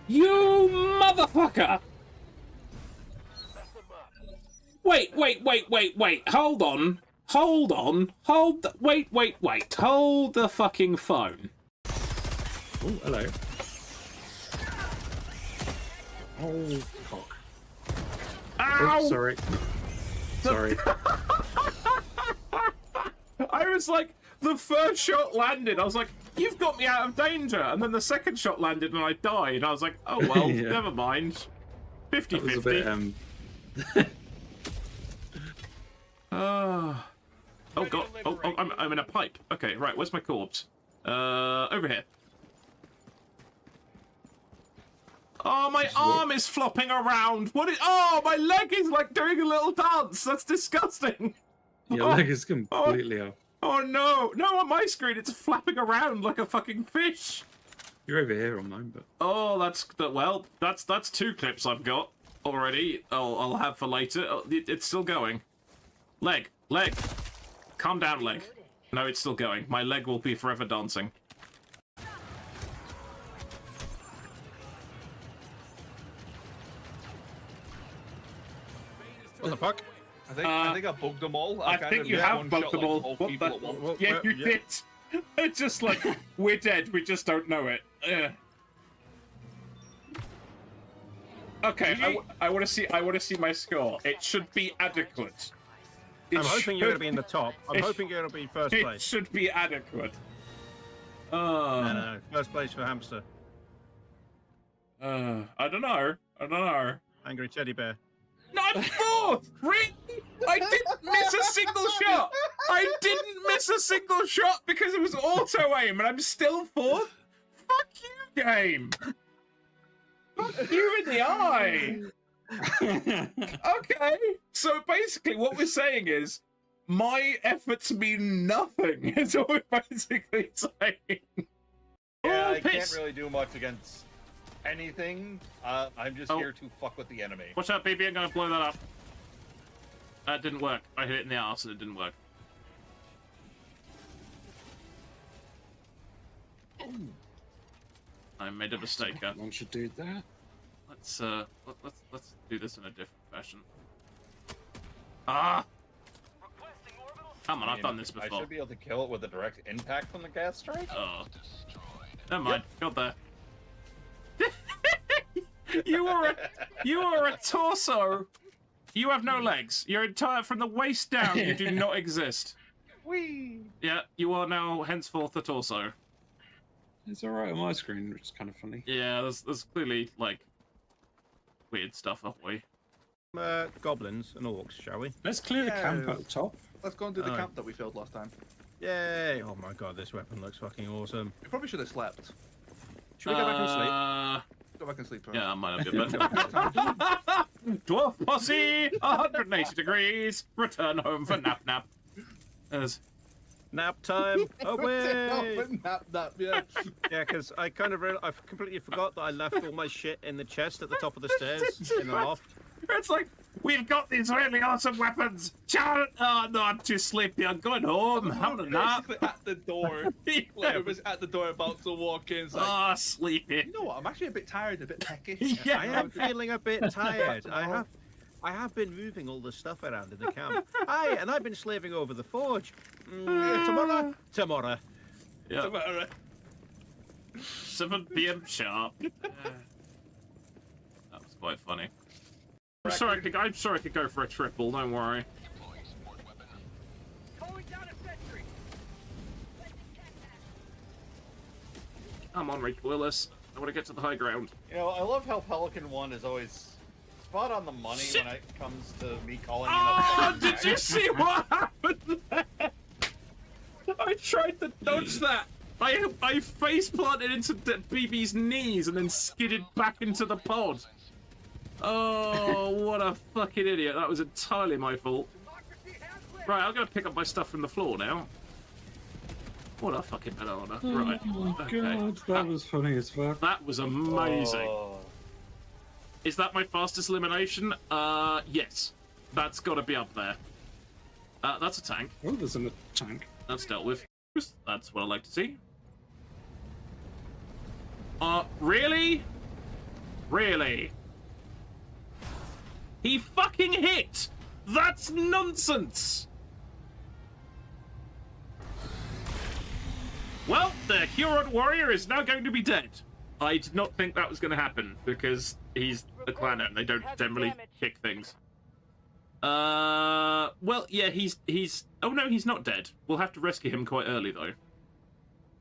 You motherfucker! Wait. Hold on. Wait. Hold the fucking phone. Oh, hello. Oh, fuck. Ow! Oh, sorry. Sorry. I was like, the first shot landed. I was like, you've got me out of danger. And then the second shot landed and I died. I was like, oh, well, Yeah. never mind. 50-50. Oh, God. Oh, I'm in a pipe. Okay, right. Where's my corpse? Over here. Oh, my arm is flopping around. Oh, my leg is like doing a little dance. That's disgusting. Your leg is completely off. Oh no! No, on my screen it's flapping around like a fucking fish. You're over here on mine, but Oh, that's 2 clips I've got already. I'll have for later. Oh, it's still going. Leg. Calm down, leg. No, it's still going. My leg will be forever dancing. what the fuck? I think I bugged them all. I think you have bugged them all. What the? Yeah, you did. It's just like, we're dead, we just don't know it. Okay, I want to see my score. It should be adequate. I'm hoping you're going to be in the top. I'm hoping you're going to be first It place. should be adequate. No. First place for hamster. I don't know. Angry teddy bear. No, I'm 4th! Really? I didn't miss a single shot! I didn't miss a single shot because it was auto-aim and I'm still 4th? Fuck you, game! Fuck you in the eye! Okay, so basically what we're saying is, my efforts mean nothing, is what we're basically saying. Yeah, Oh, I piss. can't really do much against anything. I'm just here to fuck with the enemy. Watch out, baby, I'm gonna blow that up. That didn't work. I hit it in the arse and it didn't work. I made a mistake. One should do that. Let's do this in a different fashion. Ah! Come on, I've done this I before. should be able to kill it with a direct impact from the gas strike. Oh. Never mind. Got there. You are a torso. You have no legs. You're entire from the waist down. You do not exist. Whee! Yeah, you are now henceforth a torso. It's alright on my screen, which is kind of funny. Yeah, there's clearly like weird stuff up way. Goblins and orcs, shall we? Let's clear the camp Yeah. at the top. Let's go and do the Aye. camp that we failed last time. Yay! Oh my god, this weapon looks fucking awesome. We probably should have slept. Should we go back and sleep? Go back and sleep. Yeah, I might have been better. Dwarf posse, 180 degrees, return home for nap. As Nap time! Away! Nap, yeah. Yeah, because I completely forgot that I left all my shit in the chest at the top of the stairs in the loft. it's like, we've got these really awesome weapons. Oh no, I'm too sleepy. I'm going home. Having a nap. Basically at the door. Like, it was at the door about to walk in. It's like, Oh, sleepy. you know what? I'm actually a bit tired, a bit peckish. Yeah. I am feeling a bit tired. I have been moving all the stuff around in the camp. Aye, and I've been slaving over the forge. Tomorrow. Yeah. Tomorrow. 7 p.m. sharp. That was quite funny. I'm sure I could go for a triple. Don't worry. Come on, recoil us. I want to get to the high ground. You know, I love how Pelican 1 is always spot on the money when it comes to me calling in Oh, a did you see what happened there? I tried to dodge that. I face planted into BB's knees and then skidded back into the pod. Oh, what a fucking idiot. That was entirely my fault. Right, I'm going to pick up my stuff from the floor now. What a fucking banana. Right. Oh my Okay. god, that was funny as fuck. That was amazing. Oh. Is that my fastest elimination? Yes. That's got to be up there. That's a tank. Oh, there's a tank. That's dealt with. That's what I like to see. Really? Really? He fucking hit! That's nonsense! Well, the Huron warrior is now going to be dead. I did not think that was going to happen, because he's a clanner and they don't generally kick things. Well, yeah, he's... Oh no, he's not dead. We'll have to rescue him quite early, though.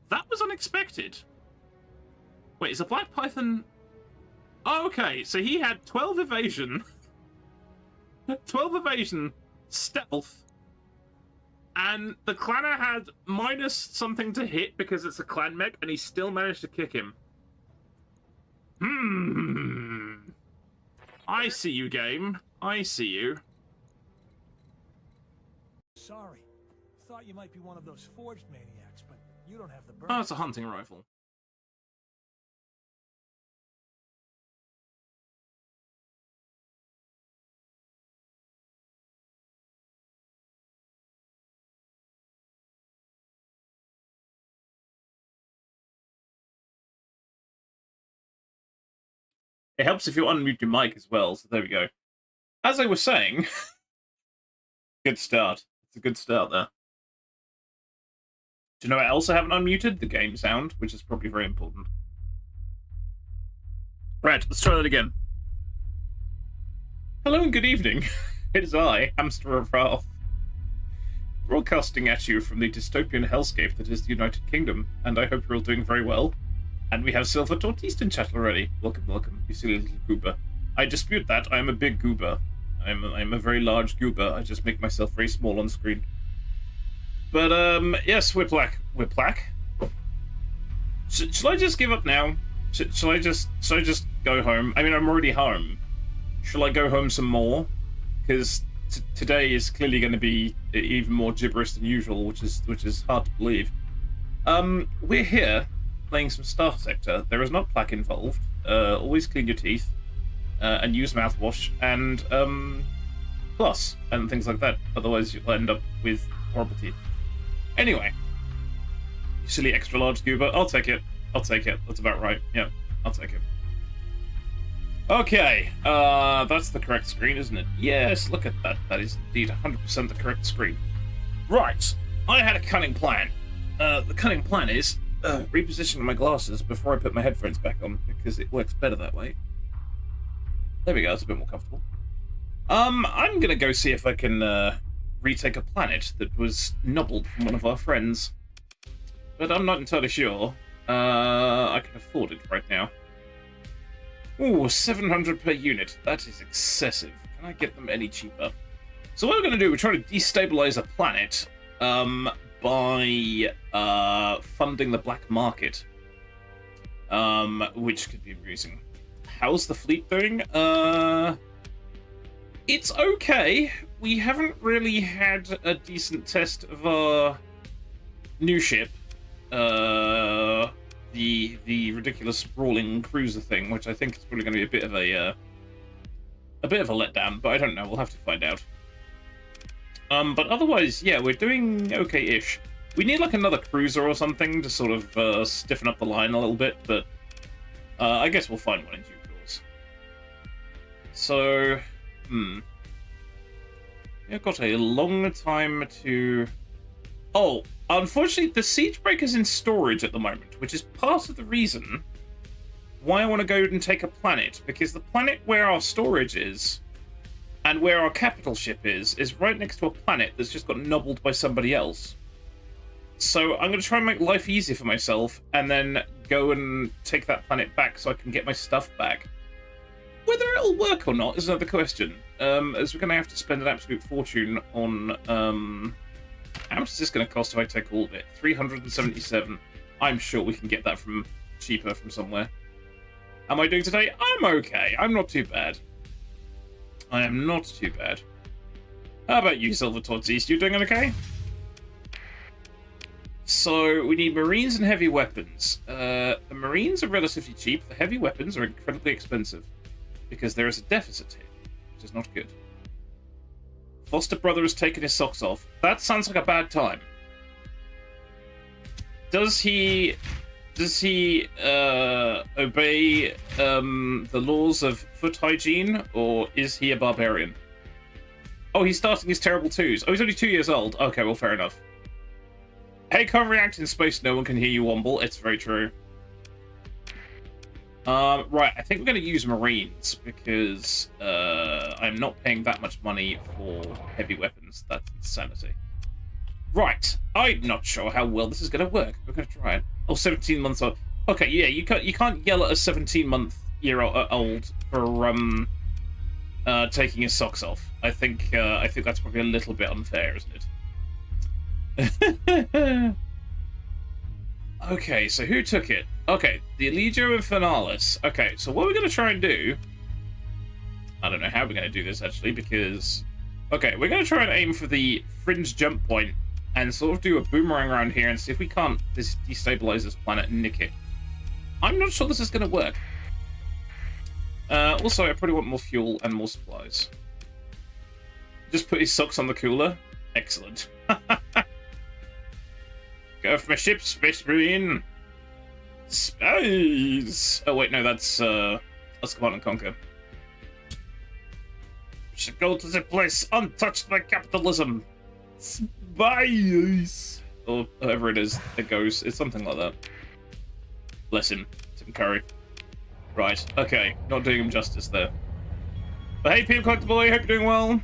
That was unexpected. Wait, is a Black Python... Oh, okay, so he had 12 evasion... 12 evasion, stealth, and the clanner had minus something to hit because it's a clan mech, and he still managed to kick him. I see you, game. I see you. Sorry. Thought you might be one of those forged maniacs, but you don't have the burn. Oh, it's a hunting rifle. It helps if you unmute your mic as well, so there we go. As I was saying, good start. It's a good start there. Do you know what else I haven't unmuted? The game sound, which is probably very important. Right, let's try that again. Hello and good evening. It is I, Hamster of Ralph, broadcasting at you from the dystopian hellscape that is the United Kingdom, and I hope you're all doing very well. And we have Silver Tortiste in chat already. Welcome, welcome, you silly little goober. I dispute that. I am a big goober. I'm a very large goober. I just make myself very small on screen. But, yes, Whiplack. Whiplack? Shall I just give up now? Shall I just go home? I mean, I'm already home. Shall I go home some more? Because today is clearly going to be even more gibberish than usual, which is hard to believe. We're here playing some Starsector. There is not plaque involved. Always clean your teeth and use mouthwash and plus and things like that. Otherwise, you'll end up with horrible teeth. Anyway, you silly extra large scuba. I'll take it. I'll take it. That's about right. Yeah, I'll take it. Okay, that's the correct screen, isn't it? Yes, look at that. That is indeed 100% the correct screen. Right, I had a cunning plan. The cunning plan is repositioning my glasses before I put my headphones back on, because it works better that way. There we go, it's a bit more comfortable. I'm gonna go see if I can retake a planet that was nobbled from one of our friends. But I'm not entirely sure I can afford it right now. Ooh, 700 per unit. That is excessive. Can I get them any cheaper? So what we're going to do, we're trying to destabilize a planet by funding the black market, which could be amusing. How's the fleet doing? It's okay. We haven't really had a decent test of our new ship. The ridiculous sprawling cruiser thing, which I think is probably going to be a bit of a letdown, but I don't know. We'll have to find out. But otherwise, yeah, we're doing okay-ish. We need like another cruiser or something to sort of stiffen up the line a little bit, but I guess we'll find one in due course. So, I've got a long time to... Oh, unfortunately, the siege breaker's in storage at the moment, which is part of the reason why I want to go and take a planet, because the planet where our storage is and where our capital ship is right next to a planet that's just got nobbled by somebody else. So I'm going to try and make life easy for myself and then go and take that planet back so I can get my stuff back. Whether it'll work or not is another question, as we're going to have to spend an absolute fortune on... How much is this going to cost if I take all of it? 377. I'm sure we can get that from cheaper from somewhere. How am I doing today? I'm okay. I'm not too bad. I am not too bad. How about you, Silver Tortiste? You doing okay? So, we need Marines and heavy weapons. The Marines are relatively cheap. The heavy weapons are incredibly expensive. Because there is a deficit here, which is not good. Foster brother has taken his socks off. That sounds like a bad time. Does he Does he obey the laws of foot hygiene, or is he a barbarian? Oh, he's starting his terrible twos. Oh, he's only 2 years old. Okay, well, fair enough. Hey, can't react in space. No one can hear you, Womble. It's very true. Right, I think we're going to use Marines because I'm not paying that much money for heavy weapons. That's insanity. Right, I'm not sure how well this is going to work. We're going to try it. Oh, 17 months old. Okay, yeah, you can't yell at a 17-month-old for taking his socks off. I think that's probably a little bit unfair, isn't it? Okay, so who took it? Okay, the Allegio Infernalis. Okay, so what we're going to try and do... I don't know how we're going to do this, actually, because... Okay, we're going to try and aim for the fringe jump point and sort of do a boomerang around here and see if we can't destabilize this planet and nick it. I'm not sure this is going to work. Also, I probably want more fuel and more supplies. Just put his socks on the cooler. Excellent. Go for my ship, Space Marine. Space. Oh wait, no, that's Command and Conquer. We should go to the place untouched by capitalism. Space. Or however it is that goes. It's something like that. Bless him, Tim Curry. Right. Okay. Not doing him justice there. But hey, Peter Collector Boy, hope you're doing well.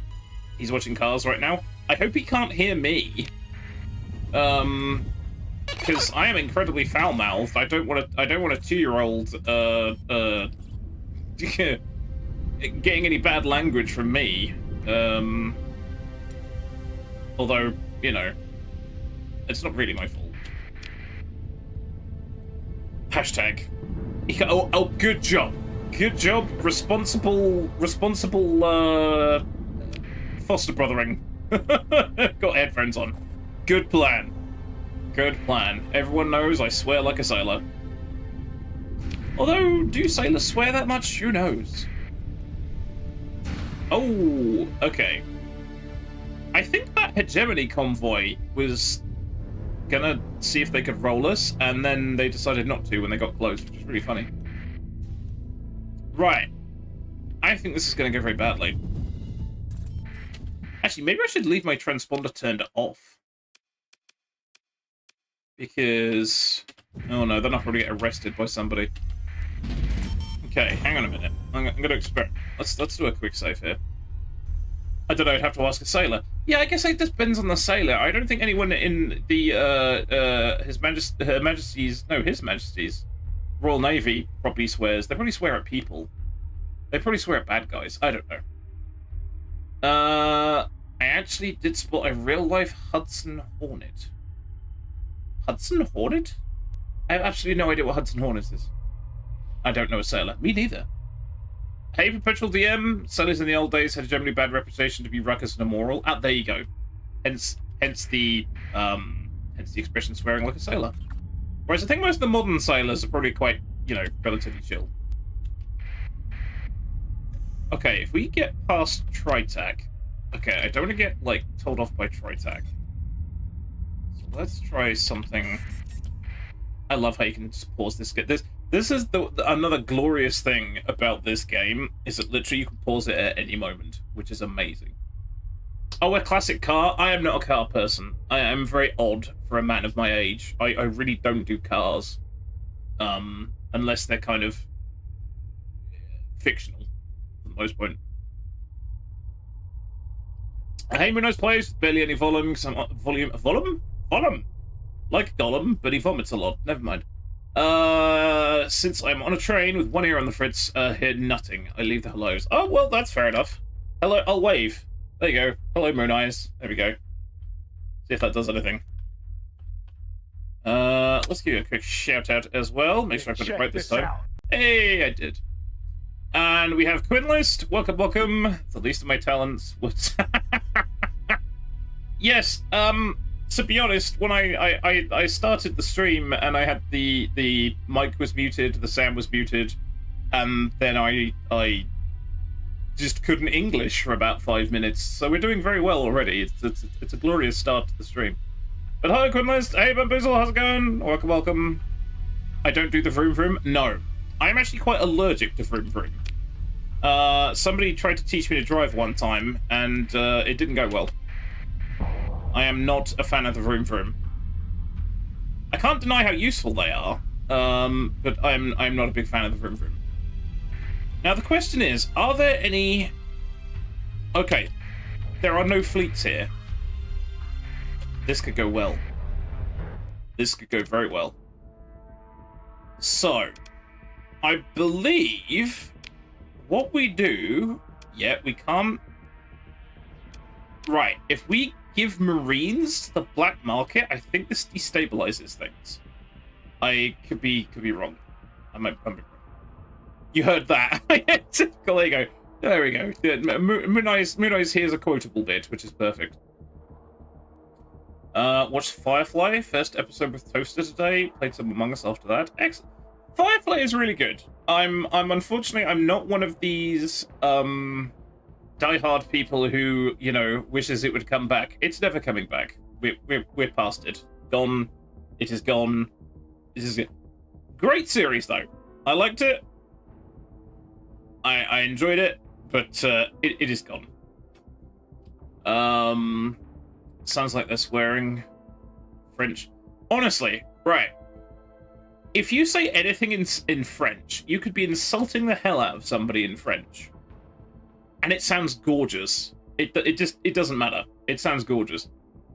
He's watching Cars right now. I hope he can't hear me. Because I am incredibly foul-mouthed. I don't want a 2-year-old getting any bad language from me. Although, you know, it's not really my fault. Hashtag. Oh, good job. Good job. Responsible foster brothering. Got headphones on. Good plan. Good plan. Everyone knows I swear like a sailor. Although, do sailors swear that much? Who knows? Oh, okay. I think that hegemony convoy was gonna see if they could roll us, and then they decided not to when they got close, which is really funny. Right. I think this is gonna go very badly. Actually, maybe I should leave my transponder turned off. Because... oh no, then I'll probably get arrested by somebody. Okay, hang on a minute. I'm gonna experiment. Let's do a quick save here. I don't know, I'd have to ask a sailor. Yeah, I guess it depends on the sailor. I don't think anyone in the His Majesty's Royal Navy probably swears. They probably swear at people. They probably swear at bad guys. I don't know. I actually did spot a real-life Hudson Hornet. Hudson Hornet? I have absolutely no idea what Hudson Hornet is. I don't know a sailor. Me neither. Hey, Perpetual DM. Sailors in the old days had a generally bad reputation to be ruckus and immoral. Ah, there you go. Hence the expression swearing like a sailor. Whereas I think most of the modern sailors are probably quite, you know, relatively chill. Okay, if we get past Tritac... okay, I don't want to get, like, told off by Tritac. So let's try something... I love how you can just pause this. This is another glorious thing about this game, is that literally you can pause it at any moment, which is amazing. Oh, a classic car? I am not a car person. I am very odd for a man of my age. I really don't do cars. Unless they're kind of fictional, for the most point. Hey, Moonrise plays, barely any volume. Volume? Like Gollum, but he vomits a lot. Never mind. Since I'm on a train with one ear on the fritz, hear nothing. I leave the hellos. Oh, well, that's fair enough. Hello, I'll wave. There you go. Hello, Moon Eyes. There we go. See if that does anything. Let's give you a quick shout out as well. Make sure I put it right this time. Hey, I did. And we have Quinlist. Welcome, welcome. It's the least of my talents. Yes, to be honest, when I started the stream and I had the mic was muted, the sound was muted, and then I just couldn't English for about 5 minutes. So we're doing very well already. It's a glorious start to the stream. But hi, Quinlist. Hey, Bamboozle, how's it going? Welcome, welcome. I don't do the vroom vroom? No. I'm actually quite allergic to vroom vroom. Somebody tried to teach me to drive one time, and it didn't go well. I am not a fan of the vroom vroom. I can't deny how useful they are, but I'm not a big fan of the vroom vroom. Now the question is, are there any... Okay, there are no fleets here. This could go well. This could go very well. So, I believe what we do... Yeah, we can't... Right, if we give Marines to the black market, I think this destabilizes things. I could be wrong. I might be wrong. You heard that. Typical, there you go. There we go. Yeah, Moon Eyes here's a quotable bit, which is perfect. Watched Firefly, first episode with Toaster today. Played some Among Us after that. Excellent. Firefly is really good. I'm unfortunately I'm not one of these diehard people who, you know, wishes it would come back. It's never coming back. We're past it. Gone. It is gone. This is it. Great series though. I liked it. I enjoyed it, but it is gone. Sounds like they're swearing. French. Honestly, right. If you say anything in French, you could be insulting the hell out of somebody in French. And it sounds gorgeous. It doesn't matter. It sounds gorgeous.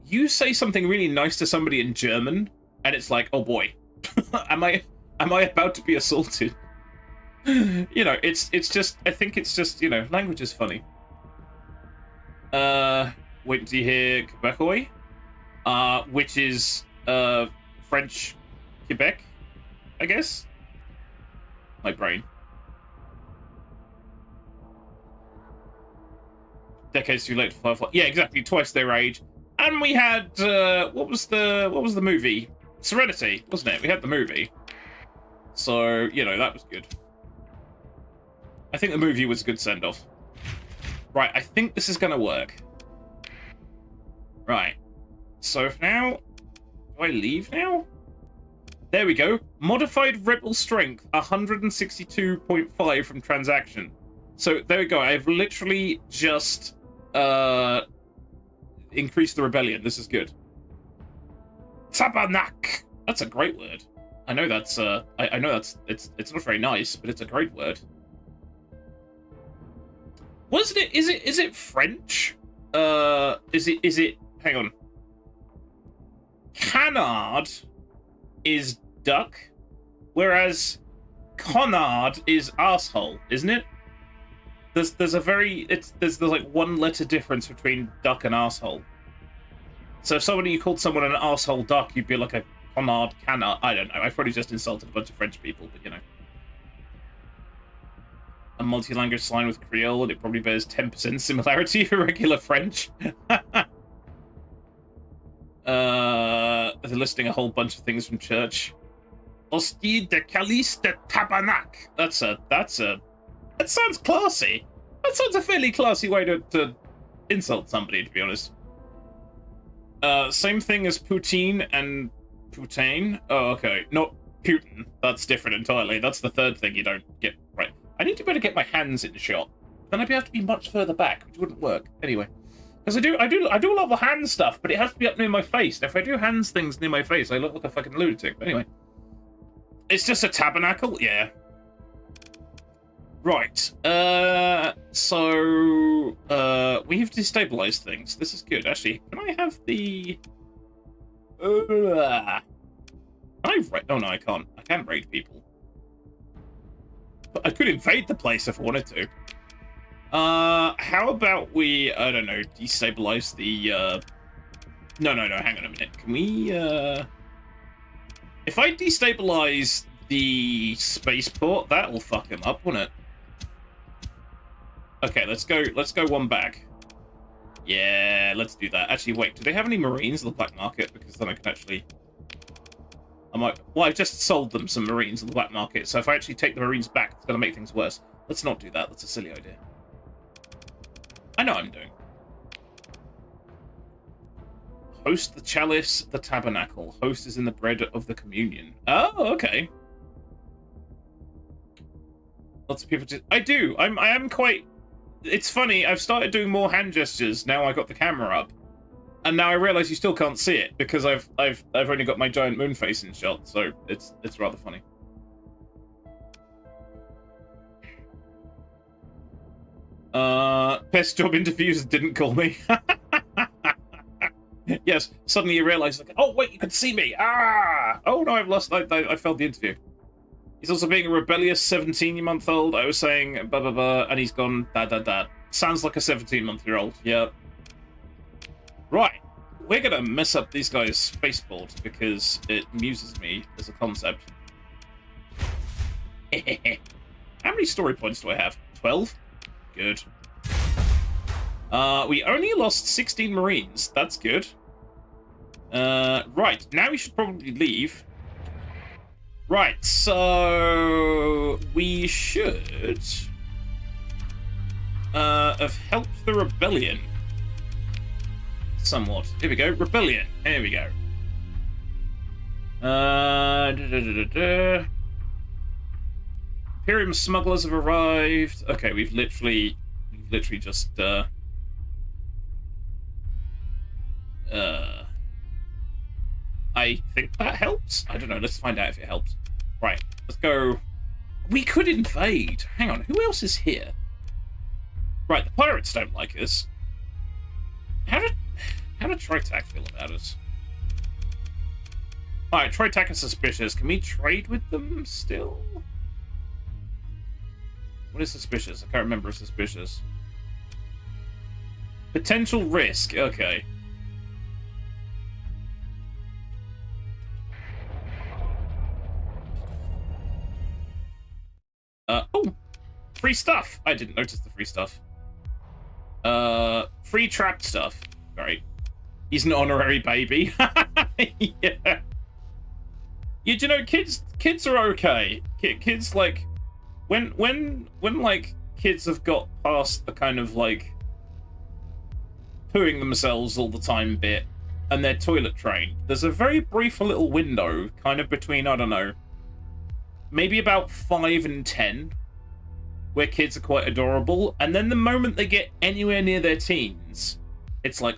You say something really nice to somebody in German, and it's like, oh boy, am I about to be assaulted? You know, it's just, I think it's just, you know, language is funny. Wait until you hear Quebecois, which is French Quebec, I guess. My brain. Decades too late for Firefly. Yeah, exactly, twice their age. And we had what was the movie? Serenity, wasn't it? We had the movie. So, you know, that was good. I think the movie was a good send-off. Right, I think this is gonna work. Right. So now, do I leave now? There we go. Modified rebel strength, 162.5 from transaction. So there we go. I've literally just increased the rebellion. This is good. Tabernacle. That's a great word. I know that's I know that's it's not very nice, but it's a great word. Wasn't it? Is it French? Is it? Hang on. Canard is duck, whereas Connard is asshole, isn't it? There's a very there's like one letter difference between duck and asshole. So if you called someone an asshole duck, you'd be like a Connard canard. I don't know. I've probably just insulted a bunch of French people, but you know. A multi-language slang with Creole, and it probably bears 10% similarity to regular French. They're listing a whole bunch of things from church. Hostie de Calice de Tabernacle. That sounds classy. That sounds a fairly classy way to insult somebody, to be honest. Same thing as poutine and poutine. Oh, okay. Not Putin. That's different entirely. That's the third thing you don't get right. I need to better get my hands in the shot. Then I'd have to be much further back, which wouldn't work. Anyway. Because I do a lot of hand stuff, but it has to be up near my face. If I do hands things near my face, I look like a fucking lunatic. But anyway. It's just a tabernacle? Yeah. Right. So we've destabilized things. This is good. Actually, can I have the... Can I raid? Oh, no, I can't. I can't raid people. But I could invade the place if I wanted to. How about we, I don't know, destabilize the, No, hang on a minute. Can we, If I destabilize the spaceport, that'll fuck him up, won't it? Okay, let's go one back. Yeah, let's do that. Actually, wait, do they have any Marines on the black market? Because then I can actually... Well, I've just sold them some Marines on the black market, so if I actually take the Marines back, it's going to make things worse. Let's not do that. That's a silly idea. I know what I'm doing. Host the chalice, the tabernacle. Host is in the bread of the communion. Oh, okay. Lots of people just... I do. I am quite... It's funny, I've started doing more hand gestures now I got the camera up. And now I realise you still can't see it, because I've only got my giant moon face in shot, so it's rather funny. Best job interviews didn't call me. Yes, suddenly you realise, like, oh wait, you can see me! Ah! Oh no, I've lost... I failed the interview. He's also being a rebellious 17-month-old. I was saying blah blah blah, and he's gone da. Sounds like a 17-month-year-old. Yeah. Right. We're gonna mess up these guys' spaceport because it amuses me as a concept. How many story points do I have? 12? Good. We only lost 16 Marines. That's good. Right. Now we should probably leave. Right, so we should have helped the rebellion somewhat. Here we go, rebellion. Here we go. Imperium smugglers have arrived. Okay, we've literally just I think that helps. I don't know. Let's find out if it helps. Right. Let's go. We could invade. Hang on. Who else is here? Right. The pirates don't like us. How did Tritac feel about us? Alright. Tritac is suspicious. Can we trade with them still? What is suspicious? I can't remember suspicious. Potential risk. Okay. Oh, free stuff. I didn't notice the free stuff. Free trapped stuff. Great. He's an honorary baby. Yeah. You know, kids are okay. Kids like when like kids have got past the kind of like pooing themselves all the time bit and they're toilet trained. There's a very brief little window kind of between, I don't know, maybe about 5 and 10, where kids are quite adorable, and then the moment they get anywhere near their teens, it's like,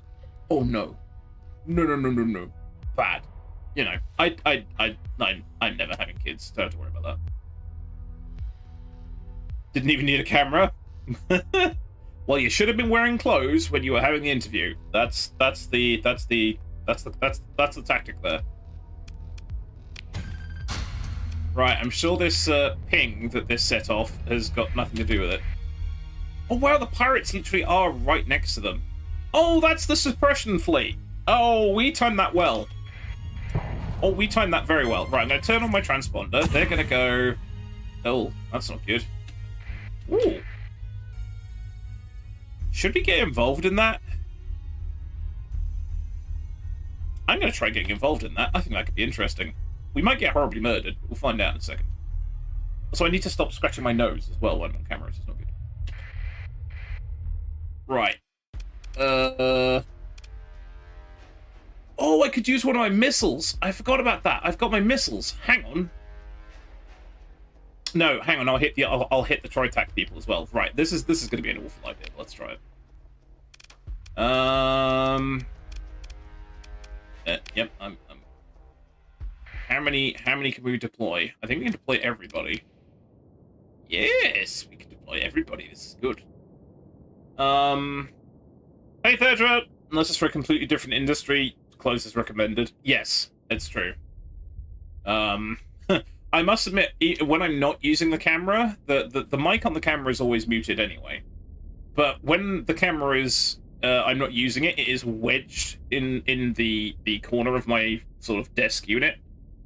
oh no, no, bad. You know, I'm never having kids. Don't have to worry about that. Didn't even need a camera. Well, you should have been wearing clothes when you were having the interview. That's the tactic there. Right, I'm sure this ping that this set off has got nothing to do with it. Oh wow, the pirates literally are right next to them. Oh, that's the suppression fleet. Oh, we timed that well. Oh, we timed that very well. Right, I'm going to turn on my transponder. They're going to go... Oh, that's not good. Ooh. Should we get involved in that? I'm going to try getting involved in that. I think that could be interesting. We might get horribly murdered. We'll find out in a second. So I need to stop scratching my nose as well when I'm on camera. It's not good. Right. Oh, I could use one of my missiles. I forgot about that. I've got my missiles. Hang on. No, hang on. I'll hit the Tritac people as well. Right. This is going to be an awful idea. Let's try it. Yep. How many can we deploy? I think we can deploy everybody. Yes, we can deploy everybody. This is good. Hey, Thedra! Unless it's for a completely different industry, close is recommended. Yes, it's true. I must admit, when I'm not using the camera, the mic on the camera is always muted anyway. But when the camera is, I'm not using it, it is wedged in the corner of my sort of desk unit.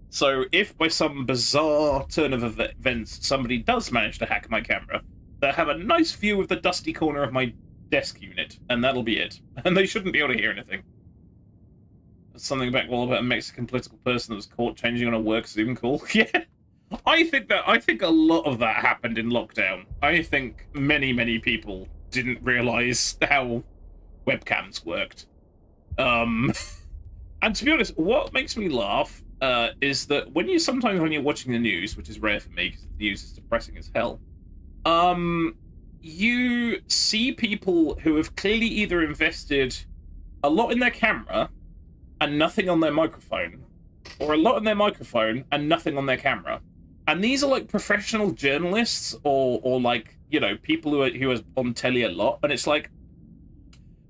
So if by some bizarre turn of events somebody does manage to hack my camera, they'll have a nice view of the dusty corner of my desk unit, and that'll be it. And they shouldn't be able to hear anything. There's something about a Mexican political person that was caught changing on a work Zoom call. Yeah, I think a lot of that happened in lockdown. I think many people didn't realize how webcams worked. And to be honest, what makes me laugh is that sometimes when you're watching the news, which is rare for me because the news is depressing as hell, you see people who have clearly either invested a lot in their camera and nothing on their microphone, or a lot on their microphone and nothing on their camera. And these are like professional journalists or like, you know, people who are on telly a lot. And it's like,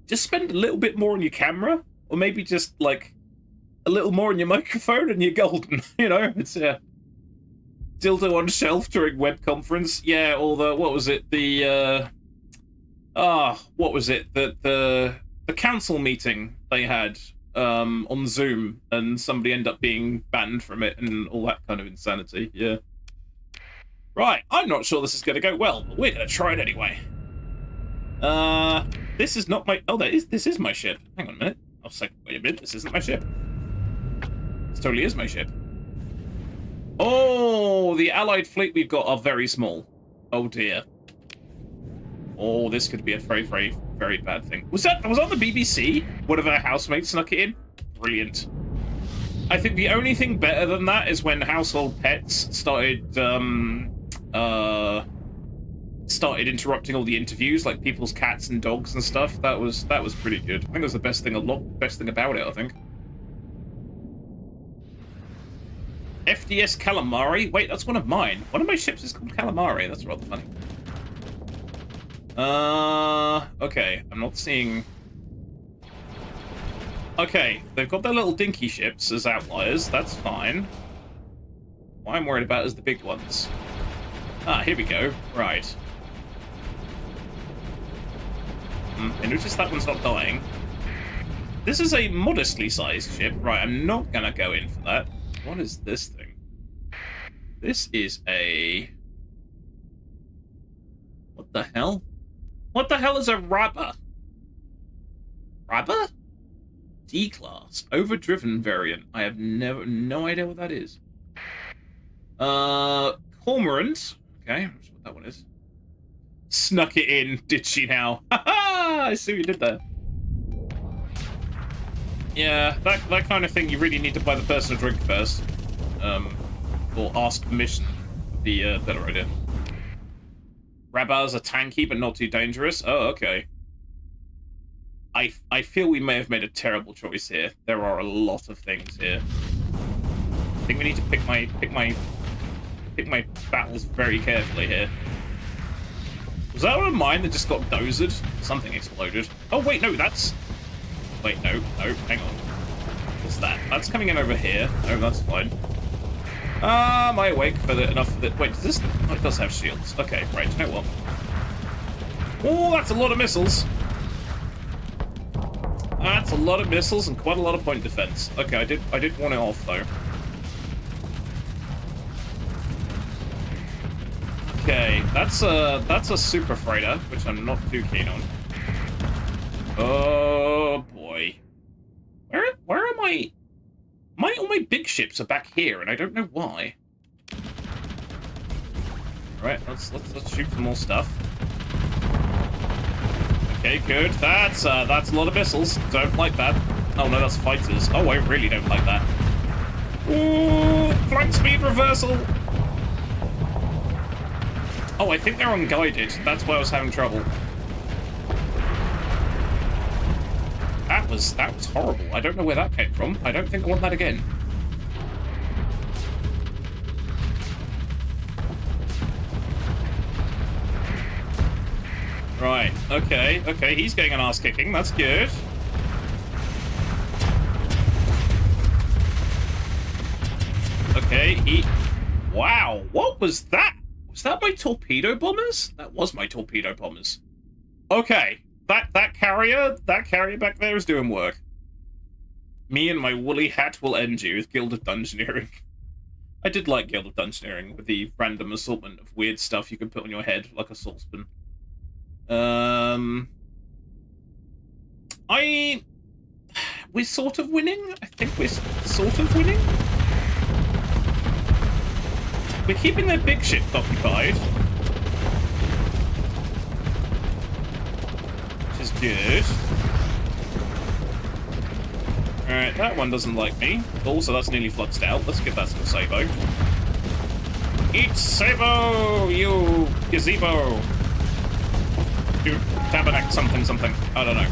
just spend a little bit more on your camera, or maybe just like a little more on your microphone and you're golden. You know, it's a dildo on shelf during web conference. Yeah, or the, what was it? The, what was it? The council meeting they had on Zoom, and somebody ended up being banned from it and all that kind of insanity. Yeah. Right, I'm not sure this is going to go well, but we're going to try it anyway. This is not my... Oh, this is my ship. Hang on a minute. I'll say, wait a minute, this isn't my ship. This totally is my ship. Oh, the allied fleet we've got are very small. Oh, dear. Oh, this could be a very, very, very bad thing. Was that on the BBC? One of our housemates snuck it in? Brilliant. I think the only thing better than that is when Household Pets started interrupting all the interviews, like people's cats and dogs and stuff. That was pretty good. I think it was the best thing about it, I think. FDS Calamari? Wait, that's one of mine. One of my ships is called Calamari. That's rather funny. Okay, I'm not seeing... Okay, they've got their little dinky ships as outliers. That's fine. What I'm worried about is the big ones. Ah, here we go. Right. I noticed that one's not dying. This is a modestly sized ship. Right, I'm not gonna go in for that. What is this thing? This is a... What the hell? What the hell is a rubber? Rubber? D-class. Overdriven variant. I have no idea what that is. Cormorant. Okay, that's what that one is. Snuck it in, did she now? Ha-ha! I see what you did there. Yeah, that kind of thing, you really need to buy the person a drink first. Or ask permission would be a better idea. Rabars are tanky, but not too dangerous. Oh, okay. I feel we may have made a terrible choice here. There are a lot of things here. I think we need to pick my battles very carefully here. Was that one of mine that just got dozed? Something exploded. Oh wait, no, that's... Wait, no, hang on. What's that? That's coming in over here. Oh, that's fine. Am I awake for enough that... Wait, does this... Oh, it does have shields. Okay, right, you know what? Oh, that's a lot of missiles. That's a lot of missiles and quite a lot of point defense. Okay, I did want it off, though. Okay, that's a super freighter, which I'm not too keen on. Oh boy, where am I? All my big ships are back here, and I don't know why. All right, let's shoot some more stuff. Okay, good. That's a lot of missiles. Don't like that. Oh no, that's fighters. Oh, I really don't like that. Ooh, flank speed reversal. Oh, I think they're unguided. That's why I was having trouble. That was horrible. I don't know where that came from. I don't think I want that again. Right. Okay. Okay. He's getting an ass kicking. That's good. Okay. Wow. What was that? Was that my torpedo bombers? That was my torpedo bombers. Okay, that carrier back there is doing work. Me and my woolly hat will end you with Guild of Dungeoneering. I did like Guild of Dungeoneering with the random assortment of weird stuff you could put on your head like a saucepan. We're sort of winning. I think we're sort of winning. We're keeping their big ship occupied. Which is good. Alright, that one doesn't like me. Also, that's nearly fluxed out. Let's give that some sabo. Eat Sabo, you gazebo. You tabernacle something. I don't know.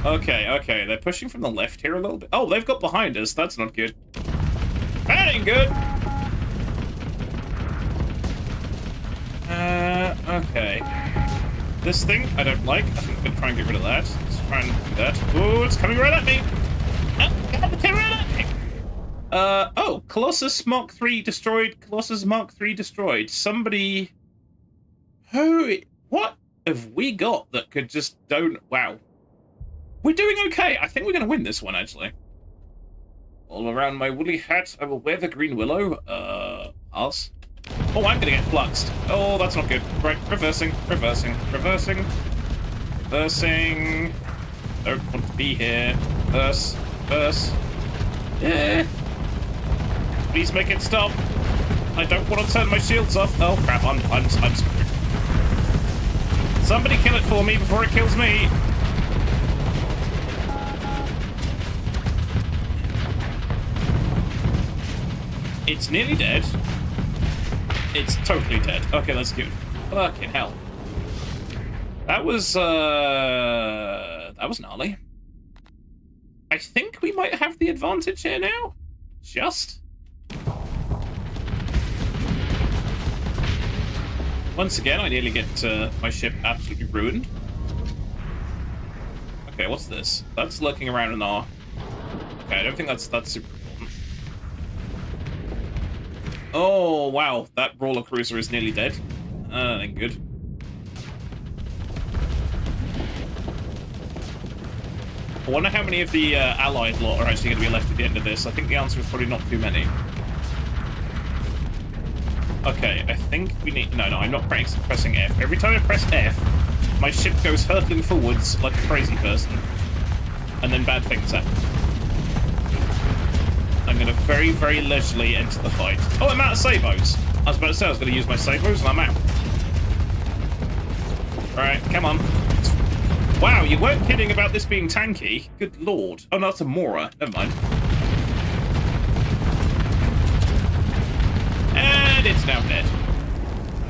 Okay, they're pushing from the left here a little bit. Oh, they've got behind us. That's not good. That ain't good. Okay. This thing, I don't like. I think I'm gonna try and get rid of that. Let's try and do that. Oh, it's coming right at me. Oh, it's coming right at me. Oh, Colossus Mark III destroyed. Colossus Mark III destroyed. Somebody... What have we got that could just don't... Wow. We're doing okay. I think we're going to win this one, actually. All around my woolly hat, I will wear the green willow. Pass. Oh, I'm going to get fluxed. Oh, that's not good. Right, reversing. Don't want to be here. Reverse. Yeah. Please make it stop. I don't want to turn my shields off. Oh, crap, I'm screwed. Somebody kill it for me before it kills me. It's nearly dead. It's totally dead. Okay, that's good. Fucking hell. That was gnarly. I think we might have the advantage here now. Just. Once again, I nearly get my ship absolutely ruined. Okay, what's this? That's lurking around in our... Okay, I don't think that's super important. Oh, wow. That brawler cruiser is nearly dead. That ain't good. I wonder how many of the allied lot are actually going to be left at the end of this. I think the answer is probably not too many. Okay, I think we need... No, I'm not pressing F. Every time I press F, my ship goes hurtling forwards like a crazy person. And then bad things happen. I'm going to very, very leisurely enter the fight. Oh, I'm out of sabos. I was about to say I was going to use my sabos, and I'm out. Alright, come on. Wow, you weren't kidding about this being tanky. Good lord. Oh, no, that's a Mora. Never mind. And it's now dead.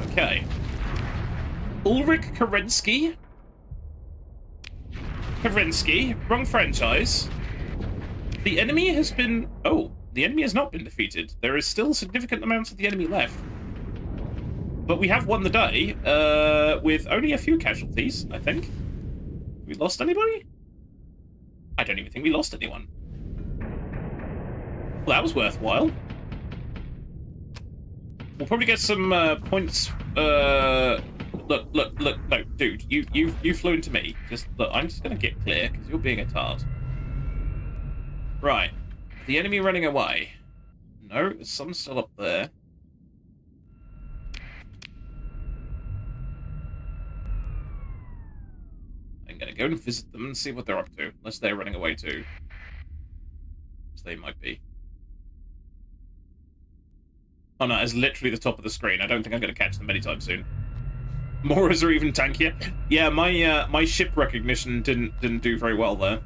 Okay. Ulrich Kerensky. Wrong franchise. The enemy has been... Oh, the enemy has not been defeated. There is still significant amounts of the enemy left. But we have won the day, with only a few casualties, I think. We lost anybody? I don't even think we lost anyone. Well, that was worthwhile. We'll probably get some points. Look, no, dude, you flew into me. Just look, I'm just gonna get clear because you're being a tart. Right, the enemy running away. No, there's some still up there. I'm gonna go and visit them and see what they're up to, unless they're running away too. As they might be. Oh no, it's literally the top of the screen. I don't think I'm gonna catch them anytime soon. Moras are even tankier. Yeah, my ship recognition didn't do very well there.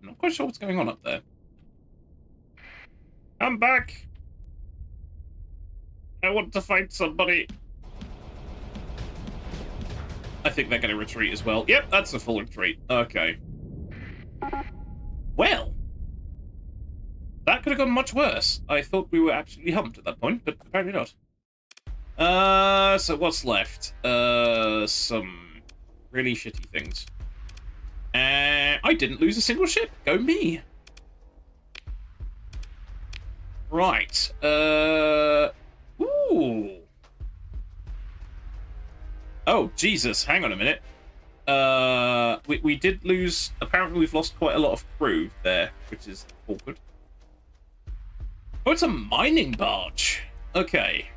I'm not quite sure what's going on up there. Come back! I want to fight somebody. I think they're going to retreat as well. Yep, that's a full retreat. Okay. Well, that could have gone much worse. I thought we were absolutely humped at that point, but apparently not. So what's left? Some really shitty things. I didn't lose a single ship. Go me. Right. Ooh. Oh, Jesus. Hang on a minute. We did lose... Apparently we've lost quite a lot of crew there, which is awkward. Oh, it's a mining barge. Okay.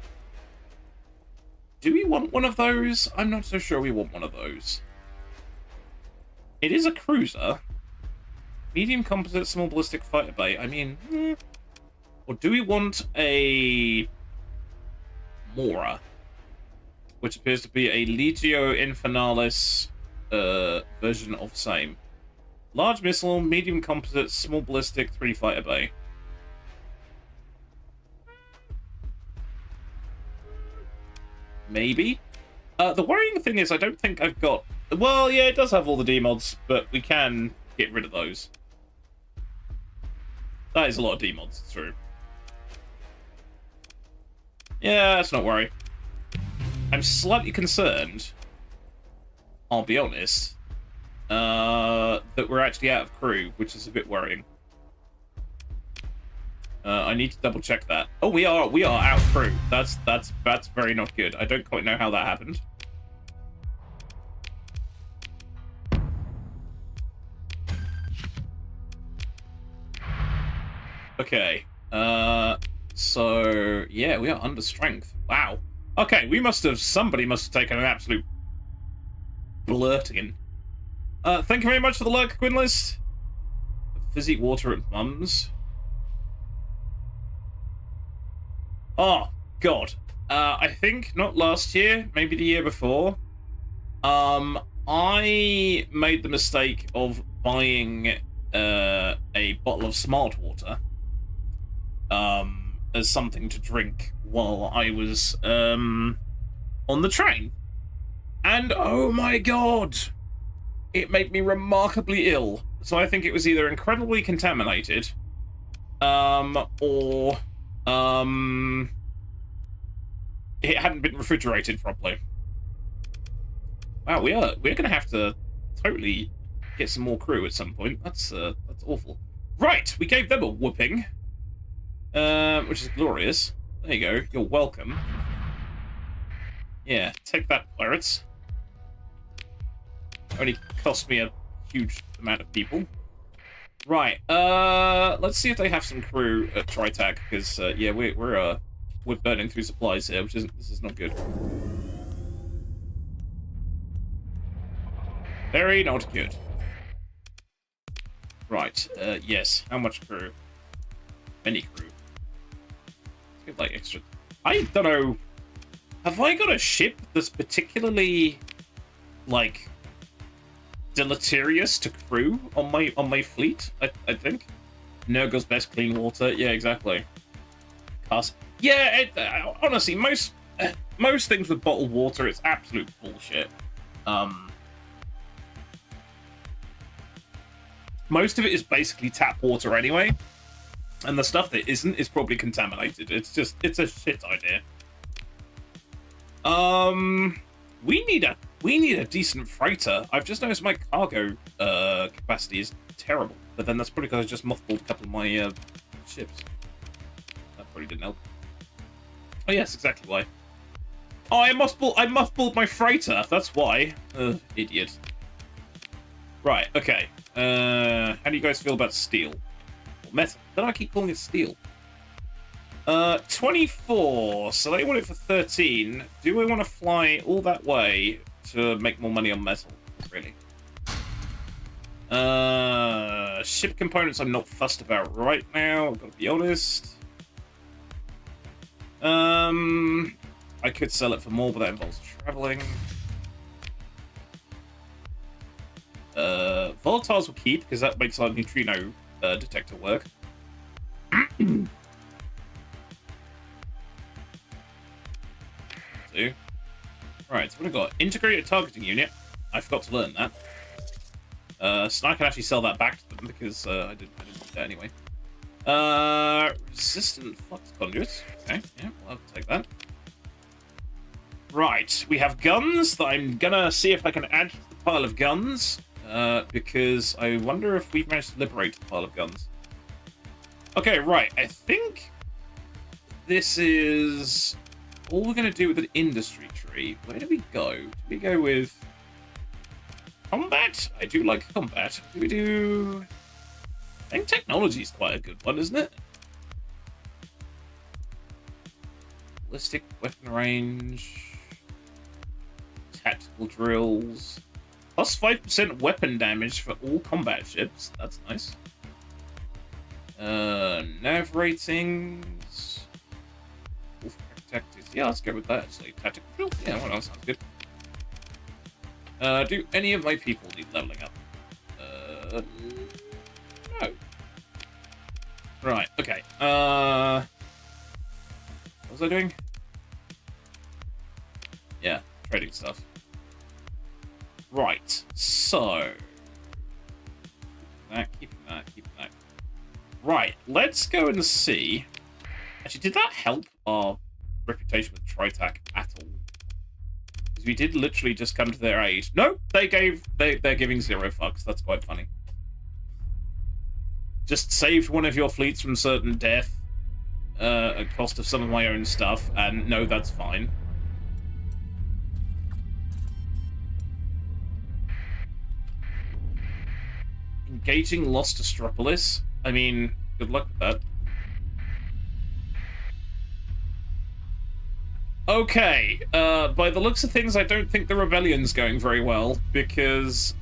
Do we want one of those? I'm not so sure we want one of those. It is a cruiser. Medium composite, small ballistic fighter bay. I mean... Or do we want a... Mora? Which appears to be a Legio Infernalis version of same. Large missile, medium composite, small ballistic, 3 fighter bay. Maybe. The worrying thing is I don't think I've got... Well, yeah, it does have all the D-mods, but we can get rid of those. That is a lot of D-mods, it's true. Yeah, let's not worry. I'm slightly concerned, I'll be honest, that we're actually out of crew, which is a bit worrying. I need to double check that. Oh, we are out of crew. That's very not good. I don't quite know how that happened. Okay. So yeah, we are under strength. Wow. Okay, somebody must have taken an absolute blurting. Thank you very much for the lurk, Quinlist. Fizzy water at Mum's. Oh, God. I think not last year, maybe the year before. I made the mistake of buying a bottle of smart water as something to drink while I was on the train. And oh my God, it made me remarkably ill. So I think it was either incredibly contaminated or it hadn't been refrigerated properly. Wow, we're gonna have to totally get some more crew at some point. That's awful. Right, we gave them a whooping, which is glorious. There you go. You're welcome. Yeah, take that, pirates. Only cost me a huge amount of people. Right. Let's see if they have some crew at Tritag, because yeah, we're burning through supplies here, this is not good. Very not good. Right. Yes. How much crew? Any crew. Let's get like extra. I don't know. Have I got a ship that's particularly like deleterious to crew on my fleet? I think. Nurgle's best clean water. Yeah, exactly. Cast. Yeah, honestly, most things with bottled water, it's absolute bullshit. Most of it is basically tap water anyway, and the stuff that isn't is probably contaminated. It's a shit idea. We need a decent freighter. I've just noticed my cargo capacity is terrible, but then that's probably because I just mothballed a couple of my ships. That probably didn't help. Oh yes, exactly why. Oh, I mothballed my freighter. That's why. Idiot. Right. Okay. How do you guys feel about steel? Or metal? Then I keep calling it steel. 24. So they want it for 13. Do I want to fly all that way to make more money on metal? Really? Ship components I'm not fussed about right now. I've got to be honest. I could sell it for more, but that involves traveling. Volatiles will keep, because that makes our neutrino detector work. So, right, so what have I got? Integrated targeting unit. I forgot to learn that. So I can actually sell that back to them, because I didn't do that anyway. Resistant flux conduits. Okay, yeah, I'll take that. Right, we have guns that I'm gonna see if I can add to the pile of guns. Because I wonder if we've managed to liberate the pile of guns. Okay, right. I think this is all we're going to do with an industry tree. Where do we go? Do we go with combat? I do like combat. Do we do... I think technology is quite a good one, isn't it? Ballistic weapon range. Tactical drills. Plus 5% weapon damage for all combat ships. That's nice. Nav ratings. Tactics. Yeah, let's go with that. Actually, tactical drill. Yeah, well, that sounds good. Do any of my people need leveling up? No. Right, okay. What was I doing? Yeah, trading stuff. Right, so... keeping that. Right, let's go and see... Actually, did that help our reputation with Tritac at all? Because we did literally just come to their aid. No, they're giving 0 fucks. That's quite funny. Just saved one of your fleets from certain death at cost of some of my own stuff, and no, that's fine. Engaging Lost Astropolis? I mean, good luck with that. Okay, by the looks of things, I don't think the rebellion's going very well, because,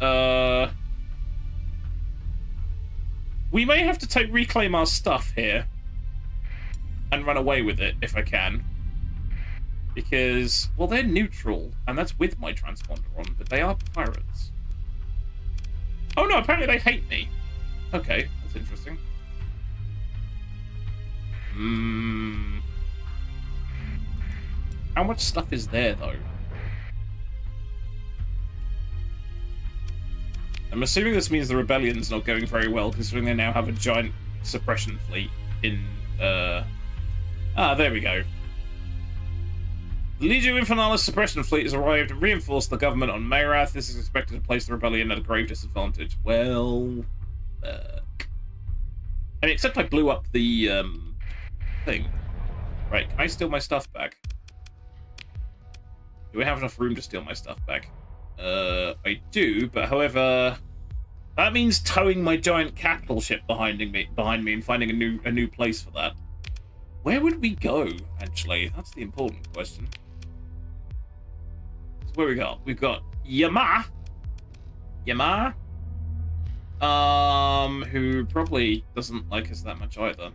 we may have to reclaim our stuff here and run away with it, if I can. Because, well, they're neutral, and that's with my transponder on, but they are pirates. Oh no, apparently they hate me. Okay, that's interesting. How much stuff is there, though? I'm assuming this means the rebellion's not going very well, considering they now have a giant suppression fleet in, there we go. The Legio Infernalis suppression fleet has arrived and reinforced the government on Mayrath. This is expected to place the rebellion at a grave disadvantage. Well, I mean, except I blew up the, thing. Right, can I steal my stuff back? Do I have enough room to steal my stuff back? I do, but however, that means towing my giant capital ship behind me and finding a new place for that. Where would we go, actually? That's the important question. So where we got? We've got Yama, who probably doesn't like us that much either.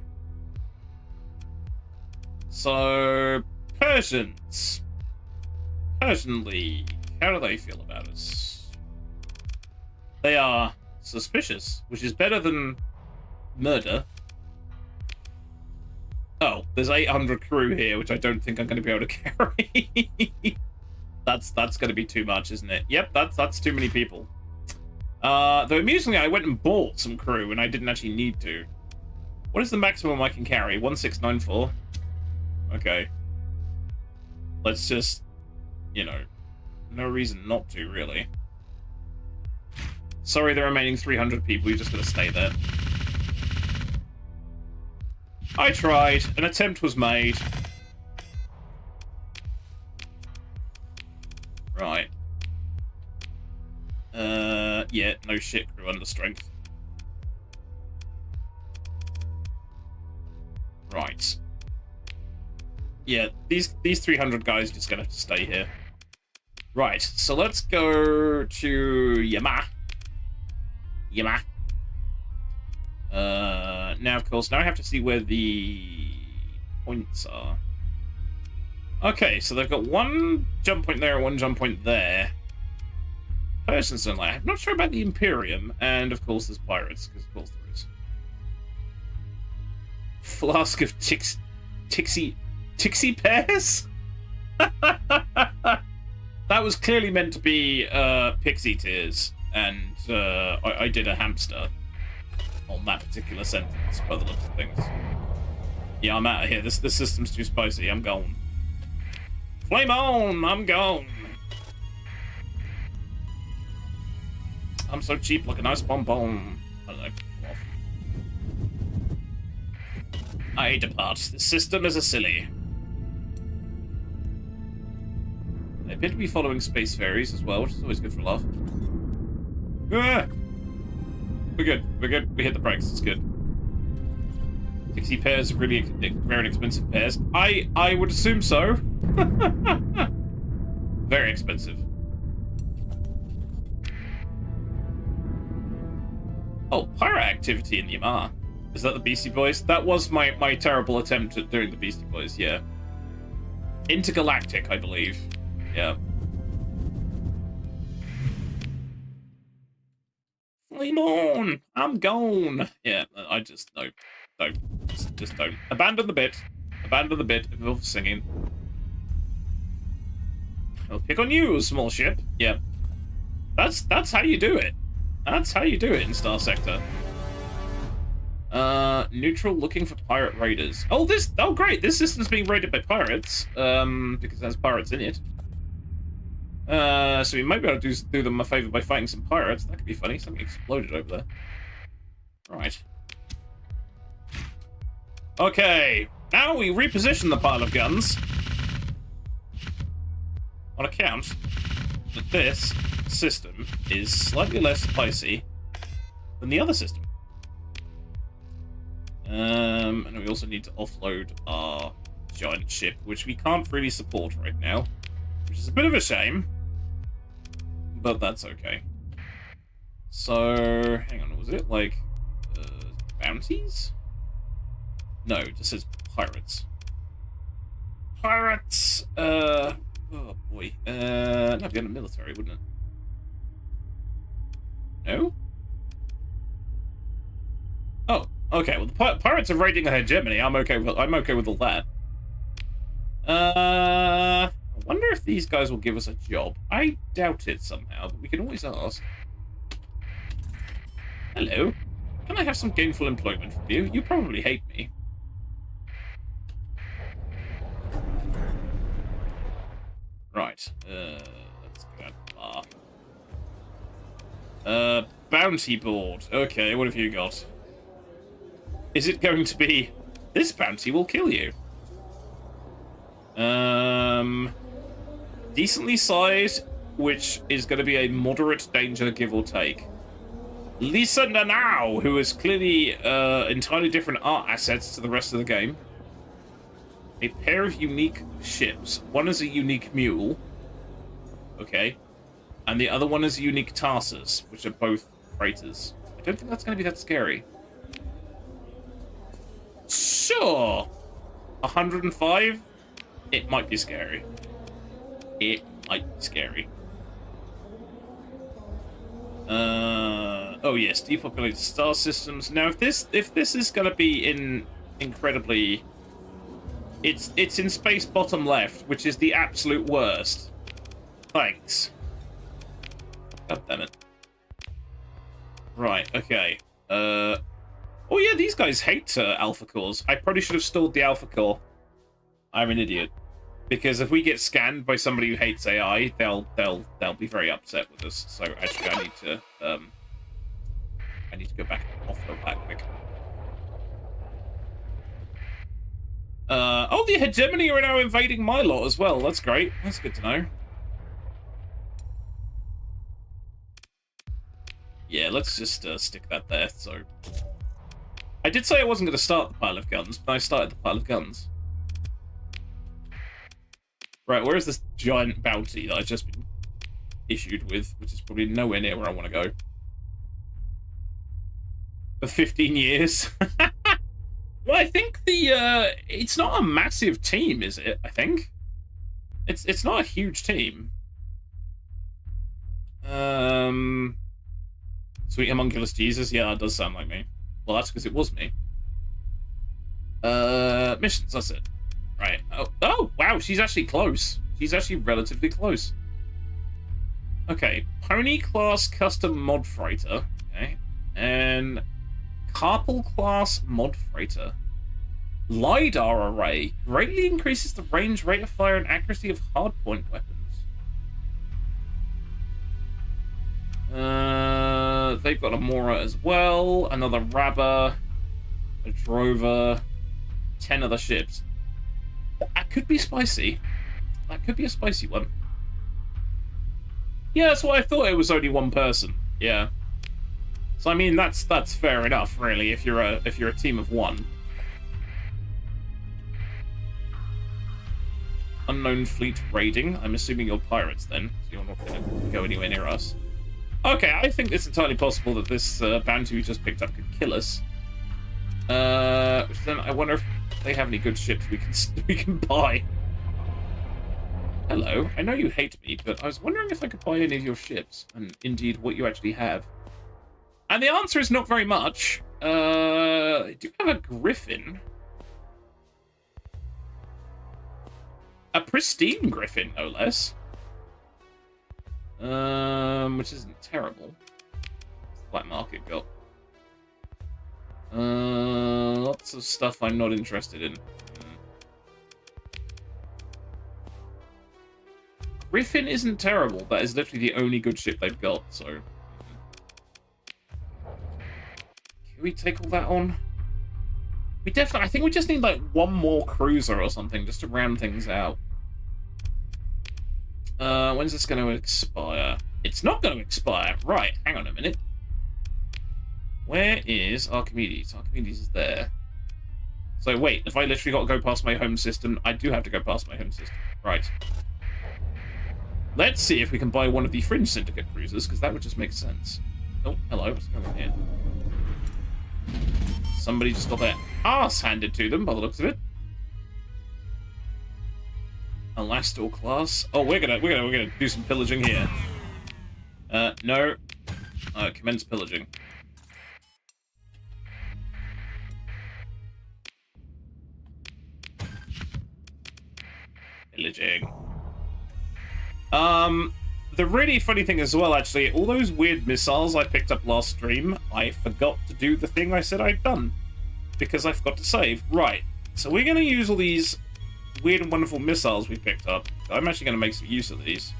So, Persians. Persian League. How do they feel about us? They are suspicious, which is better than murder. Oh, there's 800 crew here, which I don't think I'm going to be able to carry. That's going to be too much, isn't it? Yep, that's too many people. Though amusingly, I went and bought some crew, and I didn't actually need to. What is the maximum I can carry? 1694. Okay. Let's just, you know, no reason not to, really. Sorry, the remaining 300 people, you're just going to stay there. I tried. An attempt was made. Right. Yeah, no shit, crew under strength. Right. Yeah, these 300 guys just gonna have to stay here. Right, so let's go to Yama. Now, of course, now I have to see where the points are. Okay, so they've got one jump point there and one jump point there. Persians don't like. I'm not sure about the Imperium, and of course there's pirates, because of course there is. Flask of Tixie pears? That was clearly meant to be pixie tears, and I did a hamster on that particular sentence by the looks of things. Yeah, I'm out of here. This system's too spicy. I'm gone. Flame on! I'm gone. I'm so cheap like a nice bonbon. I don't know. Off. I depart. This system is a silly. They appear to be following space ferries as well, which is always good for a laugh. Ah! We're good. We're good. We hit the brakes. It's good. 60 pairs of really rare and expensive pairs. I would assume so. Very expensive. Oh, pirate activity in Yamar. Is that the Beastie Boys? That was my terrible attempt at doing the Beastie Boys, yeah. Intergalactic, I believe. Yeah. I'm on. I'm gone. Yeah, I just don't. Just don't. Abandon the bit. Abandon the bit of singing. I'll pick on you, small ship. Yeah. That's how you do it. That's how you do it in Starsector. Neutral looking for pirate raiders. Oh, great. This system's being raided by pirates. Because there's pirates in it. So we might be able to do them a favor by fighting some pirates. That could be funny. Something exploded over there. Right. Okay. Now we reposition the pile of guns. On account that this system is slightly less spicy than the other system. And we also need to offload our giant ship, which we can't really support right now, which is a bit of a shame, but that's okay. So, hang on, was it like bounties? No, it just says pirates. Pirates! Oh boy. That'd be under military, wouldn't it? No? Oh, okay. Well, the pirates are raiding hegemony. I'm okay with all that. I wonder if these guys will give us a job. I doubt it somehow, but we can always ask. Hello. Can I have some gainful employment from you? You probably hate me. Right. Let's go at the bar. Bounty board. Okay, what have you got? Is it going to be... This bounty will kill you. Decently sized, which is going to be a moderate danger, give or take. Lisa Nanau, who is clearly entirely different art assets to the rest of the game. A pair of unique ships. One is a unique mule. Okay. And the other one is a unique Tarsus, which are both freighters. I don't think that's going to be that scary. Sure. 105? It might be scary. It might be scary. Oh yes, depopulated star systems. Now, if this is going to be incredibly, it's in space bottom left, which is the absolute worst. Thanks. God damn it. Right. Okay. Oh yeah, these guys hate alpha cores. I probably should have stalled the alpha core. I'm an idiot. Because if we get scanned by somebody who hates AI, they'll be very upset with us. So actually, I need to go back and offload that quick. Oh, the hegemony are now invading my lot as well. That's great. That's good to know. Yeah, let's just stick that there. So I did say I wasn't going to start the pile of guns, but I started the pile of guns. Right, where is this giant bounty that I've just been issued with, which is probably nowhere near where I want to go? For 15 years? Well, I think it's not a massive team, is it? I think it's not a huge team. Sweet homunculus Jesus, yeah, that does sound like me. Well, that's because it was me. Missions, that's it. Right. Oh, wow, she's actually close. She's actually relatively close. Okay, Pony class custom mod freighter. Okay, and Carpal class mod freighter. LiDAR array greatly increases the range, rate of fire, and accuracy of hardpoint weapons. They've got a Mora as well, another Rabber, a Drover, 10 other ships. That could be spicy. That could be a spicy one. Yeah, that's what I thought. It was only one person. Yeah. So I mean, that's fair enough, really. If you're a team of one. Unknown fleet raiding. I'm assuming you're pirates then. So you're not going to go anywhere near us. Okay, I think it's entirely possible that this bounty we just picked up could kill us. Which then I wonder if they have any good ships we can buy. Hello, I know you hate me, but I was wondering if I could buy any of your ships, and indeed what you actually have. And the answer is not very much. I do have a Griffin. A pristine Griffin, no less. Which isn't terrible. What's the black market got? Lots of stuff I'm not interested in. Griffin isn't terrible. That is literally the only good ship they've got, so... Can we take all that on? We definitely... I think we just need, like, one more cruiser or something, just to round things out. When's this going to expire? It's not going to expire. Right, hang on a minute. Where is Archimedes? Archimedes is there. So wait, if I literally got to go past my home system, I do have to go past my home system. Right. Let's see if we can buy one of the Fringe Syndicate cruisers, because that would just make sense. Oh, hello, what's going on here? Somebody just got their arse handed to them by the looks of it. Elastor class. Oh, we're gonna do some pillaging here. No. Commence pillaging. Pillaging. The really funny thing as well, actually, all those weird missiles I picked up last stream, I forgot to do the thing I said I'd done. Because I forgot to save. Right. So we're going to use all these weird and wonderful missiles we picked up. I'm actually going to make some use of these.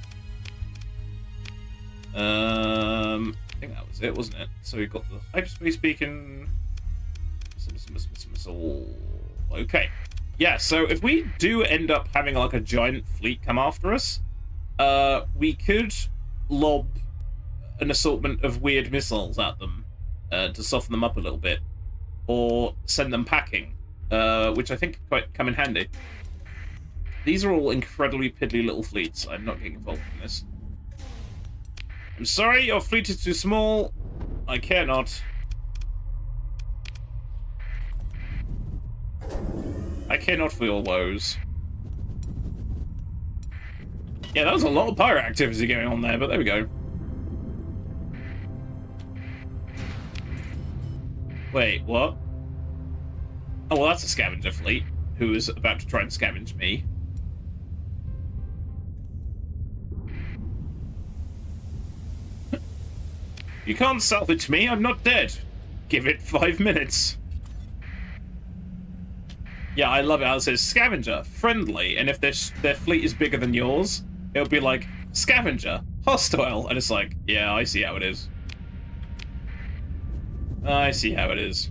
I think that was it, wasn't it? So we've got the hyperspace beacon. Missile. Okay. Yeah, so if we do end up having like a giant fleet come after us, we could lob an assortment of weird missiles at them to soften them up a little bit, or send them packing, which I think quite come in handy. These are all incredibly piddly little fleets. I'm not getting involved in this. I'm sorry, your fleet is too small. I care not. I care not for your woes. Yeah, that was a lot of pirate activity going on there, but there we go. Wait, what? Oh, well, that's a scavenger fleet who is about to try and scavenge me. You can't salvage me, I'm not dead. Give it 5 minutes. Yeah, I love it how it says scavenger, friendly, and if their fleet is bigger than yours, it'll be like, scavenger, hostile, and it's like, yeah, I see how it is. I see how it is.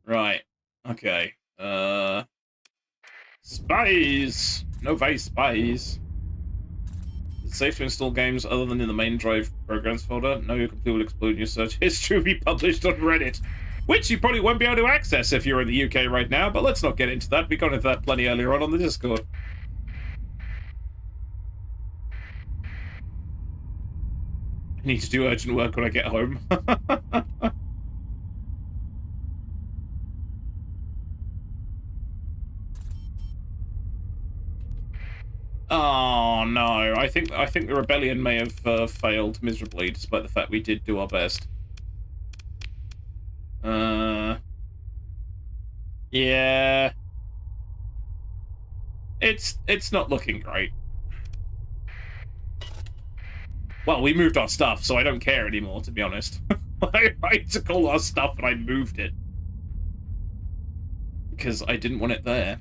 Right, okay. Spies! No face spies. It's safe to install games other than in the main drive programs folder. No, your computer will explode in your search history will be published on Reddit. Which you probably won't be able to access if you're in the UK right now, but let's not get into that. We got into that plenty earlier on the Discord. I need to do urgent work when I get home. Oh no, I think the rebellion may have failed miserably, despite the fact we did do our best. Yeah. It's not looking great. Well, we moved our stuff, so I don't care anymore, to be honest. I took all our stuff and I moved it. Because I didn't want it there.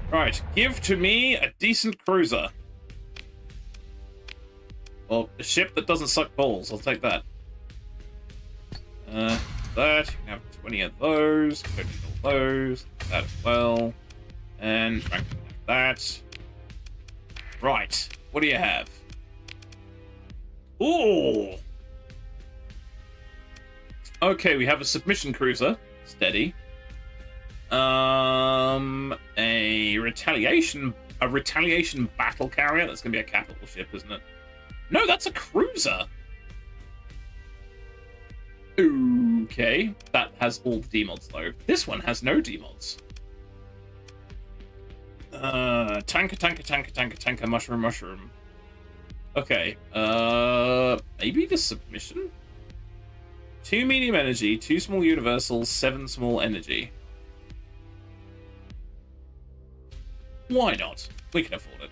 Right, give to me a decent cruiser. Well, a ship that doesn't suck balls, I'll take that. That, you can have 20 of those, 50 of those, that as well. And Franklin like that. Right, what do you have? Ooh! Okay, we have a submission cruiser, steady. A retaliation battle carrier. That's gonna be a capital ship, isn't it? No, that's a cruiser. Okay, that has all the demods though. This one has no demods. Tanker, mushroom. Okay, maybe the submission? 2 medium energy, 2 small universals, 7 small energy. Why not? We can afford it.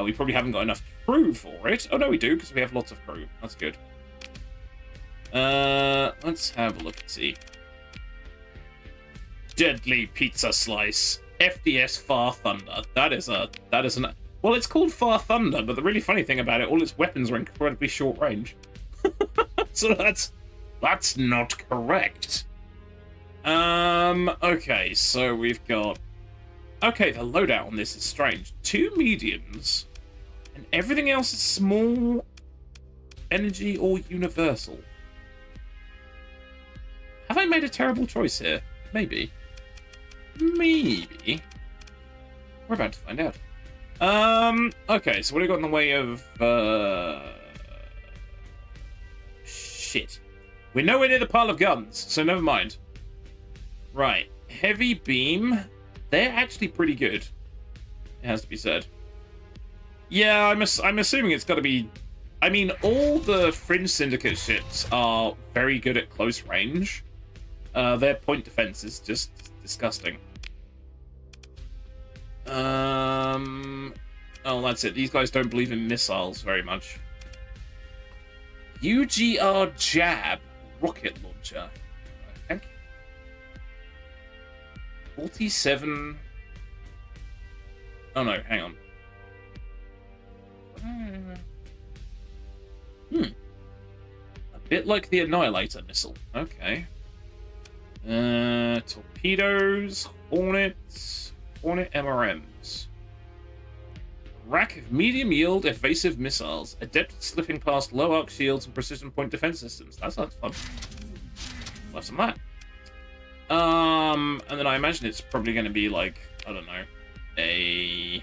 We probably haven't got enough crew for it. Oh, no, we do, because we have lots of crew. That's good. Let's have a look and see. Deadly pizza slice. FDS Far Thunder. That is an... Well, it's called Far Thunder, but the really funny thing about it, all its weapons are incredibly short range. So that's not correct. Okay, so we've got... Okay, the loadout on this is strange. 2 mediums, and everything else is small energy or universal. Have I made a terrible choice here? Maybe. Maybe. We're about to find out. Okay, so what do we got in the way of, shit. We're nowhere near the pile of guns, so never mind. Right. Heavy beam. They're actually pretty good. It has to be said. Yeah, I'm assuming it's got to be... I mean, all the Fringe Syndicate ships are very good at close range. Their point defense is just disgusting. Oh, that's it. These guys don't believe in missiles very much. UGR Jab rocket launcher. Okay. 47. Oh no, hang on. A bit like the Annihilator missile. Okay. Torpedoes, Hornets, Hornet MRMs. Rack of medium yield evasive missiles, adept at slipping past low arc shields and precision point defense systems. That sounds fun. Love some of that. And then I imagine it's probably going to be like, I don't know, a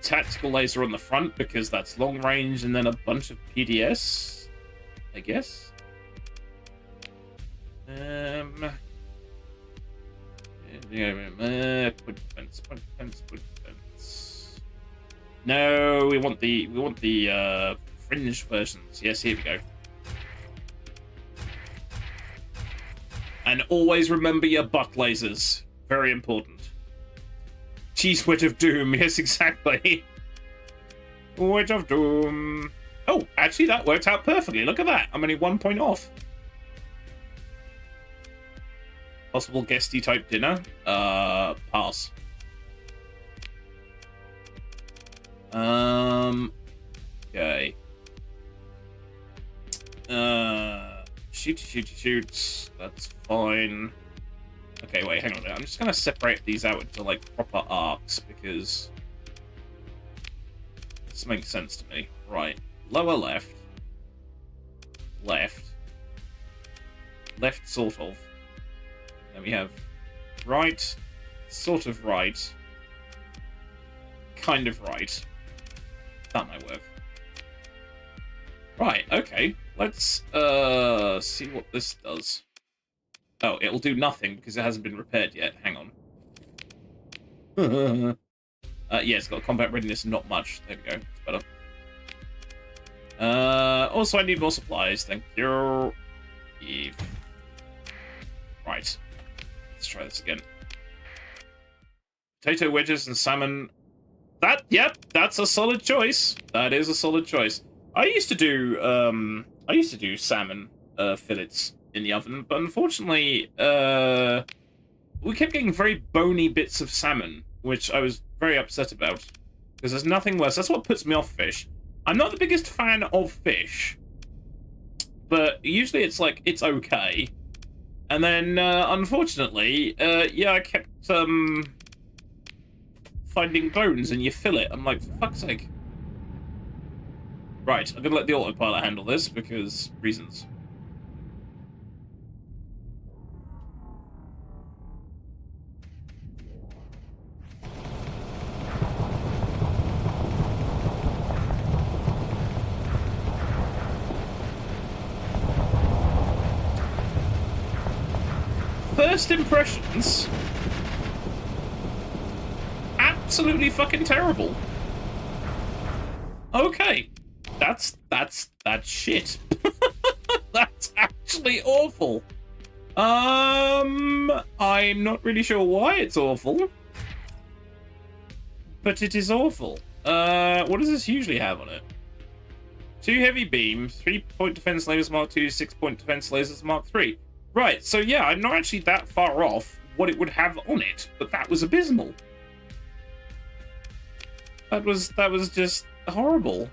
tactical laser on the front because that's long range, and then a bunch of PDS, I guess. Point defense. No, we want the fringe versions. Yes, here we go. And always remember your butt lasers. Very important. Cheese Wedge of Doom. Yes, exactly. Wedge of Doom. Oh, actually, that worked out perfectly. Look at that. I'm only 1 point off. Possible guesty type dinner? Pass. Okay. Shoots. That's fine. Okay, wait, hang on a minute. I'm just gonna separate these out into, like, proper arcs, because this makes sense to me. Right. Lower left. Left. Left, sort of. Then we have right, sort of right, kind of right. That might work. Right, okay. Let's see what this does. Oh, it'll do nothing because it hasn't been repaired yet. Hang on. Yeah, it's got combat readiness, not much. There we go. It's better. Also, I need more supplies. Thank you. Eve. Right. Let's try this again. Potato wedges and salmon. Yep, that's a solid choice. That is a solid choice. I used to do salmon fillets in the oven, but unfortunately, we kept getting very bony bits of salmon, which I was very upset about, because there's nothing worse. That's what puts me off fish. I'm not the biggest fan of fish, but usually it's like, it's okay. And then, unfortunately, yeah, I kept finding bones and you fill it. I'm like, for fuck's sake. Right, I'm gonna let the autopilot handle this because reasons. first impressions, absolutely fucking terrible. Okay, that's shit. That's actually awful. I'm not really sure why it's awful, but it is awful. What does this usually have on it? 2 heavy beam, 3-point defense lasers Mark 2, 6-point defense lasers Mark 3. Right, so yeah, I'm not actually that far off what it would have on it, but that was abysmal. That was just horrible.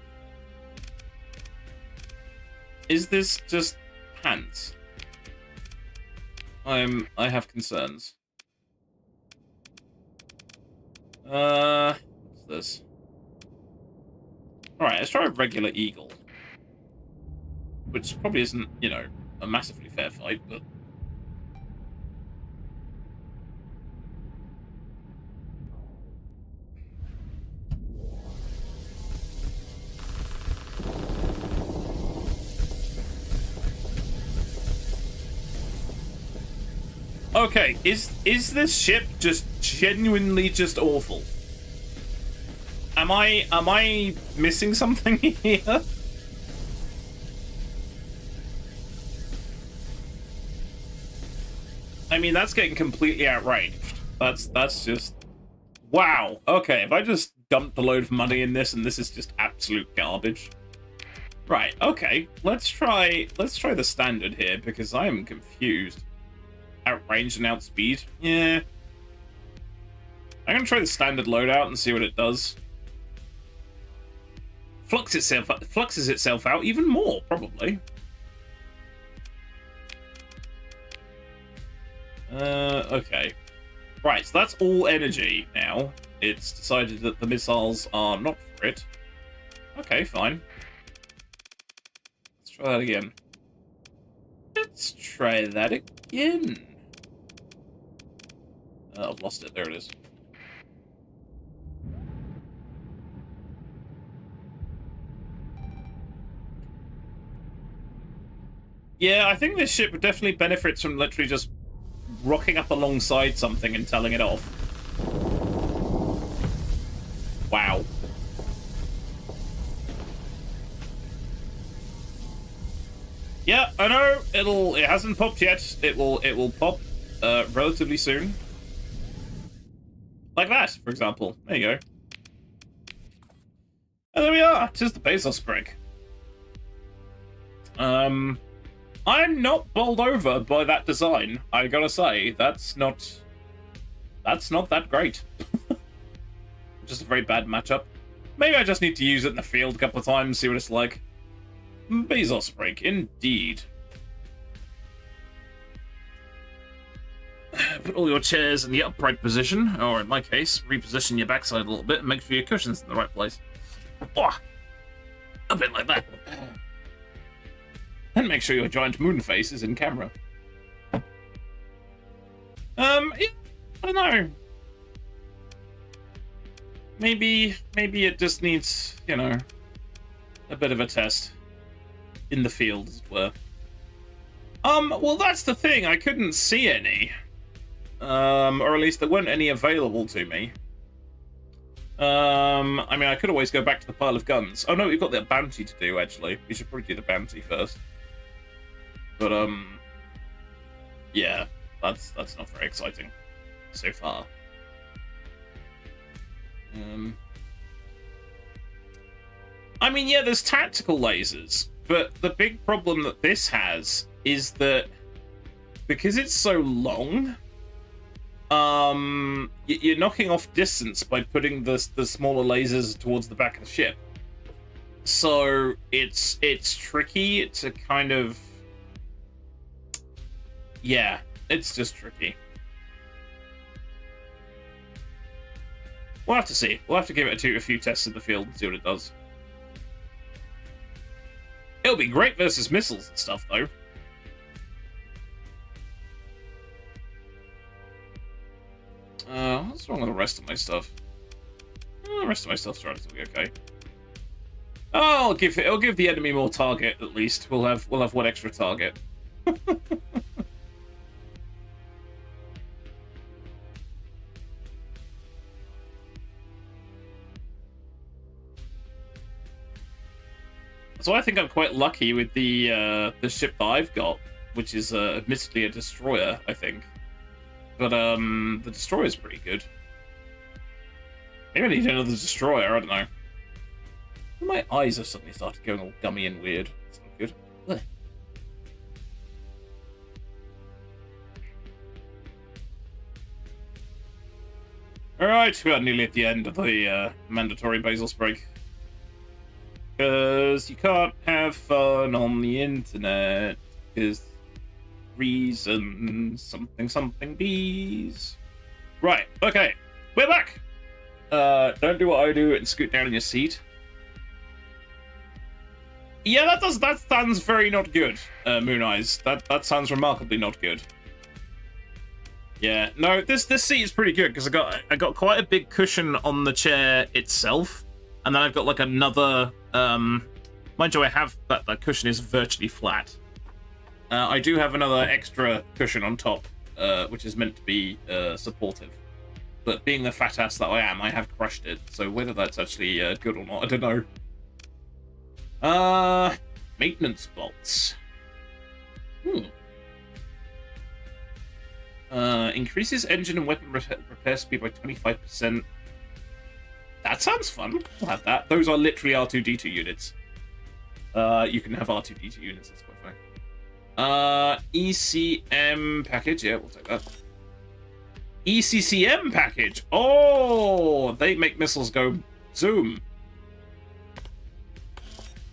Is this just pants? I have concerns. What's this? Alright, let's try a regular Eagle. Which probably isn't, you know, a massively fair fight, but... Okay, is this ship just genuinely just awful? Am I missing something here? I mean, that's getting completely outraged. That's just... Wow. Okay, if I just dumped a load of money in this and this is just absolute garbage. Right, okay. Let's try the standard here because I am confused. Outrange and outspeed? Yeah. I'm gonna try the standard loadout and see what it does. Fluxes itself out even more, probably. Okay. Right, so that's all energy now. It's decided that the missiles are not for it. Okay, fine. Let's try that again. Let's try that again. I've lost it. There it is. Yeah, I think this ship definitely benefits from literally just rocking up alongside something and telling it off. Wow. Yeah, I know. It hasn't popped yet. It will pop relatively soon. Like that, for example. There you go. And there we are. 'Tis the Bezos brick. I'm not bowled over by that design. I gotta say, that's not that great. Just a very bad matchup. Maybe I just need to use it in the field a couple of times, see what it's like. Bezos break, indeed. Put all your chairs in the upright position, or in my case, reposition your backside a little bit and make sure your cushion's in the right place. Oh, a bit like that. And make sure your giant moon face is in camera. Yeah, I don't know. Maybe it just needs, you know, a bit of a test in the field, as it were. Well, that's the thing. I couldn't see any. Or at least there weren't any available to me. I mean, I could always go back to the pile of guns. Oh no, we've got that bounty to do, actually. We should probably do the bounty first. But, yeah, that's not very exciting so far. I mean, yeah, there's tactical lasers, but the big problem that this has is that because it's so long, you're knocking off distance by putting the smaller lasers towards the back of the ship. So it's tricky to kind of... Yeah, it's just tricky. We'll have to see. We'll have to give it a few tests in the field and see what it does. It'll be great versus missiles and stuff, though. What's wrong with the rest of my stuff? The rest of my stuff's relatively okay. Oh, it'll give the enemy more target at least. We'll have one extra target. So I think I'm quite lucky with the ship that I've got, which is admittedly a destroyer, I think. But the destroyer's pretty good. Maybe I need another destroyer, I don't know. My eyes have suddenly started going all gummy and weird. It's not good. Ugh. Alright, we are nearly at the end of the mandatory Basil's break. Because you can't have fun on the internet. Because reasons, something bees. Right, okay, we're back! Don't do what I do and scoot down in your seat. Yeah, that sounds very not good, Moon Eyes. That sounds remarkably not good. Yeah, no, this seat is pretty good because I got quite a big cushion on the chair itself, and then I've got like another. Mind you, I have that cushion is virtually flat. I do have another extra cushion on top, which is meant to be supportive. But being the fat ass that I am, I have crushed it. So whether that's actually good or not, I don't know. Maintenance bolts. Increases engine and weapon repair speed by 25%. That sounds fun. I'll have that. Those are literally R2-D2 units. You can have R2-D2 units, that's quite fine. ECM package. Yeah, we'll take that. ECCM package. Oh, they make missiles go zoom.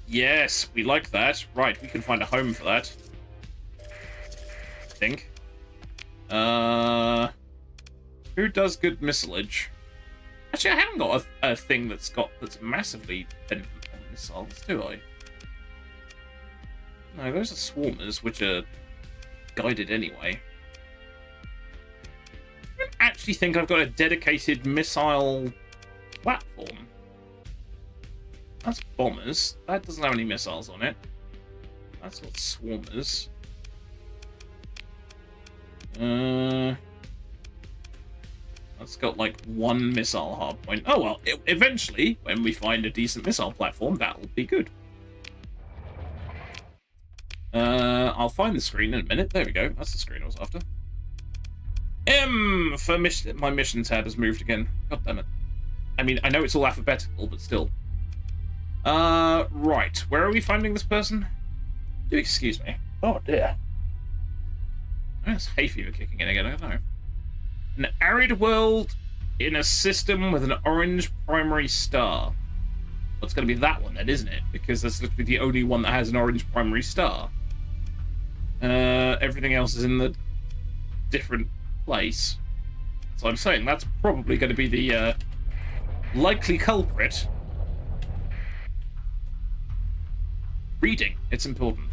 Yes, we like that. Right, we can find a home for that. I think. Who does good missilage? Actually, I haven't got a thing that's massively dependent on missiles, do I? No, those are swarmers, which are guided anyway. I don't actually think I've got a dedicated missile platform. That's bombers. That doesn't have any missiles on it. That's got swarmers. That's got like one missile hardpoint. Oh well, eventually, when we find a decent missile platform, that'll be good. I'll find the screen in a minute. There we go. That's the screen I was after. M for mission. My mission tab has moved again. God damn it. I mean, I know it's all alphabetical, but still. Right. Where are we finding this person? Do excuse me. Oh dear. That's hay fever kicking in again. I don't know. An arid world in a system with an orange primary star. Well, it's going to be that one then, isn't it? Because that's literally the only one that has an orange primary star. Everything else is in the different place. So I'm saying that's probably going to be the likely culprit. Reading. It's important.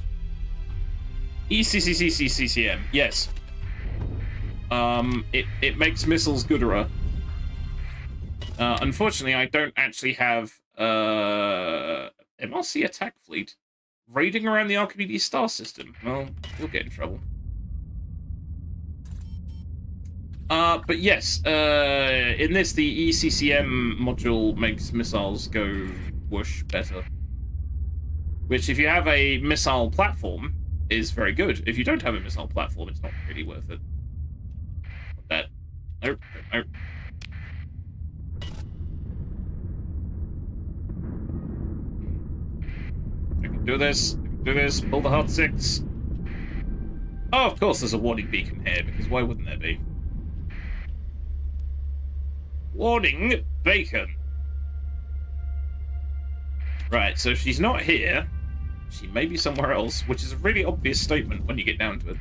ECCCCCCM. Yes. It makes missiles gooder. Unfortunately, I don't actually have MRC attack fleet raiding around the Archimedes star system. Well, you'll get in trouble. But yes, in this, the ECCM module makes missiles go whoosh better. Which, if you have a missile platform, is very good. If you don't have a missile platform, it's not really worth it. That. Nope. Nope. I can do this. I can do this. Pull the hard 6. Oh, of course there's a warning beacon here, because why wouldn't there be? Warning beacon. Right, so if she's not here, she may be somewhere else, which is a really obvious statement when you get down to it.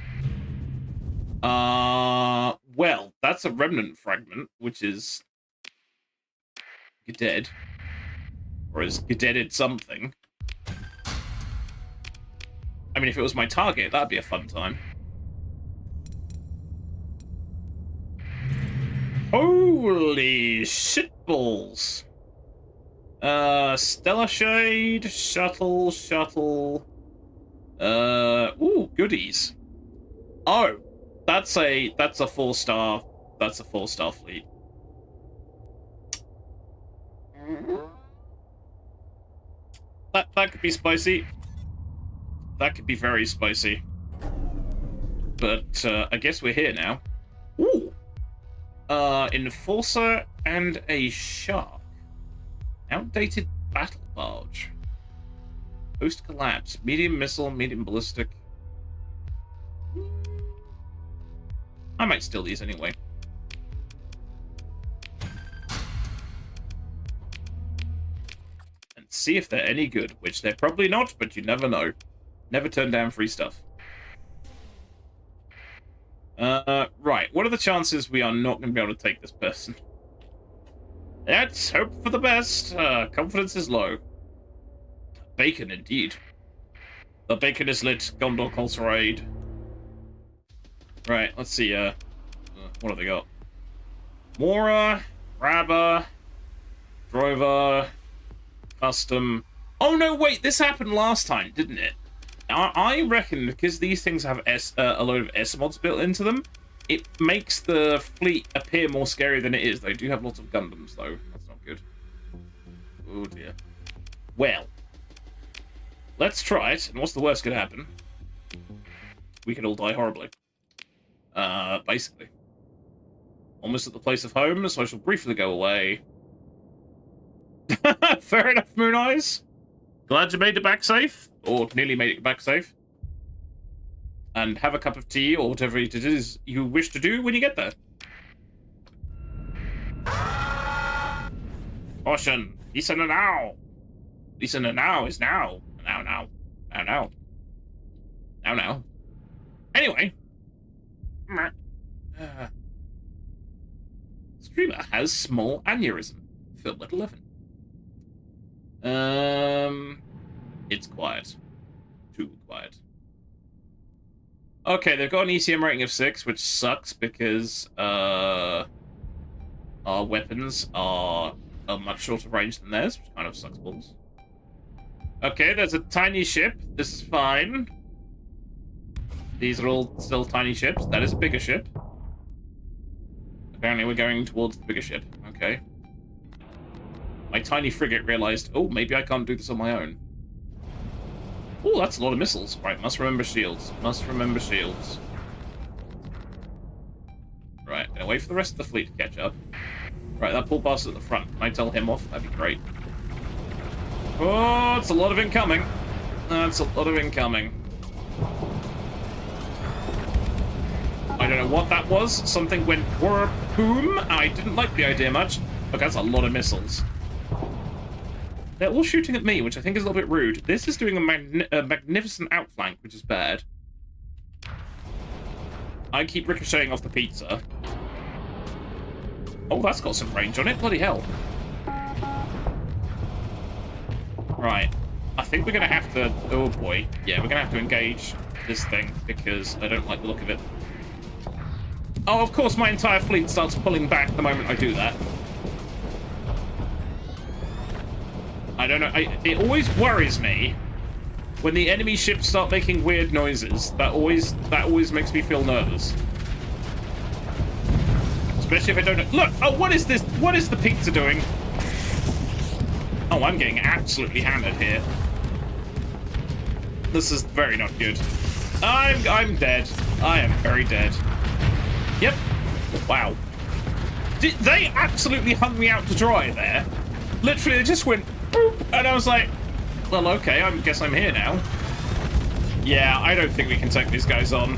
Well, that's a remnant fragment, which is dead, or is deaded something. I mean, if it was my target, that'd be a fun time. Holy shitballs! Stellar Shade, shuttle. Ooh, goodies. Oh, that's a 4-star. That's a 4-star fleet. that could be spicy. That could be very spicy. But I guess we're here now. Ooh. Enforcer and a shark. Outdated battle barge. Post collapse. Medium missile, medium ballistic. I might steal these anyway. And see if they're any good, which they're probably not, but you never know. Never turn down free stuff. Right. What are the chances we are not going to be able to take this person? Let's hope for the best. Confidence is low. Bacon, indeed. The bacon is lit. Gondor calls for aid. Right, let's see, what have they got? Mora, Grabber, Drover, Custom. Oh, no, wait, this happened last time, didn't it? I reckon because these things have a load of S mods built into them, it makes the fleet appear more scary than it is. They do have lots of Gundams, though. That's not good. Oh, dear. Well, let's try it, and what's the worst could happen? We could all die horribly. Basically. Almost at the place of home, so I shall briefly go away. Fair enough, Moon Eyes. Glad you made it back safe, or nearly made it back safe. And have a cup of tea, or whatever it is you wish to do when you get there. Caution! Listen now! Listen now is now. Now. Anyway. Streamer has small aneurysm. Film at 11. It's quiet. Too quiet. Okay, they've got an ECM rating of 6, which sucks because our weapons are a much shorter range than theirs, which kind of sucks balls. Okay, there's a tiny ship. This is fine. These are all still tiny ships. That is a bigger ship. Apparently we're going towards the bigger ship. Okay. My tiny frigate realized, oh, maybe I can't do this on my own. Oh, that's a lot of missiles. Right, must remember shields. Must remember shields. Right, gonna wait for the rest of the fleet to catch up. Right, that poor bastard at the front. Can I tell him off? That'd be great. Oh, it's a lot of incoming. That's a lot of incoming. I don't know what that was. Something went boom. I didn't like the idea much. Look, that's a lot of missiles. They're all shooting at me, which I think is a little bit rude. This is doing a magnificent outflank, which is bad. I keep ricocheting off the pizza. Oh, that's got some range on it. Bloody hell. Right. I think we're going to have to... Oh, boy. Yeah, we're going to have to engage this thing, because I don't like the look of it. Oh, of course, my entire fleet starts pulling back the moment I do that. I don't know. It always worries me when the enemy ships start making weird noises. That always makes me feel nervous. Especially if I don't know. Look! Oh, what is this? What is the pizza doing? Oh, I'm getting absolutely hammered here. This is very not good. I'm dead. I am very dead. Yep. Wow. They absolutely hung me out to dry there. Literally, they just went boop, and I was like, well, okay, I guess I'm here now. Yeah, I don't think we can take these guys on.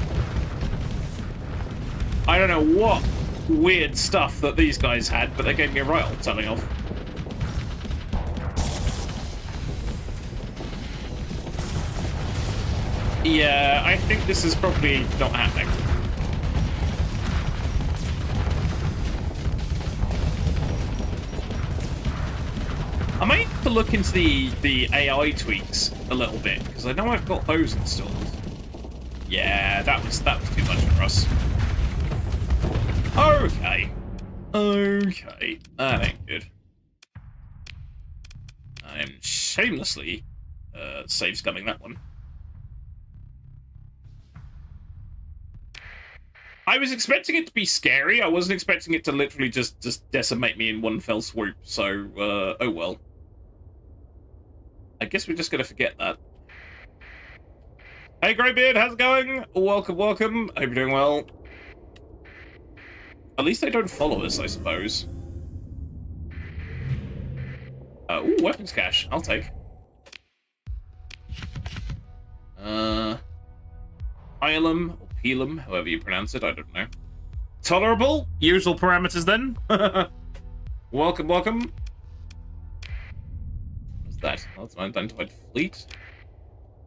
I don't know what weird stuff that these guys had, but they gave me a right old telling off. Yeah, I think this is probably not happening. I might have to look into the AI tweaks a little bit, because I know I've got those installed. Yeah, that was too much for us. Okay. Okay. That ain't good. I am shamelessly save scumming that one. I was expecting it to be scary. I wasn't expecting it to literally just decimate me in one fell swoop. So, oh well. I guess we're just gonna forget that. Hey, Greybeard, how's it going? Welcome, welcome. Hope you're doing well. At least they don't follow us, I suppose. Ooh, weapons cache. I'll take. Pilum, or Pelum, however you pronounce it, I don't know. Tolerable? Usual parameters then. Welcome, welcome. What's that? That's an unidentified fleet.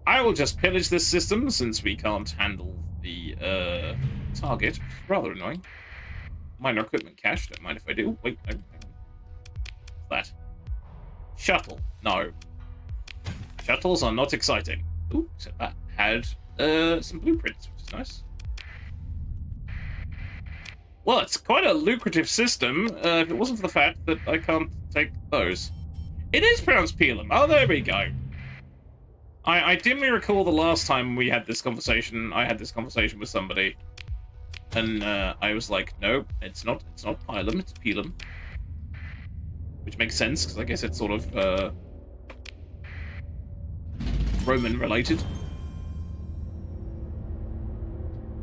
I will just pillage this system since we can't handle the target, which is rather annoying. Minor equipment cache, don't mind if I do. Wait, no. What's that? Shuttle. No. Shuttles are not exciting. Ooh, so that had some blueprints, which is nice. Well, it's quite a lucrative system, if it wasn't for the fact that I can't take those. It is pronounced Pelum. Oh, there we go. I dimly recall the last time we had this conversation, I had this conversation with somebody, and I was like, no, it's not Pilum, it's Pelum. Which makes sense, because I guess it's sort of, Roman-related.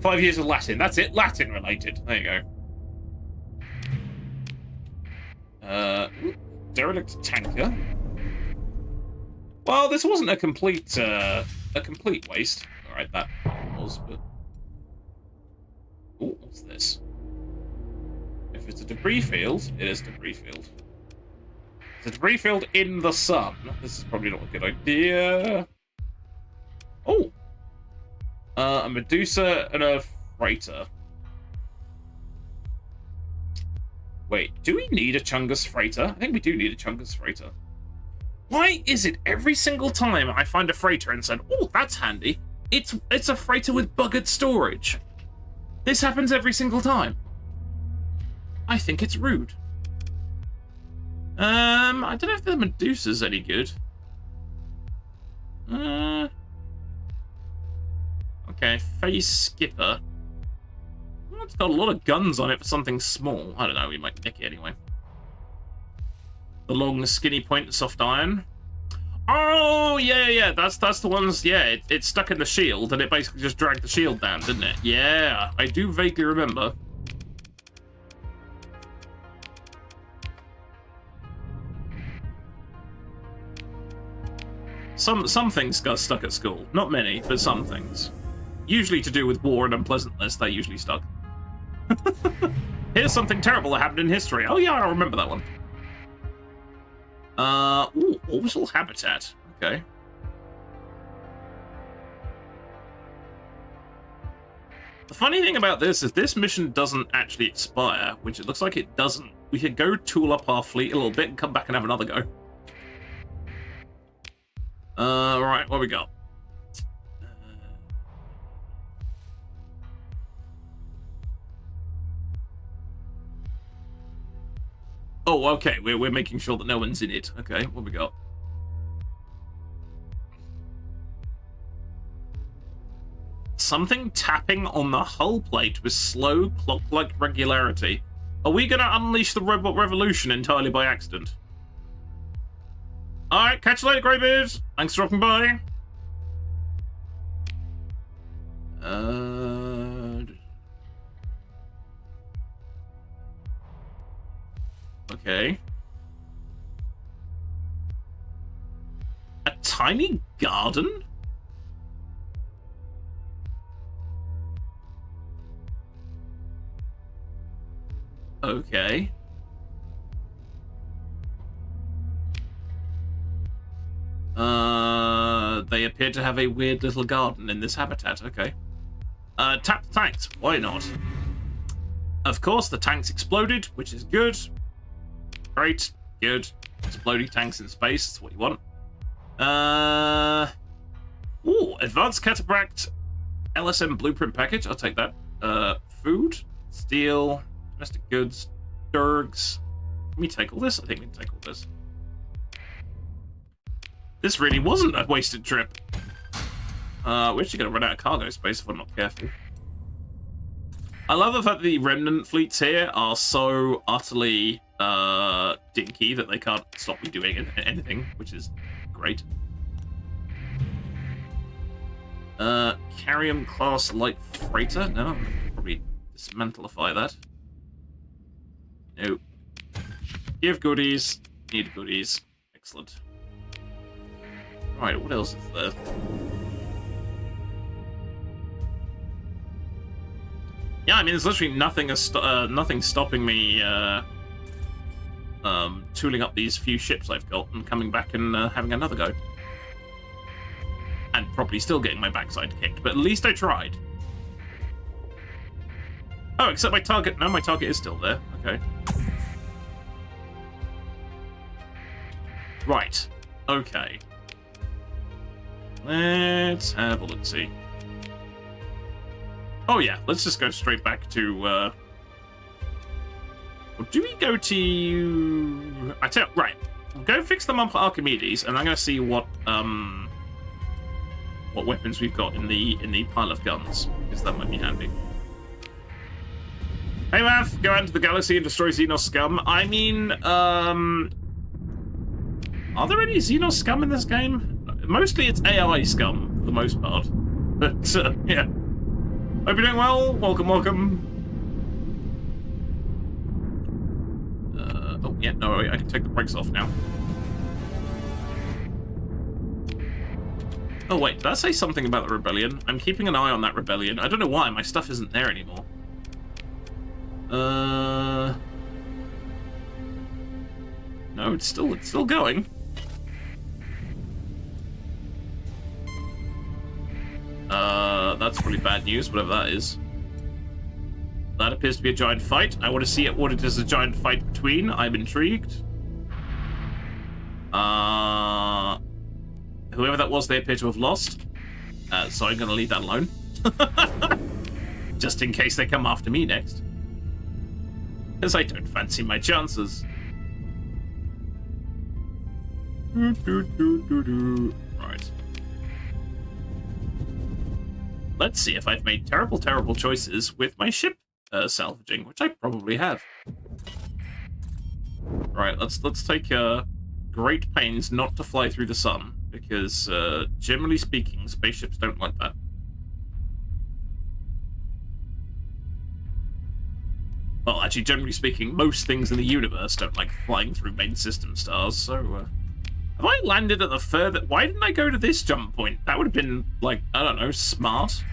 5 years of Latin, that's it, Latin-related. There you go. Derelict tanker. Well, this wasn't a complete waste. Alright, that was, but... Ooh, what's this? If it's a debris field, it is a debris field. It's a debris field in the sun. This is probably not a good idea. Oh! A Medusa and a freighter. Wait, do we need a Chungus freighter? I think we do need a Chungus freighter. Why is it every single time I find a freighter and said, oh, that's handy, it's a freighter with buggered storage? This happens every single time. I think it's rude. I don't know if the Medusa's any good. Okay, Phase Skipper. Well, it's got a lot of guns on it for something small. I don't know, we might nick it anyway. The long, skinny point, soft iron. Oh, yeah, that's the ones, yeah, it's stuck in the shield, and it basically just dragged the shield down, didn't it? Yeah, I do vaguely remember. Some things got stuck at school. Not many, but some things. Usually to do with war and unpleasantness, they usually stuck. Here's something terrible that happened in history. Oh yeah, I remember that one. Ooh, orbital habitat. Okay. The funny thing about this is this mission doesn't actually expire, which it looks like it doesn't. We could go tool up our fleet a little bit and come back and have another go. Right, what we got? Oh, okay, we're making sure that no one's in it. Okay, what we got? Something tapping on the hull plate with slow, clock-like regularity. Are we gonna unleash the robot revolution entirely by accident? Alright, catch you later, Greybeard. Thanks for dropping by. Okay. A tiny garden? Okay. They appear to have a weird little garden in this habitat. Okay. Tap the tanks. Why not? Of course, the tanks exploded, which is good. Great. Good. Exploding tanks in space. That's what you want. Ooh, advanced catabract LSM blueprint package. I'll take that. Food, steel, domestic goods, dergs. Can we take all this? I think we can take all this. This really wasn't a wasted trip. We're actually going to run out of cargo space if I'm not careful. I love the fact that the remnant fleets here are so utterly dinky that they can't stop me doing anything, which is great. Carrium class light freighter? No, I'll probably dismantlify that. No. Give goodies. Need goodies. Excellent. Right, what else is there? Yeah, I mean, there's literally nothing stopping me tooling up these few ships I've got and coming back and having another go. And probably still getting my backside kicked, but at least I tried. Oh, except my target... No, my target is still there. Okay. Right. Okay. Let's have a look-see. Oh yeah, let's just go straight back to... Or do we go to... I tell you, right. Go fix them up at Archimedes, and I'm going to see what weapons we've got in the pile of guns, because that might be handy. Hey Math, go out into the galaxy and destroy Xenos scum. I mean, are there any Xenos scum in this game? Mostly it's AI scum, for the most part. But, yeah. Hope you're doing well. Welcome, welcome. Oh, yeah, no, I can take the brakes off now. Oh, wait, did I say something about the rebellion? I'm keeping an eye on that rebellion. I don't know why, my stuff isn't there anymore. No, it's still going. That's really bad news, whatever that is. That appears to be a giant fight. I want to see what it is a giant fight between. I'm intrigued. Whoever that was, they appear to have lost. So I'm going to leave that alone. Just in case they come after me next. Because I don't fancy my chances. Right. Let's see if I've made terrible, terrible choices with my ship salvaging, which I probably have. Right, let's take great pains not to fly through the sun, because generally speaking, spaceships don't like that. Well, actually, generally speaking, most things in the universe don't like flying through main system stars, so... have I landed at the further... Why didn't I go to this jump point? That would have been, like, I don't know, smart.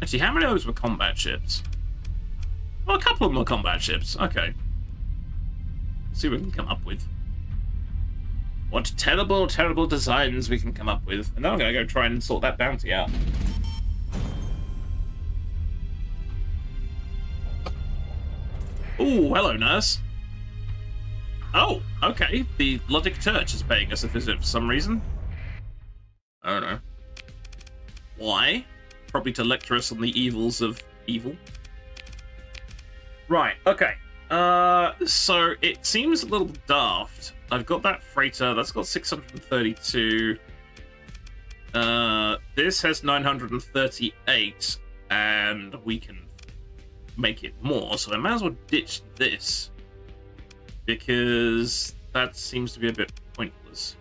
Actually, how many of those were combat ships? Well, a couple of them were combat ships. Okay. Let's see what we can come up with. What terrible, terrible designs we can come up with. And then I'm going to go try and sort that bounty out. Ooh, hello, nurse. Oh, okay. The Luddic Church is paying us a visit for some reason. I don't know. Why? Probably to lecture us on the evils of evil. Right, okay. So it seems a little daft. I've got that freighter, that's got 632. This has 938, and we can make it more, so I might as well ditch this, because that seems to be a bit pointless.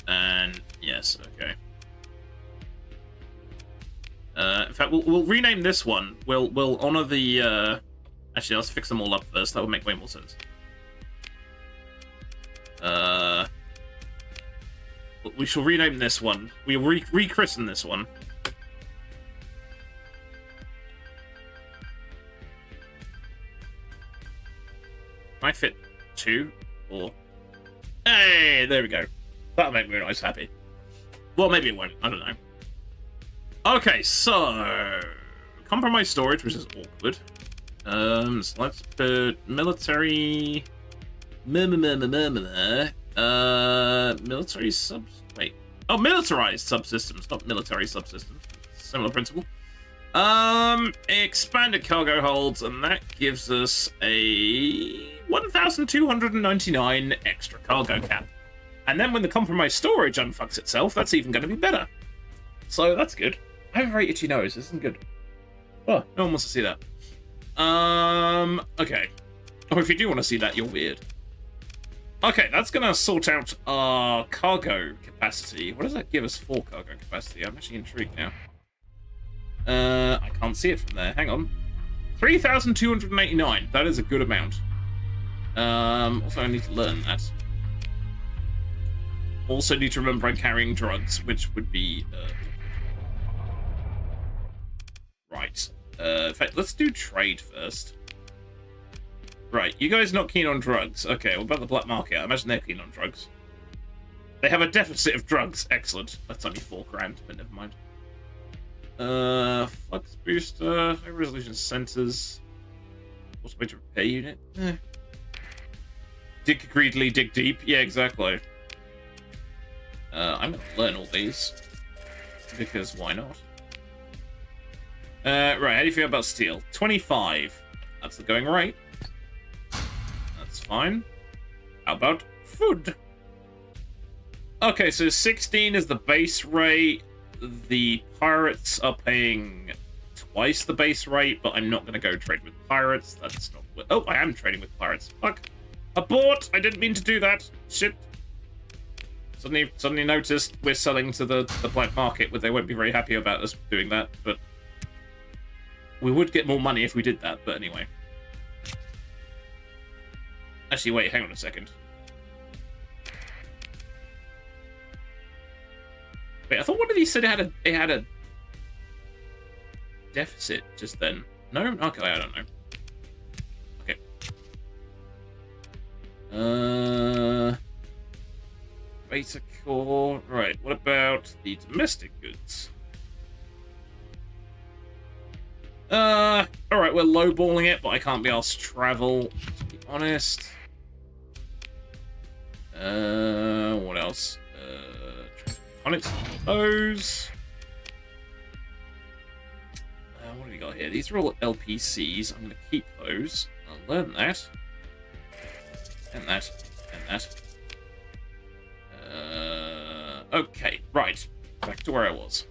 And yes, okay. In fact, we'll rename this one. We'll honor the. Actually, let's fix them all up first. That would make way more sense. We shall rename this one. We'll rechristen this one. Can I fit 2 or? Hey, there we go. That'll make me nice happy. Well, maybe it won't. I don't know. Okay, so compromise storage, which is awkward. So let's put military. Military sub. Wait. Oh, militarized subsystems, not military subsystems. Similar principle. Expanded cargo holds, and that gives us a 1,299 extra cargo cap. And then when the compromised storage unfucks itself, that's even going to be better. So that's good. I have a very itchy nose. This isn't good. Oh, no one wants to see that. Okay. Or if you do want to see that, you're weird. Okay, that's going to sort out our cargo capacity. What does that give us for cargo capacity? I'm actually intrigued now. I can't see it from there. Hang on. 3,289. That is a good amount. Also, I need to learn that. Also need to remember I'm carrying drugs, which would be... Right. In fact, let's do trade first. Right, you guys not keen on drugs. Okay, what about the black market? I imagine they're keen on drugs. They have a deficit of drugs. Excellent. That's only 4 grand, but never mind. Flux booster, high resolution sensors. What's way to repair unit? Dig greedily, dig deep. Yeah, exactly. I'm gonna learn all these. Because why not? Right, how do you feel about steel? 25. That's the going rate. That's fine. How about food? Okay, so 16 is the base rate. The pirates are paying twice the base rate, but I'm not going to go trade with pirates. That's not... Oh, I am trading with pirates. Fuck. Abort! I didn't mean to do that. Shit. Suddenly noticed we're selling to the black market, but they won't be very happy about us doing that, but... We would get more money if we did that, but anyway. Actually, wait, hang on a second. Wait, I thought one of these said it had a deficit just then. No? Okay, I don't know. Okay. Beta core. Right, what about the domestic goods? Alright, we're lowballing it, but I can't be asked to travel, to be honest. What else? Onyx, those. What have we got here? These are all LPCs. I'm going to keep those. I'll learn that. And that. And that. Okay, right. Back to where I was.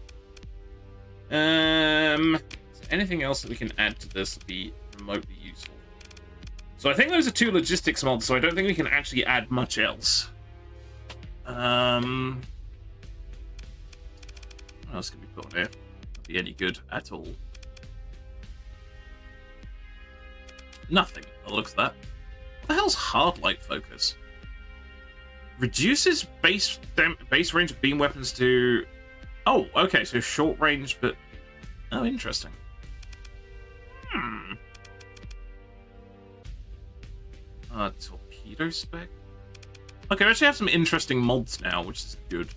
Is there anything else that we can add to this that be remotely useful? So I think those are 2 logistics mods, so I don't think we can actually add much else. What else can we put on here? Not be any good at all. Nothing, by the looks of that. What the hell's hard light focus? Reduces base range of beam weapons to... Oh, okay, so short range, but... Oh, interesting. Torpedo spec? Okay, we actually have some interesting mods now, which is good.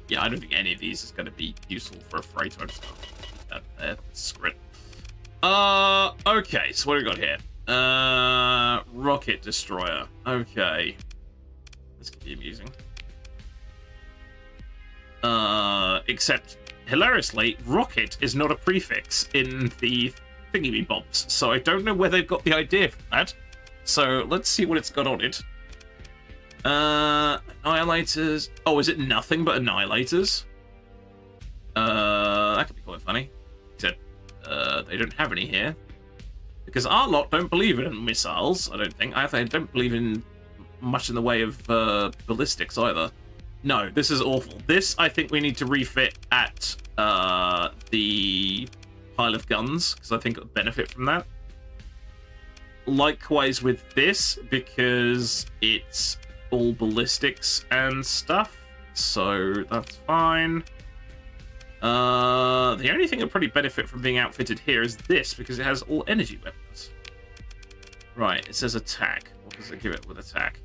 Yeah, I don't think any of these is going to be useful for a freighter. I just got to keep that there. Script. Okay, so what do we got here? Rocket destroyer. Okay. This could be amusing. Except, hilariously, rocket is not a prefix in the thingy-bobs, so I don't know where they've got the idea from that. So, let's see what it's got on it. Annihilators. Oh, is it nothing but annihilators? That could be quite funny. Except, they don't have any here. Because our lot don't believe in missiles, I don't think. I don't believe in much in the way of ballistics either. No, this is awful. This, I think we need to refit at the pile of guns, because I think it would benefit from that. Likewise with this, because it's all ballistics and stuff, so that's fine. The only thing that probably benefit from being outfitted here is this, because it has all energy weapons. Right, it says attack. What does it give it with attack?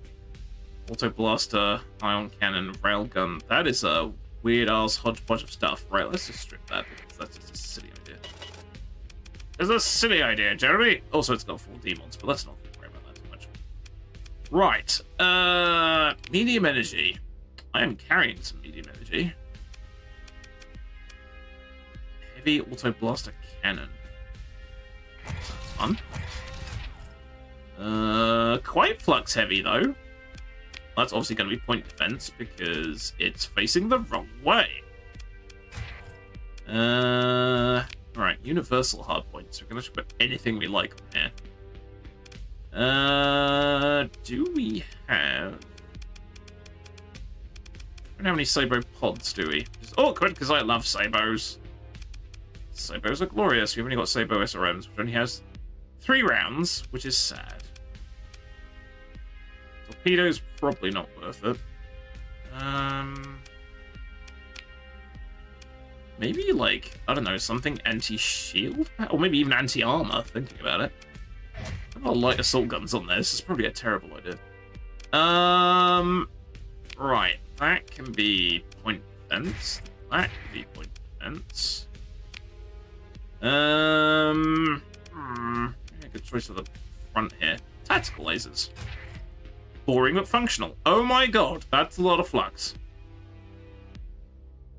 Auto blaster, ion cannon, railgun. That is a weird-ass hodgepodge of stuff. Right, let's just strip that, because that's just a silly idea. It's a silly idea, Jeremy! Also, it's got 4 demons, but let's not worry about that too much. Right, medium energy. I am carrying some medium energy. Heavy auto blaster cannon. That's fun. Quite flux heavy, though. That's obviously going to be point defense because it's facing the wrong way. Alright, universal hardpoints. We're gonna put anything we like on here. Do we have... We don't have any Sabo pods, do we? Which is awkward, because I love Sabos. Sabos are glorious. We've only got Sabo SRMs, which only has 3 rounds, which is sad. Torpedo's probably not worth it. Maybe, like, I don't know, something anti-shield? Or maybe even anti-armor, thinking about it. I've got light assault guns on there. This is probably a terrible idea. Right. That can be point defense. That can be point defense. A good choice of the front here. Tactical lasers. Boring but functional. Oh my god, that's a lot of flux.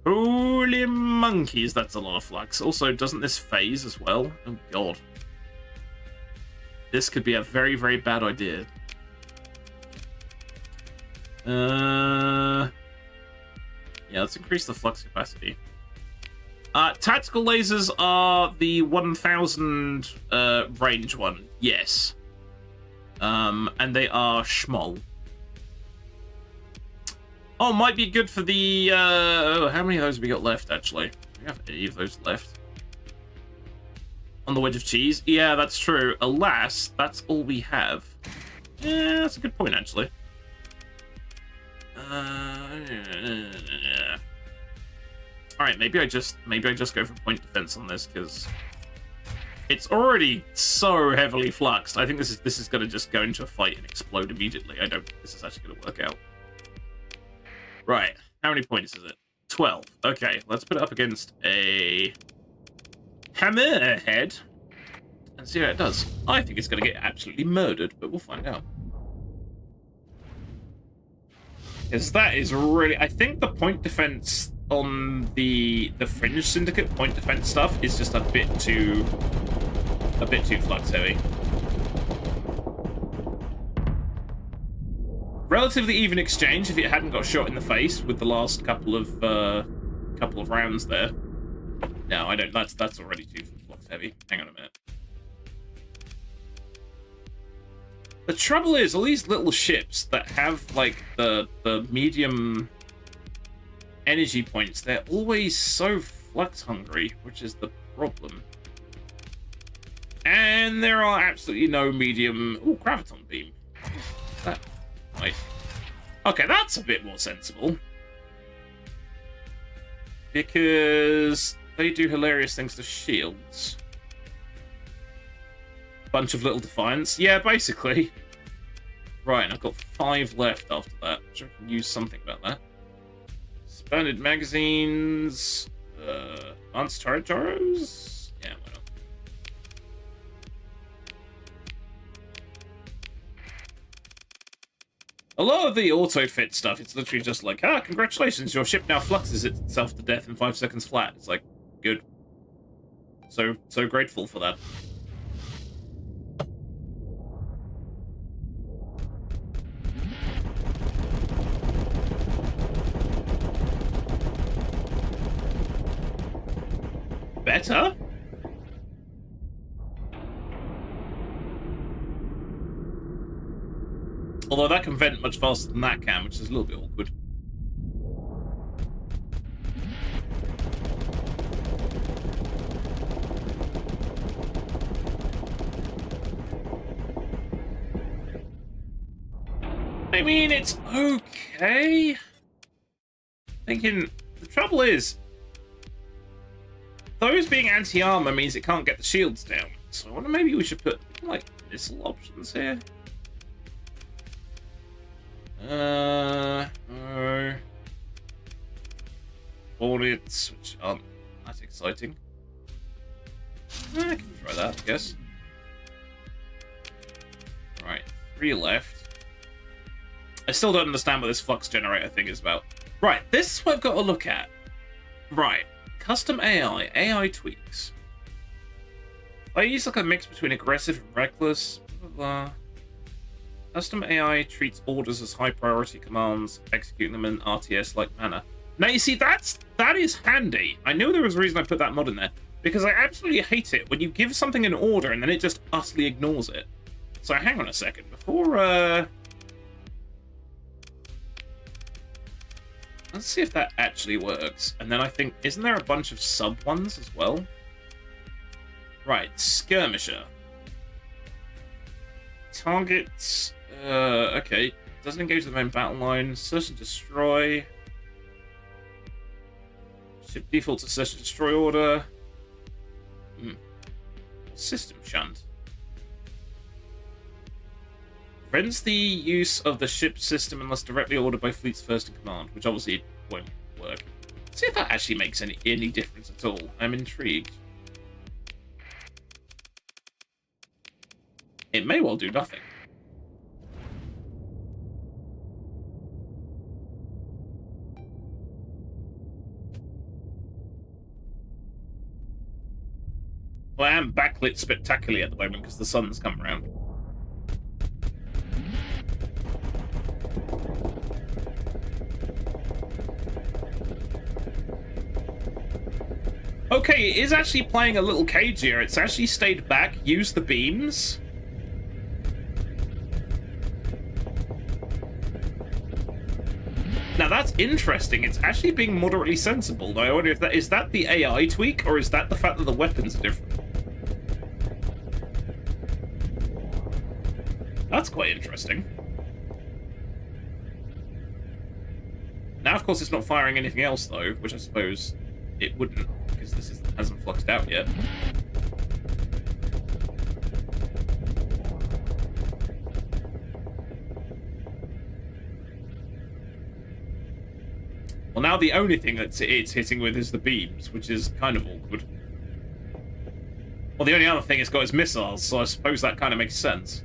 Holy monkeys, that's a lot of flux. Also, doesn't this phase as well? Oh god. This could be a very, very bad idea. Yeah, let's increase the flux capacity. Tactical lasers are the 1000 range one, yes. And they are schmoll. Oh, might be good for the... how many of those have we got left, actually? Do we have any of those left? On the wedge of cheese? Yeah, that's true. Alas, that's all we have. Yeah, that's a good point, actually. Alright, maybe I just go for point defense on this, because it's already so heavily fluxed. I think this is gonna just go into a fight and explode immediately. I don't think this is actually gonna work out. Right, how many points is it? 12. Okay, let's put it up against a hammerhead and see how it does. I think it's gonna get absolutely murdered, but we'll find out. Because that is really... I think the point defense on the Fringe Syndicate point defense stuff is just a bit too flux heavy. Relatively even exchange if it hadn't got shot in the face with the last couple of rounds there. No, I don't. That's already too flux heavy. Hang on a minute. The trouble is, all these little ships that have like the medium energy points, they're always so flux hungry, which is the problem. And there are absolutely no medium... Ooh, graviton beam. That... Right. Okay, that's a bit more sensible. Because they do hilarious things to shields. Bunch of little defiance. Yeah, basically. Right, and I've got 5 left after that. I'm sure I can use something about that. Expanded magazines. Advanced turret gyros? Yeah, why not? A lot of the auto-fit stuff, it's literally just like, congratulations, your ship now fluxes itself to death in 5 seconds flat. It's like, good. So grateful for that. Better? Although that can vent much faster than that can, which is a little bit awkward. I mean, it's okay. Thinking, the trouble is, those being anti-armor means it can't get the shields down. So I wonder maybe we should put, like, missile options here. Hornets, which aren't that exciting. I can try that, I guess. Right, 3 left. I still don't understand what this flux generator thing is about. Right, this is what I've got to look at. Right, custom AI tweaks. I use like a mix between aggressive and reckless. Blah, blah, blah. Custom AI treats orders as high priority commands, executing them in RTS-like manner. Now, you see, that is handy. I knew there was a reason I put that mod in there, because I absolutely hate it when you give something an order and then it just utterly ignores it. So hang on a second. Before, let's see if that actually works. And then I think, isn't there a bunch of sub ones as well? Right, skirmisher. Targets, okay. Doesn't engage the main battle line. Search and destroy. Ship defaults to search and destroy order. System shunt. Prevents the use of the ship system unless directly ordered by fleet's first in command, which obviously won't work. Let's see if that actually makes any difference at all. I'm intrigued. It may well do nothing. Well, I am backlit spectacularly at the moment because the sun's come around. Okay, it is actually playing a little cagier. It's actually stayed back, used the beams. Now that's interesting. It's actually being moderately sensible. Now I wonder if that is that the AI tweak or is that the fact that the weapons are different? That's quite interesting. Now, of course, it's not firing anything else though, which I suppose it wouldn't because this hasn't fluxed out yet. Well, now the only thing that it's hitting with is the beams, which is kind of awkward. Well, the only other thing it's got is missiles, so I suppose that kind of makes sense.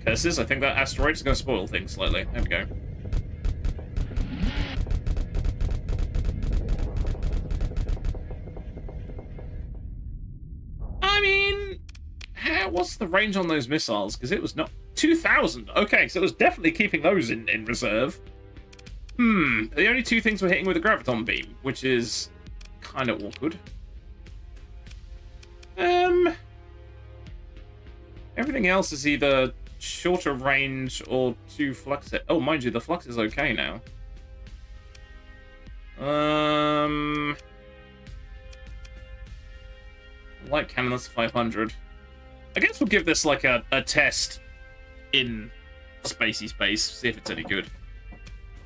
Curses, I think that asteroid is going to spoil things slightly. There we go. I mean, what's the range on those missiles? Because it was not 2,000. Okay, so it was definitely keeping those in reserve. The only two things we're hitting with a graviton beam, which is kind of awkward. Everything else is either shorter range or two flux. Oh, mind you, the flux is okay now. Light cannon, that's 500. I guess we'll give this like a test in spacey space, see if it's any good.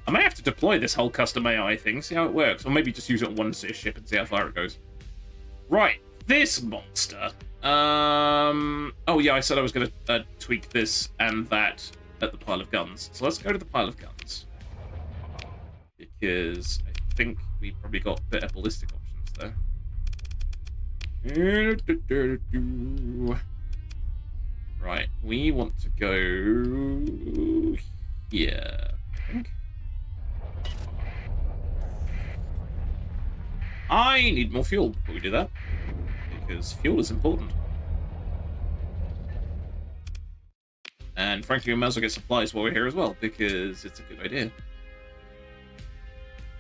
I may have to deploy this whole custom AI thing, see how it works, or maybe just use it on one ship and see how far it goes. Right, this monster. Oh yeah, I said I was going to tweak this and that at the pile of guns. So let's go to the pile of guns. Because I think we probably got better ballistic options there. Right, we want to go here, I think. I need more fuel before we do that, because fuel is important. And frankly, we might as well get supplies while we're here as well, because it's a good idea.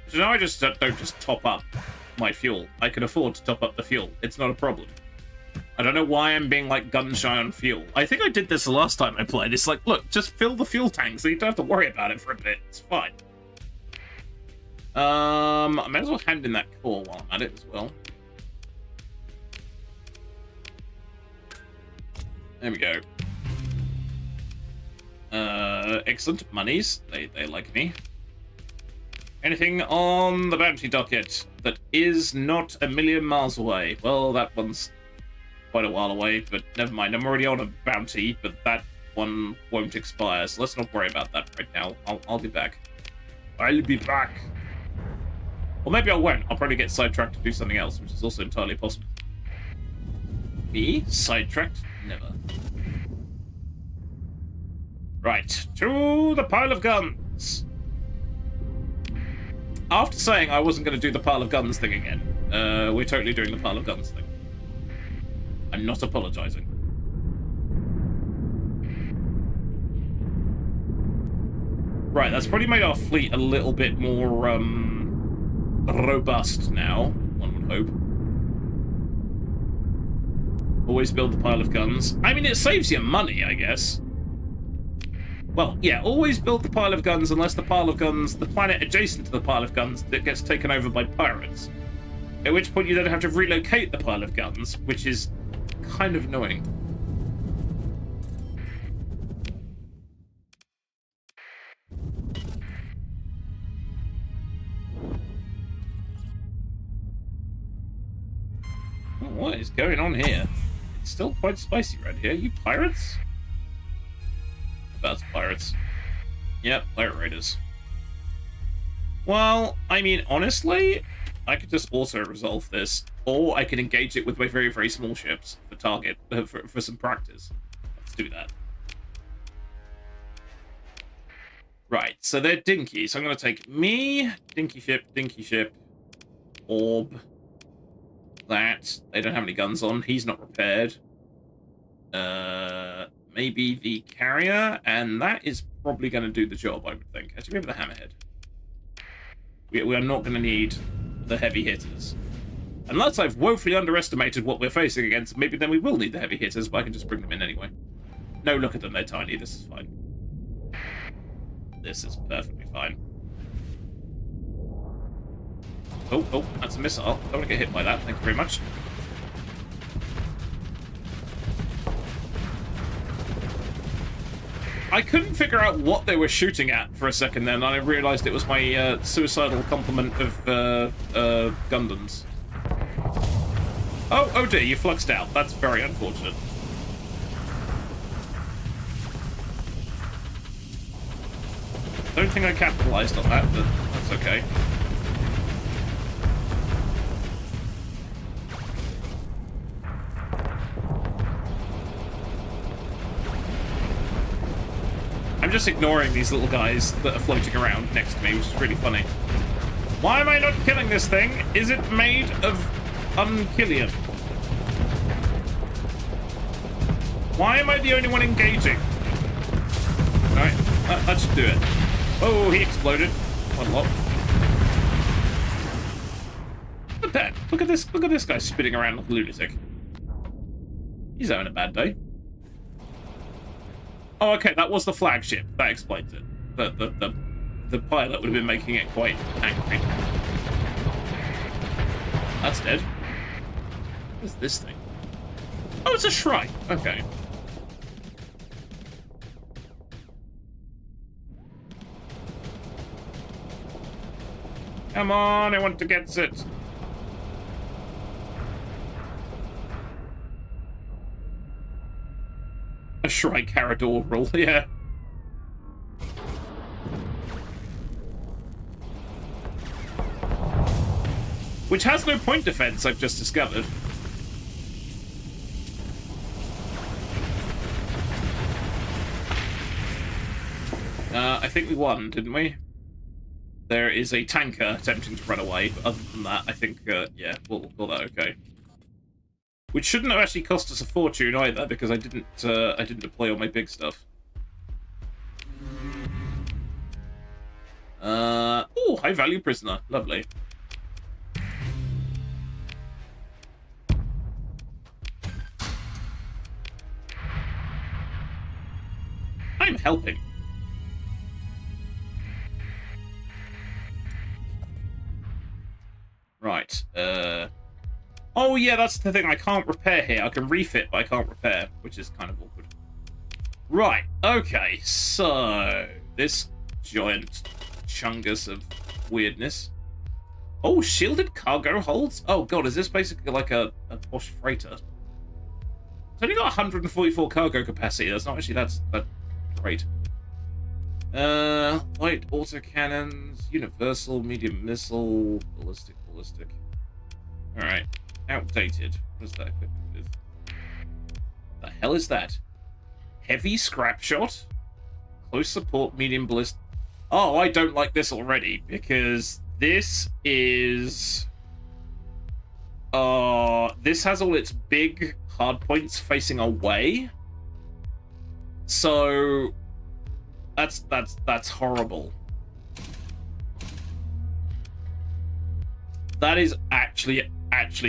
So now I just don't just top up my fuel. I can afford to top up the fuel. It's not a problem. I don't know why I'm being like gun shy on fuel. I think I did this the last time I played. It's like, look, just fill the fuel tank so you don't have to worry about it for a bit. It's fine. I may as well hand in that core while I'm at it as well. There we go. Excellent. Monies. They like me. Anything on the bounty docket that is not a million miles away? Well, that one's quite a while away, but never mind. I'm already on a bounty, but that one won't expire, so let's not worry about that right now. I'll be back. I'll be back. Or maybe I won't. I'll probably get sidetracked to do something else, which is also entirely possible. Me? Sidetracked? Never. Right, to the pile of guns. After saying I wasn't going to do the pile of guns thing again, we're totally doing the pile of guns thing. I'm not apologizing. Right, that's probably made our fleet a little bit more robust now, one would hope. Always build the pile of guns. I mean, it saves you money, I guess. Well, yeah, always build the pile of guns unless the pile of guns, the planet adjacent to the pile of guns, that gets taken over by pirates. At which point you then have to relocate the pile of guns, which is kind of annoying. What is going on here? It's still quite spicy right here. You pirates? That's pirates. Yep, pirate raiders. Well, I mean, honestly, I could just auto-resolve this, or I could engage it with my very, very small ships for target, for some practice. Let's do that. Right, so they're dinky, so I'm going to take me, dinky ship, orb, that. They don't have any guns on. He's not repaired. Maybe the carrier, and that is probably going to do the job, I would think. Actually, we have the hammerhead. We are not going to need the heavy hitters. Unless I've woefully underestimated what we're facing against, maybe then we will need the heavy hitters, but I can just bring them in anyway. No, look at them, they're tiny. This is fine. This is perfectly fine. Oh, that's a missile. Don't want to get hit by that, thank you very much. I couldn't figure out what they were shooting at for a second then, and I realised it was my suicidal complement of Gundams. Oh dear, you fluxed out. That's very unfortunate. Don't think I capitalised on that, but that's okay. I'm just ignoring these little guys that are floating around next to me, which is really funny. Why am I not killing this thing? Is it made of unkillium? Why am I the only one engaging? Alright, that should do it. Oh, he exploded. One lot. Look at that. Look at this guy spinning around like a lunatic. He's having a bad day. Oh, okay, that was the flagship. That explains it. The pilot would have been making it quite angry. That's dead. What is this thing? Oh, it's a shrine. Okay. Come on, I want to get it. A Shrike Carador rule, yeah. Which has no point defense, I've just discovered. I think we won, didn't we? There is a tanker attempting to run away, but other than that, I think, yeah, we'll call that okay. Which shouldn't have actually cost us a fortune either, because I didn't deploy all my big stuff. Oh, high value prisoner, lovely. I'm helping. Right, oh yeah, that's the thing, I can't repair here. I can refit, but I can't repair, which is kind of awkward. Right, okay, so... this giant chungus of weirdness. Oh, shielded cargo holds? Oh god, is this basically like a posh freighter? It's only got 144 cargo capacity, that's not actually that great. Light autocannons, universal, medium missile, ballistic. Alright. Outdated. What is that equipped with? The hell is that? Heavy scrap shot? Close support, medium ballist. Oh, I don't like this already, because this is... this has all its big hard points facing away. So... That's horrible. That is actually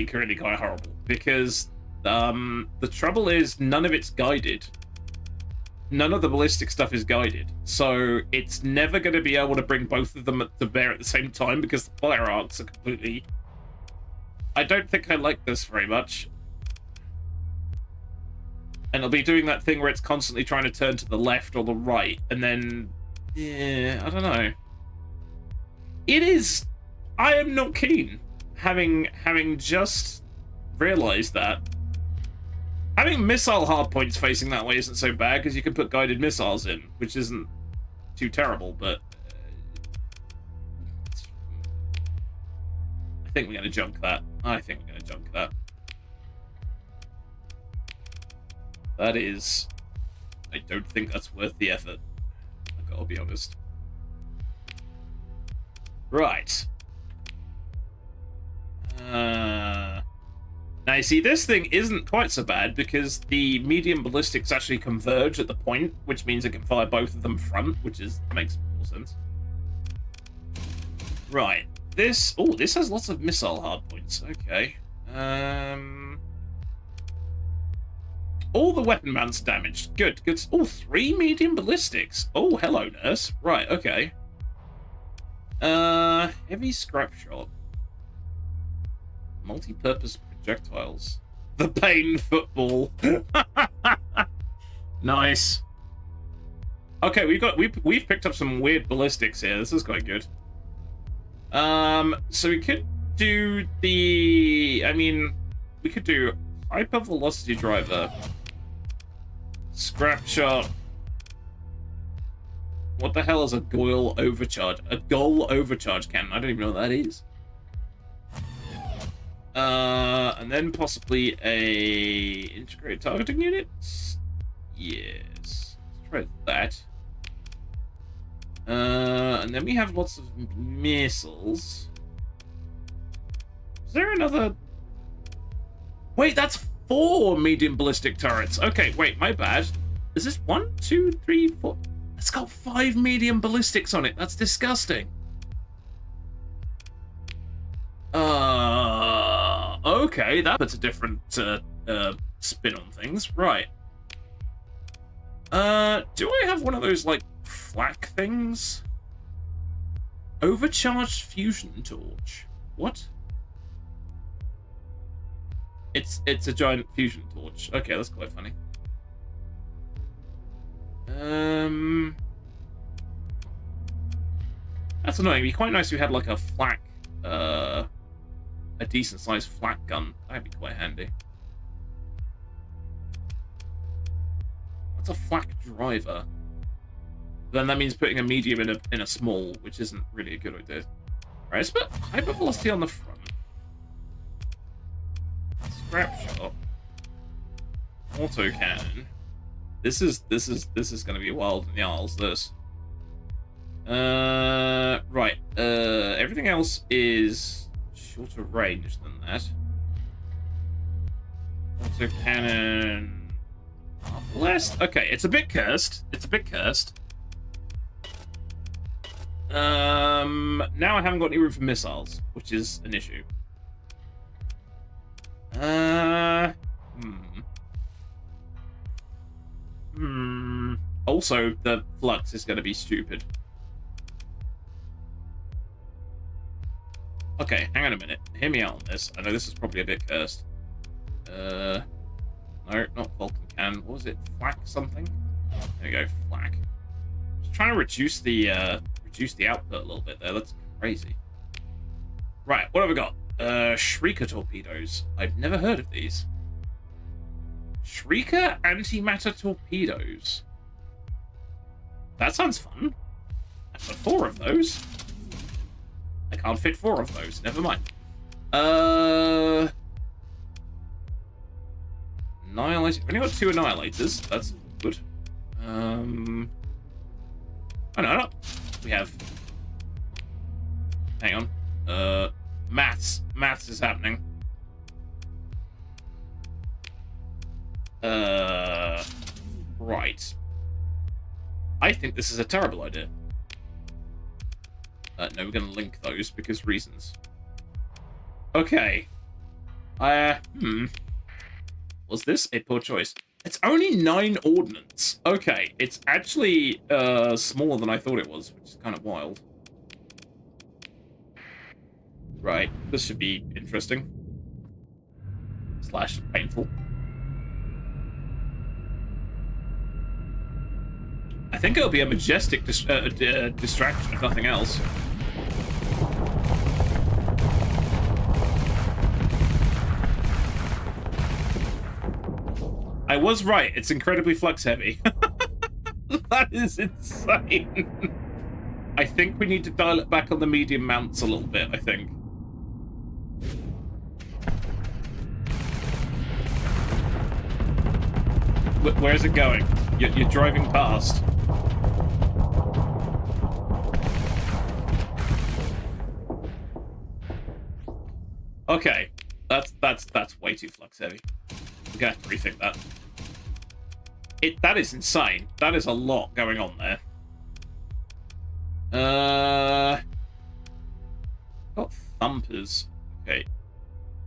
currently quite horrible, because the trouble is none of it's guided. None of the ballistic stuff is guided, so it's never going to be able to bring both of them to bear at the same time, because the fire arcs are completely... I don't think I like this very much. And it'll be doing that thing where it's constantly trying to turn to the left or the right, and then... yeah, I don't know. It is... I am not keen, having just realised that. Having missile hardpoints facing that way isn't so bad, because you can put guided missiles in, which isn't too terrible, but... I think we're going to junk that. That is... I don't think that's worth the effort. I've got to be honest. Right. Now, you see, this thing isn't quite so bad, because the medium ballistics actually converge at the point, which means it can fire both of them front, which makes more sense. Right. This... oh, this has lots of missile hardpoints. Okay. All the weapon mounts damaged. Good. Oh, 3 medium ballistics. Oh, hello, nurse. Right, okay. Heavy scrap shot. Multi-purpose projectiles. The pain football. Nice. Okay, we've picked up some weird ballistics here. This is quite good. So we could do the... I mean, we could do hyper velocity driver. Scrap shot. What the hell is a goal overcharge? A goal overcharge cannon. I don't even know what that is. And then possibly a integrated targeting unit. Yes. Let's try that. And then we have lots of missiles. Is there another? Wait, that's 4 medium ballistic turrets. Okay, wait, my bad. Is this 1, 2, 3, 4? It's got 5 medium ballistics on it. That's disgusting. Okay, that puts a different spin on things. Right. Do I have one of those, like, flak things? Overcharged fusion torch. What? It's a giant fusion torch. Okay, that's quite funny. That's annoying. It'd be quite nice if we had like a flak, a decent sized flak gun. That'd be quite handy. What's a flak driver? Then that means putting a medium in a small, which isn't really a good idea. Right, let's put hyper velocity on the front. Scrap shot. Auto cannon. This is gonna be wild in the Isles, this. Right. Everything else is shorter range than that. Auto cannon. Blessed. Okay, it's a bit cursed. Now I haven't got any room for missiles, which is an issue. Also, the flux is going to be stupid. Okay, hang on a minute. Hear me out on this. I know this is probably a bit cursed. No, not Vulcan cannon. What was it? Flak something? There we go, flak. Just trying to reduce the output a little bit there. That's crazy. Right, what have we got? Shrieker torpedoes. I've never heard of these. Shrieker antimatter torpedoes. That sounds fun. I've got 4 of those. I can't fit 4 of those. Never mind. Annihilator. We've only got 2 annihilators. That's good. Oh no. We have. Hang on. Maths is happening. Right. I think this is a terrible idea. No, we're going to link those because reasons. Okay. Was this a poor choice? It's only 9 ordnance. Okay, it's actually smaller than I thought it was, which is kind of wild. Right, this should be interesting. / painful. I think it'll be a majestic distraction, if nothing else. I was right, it's incredibly flux heavy. That is insane. I think we need to dial it back on the medium mounts a little bit, I think. Where's it going? You're driving past. Okay, that's way too flux heavy. I'm gonna have to rethink that. That is insane. That is a lot going on there. Got thumpers. Okay,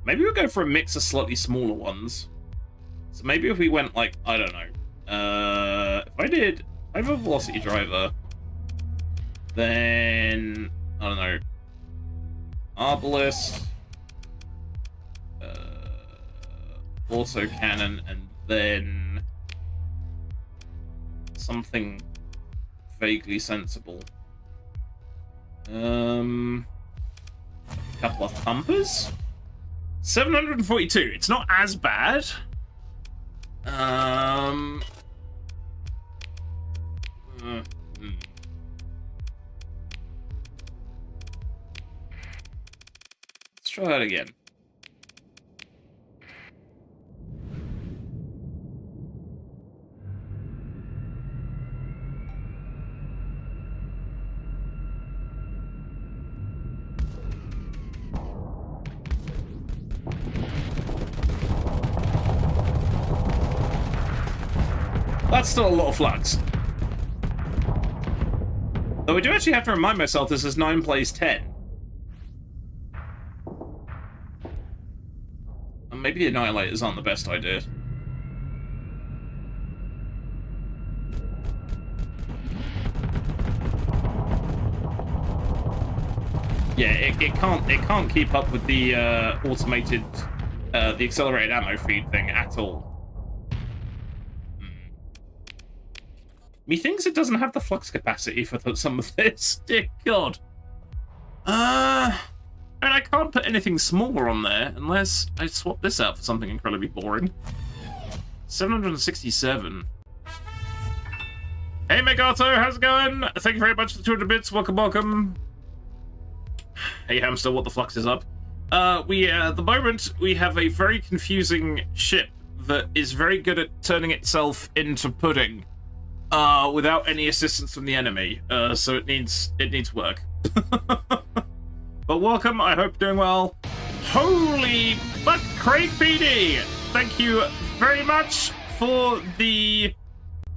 maybe we'll go for a mix of slightly smaller ones. So maybe if we went like, I don't know, if I have a velocity driver, then I don't know, arbalist, auto cannon, and then something vaguely sensible. A couple of thumpers. 742. It's not as bad. Let's try that again. That's still a lot of flux. Though I do actually have to remind myself this is 9 plays 10. And maybe the Annihilators aren't the best idea. Yeah, it can't keep up with the automated, the accelerated ammo feed thing at all. Methinks it doesn't have the flux capacity for some of this. Dear God. I mean, I can't put anything smaller on there unless I swap this out for something incredibly boring. 767. Hey, Megato, how's it going? Thank you very much for the 200 bits. Welcome, welcome. Hey, Hamster, what the flux is up? At the moment, we have a very confusing ship that is very good at turning itself into pudding. Without any assistance from the enemy, so it needs work. But welcome, I hope you're doing well. Holy but Craig PD! Thank you very much for the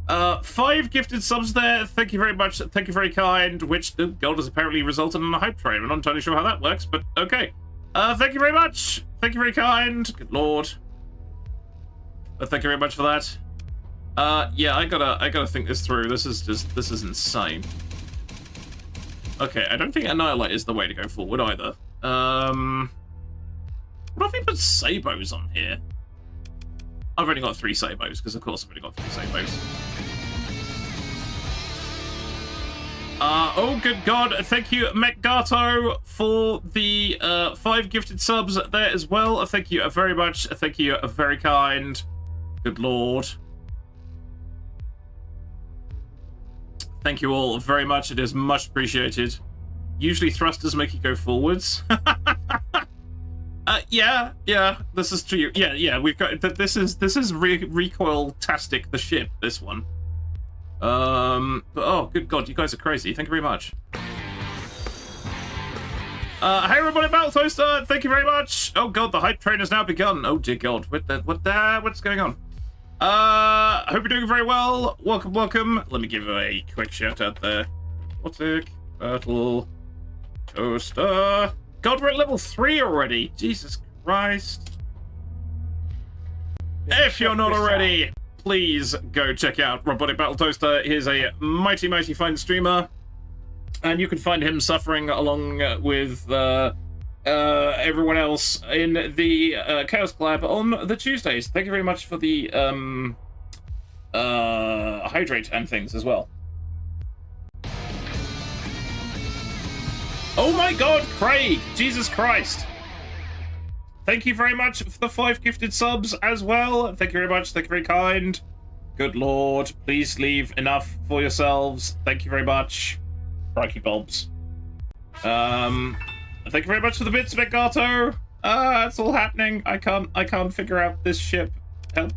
5 gifted subs there. Thank you very much. Thank you, very kind. Which the gold has apparently resulted in a hype train. I'm not entirely sure how that works, but okay. Thank you very much. Thank you, very kind. Good lord. Thank you very much for that. Yeah, I gotta think this through. This is insane. Okay, I don't think Annihilate is the way to go forward either. What if we put Sabos on here? I've only got 3 Sabos, because of course I've only got 3 Sabos. Oh, good God. Thank you, Mekgato, for the 5 gifted subs there as well. Thank you very much. Thank you, very kind. Good lord. Thank you all very much. It is much appreciated. Usually thrusters make you go forwards. Yeah, this is true. Yeah, we've got this is recoil-tastic the ship, this one. But oh, good God, you guys are crazy. Thank you very much. Hey everybody, Baltoaster, thank you very much. Oh God, the hype train has now begun. Oh dear God, what's going on? I hope you're doing very well. Welcome, welcome. Let me give a quick shout out there. Robotic Battle Toaster. God, we're at level 3 already. Jesus Christ. If you're not already, please go check out Robotic Battle Toaster. He is a mighty, mighty fine streamer. And you can find him suffering along with everyone else in the Chaos Collab on the Tuesdays. Thank you very much for the hydrate and things as well. Oh my god, Craig! Jesus Christ! Thank you very much for the 5 gifted subs as well. Thank you very much. Thank you very kind. Good lord. Please leave enough for yourselves. Thank you very much. Crikey bulbs. Thank you very much for the bits, Megato. It's all happening. I can't figure out this ship. Help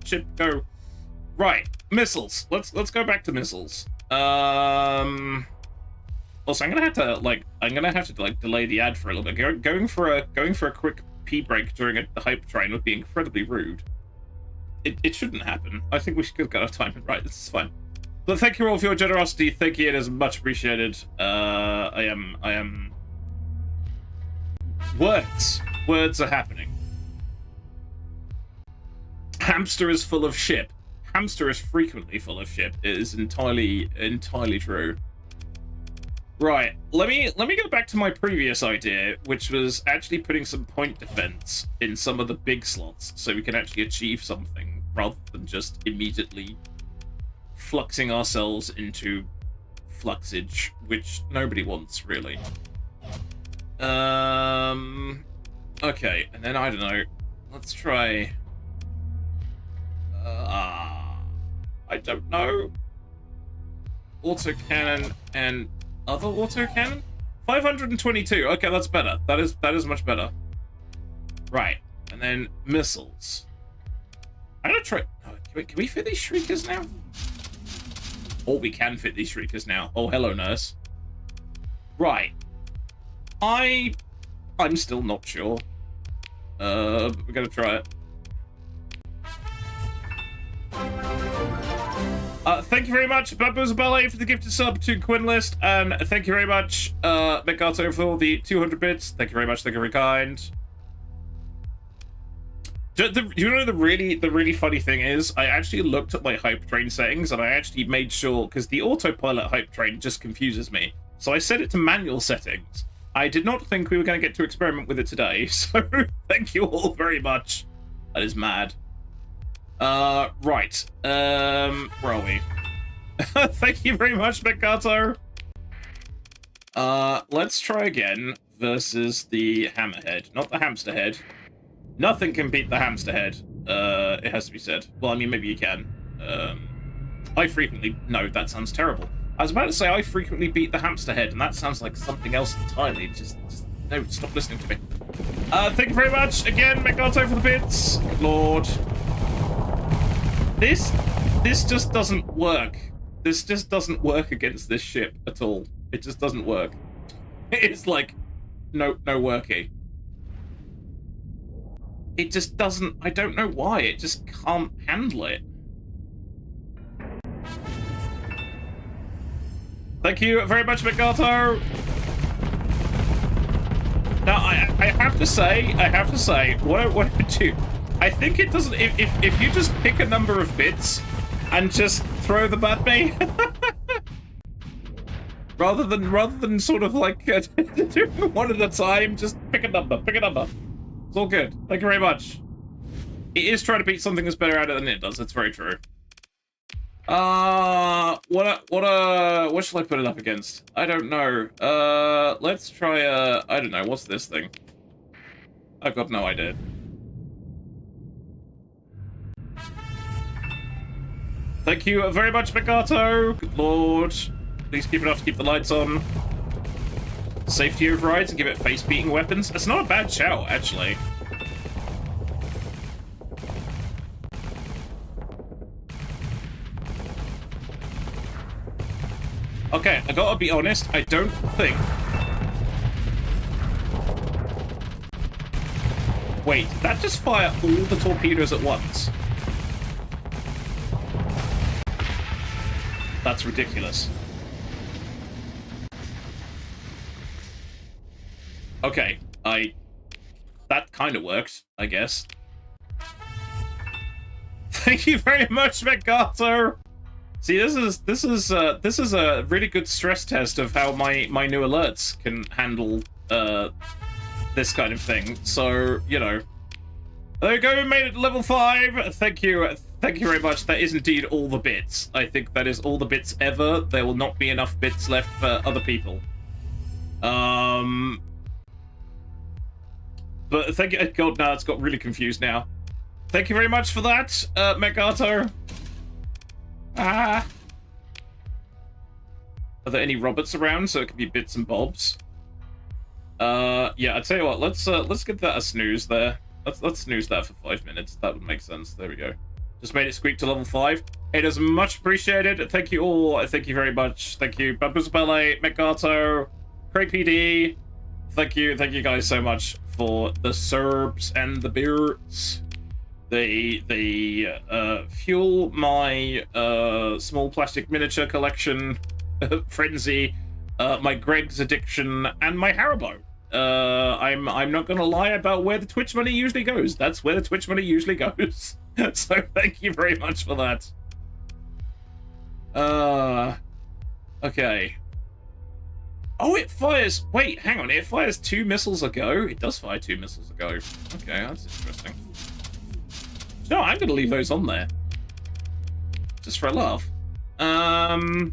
ship go. Right, missiles. Let's go back to missiles. Also, I'm gonna have to delay the ad for a little bit. Going for a quick pee break during the hype train would be incredibly rude. It shouldn't happen. I think we should get our timing right. This is fine. But thank you all for your generosity. Thank you. It is much appreciated. I am. Words are happening. Hamster is full of shit. Hamster is frequently full of shit. It is entirely true. Right, let me go back to my previous idea, which was actually putting some point defense in some of the big slots so we can actually achieve something rather than just immediately fluxing ourselves into fluxage, which nobody wants, really. Okay, and then I don't know. Let's try. I don't know. Autocannon and other autocannon? 522. Okay, that's better. That is much better. Right, and then missiles. I'm gonna try. Oh, can we fit these shriekers now? Oh, we can fit these shriekers now. Oh, hello, nurse. Right. I'm still not sure. We're gonna try it. Thank you very much, Baboons Ballet, for the gifted sub to Quinlist, and thank you very much, Megato, for the 200 bits. Thank you very much. Thank you very kind. You know the really funny thing is, I actually looked at my hype train settings, and I actually made sure, because the autopilot hype train just confuses me, so I set it to manual settings. I did not think we were going to get to experiment with it today, so thank you all very much. That is mad. Right. Where are we? Thank you very much, Megato. Let's try again versus the hammerhead, not the hamster head. Nothing can beat the hamster head. It has to be said. Well, I mean, maybe you can. I frequently... No, that sounds terrible. I was about to say I frequently beat the hamster head, and that sounds like something else entirely. Just no, stop listening to me. Thank you very much again, Megato, for the bits. Good lord. This just doesn't work. This just doesn't work against this ship at all. It just doesn't work. It's like no worky. It just doesn't. I don't know why. It just can't handle it. Thank you very much, Megato. Now I have to say, what I do. I think it doesn't. If you just pick a number of bits and just throw them at me, rather than sort of like do one at a time, just pick a number. Pick a number. It's all good. Thank you very much. It is trying to beat something that's better at it than it does. It's very true. What shall I put it up against? I don't know. Let's try I don't know. What's this thing? I've got no idea. Thank you very much, Megato. Good lord. Please keep it off to keep the lights on. Safety overrides and give it face-beating weapons. It's not a bad shout, actually. Okay, I gotta be honest, I don't think... Wait, did that just fire all the torpedoes at once? That's ridiculous. Okay, that kind of works, I guess. Thank you very much, McGarter. See, this is a really good stress test of how my new alerts can handle this kind of thing. So, you know, there you go. We made it level 5. Thank you very much. That is indeed all the bits. I think that is all the bits ever. There will not be enough bits left for other people. But thank you. God, now it's got really confused now. Thank you very much for that, McGarto. Are there any Roberts around so it could be bits and bobs? Yeah, I tell you what. Let's give that a snooze there. Let's snooze that for 5 minutes. That would make sense. There we go. Just made it squeak to level 5. It is much appreciated. Thank you all. Thank you very much. Thank you, Bambus Ballet, McGarto, Craig PD. Thank you guys so much for the serbs and the beers. They fuel my small plastic miniature collection frenzy, my Greg's addiction, and my Haribo. I'm not gonna lie about where the Twitch money usually goes. That's where the Twitch money usually goes. So thank you very much for that. Okay. Oh, it fires... Wait, hang on. It fires 2 missiles a go? It does fire 2 missiles a go. Okay, that's interesting. No, I'm going to leave those on there. Just for a laugh. And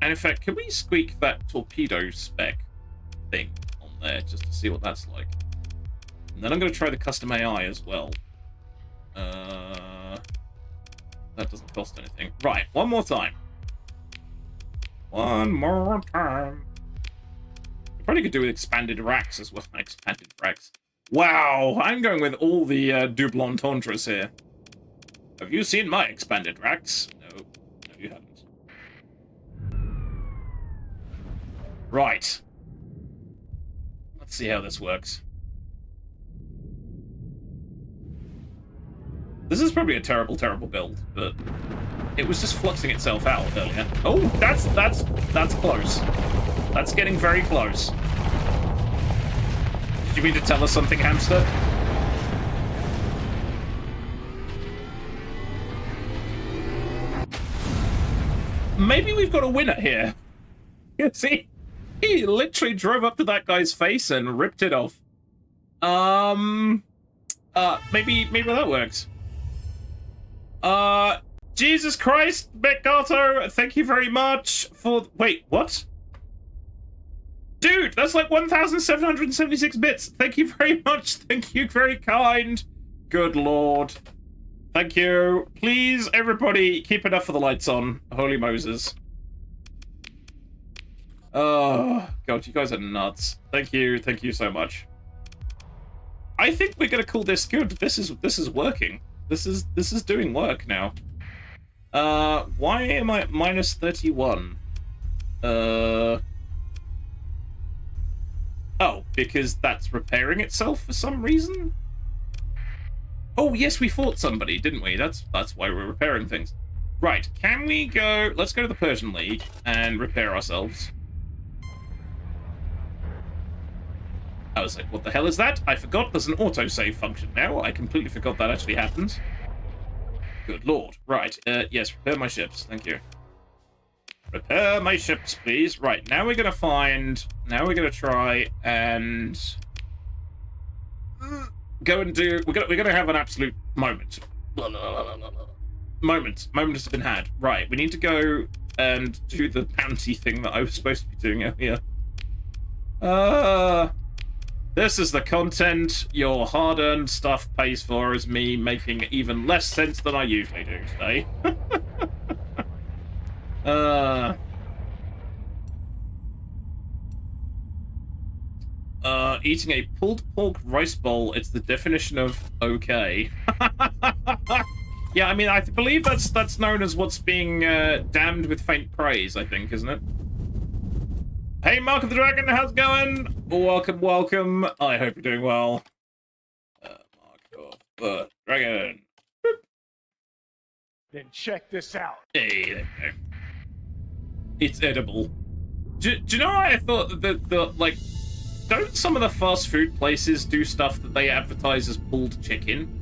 in fact, can we squeak that torpedo spec thing on there just to see what that's like? And then I'm going to try the custom AI as well. That doesn't cost anything. Right, one more time. One more time. I probably could do with expanded racks as well. Expanded racks. Wow, I'm going with all the double entendres here. Have you seen my expanded racks? No, you haven't. Right. Let's see how this works. This is probably a terrible, terrible build, but it was just fluxing itself out earlier. Oh, that's close. That's getting very close. Did you mean to tell us something, hamster? Maybe we've got a winner here. You see, he literally drove up to that guy's face and ripped it off. Maybe that works. Jesus Christ, McGarto, thank you very much for... Wait, what? Dude, that's like 1,776 bits. Thank you very much. Thank you, very kind. Good lord. Thank you. Please, everybody, keep enough for the lights on. Holy Moses. Oh, God, you guys are nuts. Thank you so much. I think we're gonna call this good. This is working. This is doing work now. Why am I at minus 31? Oh, because that's repairing itself for some reason? Oh, yes, we fought somebody, didn't we? That's why we're repairing things. Right, can we go... Let's go to the Persian League and repair ourselves. I was like, what the hell is that? I forgot there's an autosave function now. I completely forgot that actually happens. Good lord. Right, yes, repair my ships. Thank you. Repair my ships, please. Right, now we're gonna find... Now we're gonna try and... Go and do... We're gonna have an absolute moment. Moment has been had. Right, we need to go and do the bounty thing that I was supposed to be doing earlier. This is the content your hard-earned stuff pays for, is me making even less sense than I usually do today. Eating a pulled pork rice bowl, it's the definition of okay. Yeah, I mean, I believe that's known as what's being damned with faint praise, I think, isn't it? Hey, Mark of the Dragon, how's it going? Welcome, welcome. I hope you're doing well. Mark of the Dragon. Boop. Then check this out. Hey, there you go. It's edible. Do you know what I thought that like, don't some of the fast food places do stuff that they advertise as pulled chicken?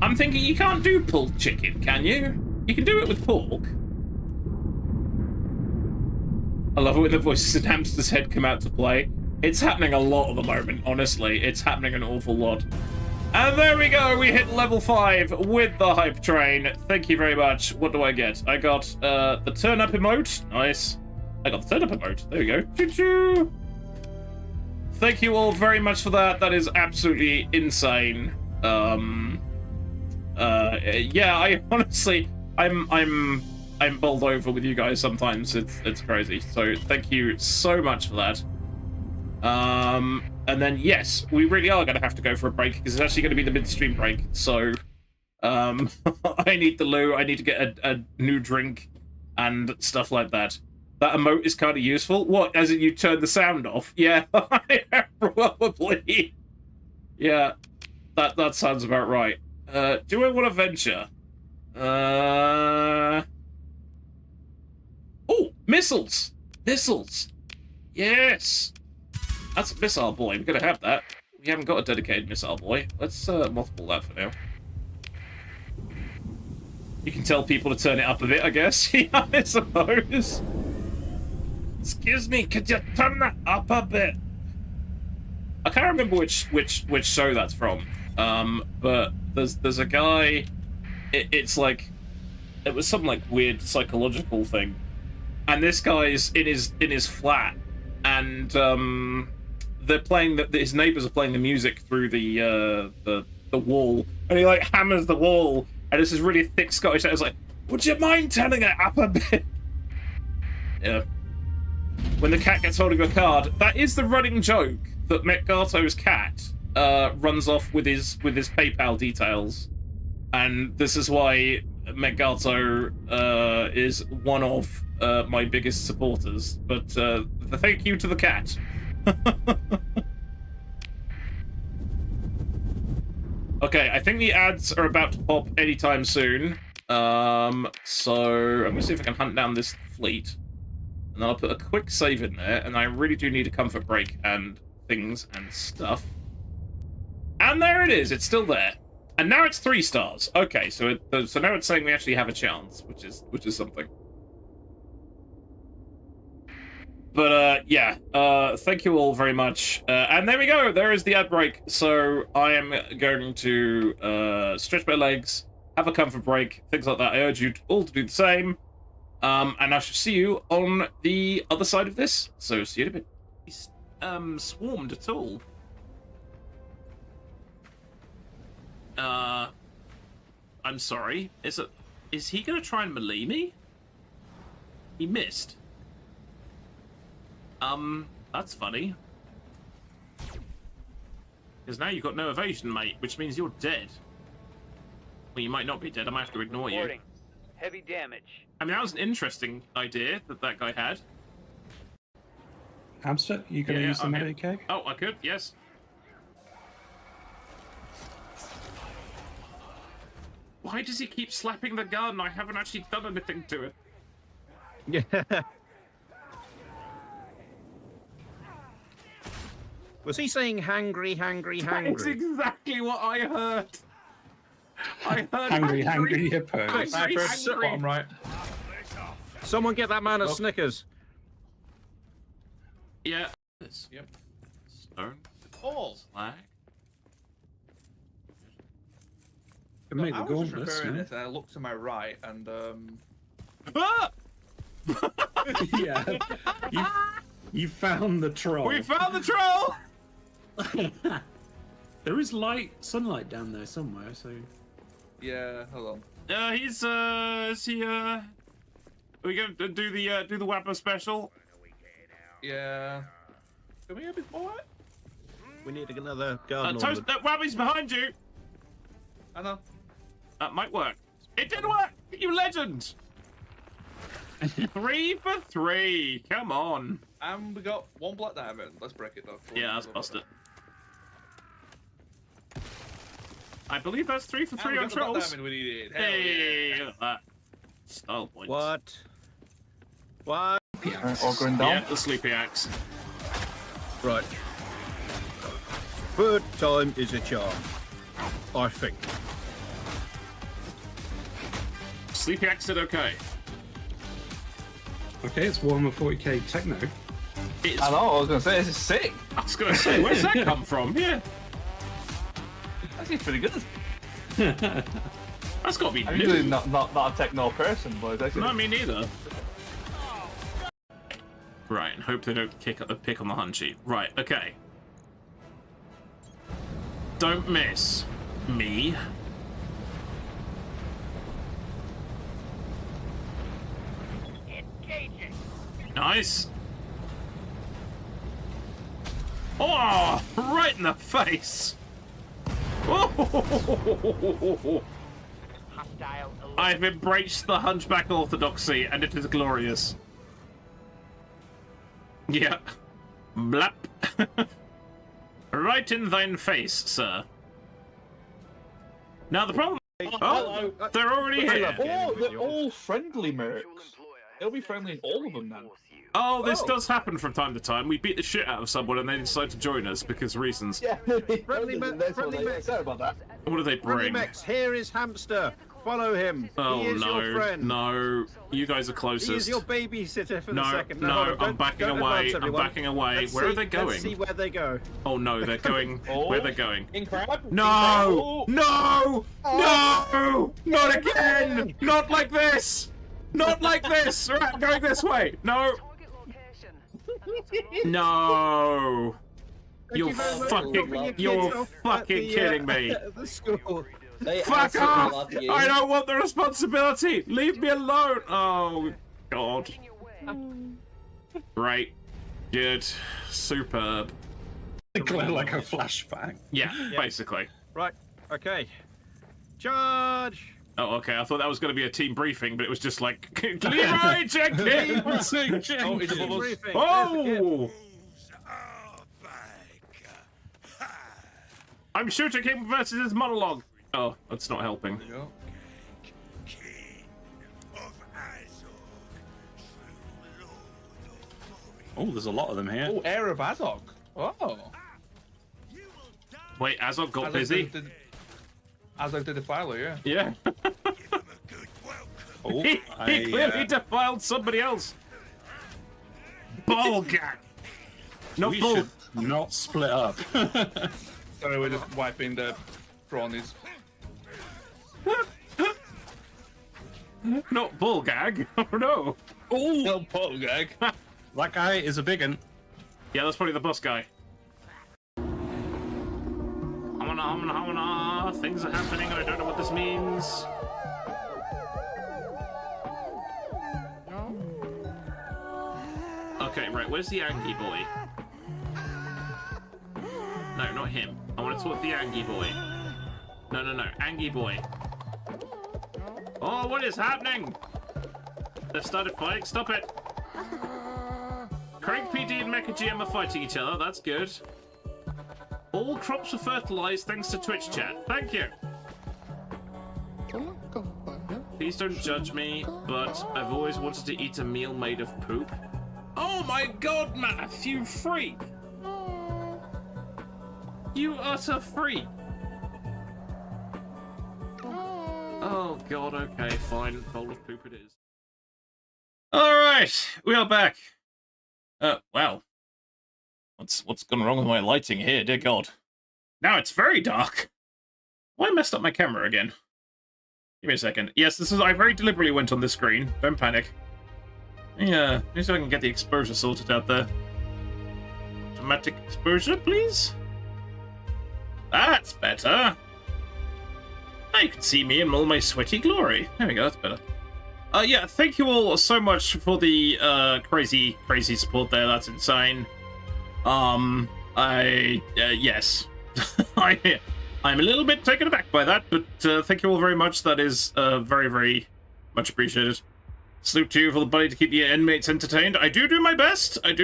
I'm thinking you can't do pulled chicken, can you? You can do it with pork. I love it when the voices in Hamster's Head come out to play. It's happening a lot at the moment, honestly. It's happening an awful lot. And there we go, we hit level 5 with the hype train. Thank you very much. What do I get? I got the turn up emote. Nice. I got the turn up emote. There we go. Choo-choo. Thank you all very much for that. That is absolutely insane. Yeah, I honestly, I'm bowled over with you guys sometimes. It's crazy. So thank you so much for that. And then yes, we really are going to have to go for a break because it's actually going to be the midstream break. So, I need the loo. I need to get a new drink and stuff like that. That emote is kind of useful. What? As in you turn the sound off? Yeah, probably. Yeah, that sounds about right. Do I want to venture? Oh, missiles! Missiles! Yes! That's a missile boy. We're gonna have that. We haven't got a dedicated missile boy. Let's mothball that for now. You can tell people to turn it up a bit, I guess. Yeah, I suppose. Excuse me, could you turn that up a bit? I can't remember which show that's from. But there's a guy. It's like it was some like weird psychological thing, and this guy's in his flat, and they're playing his neighbors are playing the music through the wall, and he like hammers the wall, and it's this really thick Scottish accent. It's like, would you mind turning it up a bit? Yeah. When the cat gets hold of your card, that is the running joke that Metgato's cat runs off with his PayPal details, and this is why Metgato is one of my biggest supporters. But thank you to the cat. Okay, I think the ads are about to pop anytime soon. So I'm gonna see if I can hunt down this fleet, and then I'll put a quick save in there. And I really do need a comfort break and things and stuff. And there it is. It's still there. And now it's 3 stars. Okay, so now it's saying we actually have a chance, which is something. But yeah, thank you all very much. And there we go. There is the ad break. So I am going to stretch my legs, have a comfort break, things like that. I urge you all to do the same. And I shall see you on the other side of this. So see you in a bit. He's swarmed at all. I'm sorry. Is he gonna try and melee me? He missed. That's funny. Because now you've got no evasion, mate, which means you're dead. Well, you might not be dead. I might have to ignore you. Heavy damage. I mean, that was an interesting idea that guy had. Hamster, you gonna use the medic keg? Oh, I could, yes. Why does he keep slapping the gun? I haven't actually done anything to it. Yeah. Was he saying hangry, hangry, hangry? That's exactly what I heard. I heard Hangry hippos. Bottom right. Someone get that man a Snickers. Yeah. Yep. Stone. Oh, Slag. Can make the I was just gauntlets, repairing no? this, and I looked to my right, and Ah! Yeah. You found the troll. We found the troll! There is sunlight down there somewhere, so... yeah, hold on. He's, is he, are we gonna do the Wapper special? Yeah. Can we have a bit more? We need another garden. Toast, Wabby's behind you! I know. That might work. It did work! You legend! 3 for 3, come on. And we got 1 black diamond. Let's break it though. Yeah, let's bust it. I believe that's 3 for 3 on got the trolls. diamond we needed. Hell Hey, yeah. look at that. Style points. What? What? All going down. Yeah, the sleepy axe. Right. Third time is a charm. I think. Sleepy axe did okay. Okay, it's Warhammer 40k techno. It's, I know, I was going to say, this is sick. I was going to say, where's that come from? Yeah. Actually, pretty good. That's got to be I'm usually new. not a techno person, but it's actually... No, me neither. Right, and hope they don't pick on the hunt sheet. Right, okay. Don't miss me. Engaging. Nice. Oh, right in the face. Oh. Hostile alert. I've embraced the hunchback orthodoxy, and it is glorious. Yeah. Blap. Right in thine face, sir. Now the problem... Oh, they're already here. Oh, they're all friendly mercs. It'll be friendly in all of them now. Oh, this does happen from time to time. We beat the shit out of someone and they decide to join us because reasons. Yeah, Friendly that's what they mech. sorry about that. What do they Friendly bring? Mex, here is Hamster. Follow him. Oh, he is your no. friend. No. You guys are He is closest. your babysitter for the No, second. no, don't- I'm backing don't away. advance, I'm everyone. backing away. Let's Where are see- they going? Let's see where they go. Oh no, they're going. Where are they going? In crab? No! No! No! Not again! Not like this! Not like this! Right, I'm going this way. No! No! You're you very much for fucking, dropping your you're kids off at fucking the, kidding me. at the school. Fuck off! I don't want the responsibility! Leave me alone! Oh, God. Right. Good. Superb. Like a flashback. Yeah, basically. Right. Okay. Charge. Oh, okay. I thought that was going to be a team briefing, but it was just like, Leroy Jenkins! Oh, it's above us. Briefing. Oh! I'm shooting him versus his monologue. Oh, that's not helping. Oh, there's a lot of them here. Oh, Heir of Azog. Oh. Wait, Azog got Azog busy? Azog did the filer, yeah. Yeah. Oh, he clearly defiled somebody else. Ball gag. Not we bull. should not split up. Sorry, we're just wiping the prawnies. Not bull gag. Oh no. Oh, No pole gag. that guy is a big one. Yeah, that's probably the boss guy. Hamana. Things are happening and I don't know what this means. Okay, right, where's the Angie boy? No, not him. I want to talk to the Angie boy. No, Angie boy. Oh, what is happening? They've started fighting. Stop it. Craig PD and Mecha GM are fighting each other. That's good. All crops are fertilized thanks to Twitch chat. Thank you. Please don't judge me, but I've always wanted to eat a meal made of poop. Oh my god, Math, you freak! You utter freak! Oh god, okay, fine. Bowl of poop it is. Alright, we are back. Wow. What's gone wrong with my lighting here, dear god? Now it's very dark. Why messed up my camera again? Give me a second. Yes, I very deliberately went on this screen. Don't panic. Yeah, maybe so I can get the exposure sorted out there. Automatic exposure, please? That's better. Now you can see me in all my sweaty glory. There we go, that's better. Yeah, thank you all so much for the crazy support there. That's insane. Yes. I'm a little bit taken aback by that, but thank you all very much. That is very, very much appreciated. Salute to you for the buddy to keep the inmates entertained. I do my best. Yeah,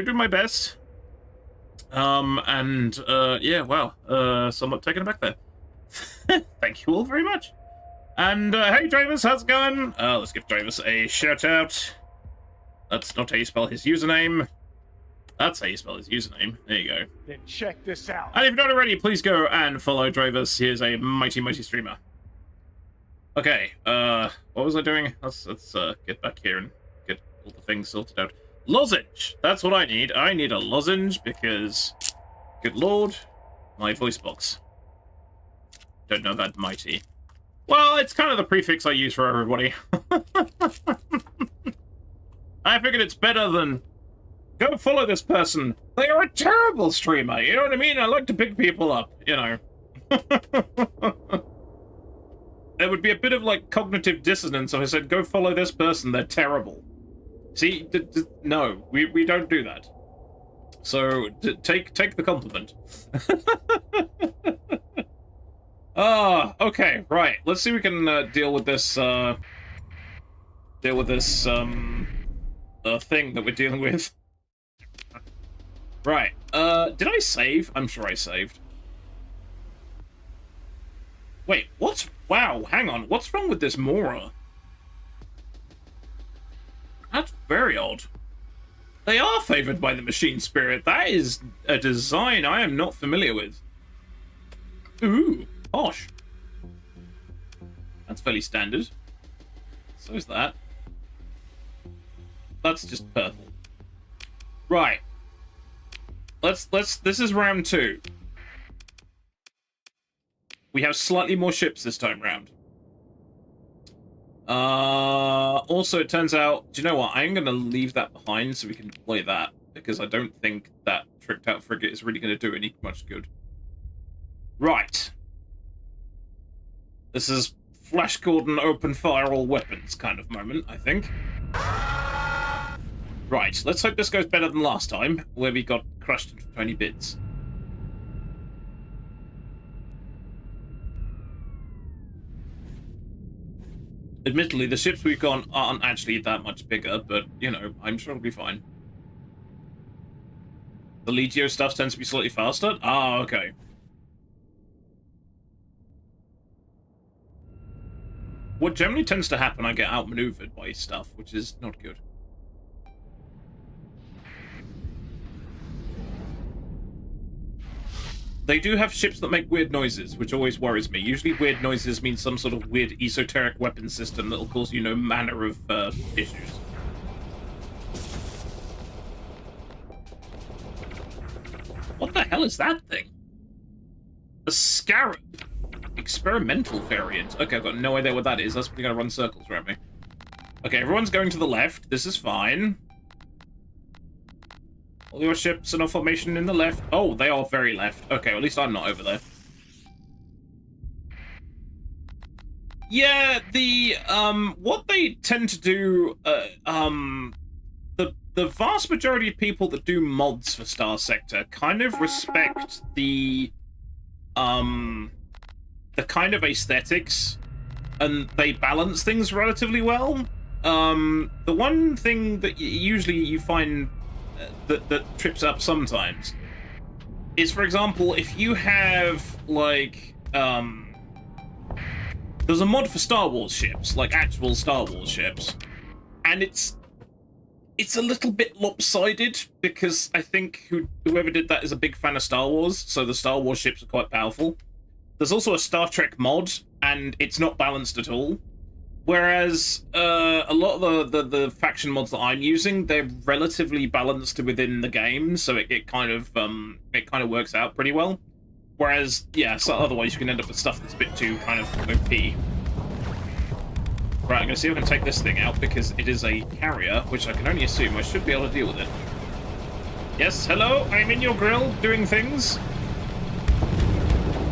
wow. Somewhat taken aback there. Thank you all very much. And hey, Dravis, how's it going? Let's give Dravis a shout out. That's not how you spell his username. That's how you spell his username. There you go. Then check this out. And if you're not already, please go and follow Dravis. He is a mighty, mighty streamer. Okay, what was I doing? Let's get back here and get all the things sorted out. Lozenge! That's what I need. I need a lozenge because, good lord, my voice box. Don't know about mighty. Well, it's kind of the prefix I use for everybody. I figured it's better than, go follow this person. They are a terrible streamer, you know what I mean? I like to pick people up, you know. There would be a bit of, like, cognitive dissonance if I said, go follow this person, they're terrible. See, no, we don't do that. So, take the compliment. Okay, right. Let's see if we can deal with this, thing that we're dealing with. Right, did I save? I'm sure I saved. Wait, what's... Wow, hang on. What's wrong with this Mora? That's very odd. They are favored by the machine spirit. That is a design I am not familiar with. Ooh, posh. That's fairly standard. So is that. That's just purple. Right. This is round 2. We have slightly more ships this time round. Also, it turns out, do you know what? I'm going to leave that behind so we can deploy that, because I don't think that tricked out frigate is really going to do any much good. Right. This is Flash Gordon open fire all weapons kind of moment, I think. Right, let's hope this goes better than last time, where we got crushed into 20 bits. Admittedly, the ships we've got aren't actually that much bigger, but, you know, I'm sure it'll be fine. The Legio stuff tends to be slightly faster? Ah, okay. What generally tends to happen, I get outmaneuvered by stuff, which is not good. They do have ships that make weird noises, which always worries me. Usually weird noises mean some sort of weird esoteric weapon system that'll cause you no manner of issues. What the hell is that thing? A scarab. Experimental variant. Okay, I've got no idea what that is. That's probably going to run circles around me. Okay, everyone's going to the left. This is fine. All your ships in a formation in the left. Oh, they are very left. Okay, well, at least I'm not over there. Yeah, what they tend to do, the vast majority of people that do mods for Starsector kind of respect the kind of aesthetics, and they balance things relatively well. The one thing that usually you find that trips up sometimes is, for example, if you have, like, there's a mod for Star Wars ships, like actual Star Wars ships, and it's a little bit lopsided, because I think whoever did that is a big fan of Star Wars, so the Star Wars ships are quite powerful. There's also a Star Trek mod, and it's not balanced at all. Whereas a lot of the faction mods that I'm using, they're relatively balanced within the game, so it kind of works out pretty well. Whereas, yeah, so otherwise you can end up with stuff that's a bit too kind of OP. Right, I'm gonna see if I can take this thing out, because it is a carrier, which I can only assume I should be able to deal with it. Yes, hello, I'm in your grill, doing things.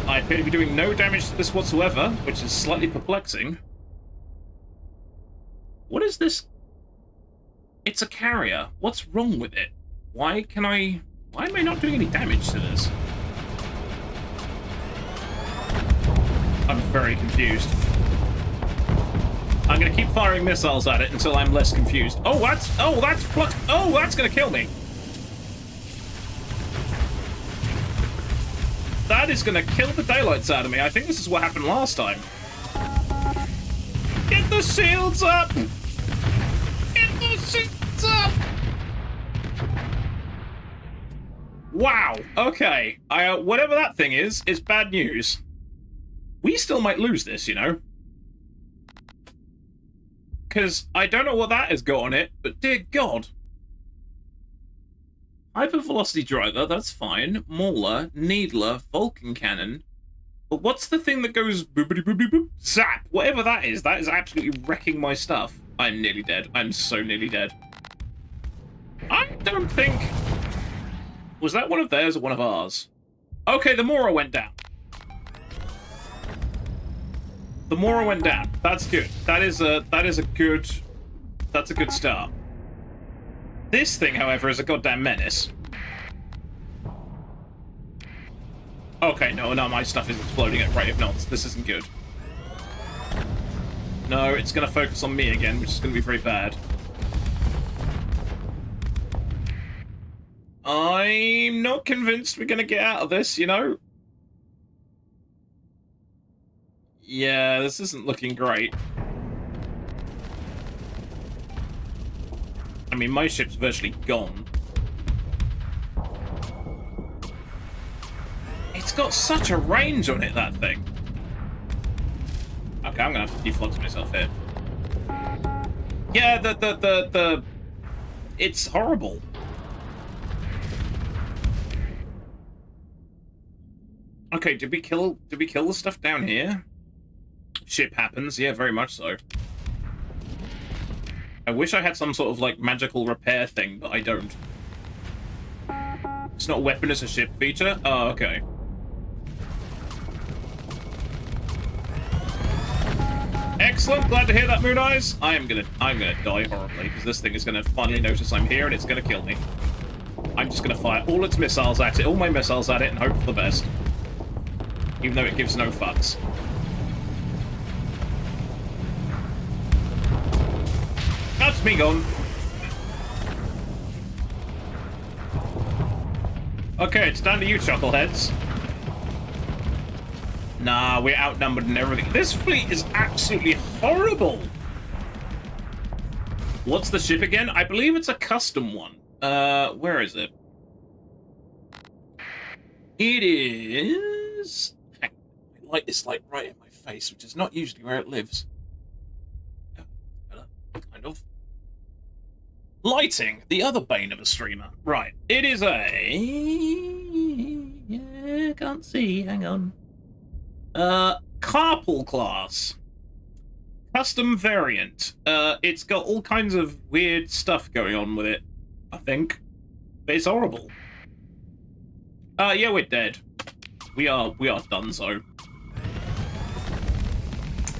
I appear to be doing no damage to this whatsoever, which is slightly perplexing. What is this? It's a carrier. What's wrong with it? Why am I not doing any damage to this? I'm very confused. I'm gonna keep firing missiles at it until I'm less confused. Oh, that's gonna kill me. That is gonna kill the daylights out of me. I think this is what happened last time. Get the shields up! Get the shields up! Wow, okay. Whatever that thing is bad news. We still might lose this, you know? Because I don't know what that has got on it, but dear God. Hypervelocity driver, that's fine. Mauler, Needler, Vulcan cannon. But what's the thing that goes boopity boopity boop? Zap! Whatever that is absolutely wrecking my stuff. I'm nearly dead. I'm so nearly dead. I don't think... Was that one of theirs or one of ours? Okay, the Mora went down. The Mora went down. That's good. That's a good start. This thing, however, is a goddamn menace. Okay, no, my stuff is exploding at rate of knots. This isn't good. No, it's gonna focus on me again, which is gonna be very bad. I'm not convinced we're gonna get out of this, you know? Yeah, this isn't looking great. I mean, my ship's virtually gone. It's got such a range on it, that thing. Okay, I'm gonna have to deflux myself here. Yeah, it's horrible. Okay, did we kill the stuff down here? Ship happens, yeah, very much so. I wish I had some sort of, like, magical repair thing, but I don't. It's not a weapon, it's a ship feature? Oh, okay. Excellent, glad to hear that, Moon Eyes. I'm gonna die horribly, because this thing is gonna finally notice I'm here, and it's gonna kill me. I'm just gonna fire all its missiles at it, all my missiles at it, and hope for the best. Even though it gives no fucks. That's me gone. Okay, it's down to you, chuckleheads. Nah, we're outnumbered and everything. This fleet is absolutely horrible. What's the ship again? I believe it's a custom one. Where is it? It is... Light this light right in my face, which is not usually where it lives. Kind of. Lighting, the other bane of a streamer. Right, it is a... Yeah, can't see, hang on. Carpool class. Custom variant. It's got all kinds of weird stuff going on with it, I think. But it's horrible. Yeah, we're dead. We are donezo.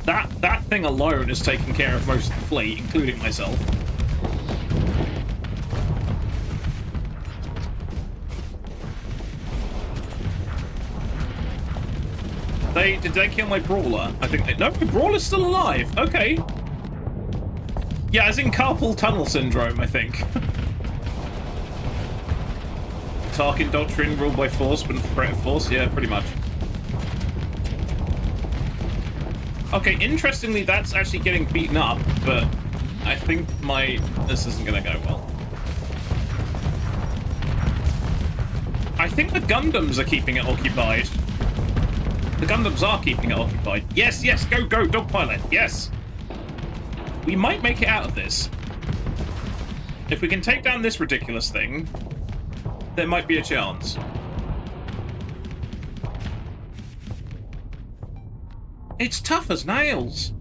That thing alone has taken care of most of the fleet, including myself. Did they kill my Brawler? I think they... No, my Brawler's still alive. Okay. Yeah, as in carpal tunnel syndrome, I think. Tarkin doctrine, ruled by force, but threat of force. Yeah, pretty much. Okay, interestingly, that's actually getting beaten up, but I think this isn't gonna go well. I think the Gundams are keeping it occupied. The Gundams are keeping it occupied. Yes, yes, go, dog pilot, yes! We might make it out of this. If we can take down this ridiculous thing, there might be a chance. It's tough as nails.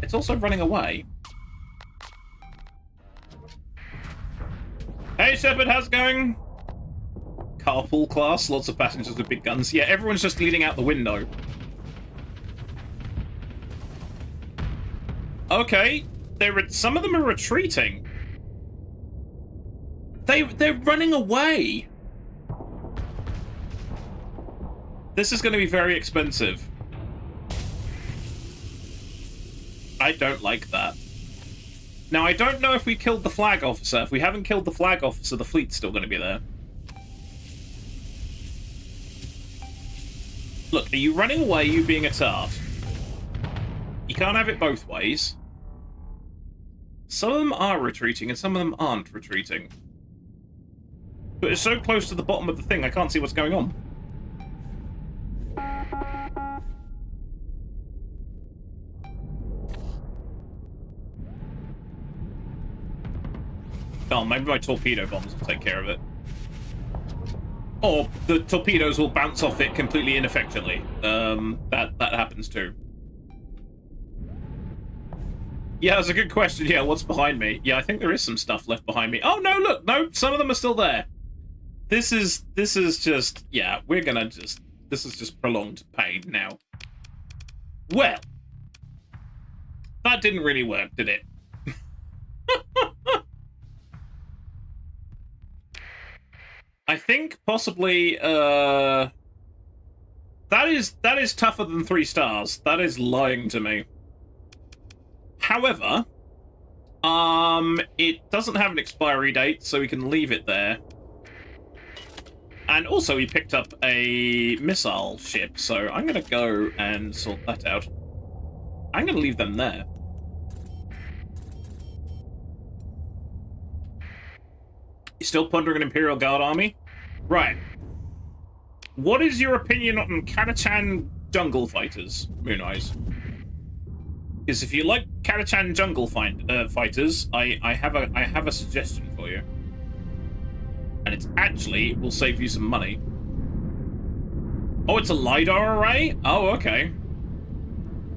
It's also running away. Hey Shepard, how's it going? Carpool class, lots of passengers with big guns. Yeah, everyone's just leaning out the window. Okay, some of them are retreating. They're running away. This is going to be very expensive. I don't like that. Now, I don't know if we killed the flag officer. If we haven't killed the flag officer, the fleet's still going to be there. Look, are you running away, you being a tart? You can't have it both ways. Some of them are retreating, and some of them aren't retreating. But it's so close to the bottom of the thing, I can't see what's going on. Oh, maybe my torpedo bombs will take care of it. Or the torpedoes will bounce off it completely ineffectually. That happens too. Yeah, that's a good question. Yeah, what's behind me? Yeah, I think there is some stuff left behind me. Oh no, look, no, some of them are still there. This is just, yeah, we're gonna just, this is just prolonged pain now. Well, that didn't really work, did it? I think possibly that is tougher than 3 stars. That is lying to me. However, it doesn't have an expiry date, so we can leave it there. And also, we picked up a missile ship, so I'm gonna go and sort that out. I'm gonna leave them there. You still pondering an Imperial Guard army? Right. What is your opinion on Catachan jungle fighters, Moon Eyes? Because if you like Catachan jungle fighters, I have a suggestion for you. And it's actually will save you some money. Oh, it's a LiDAR array? Oh, okay.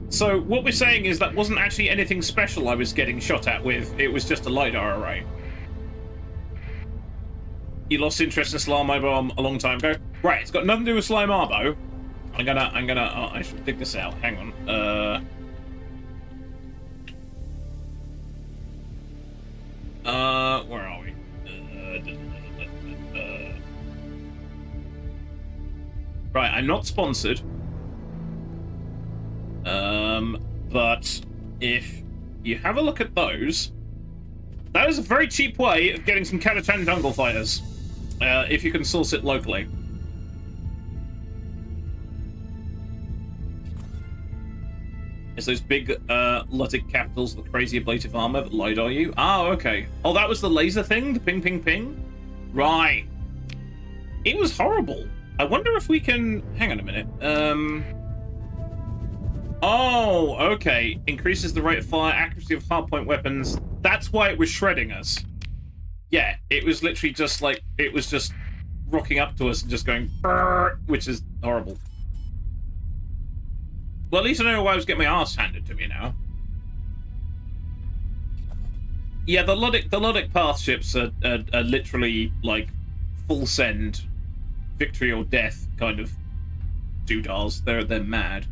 So what we're saying is that wasn't actually anything special I was getting shot at with. It was just a LiDAR array. You lost interest in Slime Arbo a long time ago. Right, it's got nothing to do with Slime Arbo. I'm gonna, oh, I should dig this out. Hang on. Where are we? Right, I'm not sponsored. But if you have a look at those, that is a very cheap way of getting some Catachan jungle fighters. If you can source it locally. It's those big Lutic capitals with crazy ablative armor that LiDAR you. Oh, okay. Oh, that was the laser thing? The ping, ping, ping? Right. It was horrible. I wonder if we can... Hang on a minute. Oh, okay. Increases the rate of fire, accuracy of hardpoint weapons. That's why it was shredding us. Yeah, it was literally just like... It was just rocking up to us and just going... Brrr, which is horrible. Well, at least I know why I was getting my ass handed to me now. Yeah, the Ludic path ships are literally like full send, victory or death kind of doodahs. They're mad.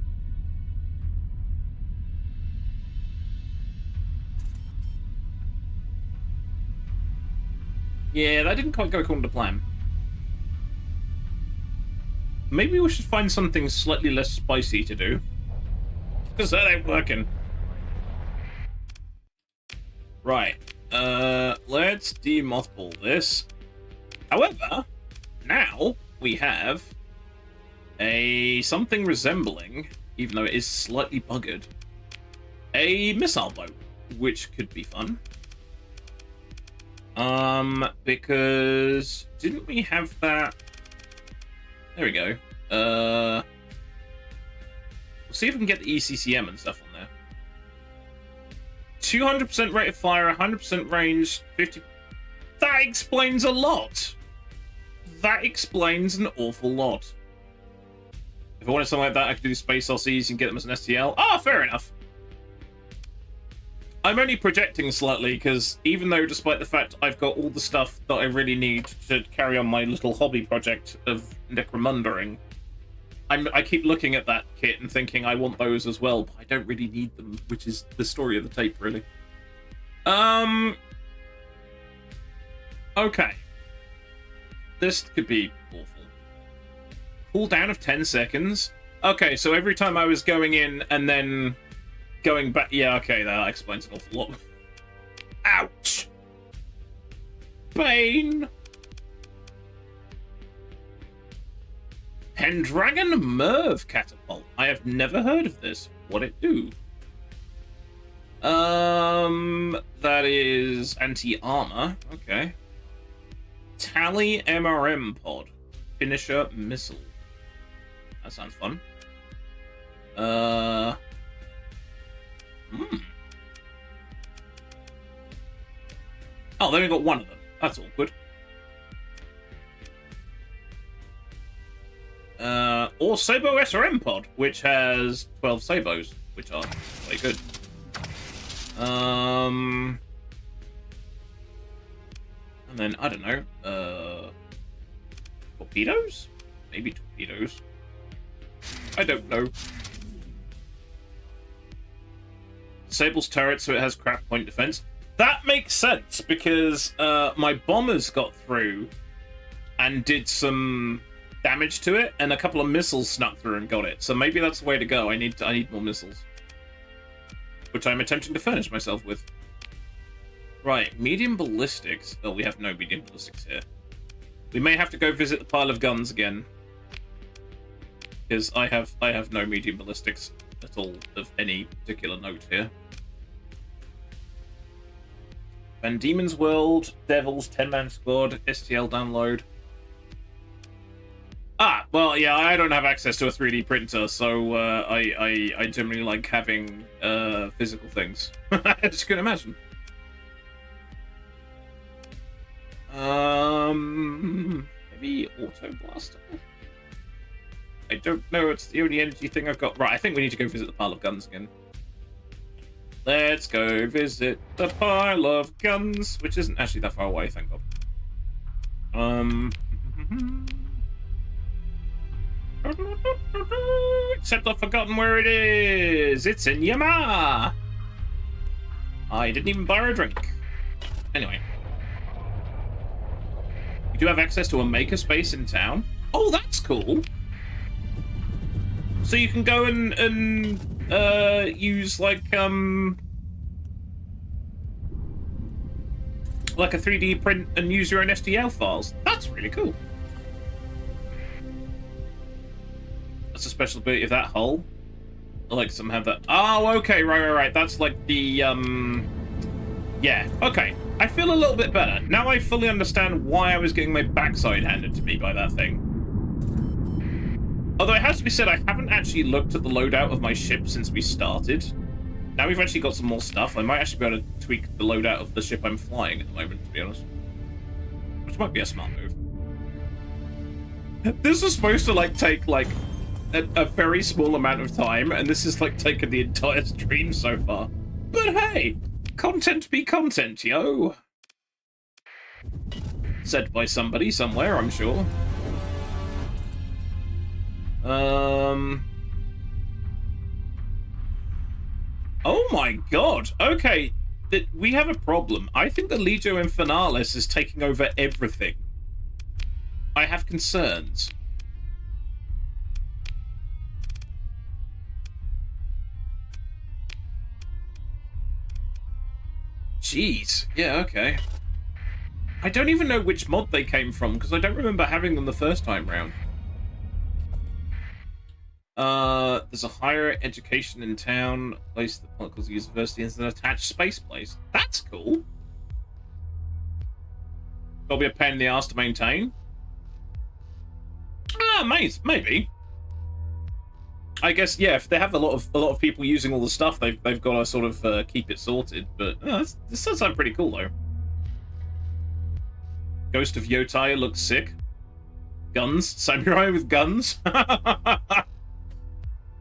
Yeah, that didn't quite go according to plan. Maybe we should find something slightly less spicy to do. Because that ain't working. Right. Let's demothball this. However, now we have a something resembling, even though it is slightly buggered, a missile boat, which could be fun. Because didn't we have that? There we go. We'll see if we can get the ECCM and stuff on there. 200% rate of fire, 100% range, 50. That explains a lot. That explains an awful lot. If I wanted something like that, I could do space LCs and get them as an STL. Ah, fair enough. I'm only projecting slightly because even though, despite the fact I've got all the stuff that I really need to carry on my little hobby project of necromundering, I keep looking at that kit and thinking I want those as well, but I don't really need them, which is the story of the tape, really. Okay. This could be awful. Cooldown of 10 seconds. Okay, so every time I was going in and then going back... Yeah, okay, that explains an awful lot. Ouch! Pain! Pendragon Merv Catapult. I have never heard of this. What it do? That is anti-armor. Okay. Tally MRM Pod. Finisher Missile. That sounds fun. Oh, they only got one of them. That's awkward. Or Sabo SRM Pod, which has 12 Sabos, which are very good. And then, I don't know, torpedoes? Maybe torpedoes. I don't know. Disables turret so it has crap point defense. That makes sense, because my bombers got through and did some damage to it, and a couple of missiles snuck through and got it. So maybe that's the way to go. I need more missiles, which I'm attempting to furnish myself with. Right, medium ballistics. Oh, we have no medium ballistics here. We may have to go visit the pile of guns again, because I have no medium ballistics at all of any particular note here. Van Diemen's World, Devils, 10-man squad, STL download. Ah, well, yeah, I don't have access to a 3D printer, so I generally like having physical things. As you can imagine. Maybe Auto Blaster? I don't know, it's the only energy thing I've got. Right, I think we need to go visit the pile of guns again. Let's go visit the pile of guns, which isn't actually that far away, thank God. Except I've forgotten where it is. It's in Yama. I didn't even buy a drink. Anyway. You do have access to a makerspace in town. Oh, that's cool. So you can go and use like a 3D print and use your own STL files. That's really cool. That's a special ability of that hull. I like some have that. Oh, okay, right. That's like the yeah, okay. I feel a little bit better. Now I fully understand why I was getting my backside handed to me by that thing. Although it has to be said, I haven't actually looked at the loadout of my ship since we started. Now we've actually got some more stuff. I might actually be able to tweak the loadout of the ship I'm flying at the moment, to be honest. Which might be a smart move. This was supposed to like take like a very small amount of time, and this is like taken the entire stream so far. But hey, content be content, yo. Said by somebody somewhere, I'm sure. Oh my god. Okay, we have a problem. I think the Legio Infernalis is taking over everything. I have concerns. Jeez. Yeah, okay. I don't even know which mod they came from, because I don't remember having them the first time round. There's a higher education in town, place the Political University is an attached space place. That's cool. Gotta be a pain in the ass to maintain. Ah, maybe. I guess yeah. If they have a lot of people using all the stuff, they've got to sort of keep it sorted. But this does sound pretty cool though. Ghost of Yotai looks sick. Guns, samurai with guns.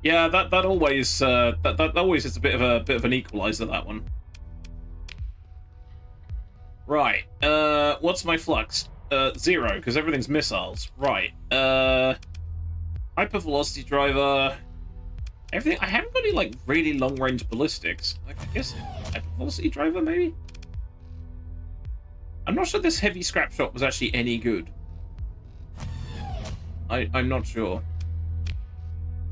Yeah, that always that always is a bit of an equalizer, that one. Right. What's my flux? 0, because everything's missiles. Right. Hypervelocity driver. Everything. I haven't got any like really long range ballistics. Like, I guess hypervelocity driver maybe. I'm not sure this heavy scrap shot was actually any good. I'm not sure.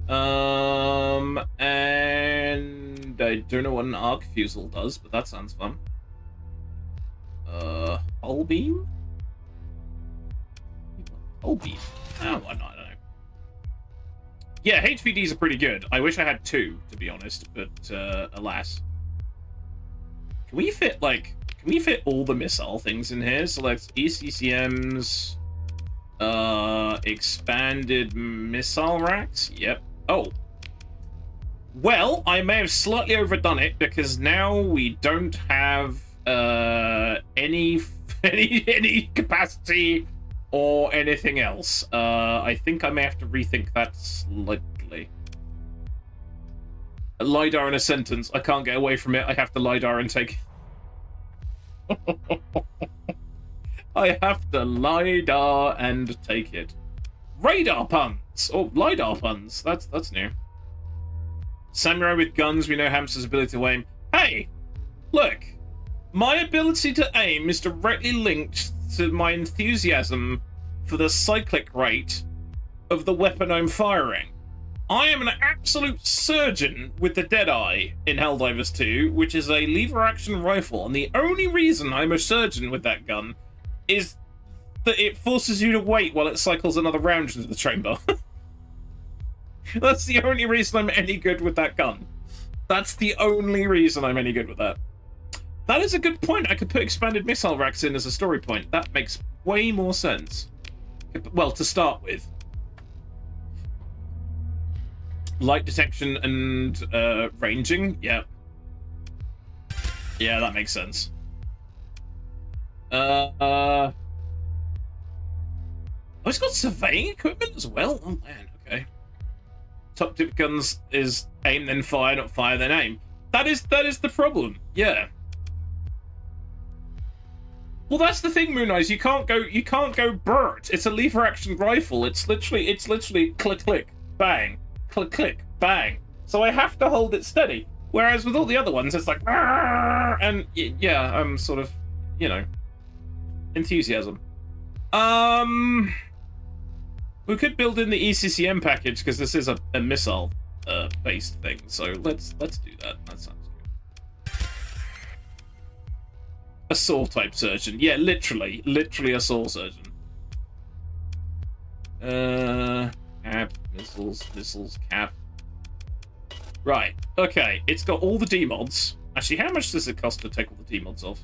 And I don't know what an arc fusel does, but that sounds fun. Hull beam? Hull beam? Oh, why not? I don't know. Yeah, HVDs are pretty good. I wish I had 2, to be honest, but alas. Can we fit all the missile things in here? Select ECCMs, expanded missile racks. Yep. Oh. Well, I may have slightly overdone it because now we don't have any capacity or anything else. I think I may have to rethink that slightly. A LiDAR in a sentence. I can't get away from it. I have to LiDAR and take it. I have to LiDAR and take it. Radar puns! Or LiDAR puns. That's new. Samurai with guns, we know Hamster's ability to aim. Hey! Look! My ability to aim is directly linked to my enthusiasm for the cyclic rate of the weapon I'm firing. I am an absolute surgeon with the Deadeye in Helldivers 2, which is a lever-action rifle, and the only reason I'm a surgeon with that gun is that it forces you to wait while it cycles another round into the chamber. That's the only reason I'm any good with that gun. That's the only reason I'm any good with that. That is a good point. I could put expanded missile racks in as a story point. That makes way more sense. Well, to start with. Light detection and ranging. Yeah. Yeah, that makes sense. Oh, it's got surveying equipment as well? Oh, man. Okay. Top tip guns is aim then fire, not fire then aim. That is the problem. Yeah. Well, that's the thing, Moon Eyes. You can't go Bert. It's a lever action rifle. It's literally click click bang, click click bang. So I have to hold it steady. Whereas with all the other ones, it's like, and yeah, I'm sort of, you know, enthusiasm. We could build in the ECCM package because this is a missile based thing. So let's do that. That sounds good. A saw type surgeon. Yeah, literally a saw surgeon. Cap, missiles, cap. Right. Okay. It's got all the demods. Actually, how much does it cost to take all the demods off?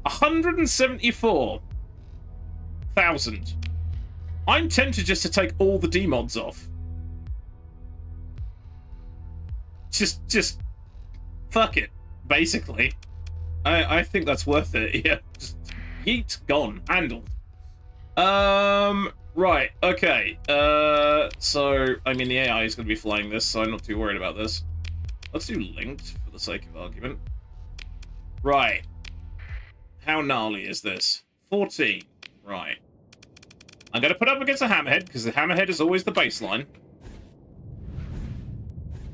174,000. I'm tempted just to take all the demods off. Just fuck it, basically. I think that's worth it. Yeah, just yeet, gone, handled. Right, okay. So I mean the AI is going to be flying this, so I'm not too worried about this. Let's do linked for the sake of argument. Right. How gnarly is this? 14. Right. I'm going to put up against a hammerhead, because the hammerhead is always the baseline.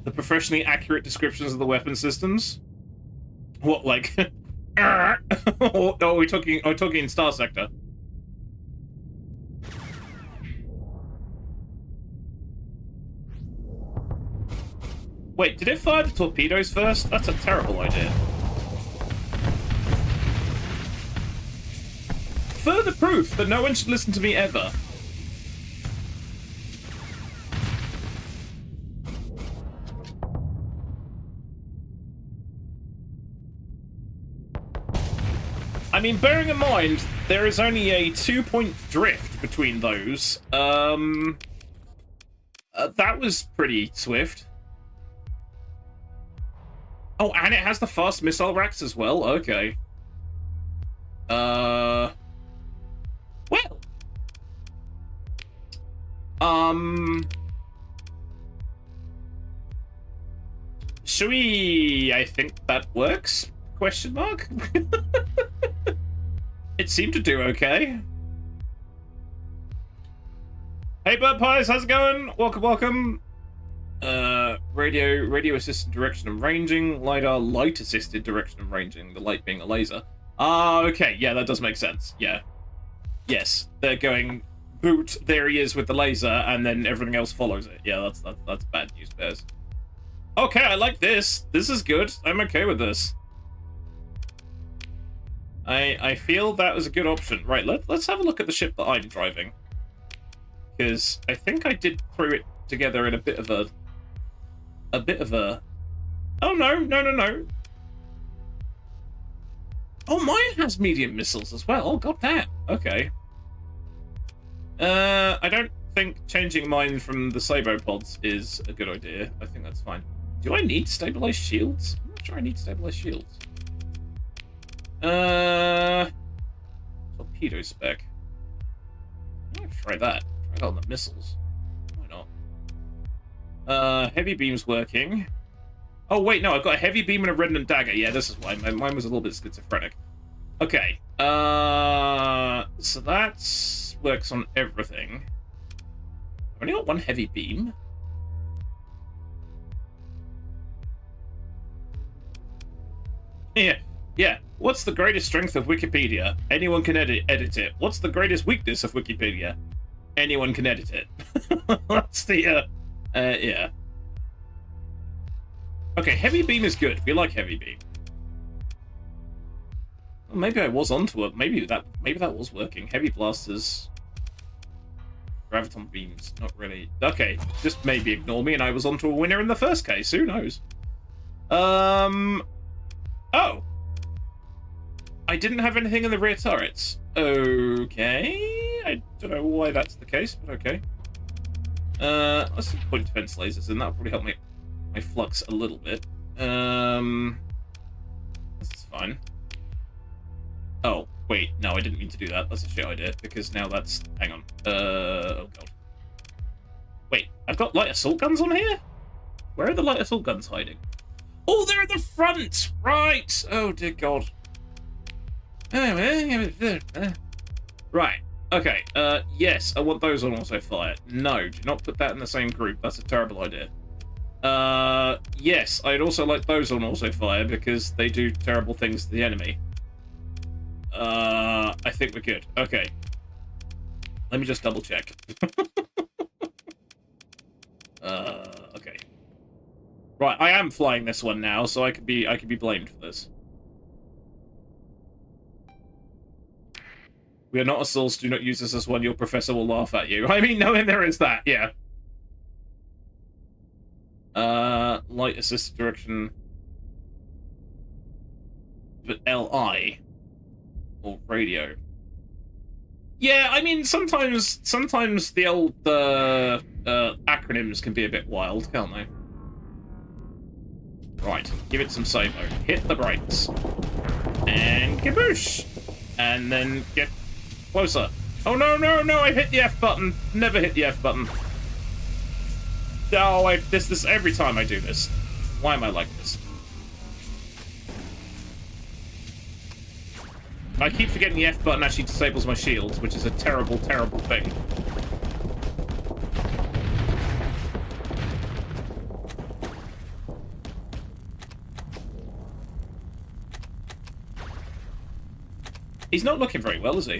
The professionally accurate descriptions of the weapon systems. What, like... oh, we're talking in Starsector. Wait, did it fire the torpedoes first? That's a terrible idea. Further proof that no one should listen to me ever. I mean, bearing in mind, there is only a 2-point drift between those. That was pretty swift. Oh, and it has the fast missile racks as well? Okay. Well. Should we... I think that works? Question mark? It seemed to do okay. Hey, Bird Pies, how's it going? Welcome. Radio assisted direction and ranging. LiDAR light assisted direction and ranging. The light being a laser. Ah, okay. Yeah, that does make sense. Yeah. Yes, they're going boot. There he is with the laser, and then everything else follows it. Yeah, that's bad news, bears. Okay, I like this. This is good. I'm okay with this. I feel that was a good option. Right, let's have a look at the ship that I'm driving. Because I think I did throw it together in a bit of a oh no. Oh, mine has medium missiles as well. Oh, god damn. Okay. I don't think changing mine from the Sabo pods is a good idea. I think that's fine. Do I need stabilized shields? I'm not sure I need stabilized shields. Torpedo spec. I'm gonna try that. Try that on the missiles. Why not? Heavy beam's working. Oh, wait, no, I've got a heavy beam and a redundant dagger. Yeah, this is why. Mine was a little bit schizophrenic. Okay. So that works on everything. I've only got one heavy beam. Yeah. What's the greatest strength of Wikipedia? Anyone can edit it. What's the greatest weakness of Wikipedia? Anyone can edit it. That's the, yeah. Okay, heavy beam is good. We like heavy beam. Well, maybe I was onto it. Maybe that was working. Heavy blasters. Graviton beams, not really. Okay, just maybe ignore me and I was onto a winner in the first case. Who knows? Oh. I didn't have anything in the rear turrets. Okay. I don't know why that's the case, but okay. Let's point defense lasers in. That'll probably help me my flux a little bit. This is fine. Oh, wait, no, I didn't mean to do that. That's a shit idea, because now that's... Hang on. Oh god. Wait, I've got light assault guns on here? Where are the light assault guns hiding? Oh, they're at the front! Right! Oh, dear god. Right. Okay, yes, I want those on auto fire. No, do not put that in the same group. That's a terrible idea. Yes, I'd also like those on auto fire because they do terrible things to the enemy. I think we're good. Okay. Let me just double check. Okay. Right, I am flying this one now, so I could be blamed for this. We are not assaults, do not use this as one, your professor will laugh at you. I mean, no, and there is that, yeah. Light assisted direction. But LI. Or radio. Yeah, I mean, sometimes the old, acronyms can be a bit wild, can't they? Right, give it some Sabo. Hit the brakes. And kaboosh! And then get closer. Oh, no, I hit the F button. Never hit the F button. Oh, this every time I do this. Why am I like this? I keep forgetting the F button actually disables my shields, which is a terrible, terrible thing. He's not looking very well, is he?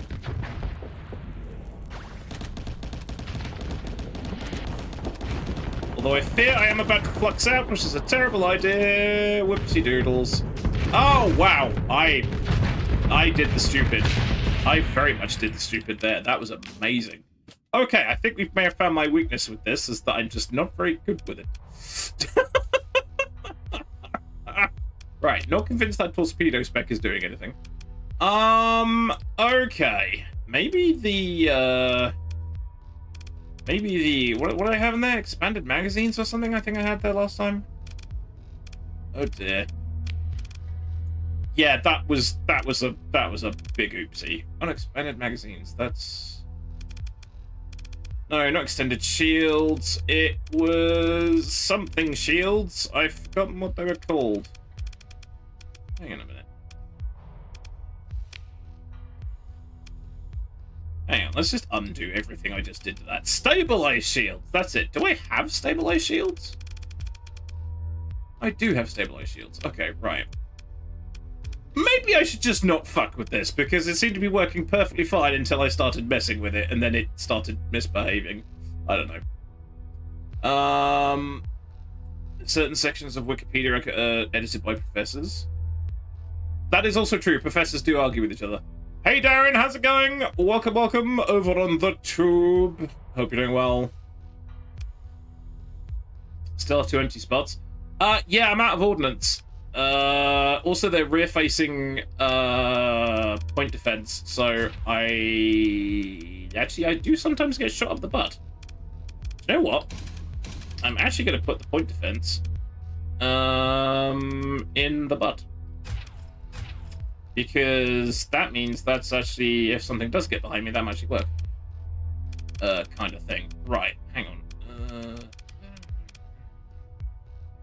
Although I fear I am about to flux out, which is a terrible idea. Whoopsie doodles. Oh, wow. I did the stupid. I very much did the stupid there. That was amazing. Okay, I think we may have found my weakness with this, is that I'm just not very good with it. Right, not convinced that torpedo spec is doing anything. Okay. Maybe the, what did I have in there? Expanded magazines or something I think I had there last time? Oh dear. Yeah, that was a big oopsie. Unexpanded magazines, that's... No, not extended shields. It was something shields. I've forgotten what they were called. Hang on a minute. Hang on, let's just undo everything I just did to that. Stabilized shields, that's it. Do I have stabilized shields? I do have stabilized shields. Okay, right. Maybe I should just not fuck with this, because it seemed to be working perfectly fine until I started messing with it, and then it started misbehaving. I don't know. Certain sections of Wikipedia are edited by professors. That is also true. Professors do argue with each other. Hey Darren, how's it going? Welcome over on the tube. Hope you're doing well. Still have 2 empty spots. Yeah, I'm out of ordnance. Also, they're rear-facing point defense, so I do sometimes get shot up the butt. You know what? I'm actually going to put the point defense in the butt. Because that means that's actually, if something does get behind me, that might actually work. Kind of thing. Right, hang on.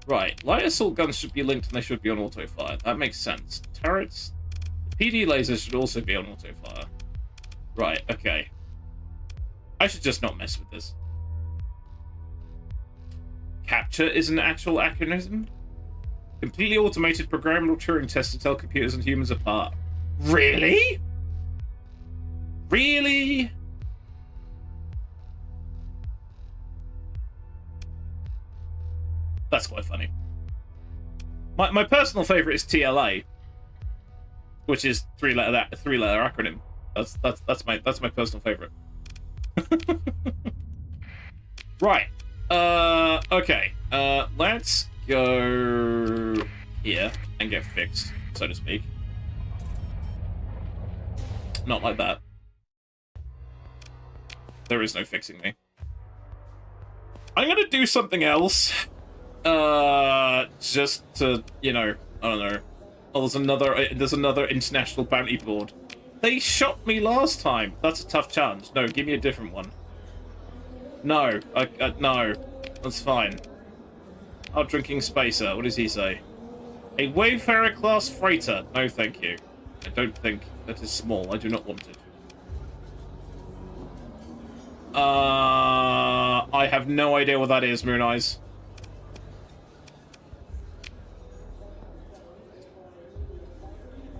Right, light assault guns should be linked and they should be on auto fire. That makes sense. Turrets, PD lasers should also be on auto fire. Right, okay. I should just not mess with this. Capture is an actual acronym? Completely automated programmable Turing test to tell computers and humans apart. Really? Really? That's quite funny. My personal favorite is TLA, which is three-letter acronym. That's my personal favorite. Right. Okay. Let's go here and get fixed, so to speak. Not like that. There is no fixing me. I'm gonna do something else. Just to, you know, I don't know. Oh, there's another international bounty board. They shot me last time. That's a tough challenge. No, give me a different one. No, no, that's fine. Our drinking spacer. What does he say? A Wayfarer class freighter. No, thank you. I don't think that is small. I do not want it. I have no idea what that is, Moon Eyes.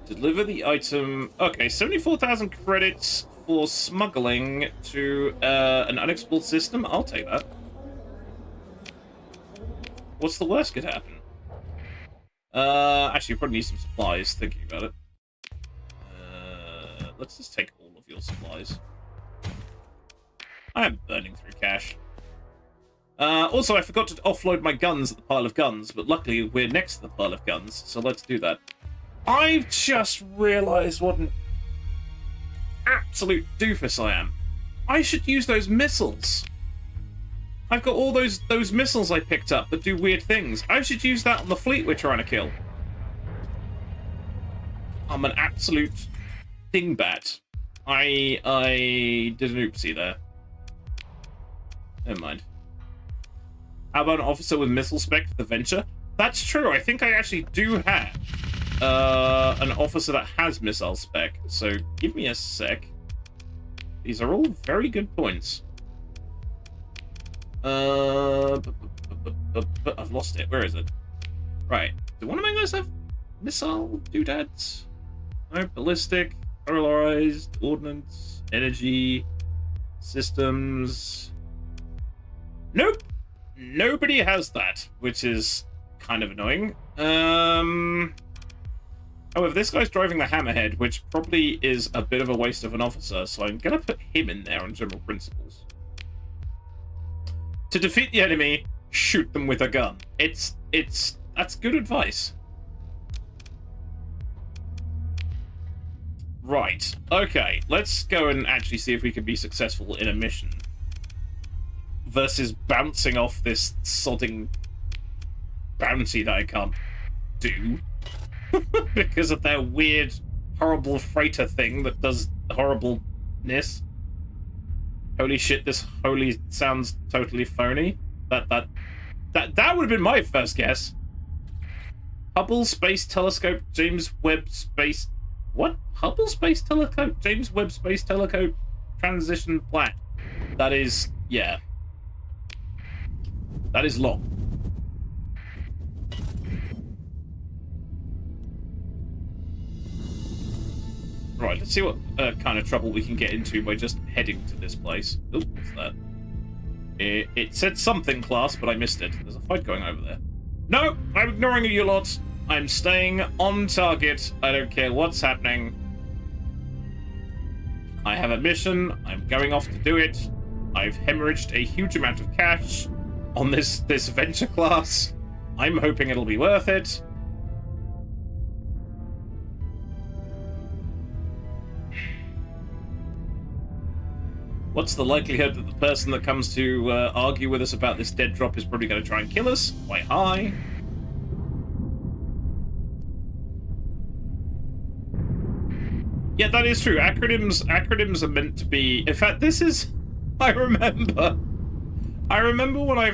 Deliver the item. Okay, 74,000 credits for smuggling to an unexplored system. I'll take that. What's the worst could happen? Actually, you probably need some supplies, thinking about it. Let's just take all of your supplies. I am burning through cash. Also, I forgot to offload my guns at the pile of guns, but luckily we're next to the pile of guns, so let's do that. I've just realised what an absolute doofus I am. I should use those missiles. I've got all those missiles I picked up that do weird things. I should use that on the fleet we're trying to kill. I'm an absolute dingbat. I did an oopsie there. Never mind. How about an officer with missile spec for the Venture? That's true. I think I actually do have an officer that has missile spec. So give me a sec. These are all very good points. I've lost it. Where is it? Right. Do one of my guys have missile doodads? No, ballistic, polarized, ordnance, energy, systems. Nope. Nobody has that, which is kind of annoying. However, this guy's driving the Hammerhead, which probably is a bit of a waste of an officer, so I'm gonna put him in there on general principles. To defeat the enemy, shoot them with a gun. That's good advice. Right. Okay, let's go and actually see if we can be successful in a mission. Versus bouncing off this sodding bounty that I can't do. Because of their weird, horrible freighter thing that does horribleness. Holy shit, this holy sounds totally phony. That would have been my first guess. Hubble Space Telescope, James Webb Space... What? Hubble Space Telescope, James Webb Space Telescope, Transition Black. That is... yeah. That is long. Right, let's see what kind of trouble we can get into by just heading to this place. Oh, what's that? It said something class, but I missed it. There's a fight going over there. No, I'm ignoring you lot. I'm staying on target. I don't care what's happening. I have a mission. I'm going off to do it. I've hemorrhaged a huge amount of cash. on this venture class. I'm hoping it'll be worth it. What's the likelihood that the person that comes to argue with us about this dead drop is probably going to try and kill us? Quite high. Yeah, that is true. Acronyms are meant to be. In fact, this is. I remember when I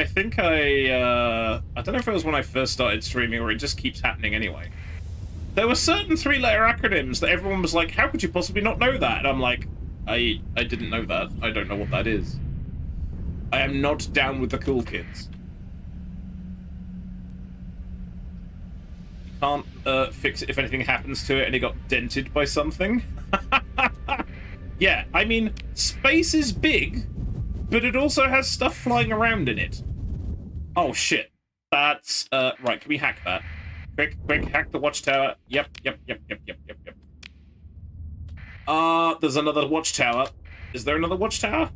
think I don't know if it was when I first started streaming or it just keeps happening anyway. There were certain 3-letter acronyms that everyone was like, "How could you possibly not know that?" And I'm like, I didn't know that. I don't know what that is. I am not down with the cool kids. Can't fix it if anything happens to it and it got dented by something. Yeah, I mean, space is big, but it also has stuff flying around in it. Oh shit. That's right, can we hack that? Quick, hack the watchtower. Yep. There's another watchtower. Is there another watchtower?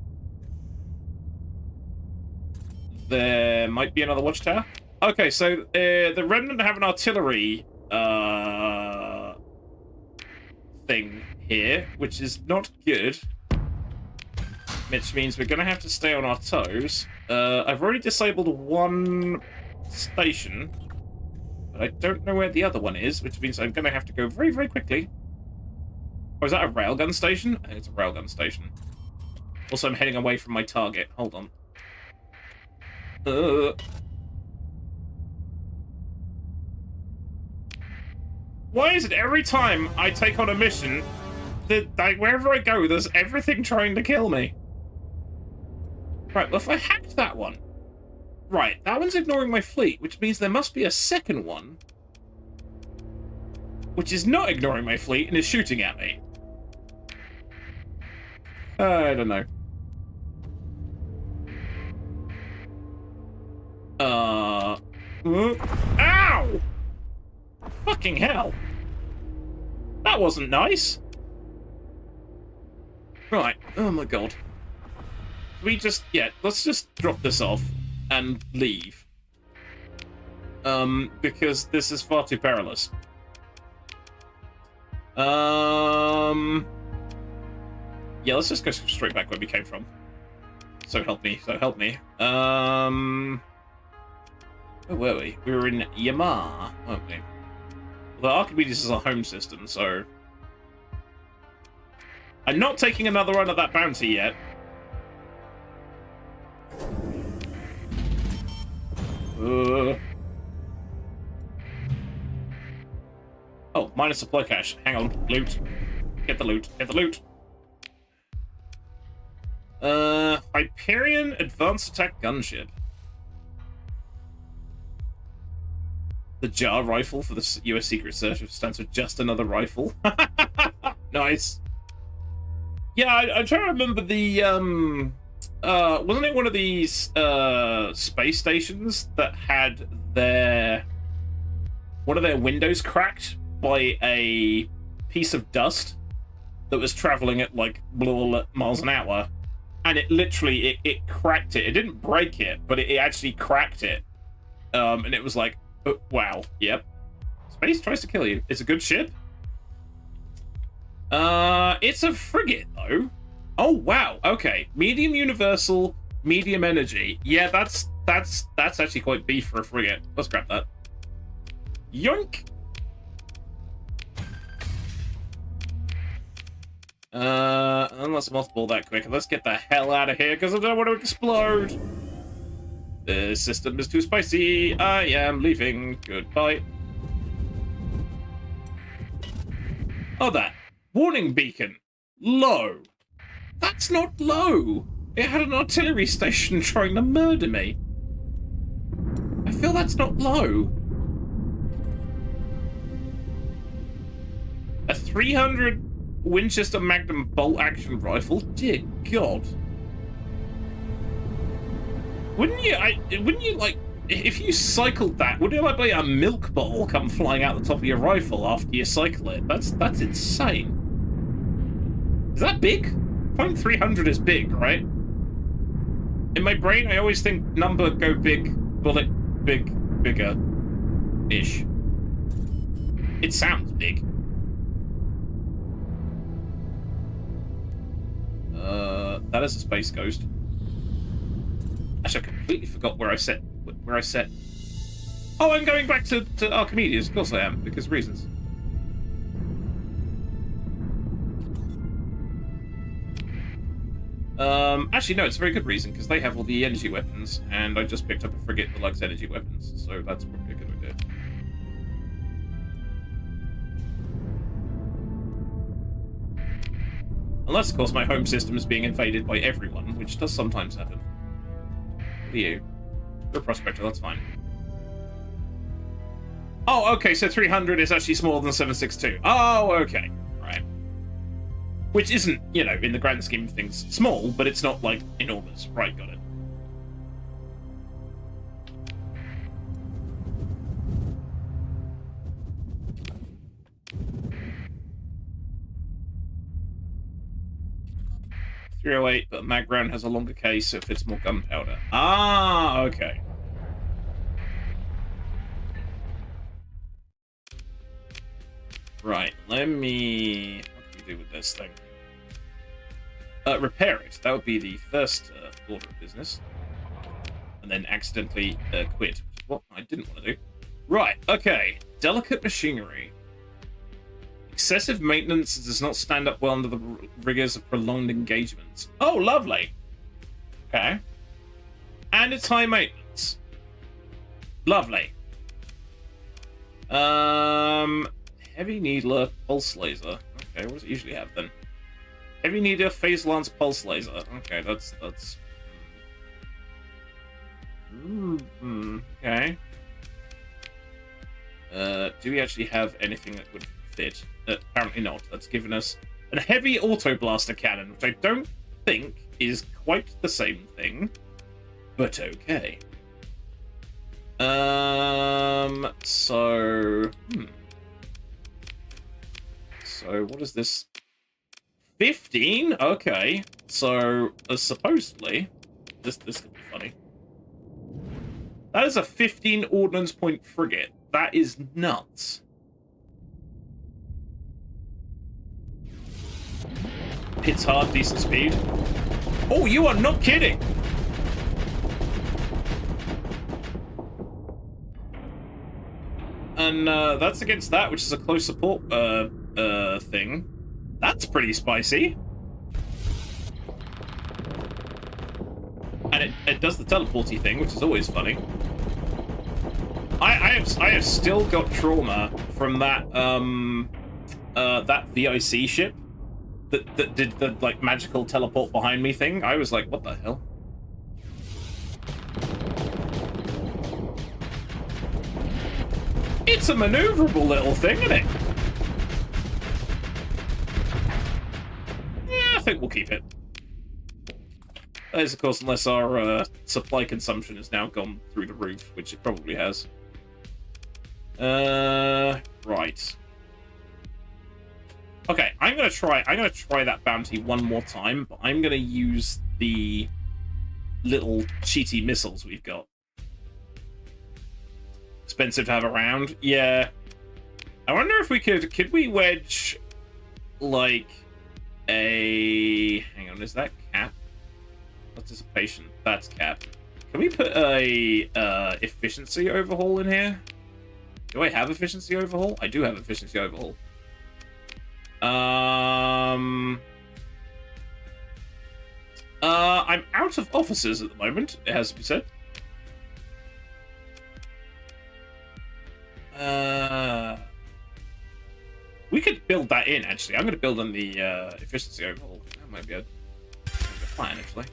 There might be another watchtower. Okay, so the Remnant have an artillery thing here, which is not good. Which means we're going to have to stay on our toes. I've already disabled one station, but I don't know where the other one is, which means I'm going to have to go very, very quickly. Oh, is that a railgun station? I think it's a railgun station. Also, I'm heading away from my target. Hold on. Why is it every time I take on a mission that, like, wherever I go, there's everything trying to kill me? Right, well, if I hacked that one... Right, that one's ignoring my fleet, which means there must be a second one which is not ignoring my fleet and is shooting at me. I don't know. Ow! Fucking hell. That wasn't nice. Right, oh my god. Let's just drop this off and leave. Because this is far too perilous. Yeah, let's just go straight back where we came from. So help me. Where were we? We were in Yamar, weren't we? Well, Archimedes is our home system, so... I'm not taking another run at that bounty yet. Oh, minus supply cache. Hang on. Loot. Get the loot. Hyperion Advanced Attack Gunship. The JAR rifle for the US Secret Service stands for just another rifle. Nice. Yeah, I'm trying to remember the, wasn't it one of these, space stations that had one of their windows cracked by a piece of dust that was traveling at, like, miles an hour? And it literally, it cracked it. It didn't break it, but it actually cracked it. And it was like, oh, wow, yep. Space tries to kill you. It's a good ship. It's a frigate, though. Oh, wow, okay. Medium universal, medium energy. Yeah, that's actually quite beef for a frigate. Let's grab that. Yoink! And let's mothball that quick. Let's get the hell out of here, because I don't want to explode. The system is too spicy. I am leaving. Goodbye. Oh, that. Warning beacon. Low. That's not low. It had an artillery station trying to murder me. I feel that's not low. A 300 Winchester Magnum bolt action rifle? Dear God. Wouldn't you like, if you cycled that, wouldn't it like be a milk bottle come flying out the top of your rifle after you cycle it? That's insane. Is that big? .300 is big, right? In my brain, I always think number go big, bullet bigger-ish. It sounds big. That is a space ghost. Actually, I completely forgot where I set. Oh, I'm going back to Archimedes. Of course I am, because reasons. Actually, no, it's a very good reason, because they have all the energy weapons, and I just picked up a frigate that likes energy weapons, so that's probably a good idea. Unless, of course, my home system is being invaded by everyone, which does sometimes happen. What are you? You're a prospector, that's fine. Oh, okay, so 300 is actually smaller than 762. Oh, okay. Right. Which isn't, you know, in the grand scheme of things, small, but it's not, like, enormous. Right, got it. .308, but mag round has a longer case, so it fits more gunpowder. Ah, okay. Right, let me... What can we do with this thing? Repair it. That would be the first order of business. And then accidentally quit, which is what I didn't want to do. Right, okay. Delicate machinery. Excessive maintenance does not stand up well under the rigors of prolonged engagements. Oh, lovely. Okay. And it's high maintenance. Lovely. Heavy needler, pulse laser. Okay, what does it usually have then? Heavy needler, phase lance, pulse laser. Okay, that's. Okay. Do we actually have anything that would fit? Apparently not. That's given us a heavy auto blaster cannon, which I don't think is quite the same thing, but okay. So what is this? 15? Okay. So supposedly this could be funny. That is a 15 ordnance point frigate. That is nuts. Hits hard, decent speed. Oh, you are not kidding! And that's against that, which is a close support thing. That's pretty spicy. And it does the teleporty thing, which is always funny. I have still got trauma from that that VIC ship that did the like magical teleport behind me thing. I was like, what the hell? It's a maneuverable little thing, isn't it? Yeah, I think we'll keep it. That is, of course, unless our supply consumption has now gone through the roof, which it probably has. Right. Okay, I'm gonna try that bounty one more time, but I'm gonna use the little cheaty missiles we've got. Expensive to have around. Yeah. I wonder if we could we wedge like a hang on, is that cap? Participation. That's cap. Can we put a efficiency overhaul in here? Do I have efficiency overhaul? I do have efficiency overhaul. I'm out of officers at the moment, it has to be said. We could build that in, actually. I'm going to build on the efficiency overhaul. That might be a plan, actually.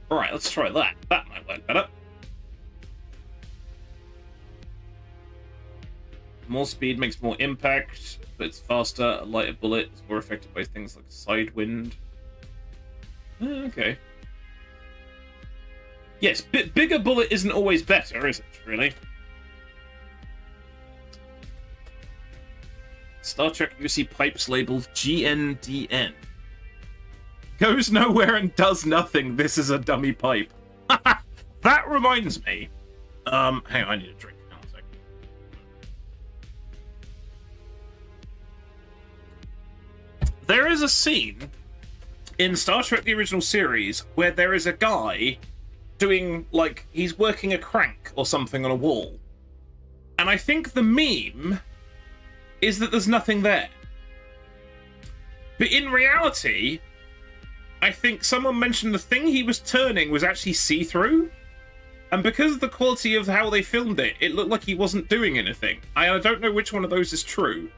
Alright, let's try that. That might work better. More speed makes more impact, but it's faster. A lighter bullet is more affected by things like side wind. Okay. Yes, bigger bullet isn't always better, is it, really? Star Trek UC pipes labeled GNDN. goes nowhere and does nothing. This is a dummy pipe. That reminds me. Hang on, I need a drink. Hang on a second. There is a scene in Star Trek the original series where there is a guy doing, like, he's working a crank or something on a wall. And I think the meme is that there's nothing there. But in reality, I think someone mentioned the thing he was turning was actually see-through. And because of the quality of how they filmed it, it looked like he wasn't doing anything. I don't know which one of those is true.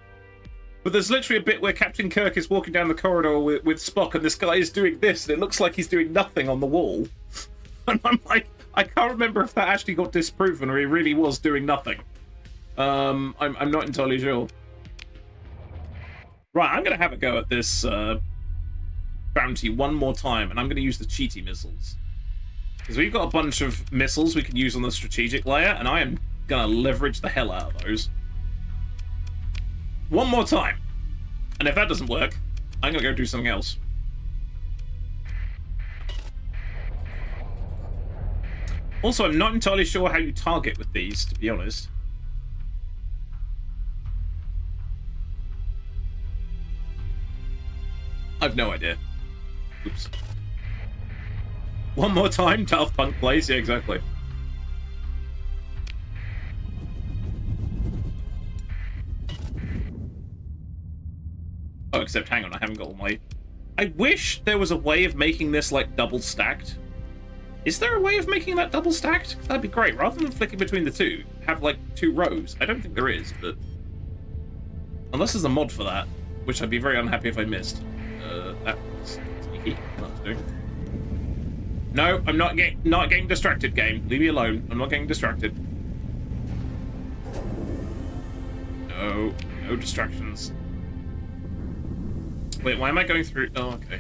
But there's literally a bit where Captain Kirk is walking down the corridor with Spock, and this guy is doing this, and it looks like he's doing nothing on the wall. And I'm like, I can't remember if that actually got disproven or he really was doing nothing. I'm not entirely sure. Right, I'm going to have a go at this bounty one more time, and I'm going to use the cheaty missiles. Because we've got a bunch of missiles we can use on the strategic layer, and I am going to leverage the hell out of those. One more time. And if that doesn't work, I'm going to go do something else. Also, I'm not entirely sure how you target with these, to be honest. I've no idea. Oops. One more time, Daft Punk plays. Yeah, exactly. Oh, except, hang on, I haven't got all my... I wish there was a way of making this, like, double stacked. Is there a way of making that double stacked? That'd be great. Rather than flicking between the two, have, like, 2 rows. I don't think there is, but... Unless there's a mod for that, which I'd be very unhappy if I missed. That's sneaky. That's doing. No, I'm not getting distracted, game. Leave me alone. I'm not getting distracted. No distractions. Wait, why am I going through? Oh, okay.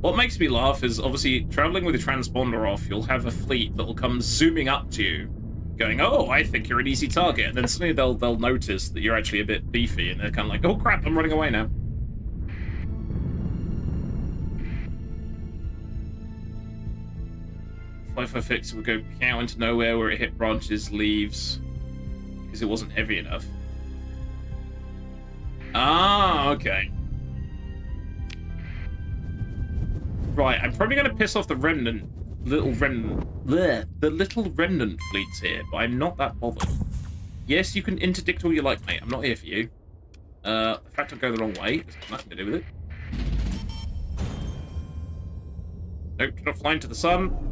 What makes me laugh is, obviously, traveling with a transponder off, you'll have a fleet that will come zooming up to you, going, oh, I think you're an easy target, and then suddenly they'll notice that you're actually a bit beefy, and they're kind of like, oh crap, I'm running away now. Fix would go cow into nowhere where it hit branches, leaves, because it wasn't heavy enough. Ah, okay. Right, I'm probably going to piss off the little remnant fleets here, but I'm not that bothered. Yes, you can interdict all you like, mate. I'm not here for you. The fact I go the wrong way has got nothing to do with it. Nope, not flying to the sun.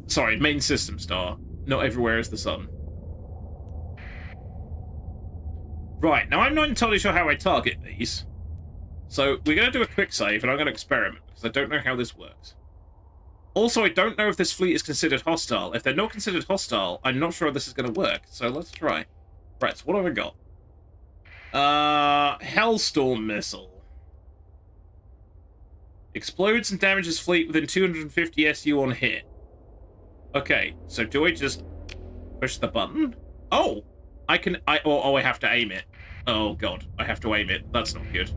Sorry, main system star. Not everywhere is the sun. Right, now I'm not entirely sure how I target these. So we're going to do a quick save, and I'm going to experiment, because I don't know how this works. Also, I don't know if this fleet is considered hostile. If they're not considered hostile, I'm not sure how this is going to work. So let's try. Right, so what have I got? Hellstorm missile. Explodes and damages fleet within 250 SU on hit. Okay, so do I just push the button? Oh! I have to aim it. Oh god, I have to aim it. That's not good.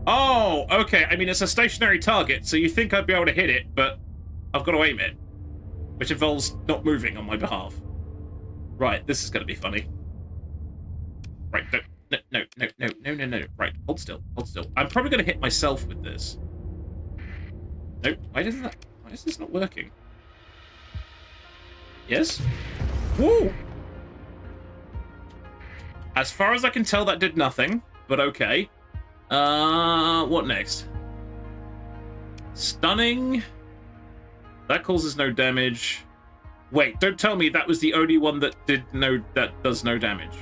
Oh, okay. I mean, it's a stationary target, so you think I'd be able to hit it, but I've got to aim it. Which involves not moving on my behalf. Right, this is going to be funny. Right, no. Right, hold still. I'm probably going to hit myself with this. Nope, why is this not working? Yes? Woo! As far as I can tell, that did nothing, but okay. What next? Stunning. That causes no damage. Wait, don't tell me that was the only one that does no damage.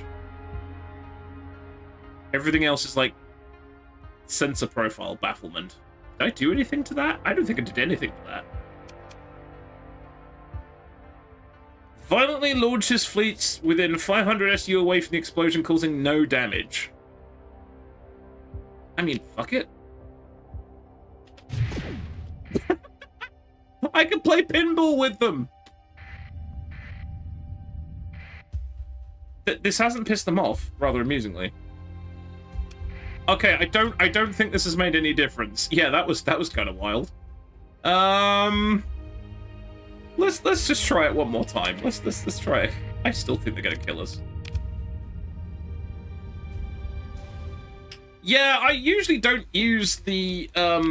Everything else is like sensor profile bafflement. Did I do anything to that? I don't think I did anything to that. Violently launches fleets within 500 SU away from the explosion, causing no damage. I mean, fuck it. I can play pinball with them. this hasn't pissed them off, rather amusingly. Okay, I don't think this has made any difference. Yeah, that was kind of wild. Let's just try it one more time. Let's try it. I still think they're gonna kill us. Yeah, I usually don't use the oh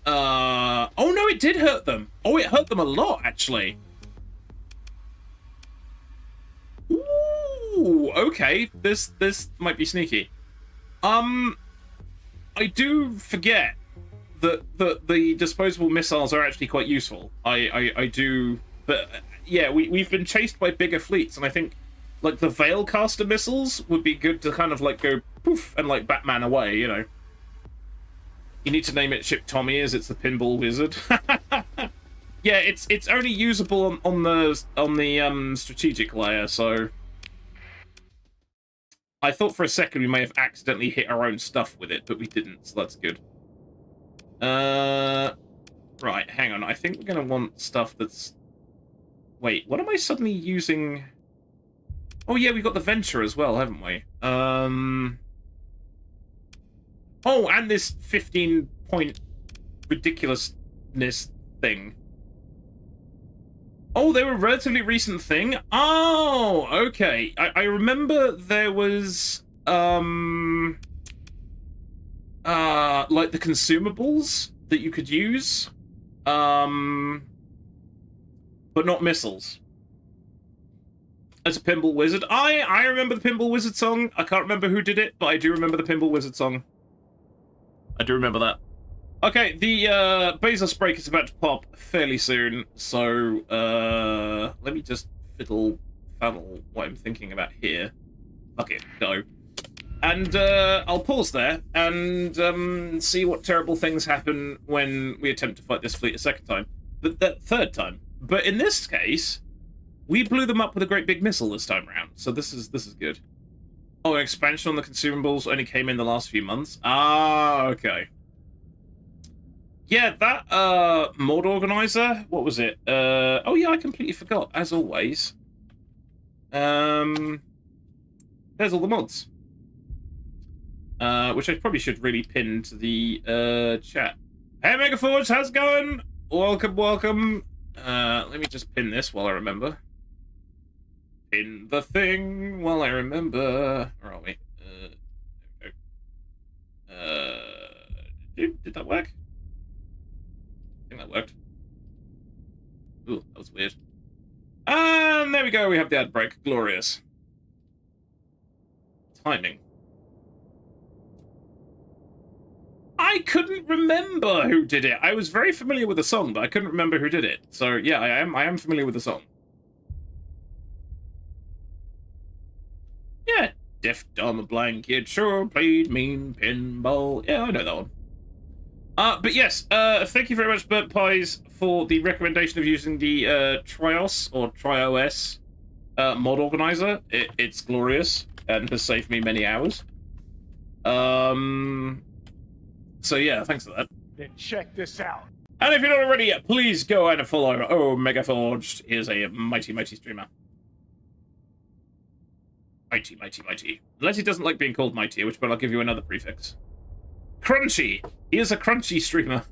no, it did hurt them. Oh, it hurt them a lot, actually. Ooh, okay. This might be sneaky. I do forget that the disposable missiles are actually quite useful. I do, but yeah, we've been chased by bigger fleets, and I think like the Veilcaster missiles would be good to kind of like go poof and like Batman away, you know. You need to name it Ship Tommy, as it's the Pinball Wizard. Yeah, it's only usable on the strategic layer, so I thought for a second we may have accidentally hit our own stuff with it, but we didn't, so that's good. Right, hang on. I think we're gonna want stuff that's... Wait, what am I suddenly using? Oh yeah, we've got the Venture as well, haven't we? Oh, and this 15-point ridiculousness thing. Oh, they were a relatively recent thing? Oh, okay. I remember there was, like the consumables that you could use, but not missiles. As a Pinball Wizard. I remember the Pinball Wizard song. I can't remember who did it, but I do remember the Pinball Wizard song. I do remember that. Okay, the Bezos break is about to pop fairly soon, so let me just fiddle what I'm thinking about here. Fuck it, go. And I'll pause there and see what terrible things happen when we attempt to fight this fleet a second time. The third time. But in this case, we blew them up with a great big missile this time around, so this is good. Oh, expansion on the consumables only came in the last few months. Ah, okay. Yeah, that mod organizer, what was it? Oh yeah, I completely forgot, as always. There's all the mods. Which I probably should really pin to the chat. Hey Megaforge, how's it going? Welcome, welcome. Let me just pin this while I remember. Pin the thing while I remember. Where are we? There we go. Did that work? I think that worked. Ooh, that was weird. And there we go, we have the ad break. Glorious. Timing. I couldn't remember who did it. I was very familiar with the song, but I couldn't remember who did it. So yeah, I am familiar with the song. Yeah. Deaf, dumb, blind kid sure played mean pinball. Yeah, I know that one. But yes, thank you very much, Burt Pies, for the recommendation of using the Trios or TriOS mod organizer. It's glorious and has saved me many hours. So yeah, thanks for that. Then check this out. And if you're not already yet, please go and follow Megaforged. He is a mighty, mighty streamer. Mighty, mighty, mighty. Unless he doesn't like being called mighty, which point I'll give you another prefix. Crunchy. He is a crunchy streamer.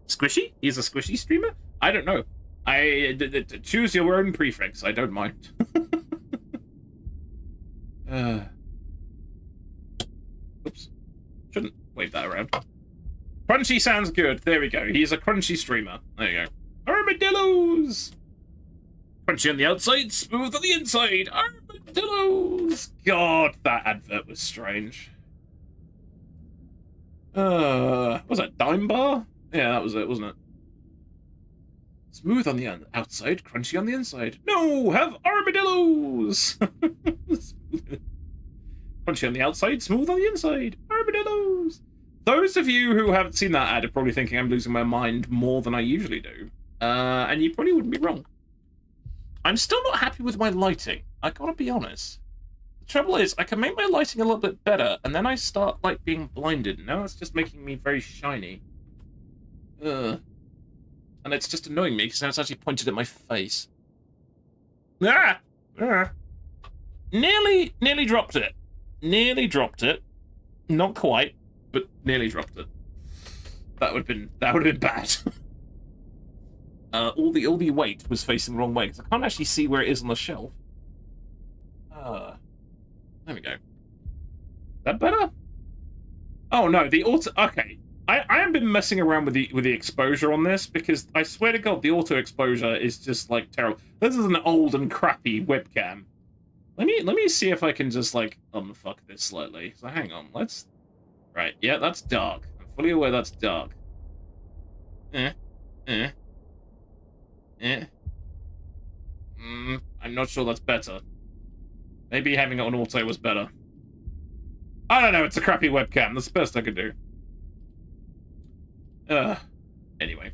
Squishy? He is a squishy streamer? I don't know. Choose your own prefix. I don't mind. Oops. Shouldn't wave that around. Crunchy sounds good. There we go. He's a crunchy streamer. There you go. Armadillos! Crunchy on the outside, smooth on the inside. Armadillos! God, that advert was strange. Was that Dime Bar? Yeah, that was it, wasn't it? Smooth on the outside, crunchy on the inside. No, have armadillos! Crunchy on the outside, smooth on the inside. Armadillos! Those of you who haven't seen that ad are probably thinking I'm losing my mind more than I usually do. And you probably wouldn't be wrong. I'm still not happy with my lighting. I gotta be honest. The trouble is, I can make my lighting a little bit better, and then I start, like, being blinded. Now it's just making me very shiny. And it's just annoying me, because now it's actually pointed at my face. Ah! Ah! Nearly dropped it. Nearly dropped it. Not quite, but nearly dropped it. That would have been bad. All the weight was facing the wrong way because I can't actually see where it is on the shelf. There we go. That better? Oh no, the auto. Okay, I haven't been messing around with the exposure on this because I swear to God, the auto exposure is just like terrible. This is an old and crappy webcam. Let me see if I can just like unfuck this slightly. So hang on, let's. Right, yeah, that's dark. I'm fully aware that's dark. I'm not sure that's better. Maybe having it on auto was better. I don't know, it's a crappy webcam. That's the best I could do. Anyway.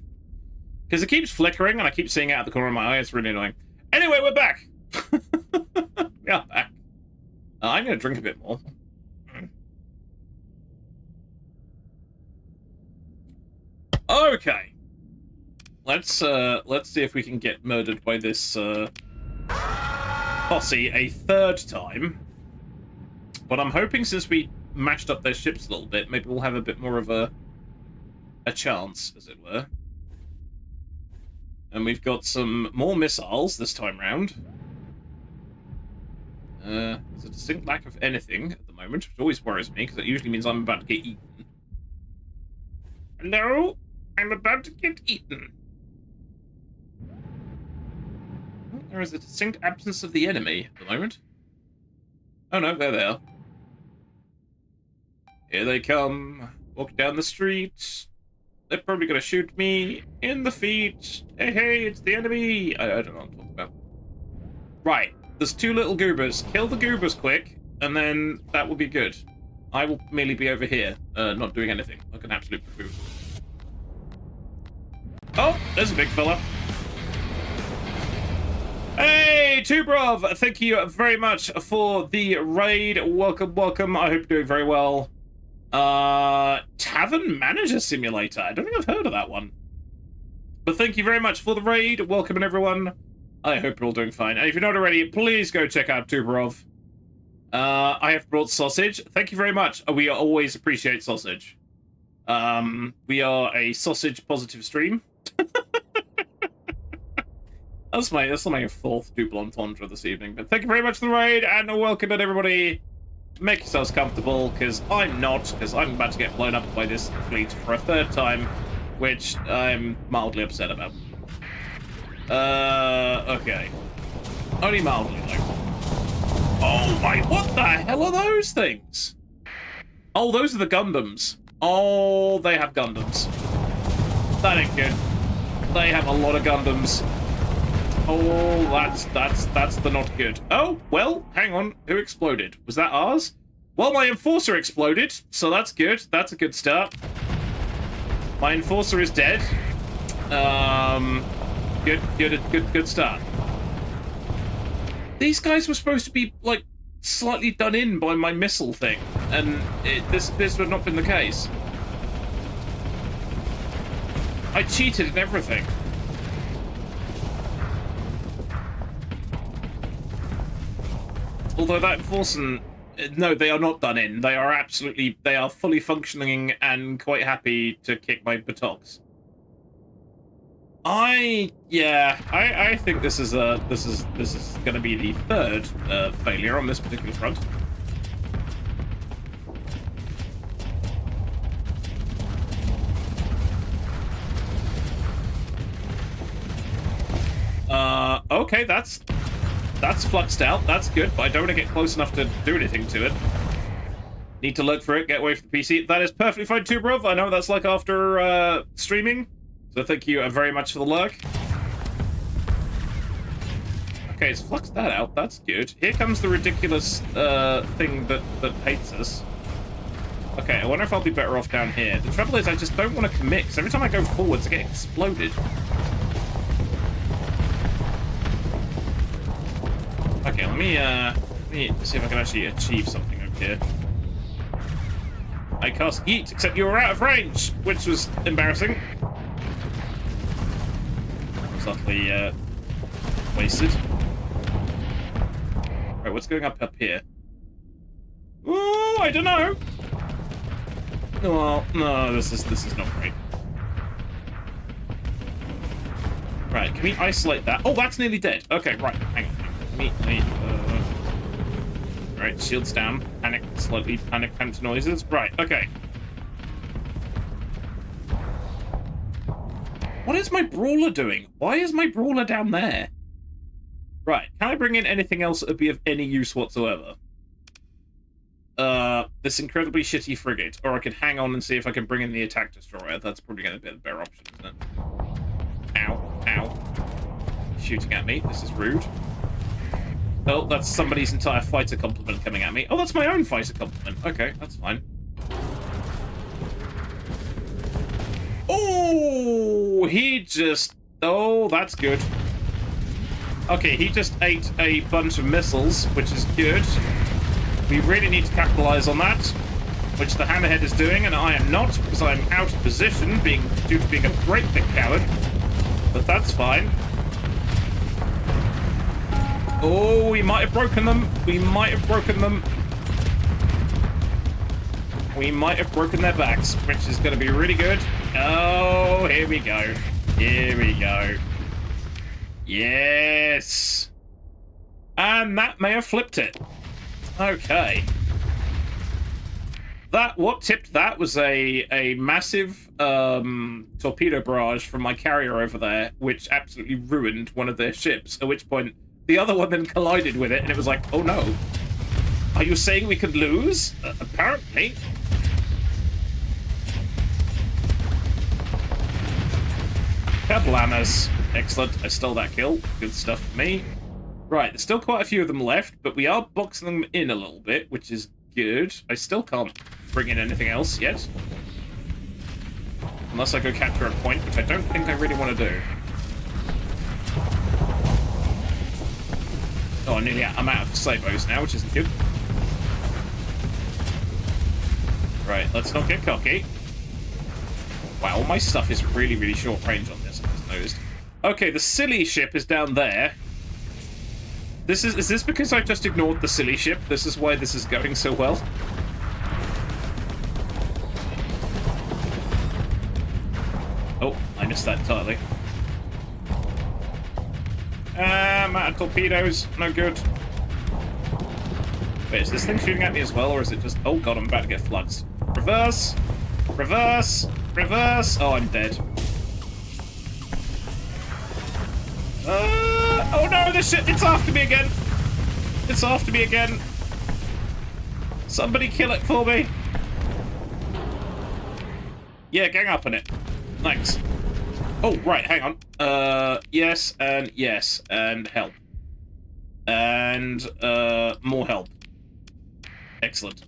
Because it keeps flickering and I keep seeing it out the corner of my eye. It's really annoying. Anyway, we're back. Yeah, back. I'm going to drink a bit more. Okay. Let's see if we can get murdered by this posse a third time. But I'm hoping since we mashed up their ships a little bit, maybe we'll have a bit more of a chance, as it were. And we've got some more missiles this time round. There's a distinct lack of anything at the moment, which always worries me, because it usually means I'm about to get eaten. Hello? I'm about to get eaten. There is a distinct absence of the enemy at the moment. Oh no, there they are. Here they come. Walk down the street. They're probably going to shoot me in the feet. Hey, hey, it's the enemy. I don't know what I'm talking about. Right, there's two little goobers. Kill the goobers quick, and then that will be good. I will merely be over here, not doing anything, like an absolute buffoon. Oh, there's a big fella. Hey, Tubrov, thank you very much for the raid. Welcome, welcome. I hope you're doing very well. Tavern Manager Simulator. I don't think I've heard of that one. But thank you very much for the raid. Welcome, everyone. I hope you're all doing fine. And if you're not already, please go check out Tubrov. I have brought sausage. Thank you very much. We always appreciate sausage. We are a sausage-positive stream. That's my fourth double entendre this evening. But thank you very much for the raid, and welcome to everybody. Make yourselves comfortable, because I'm not, because I'm about to get blown up by this fleet for a third time, which I'm mildly upset about. Okay. Only mildly, though. Oh my, what the hell are those things? Oh, those are the Gundams. Oh, they have Gundams. That ain't good. They have a lot of Gundams. Oh, that's the not good. Oh, well, hang on. Who exploded? Was that ours? Well, my Enforcer exploded, so that's good. That's a good start. My Enforcer is dead. Good start. These guys were supposed to be, like, slightly done in by my missile thing, and this would not been the case. I cheated and everything. Although that Enforcer, no, they are not done in. They are fully functioning and quite happy to kick my buttocks. I think this is going to be the third failure on this particular front. Okay, that's fluxed out. That's good, but I don't want to get close enough to do anything to it. Need to look for it, get away from the PC. That is perfectly fine too, bruv. I know what that's like after streaming, so thank you very much for the lurk. Okay, it's fluxed that out. That's good. Here comes the ridiculous thing that hates us. Okay, I wonder if I'll be better off down here. The trouble is I just don't want to commit, because every time I go forwards, I get exploded. Okay, let me see if I can actually achieve something over here. I cast Yeet, except you were out of range, which was embarrassing. Subtly wasted. Right, what's going up here? Ooh, I don't know. Oh, no, this is not great. Right, can we isolate that? Oh, that's nearly dead. Okay, right, hang on. Right, shields down. Panic counter noises. Right, okay. What is my brawler doing? Why is my brawler down there? Right, can I bring in anything else that would be of any use whatsoever? This incredibly shitty frigate, or I could hang on and see if I can bring in the attack destroyer. That's probably going to be a better option, isn't it? Ow, ow. Shooting at me. This is rude. Oh, that's somebody's entire fighter complement coming at me. Oh, that's my own fighter complement. Okay, that's fine. Oh, he just... Oh, that's good. Okay, he just ate a bunch of missiles, which is good. We really need to capitalize on that, which the Hammerhead is doing, and I am not, because I'm out of position, due to being a great big coward. But that's fine. Oh, we might have broken them. We might have broken them. We might have broken their backs, which is going to be really good. Oh, here we go. Here we go. Yes. And that may have flipped it. Okay. What tipped that was a massive torpedo barrage from my carrier over there, which absolutely ruined one of their ships, at which point the other one then collided with it, and it was like, oh no. Are you saying we could lose? Apparently. Kablamas. Excellent. I stole that kill. Good stuff for me. Right, there's still quite a few of them left, but we are boxing them in a little bit, which is good. I still can't bring in anything else yet. Unless I go capture a point, which I don't think I really want to do. Oh, I'm out of sabos now, which isn't good. Right, let's not get cocky. Wow, my stuff is really, really short range on this, I just noticed. Okay, the silly ship is down there. Is this because I just ignored the silly ship? This is why this is going so well? Oh, I missed that entirely. I'm out of torpedoes. No good. Wait, is this thing shooting at me as well, or is it just... Oh god, I'm about to get floods. Reverse! Reverse! Reverse! Oh, I'm dead. Oh no, this shit! It's after me again! It's after me again! Somebody kill it for me! Yeah, gang up on it. Thanks. Oh, right, hang on. Yes, and help. And, more help. Excellent.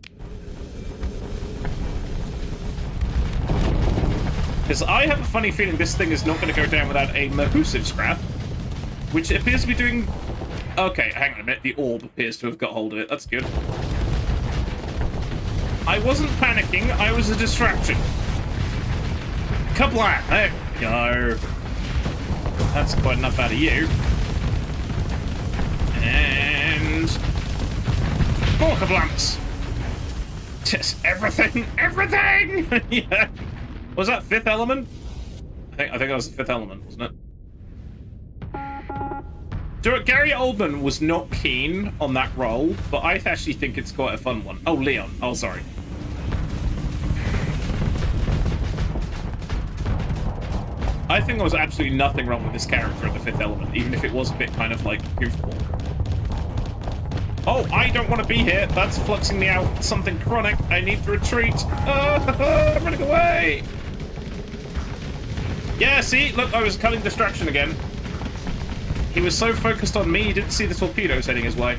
Because I have a funny feeling this thing is not going to go down without a Mahusive scrap, which appears to be doing... Okay, hang on a minute. The orb appears to have got hold of it. That's good. I wasn't panicking. I was a distraction. Kablam! There we go. That's quite enough out of you. And... more kablams! Just everything! Everything! Yeah. Was that Fifth Element? I think that was the Fifth Element, wasn't it? Gary Oldman was not keen on that role, but I actually think it's quite a fun one. Oh, Leon. Oh, sorry. I think there was absolutely nothing wrong with this character in the Fifth Element, even if it was a bit kind of like goofball. Oh, I don't want to be here. That's fluxing me out. Something chronic. I need to retreat. I'm running away. Yeah, see? Look, I was cutting distraction again. He was so focused on me, he didn't see the torpedoes heading his way.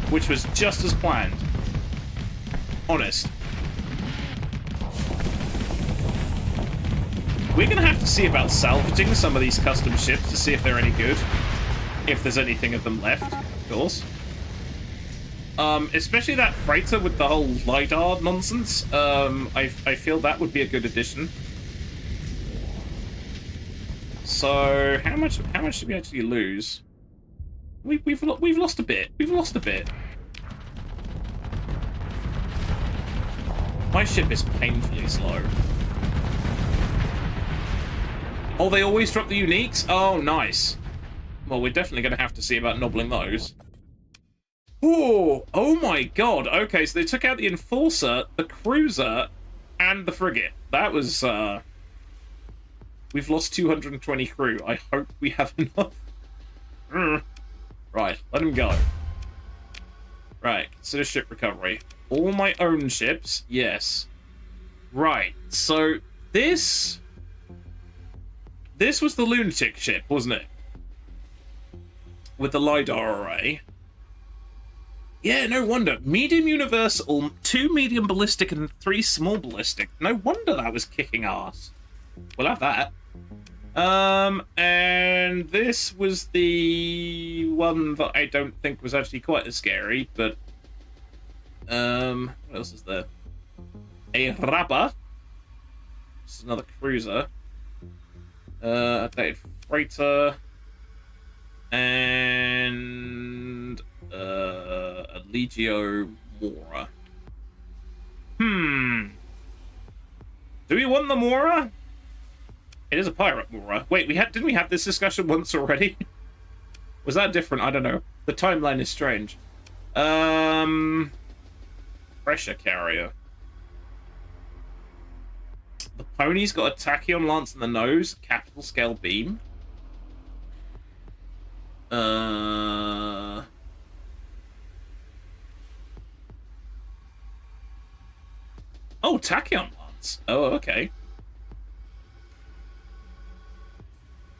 Which was just as planned. Honest. We're going to have to see about salvaging some of these custom ships to see if they're any good. If there's anything of them left, of course. Especially that freighter with the whole LiDAR nonsense. I feel that would be a good addition. So, how much did we actually lose? We've lost a bit. We've lost a bit. My ship is painfully slow. Oh, they always drop the uniques? Oh, nice. Well, we're definitely going to have to see about nobbling those. Oh my god. Okay, so they took out the Enforcer, the Cruiser, and the Frigate. That was, We've lost 220 crew. I hope we have enough. Right, let him go. Right, consider ship recovery. All my own ships? Yes. Right, so this was the lunatic ship, wasn't it? With the LiDAR array. Yeah, no wonder. Medium universal, 2 medium ballistic, and 3 small ballistic. No wonder that was kicking ass. We'll have that. And this was the one that I don't think was actually quite as scary, but what else is there? A Rabba. This is another cruiser. Updated freighter. And a Legio Mora. Do we want the Mora? It is a pirate Mora. Wait, didn't we have this discussion once already? Was that different? I don't know. The timeline is strange. Pressure carrier. The pony's got a tachyon lance in the nose, capital scale beam. Oh, tachyon lance. Oh, okay.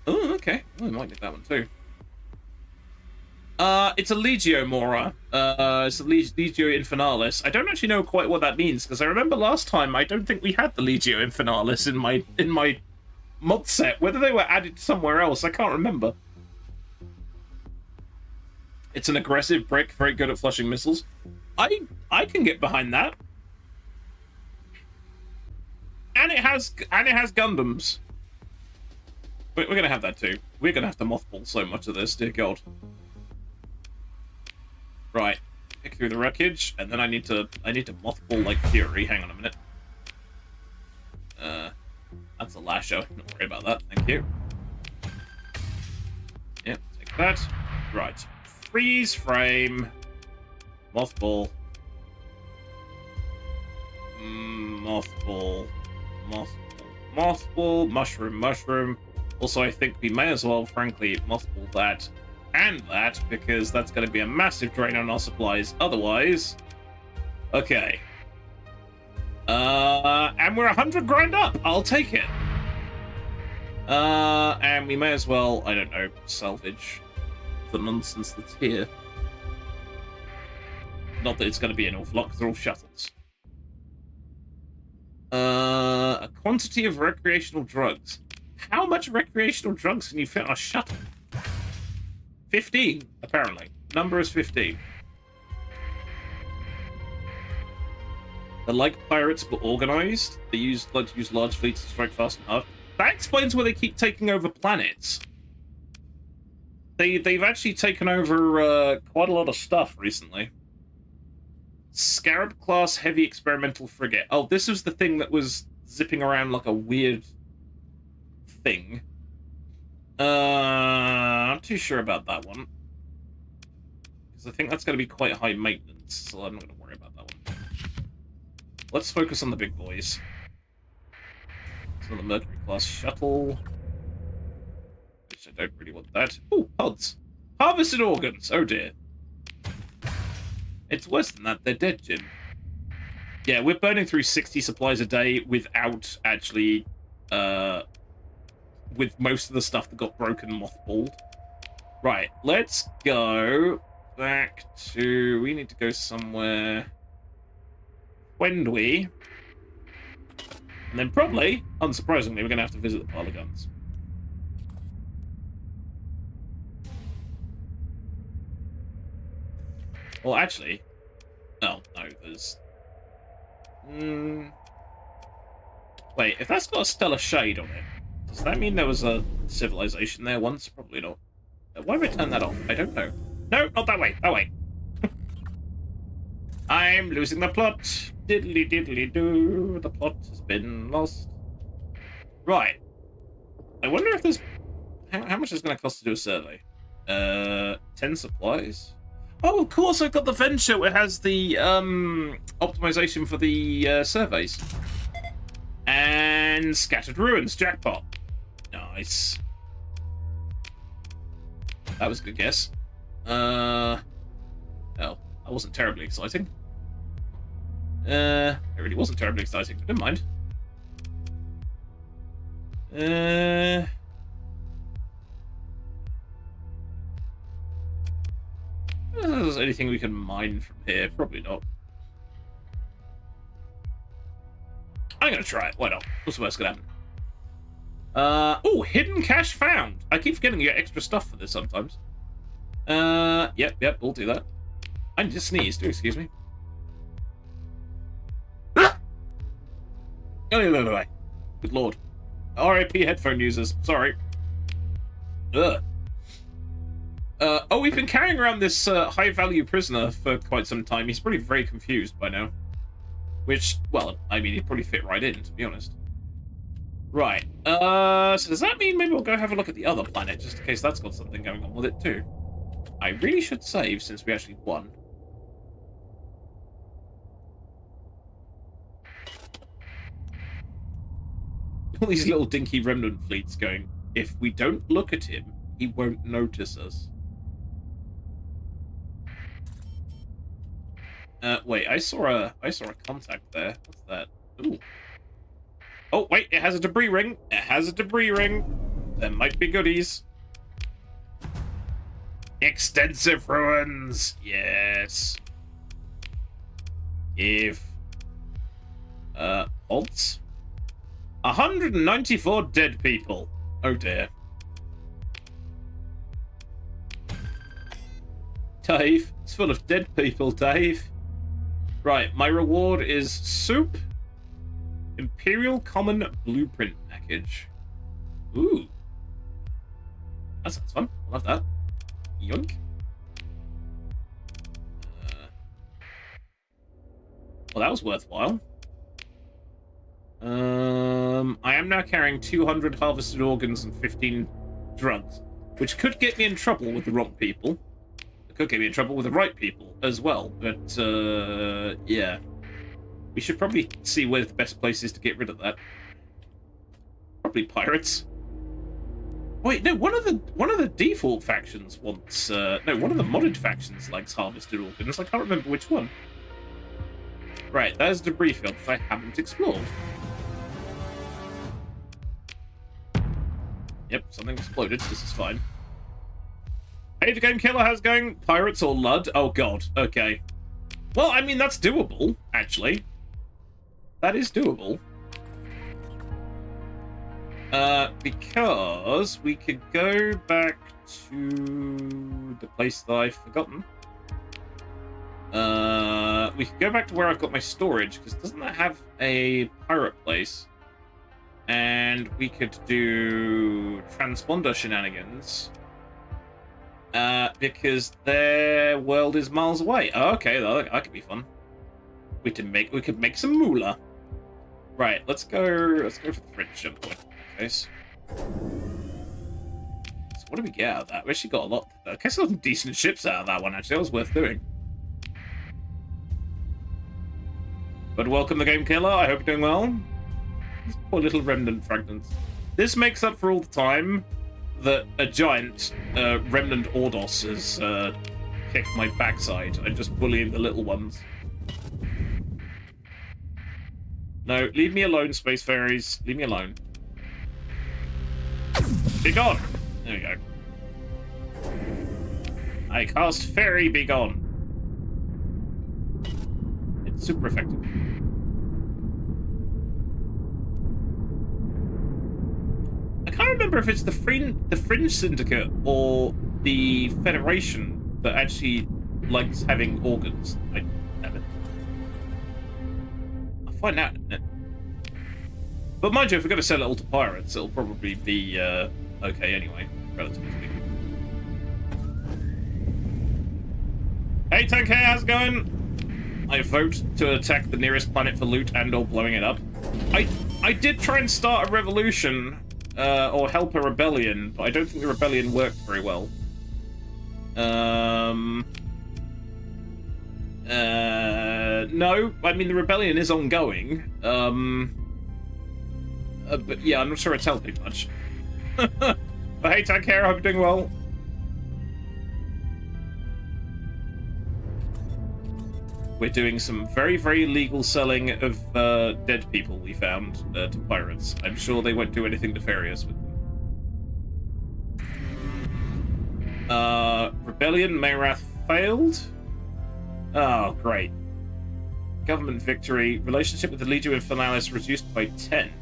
Oh, okay. Oh, I might get that one too. It's a Legio Mora. It's a Legio Infernales. I don't actually know quite what that means, because I remember last time I don't think we had the Legio Infernales in my mod set. Whether they were added somewhere else, I can't remember. It's an aggressive brick, very good at flushing missiles. I can get behind that. And it has Gundams. We're gonna have that too. We're gonna have to mothball so much of this, dear God. Right, pick through the wreckage, and then I need to mothball like fury. Hang on a minute. That's a Lasho. Don't worry about that. Thank you. Yep, take that. Right, freeze frame. Mothball. Mothball. Mothball. Mushroom. Also, I think we may as well, frankly, mothball that and that, because that's going to be a massive drain on our supplies otherwise. Okay. And we're 100 grand up. I'll take it. And we may as well, I don't know, salvage the nonsense that's here. Not that it's going to be an awful lot, because they're all shuttles. A quantity of recreational drugs. How much recreational drugs can you fit on a shuttle? 15, apparently. Number is 15. They're like pirates, but organized. They like to use large fleets to strike fast and hard. That explains why they keep taking over planets. They've actually taken over quite a lot of stuff recently. Scarab-class heavy experimental frigate. Oh, this was the thing that was zipping around like a weird thing. I'm not too sure about that one. Because I think that's going to be quite high maintenance, so I'm not going to worry about that one. Let's focus on the big boys. So the Mercury-class shuttle. Which I don't really want that. Oh, pods. Harvested organs. Oh dear. It's worse than that. They're dead, Jim. Yeah, we're burning through 60 supplies a day without actually, with most of the stuff that got broken mothballed. Right, let's go back to... We need to go somewhere... When do we? And then probably, unsurprisingly, we're going to have to visit the pile of guns. Well, actually... No, there's... Wait, if that's got a stellar shade on it, does that mean there was a civilization there once? Probably not. Why return that off? I don't know. No, not that way. That way. I'm losing the plot. Diddly diddly do. The plot has been lost. Right. I wonder if there's... How much is it going to cost to do a survey? 10 supplies? Oh, of course, I've got the venture. It has the optimization for the surveys. And scattered ruins. Jackpot. Nice. That was a good guess. Oh, that wasn't terribly exciting. It really wasn't terribly exciting, but never mind. If there's anything we can mine from here? Probably not. I'm gonna try it. Why not? What's the worst gonna happen? Oh, hidden cache found. I keep forgetting you get extra stuff for this sometimes. Yep, we'll do that. I need to sneeze. Do excuse me. Oh, no. Good lord. RIP headphone users. Sorry. Ugh. Oh, we've been carrying around this high-value prisoner for quite some time. He's probably very confused by now. Which, well, I mean, he'd probably fit right in, to be honest. Right. So does that mean maybe we'll go have a look at the other planet, just in case that's got something going on with it, too? I really should save, since we actually won. All these little dinky remnant fleets going, if we don't look at him, he won't notice us. Wait, I saw a contact there. What's that? Ooh. Oh, wait, it has a debris ring. It has a debris ring. There might be goodies. Extensive ruins. Yes. Give. Halts. 194 dead people. Oh dear. Dave, it's full of dead people, Dave. Right, my reward is soup. Imperial Common Blueprint Package. Ooh. That sounds fun. I love that. Yoink. Well, that was worthwhile. I am now carrying 200 harvested organs and 15 drugs, which could get me in trouble with the wrong people. It could get me in trouble with the right people as well, but, yeah. We should probably see where the best place is to get rid of that. Probably pirates. Wait, no, one of the default factions wants, no, one of the modded factions likes harvested organs. I can't remember which one. Right, there's a debris field that I haven't explored. Yep, something exploded. This is fine. Hey, the Game Killer, how's it going? Pirates or Lud? Oh, God. Okay. Well, I mean, that's doable, actually. That is doable. Because we could go back to the place that I've forgotten. We could go back to where I've got my storage, because doesn't that have a pirate place? And we could do transponder shenanigans. Because their world is miles away. Oh, okay, that could be fun. We could make some moolah. Right, let's go for the French jump point. Okay. So what do we get out of that? We actually got a lot. I guess some decent ships out of that one, actually. That was worth doing. But welcome, the Game Killer. I hope you're doing well. These poor little remnant fragments. This makes up for all the time that a giant remnant Ordos has kicked my backside. I'm just bullying the little ones. No, leave me alone, Space Fairies. Leave me alone. Be gone! There we go. I cast Fairy Be Gone. It's super effective. I can't remember if it's the Fringe Syndicate or the Federation that actually likes having organs. Damn it. I'll find out in a minute. But mind you, if we're going to sell it all to pirates, it'll probably be okay anyway, relatively speaking. Hey, Tank, how's it going? I vote to attack the nearest planet for loot and or blowing it up. I did try and start a revolution, or help a rebellion, but I don't think the rebellion worked very well. No, I mean, the rebellion is ongoing. But yeah, I'm not sure it's helping much. But hey, take care, I hope you're doing well. We're doing some very, very illegal selling of dead people we found to pirates. I'm sure they won't do anything nefarious with them. Rebellion, Mayrath failed. Oh, great. Government victory. Relationship with the Legio Infernalis reduced by 10.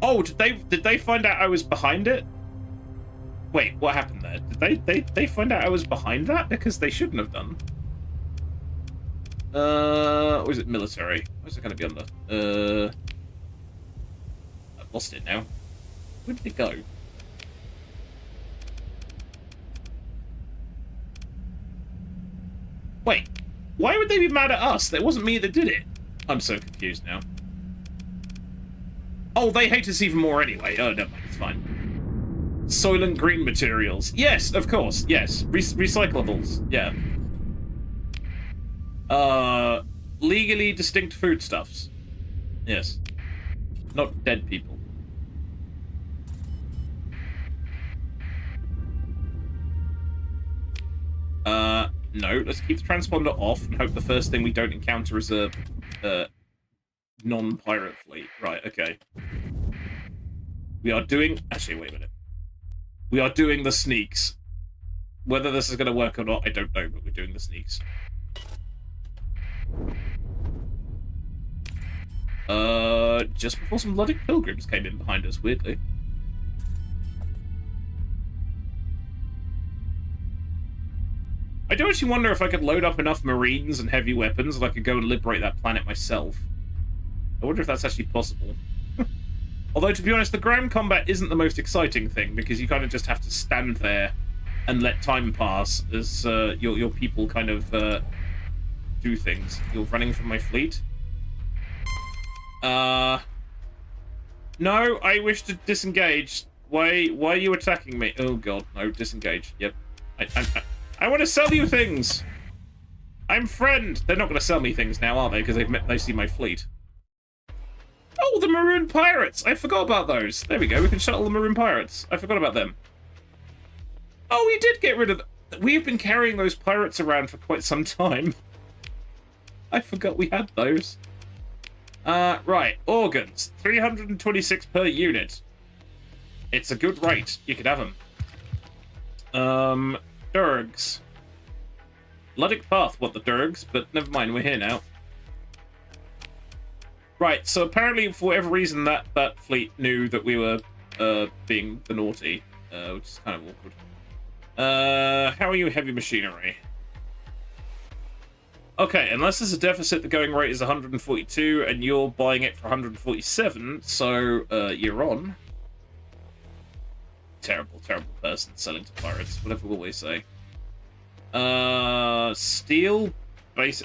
Oh, did they find out I was behind it? Wait, what happened there? Did they find out I was behind that? Because they shouldn't have done. Or is it military? Where's it going to be under? I've lost it now. Where did it go? Wait, why would they be mad at us? It wasn't me that did it. I'm so confused now. Oh, they hate us even more anyway. Oh, never mind, it's fine. Soylent green materials. Yes, of course, yes. Recyclables, yeah. Legally distinct foodstuffs. Yes. Not dead people. No, let's keep the transponder off and hope the first thing we don't encounter is a non-pirate fleet. Right, okay. We are doing... Actually, wait a minute. We are doing the sneaks. Whether this is going to work or not, I don't know, but we're doing the sneaks. Just before some Luddic pilgrims came in behind us, weirdly. I do actually wonder if I could load up enough marines and heavy weapons that I could go and liberate that planet myself. I wonder if that's actually possible. Although, to be honest, the ground combat isn't the most exciting thing, because you kind of just have to stand there and let time pass as your people kind of do things. You're running from my fleet? No, I wish to disengage. Why are you attacking me? Oh god, no, disengage. Yep. I want to sell you things! I'm friend! They're not going to sell me things now, are they? Because they see my fleet. Oh, the Maroon Pirates! I forgot about those. There we go, we can shuttle the Maroon Pirates. I forgot about them. Oh, we did get rid of them. We've been carrying those pirates around for quite some time. I forgot we had those. Right, organs. 326 per unit. It's a good rate. You could have them. Durgs. Luddic Path want the Durgs, but never mind, we're here now. Right, so apparently for whatever reason that fleet knew that we were being the naughty, which is kind of awkward. How are you heavy machinery? Okay, unless there's a deficit, the going rate is 142, and you're buying it for 147, so you're on. Terrible, terrible person selling to pirates. Whatever will we say? Steel,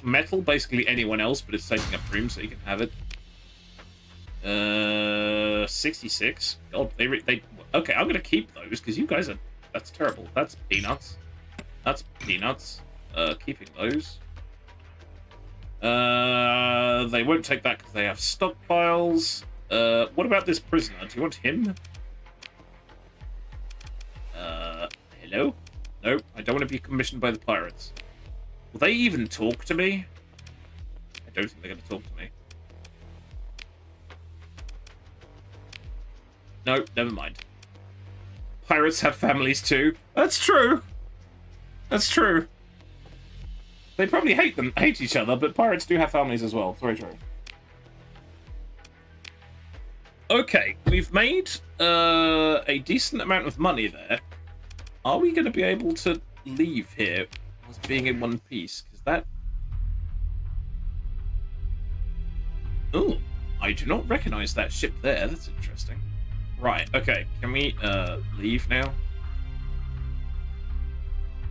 metal, basically anyone else, but it's taking up room, so you can have it. 66. God, they okay, I'm gonna keep those because you guys are. That's terrible. That's peanuts. That's peanuts. Keeping those. They won't take that because they have stockpiles. What about this prisoner? Do you want him? Hello? No, I don't want to be commissioned by the pirates. Will they even talk to me? I don't think they're going to talk to me. No, never mind. Pirates have families too. That's true. That's true. They probably hate each other, but pirates do have families as well. It's very true. Okay, we've made a decent amount of money there. Are we going to be able to leave here as being in one piece? Because that... Oh, I do not recognize that ship there. That's interesting. Right, okay. Can we leave now?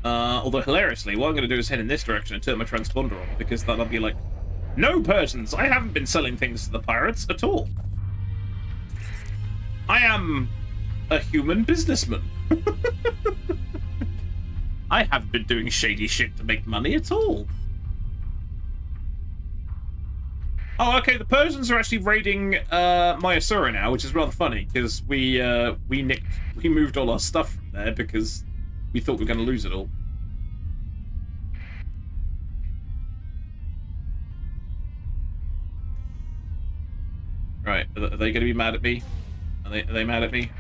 Although hilariously, what I'm going to do is head in this direction and turn my transponder on, because that'll be like, no, Persians, I haven't been selling things to the pirates at all. I am a human businessman. I haven't been doing shady shit to make money at all. Oh, okay, the Persians are actually raiding Mayasura now, which is rather funny, because we moved all our stuff from there because we thought we were going to lose it all. Right, are they going to be mad at me? Are they mad at me?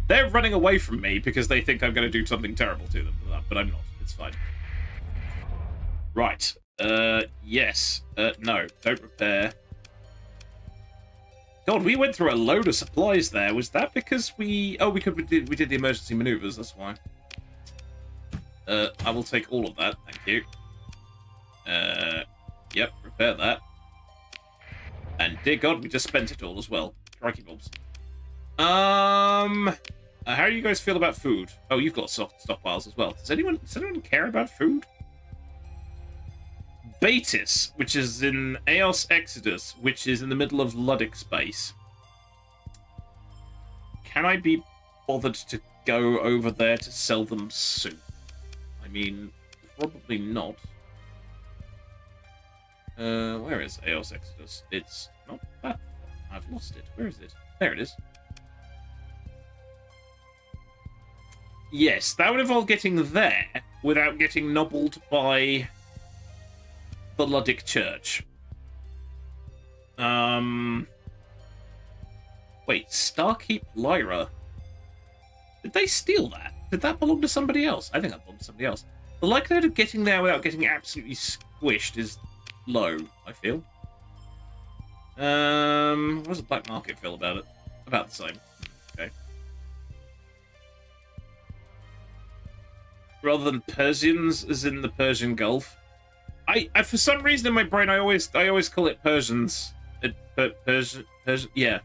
They're running away from me because they think I'm going to do something terrible to them, but I'm not. It's fine. Right. Yes. No, don't repair. God, we went through a load of supplies there. Was that because we... Oh, we did the emergency maneuvers, that's why. I will take all of that, thank you. Yep, repair that. And dear God, we just spent it all as well. Crikey bobs. How do you guys feel about food? Oh, you've got stockpiles as well. Does anyone care about food? Betis, which is in Eos Exodus, which is in the middle of Luddic space. Can I be bothered to go over there to sell them soup? I mean, probably not. Where is Eos Exodus? It's not that far. I've lost it. Where is it? There it is. Yes, that would involve getting there without getting nobbled by the Luddic Church. Wait, Starkeep Lyra. Did they steal that? Did that belong to somebody else? I think that belonged to somebody else. The likelihood of getting there without getting absolutely squished is low, I feel. What does the black market feel about it? About the same. Okay. Rather than Persians, as in the Persian Gulf. I for some reason in my brain I always call it Persians. Persian, yeah.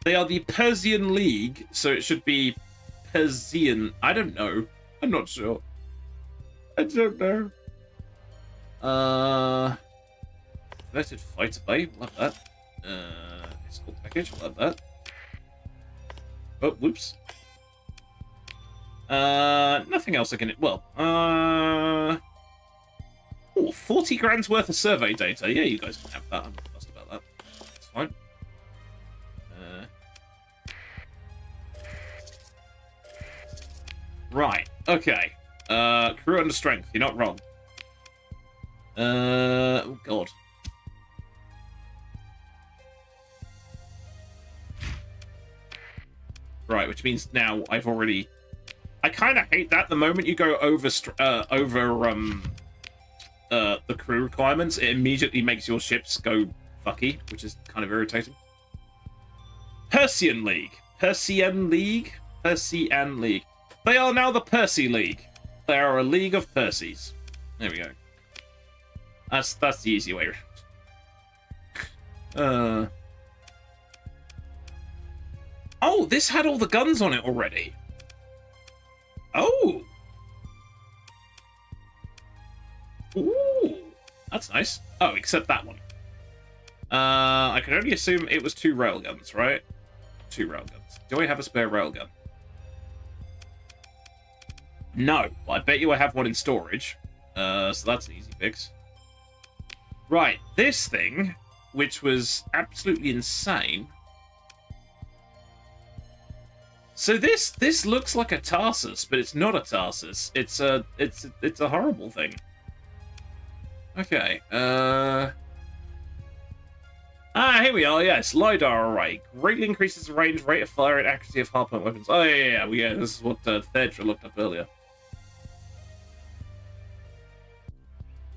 They are the Persian League, so it should be Persian. I don't know. I'm not sure. I don't know. Converted fighter bay, love that. Escort package, love that. Oh, whoops. Nothing else I can. Well, oh, 40 grand's worth of survey data. Yeah, you guys can have that. I'm not fussed about that. It's fine. Right. Okay. Crew under strength. You're not wrong. Oh God. Right, which means now I've already. I kind of hate that. The moment you go over the crew requirements, it immediately makes your ships go fucky, which is kind of irritating. Persian League. Persian League. Persian League. They are now the Percy League. They are a league of Percys. There we go. That's the easy way around. Oh, this had all the guns on it already. Oh. Ooh. That's nice. Oh, except that one. I can only assume it was 2 railguns, right? 2 railguns. Do I have a spare railgun? No. I bet you I have one in storage. So that's an easy fix. Right. This thing, which was absolutely insane. So this looks like a Tarsus, but it's not a Tarsus. It's a horrible thing. Okay. Here we are. Yes, LiDAR array greatly increases the range, rate of fire, and accuracy of hardpoint weapons. Oh yeah. This is what Thedra looked up earlier.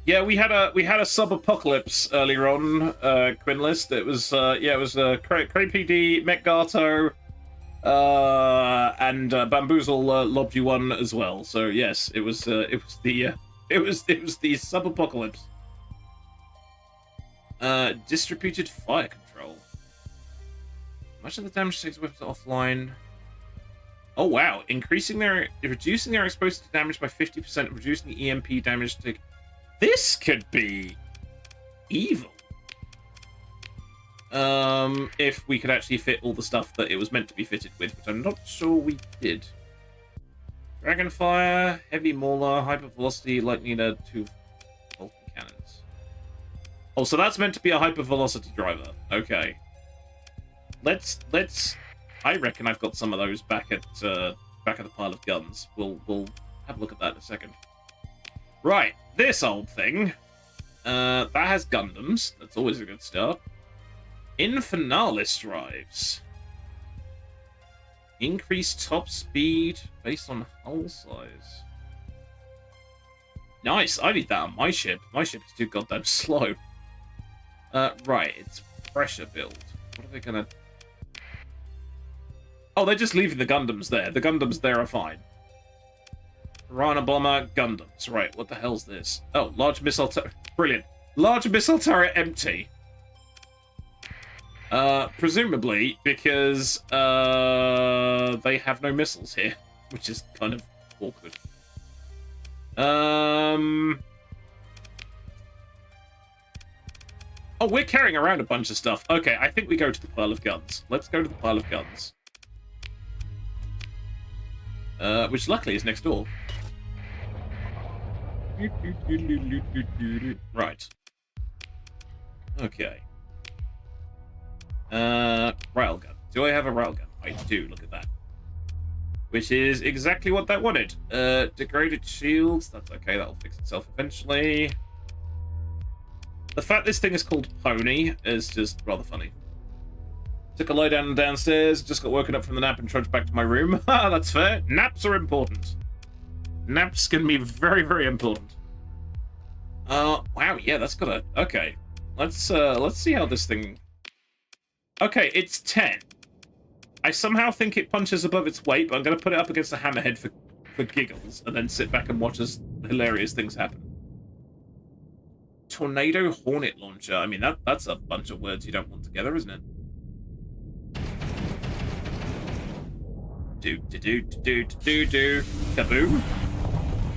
Yeah, we had a sub-apocalypse earlier on, Quinlist. It was Cray PD, Mekgato, and Bamboozle lobbed you one as well. So yes, it was the sub-apocalypse. Distributed fire control. Much of the damage takes weapons offline. Oh wow, reducing their explosive damage by 50%, reducing the EMP damage to. This could be evil. If we could actually fit all the stuff that it was meant to be fitted with, which I'm not sure we did. Dragonfire, heavy mauler, hypervelocity, lightning lead, 2 Vulcan cannons. Oh, so that's meant to be a hypervelocity driver. Okay. Let's. I reckon I've got some of those back at the pile of guns. We'll have a look at that in a second. Right, this old thing. That has Gundams. That's always a good start. Infinalis drives. Increased top speed based on hull size. Nice, I need that on my ship. My ship is too goddamn slow. Right, it's pressure build. What are they gonna... Oh, they're just leaving the Gundams there. The Gundams there are fine. Piranha Bomber, Gundams. Right, what the hell's this? Oh, large missile turret. Brilliant. Large missile turret empty. Presumably because they have no missiles here, which is kind of awkward. Oh, we're carrying around a bunch of stuff. Okay, I think we go to the pile of guns. Let's go to the pile of guns. Which luckily is next door. Right. Okay. Railgun. Do I have a railgun? I do, look at that. Which is exactly what that wanted. Degraded shields, that's okay, that'll fix itself eventually. The fact this thing is called Pony is just rather funny. Took a lie down downstairs, just got woken up from the nap and trudged back to my room. That's fair. Naps are important. Naps can be very, very important. Wow, yeah, that's got a... Okay. Let's see how this thing... Okay, it's 10. I somehow think it punches above its weight, but I'm going to put it up against the hammerhead for giggles, and then sit back and watch as hilarious things happen. Tornado Hornet Launcher. I mean, that's a bunch of words you don't want together, isn't it? Do. Kaboom.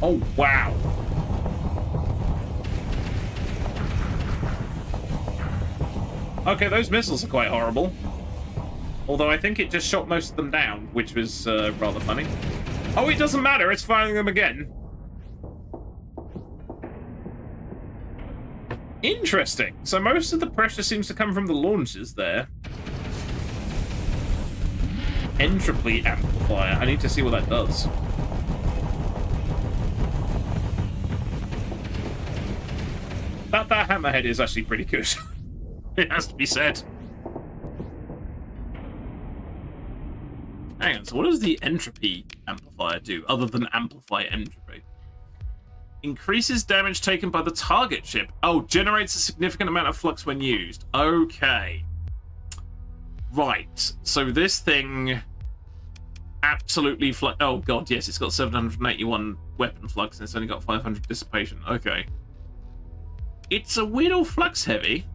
Oh, wow. Okay, those missiles are quite horrible. Although I think it just shot most of them down, which was rather funny. Oh, it doesn't matter. It's firing them again. Interesting. So most of the pressure seems to come from the launches there. Entropy amplifier. I need to see what that does. That hammerhead is actually pretty good. It has to be said. Hang on, so what does the entropy amplifier do, other than amplify entropy? Increases damage taken by the target ship. Oh, generates a significant amount of flux when used. Okay. Right, so this thing absolutely oh god, yes, it's got 781 weapon flux and it's only got 500 dissipation. Okay. It's a weirdo flux heavy.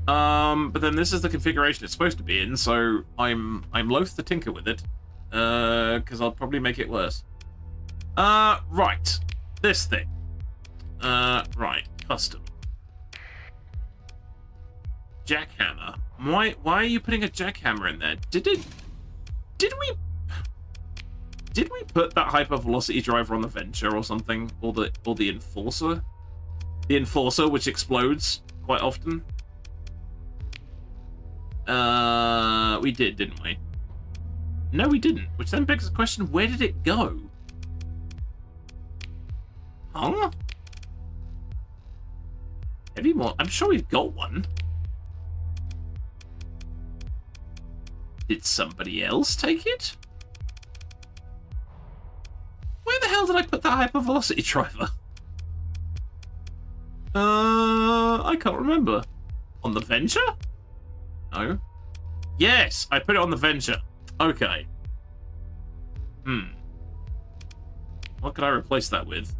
But then this is the configuration it's supposed to be in, so I'm loath to tinker with it. Because I'll probably make it worse. Right. This thing. Right. Custom. Jackhammer. Why are you putting a jackhammer in there? Did we put that hypervelocity driver on the Venture or something? Or the Enforcer? The Enforcer, which explodes quite often. We did, didn't we? No, we didn't. Which then begs the question, where did it go? Huh? Heavy more. I'm sure we've got one. Did somebody else take it? Where the hell did I put that hypervelocity driver? I can't remember. On the Venture? No. Yes, I put it on the Venture. Okay. What could I replace that with?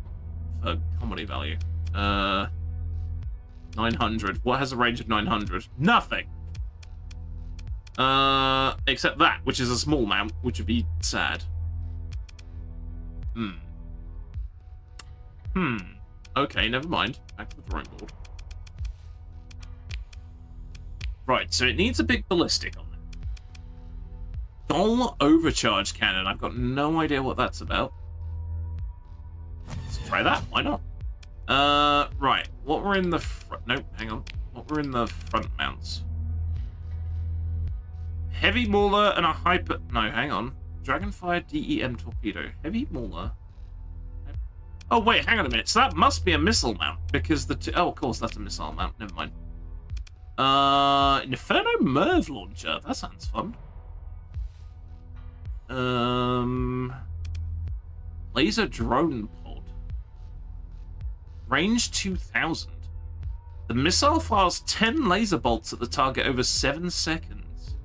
For comedy value. 900. What has a range of 900? Nothing. Except that, which is a small mount, which would be sad. Okay, never mind. Back to the drawing board. Right, so it needs a big ballistic on it. Dull overcharge cannon. I've got no idea what that's about. Let's try that. Why not? Right. What were in the front? Nope, hang on. What were in the front mounts? Heavy mauler and a hyper... No, hang on. Dragonfire DEM torpedo. Heavy mauler. Oh, wait, hang on a minute. So that must be a missile mount, because the... Oh, of course, that's a missile mount. Never mind. Inferno Merv launcher. That sounds fun. Laser drone pod. Range 2000. The missile fires 10 laser bolts at the target over 7 seconds.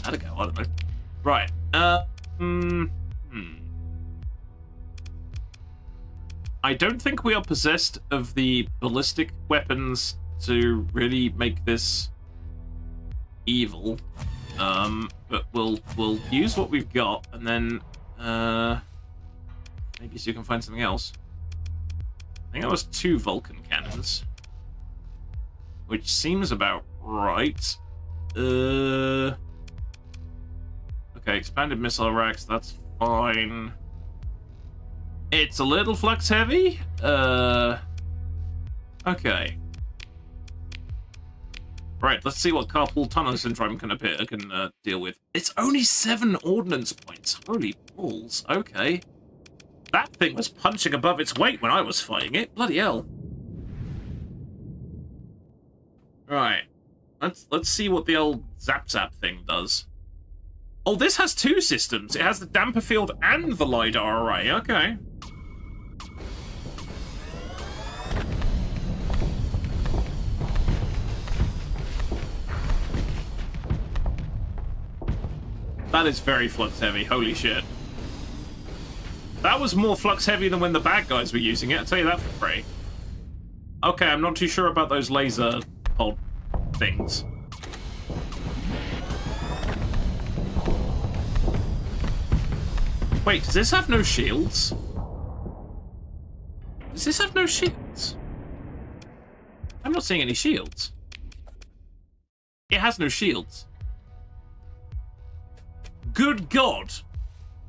How'd it go? I don't know. Right. I don't think we are possessed of the ballistic weapons to really make this evil. But we'll use what we've got, and then maybe so you can find something else. I think that was 2 Vulcan cannons, which seems about right. Okay, expanded missile racks. That's fine. It's a little flux heavy. Okay. Right, let's see what carpal tunnel syndrome can deal with. It's only 7 ordnance points. Holy balls. Okay. That thing was punching above its weight when I was fighting it. Bloody hell. Right. Let's see what the old Zap thing does. Oh, this has 2 systems. It has the damper field and the LiDAR array. Okay. That is very flux heavy. Holy shit. That was more flux heavy than when the bad guys were using it. I'll tell you that for free. Okay, I'm not too sure about those laser pod things. Wait, does this have no shields? Does this have no shields? I'm not seeing any shields. It has no shields. Good God.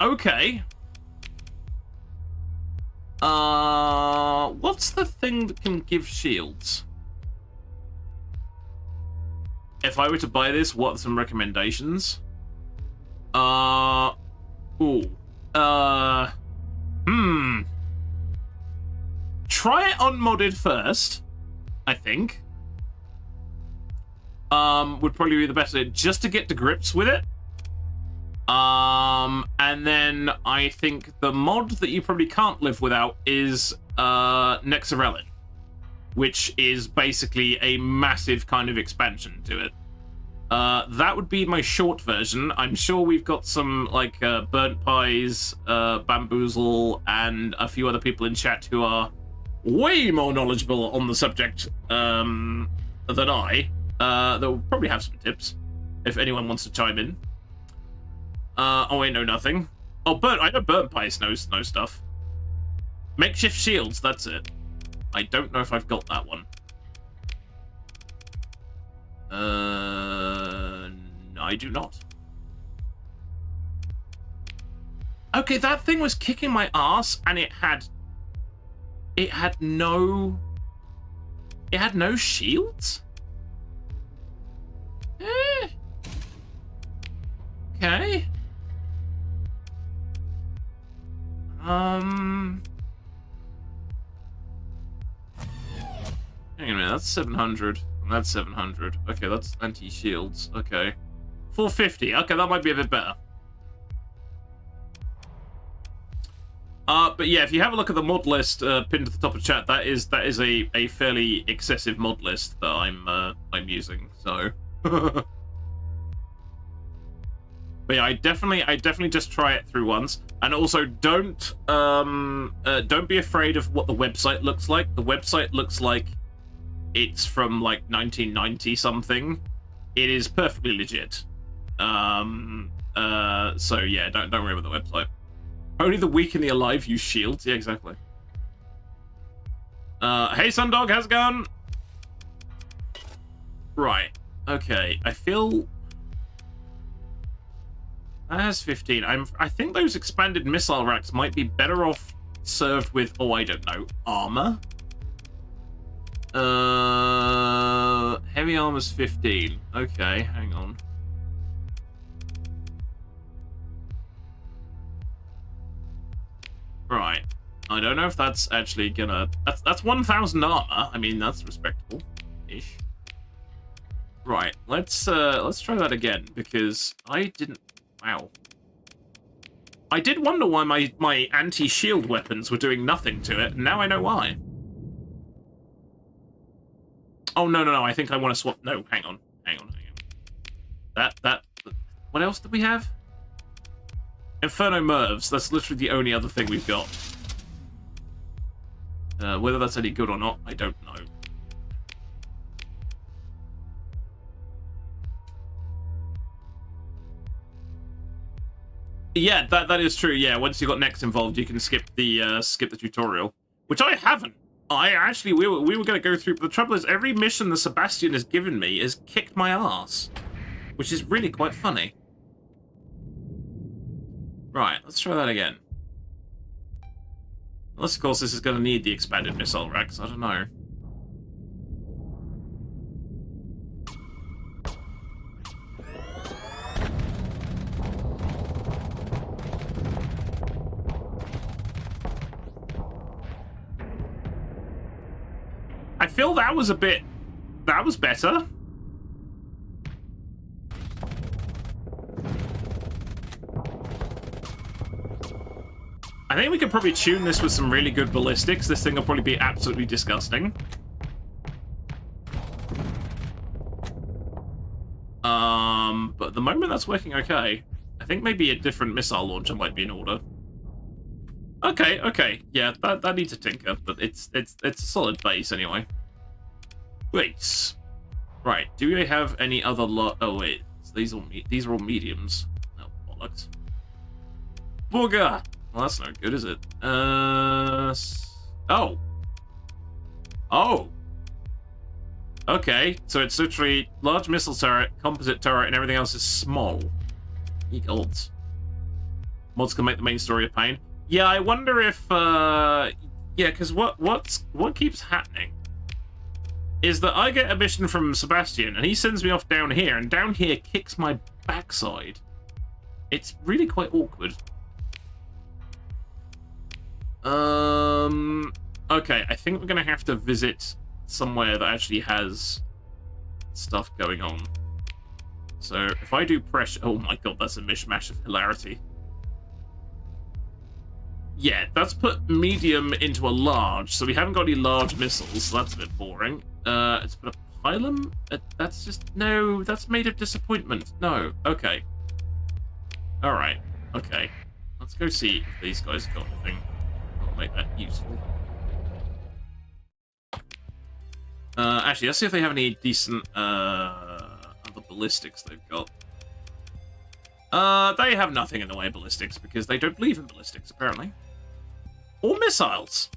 Okay. What's the thing that can give shields? If I were to buy this, what are some recommendations? Try it unmodded first, I think. Would probably be the best, just to get to grips with it. And then I think the mod that you probably can't live without is Nexarelin, which is basically a massive kind of expansion to it. That would be my short version. I'm sure we've got some like Burnt Pies, Bamboozle, and a few other people in chat who are way more knowledgeable on the subject than I. That will probably have some tips if anyone wants to chime in. Oh, I know nothing. Oh, I know Burnt Pies knows stuff. Makeshift shields, that's it. I don't know if I've got that one. I do not. Okay, that thing was kicking my ass, and it had no shields? Okay. Hang on a minute, that's 700, and that's 700. Okay, that's anti-shields. Okay. 450. Okay, that might be a bit better. But yeah, if you have a look at the mod list pinned to the top of chat, that is a fairly excessive mod list that I'm using. So, but yeah, I definitely just try it through once, and also don't be afraid of what the website looks like. The website looks like it's from like 1990 something, it is perfectly legit. So yeah, don't worry about the website. Only the weak and the alive use shields. Yeah, exactly. Hey Sundog, how's it going? Right. Okay. I feel that has 15. I think those expanded missile racks might be better off served with, oh, I don't know, armor. Heavy armor's 15. Okay, hang on. Right. I don't know if that's actually gonna... That's 1,000 armor. I mean, that's respectable-ish. Right. Let's try that again, because I didn't... Wow. I did wonder why my anti-shield weapons were doing nothing to it, and now I know why. Oh, no. I think I want to swap... No, hang on. That... What else did we have? Inferno Mervs. That's literally the only other thing we've got. Whether that's any good or not, I don't know. Yeah, that is true. Yeah, once you got Nex involved, you can skip the tutorial, which I haven't. We were going to go through, but the trouble is every mission the Sebastian has given me has kicked my ass, which is really quite funny. Right, let's try that again. Unless, of course, this is going to need the expanded missile racks. I don't know. I feel that was a bit... That was better. I think we could probably tune this with some really good ballistics. This thing will probably be absolutely disgusting. But at the moment that's working okay. I think maybe a different missile launcher might be in order. Okay. Yeah, that needs a tinker, but it's a solid base anyway. Wait. Right, do we have any other oh wait, these are all mediums. Oh, bollocks. Booger! Well, that's no good, is it? Oh. Okay, so it's literally large missile turret, composite turret, and everything else is small. Ye gods. Mods can make the main story a pain. Yeah, I wonder if, yeah, because what keeps happening is that I get a mission from Sebastian, and he sends me off down here, and down here kicks my backside. It's really quite awkward. Okay, I think we're gonna have to visit somewhere that actually has stuff going on. So if I do pressure... Oh my god, that's a mishmash of hilarity. Yeah, that's put medium into a large, so we haven't got any large missiles, so that's a bit boring. It's put a pylon? That's just... No, that's made of disappointment. No, okay. Alright, okay. Let's go see if these guys got anything. I'll make that useful. Actually, let's see if they have any decent other ballistics they've got. They have nothing in the way of ballistics because they don't believe in ballistics, apparently. Or missiles.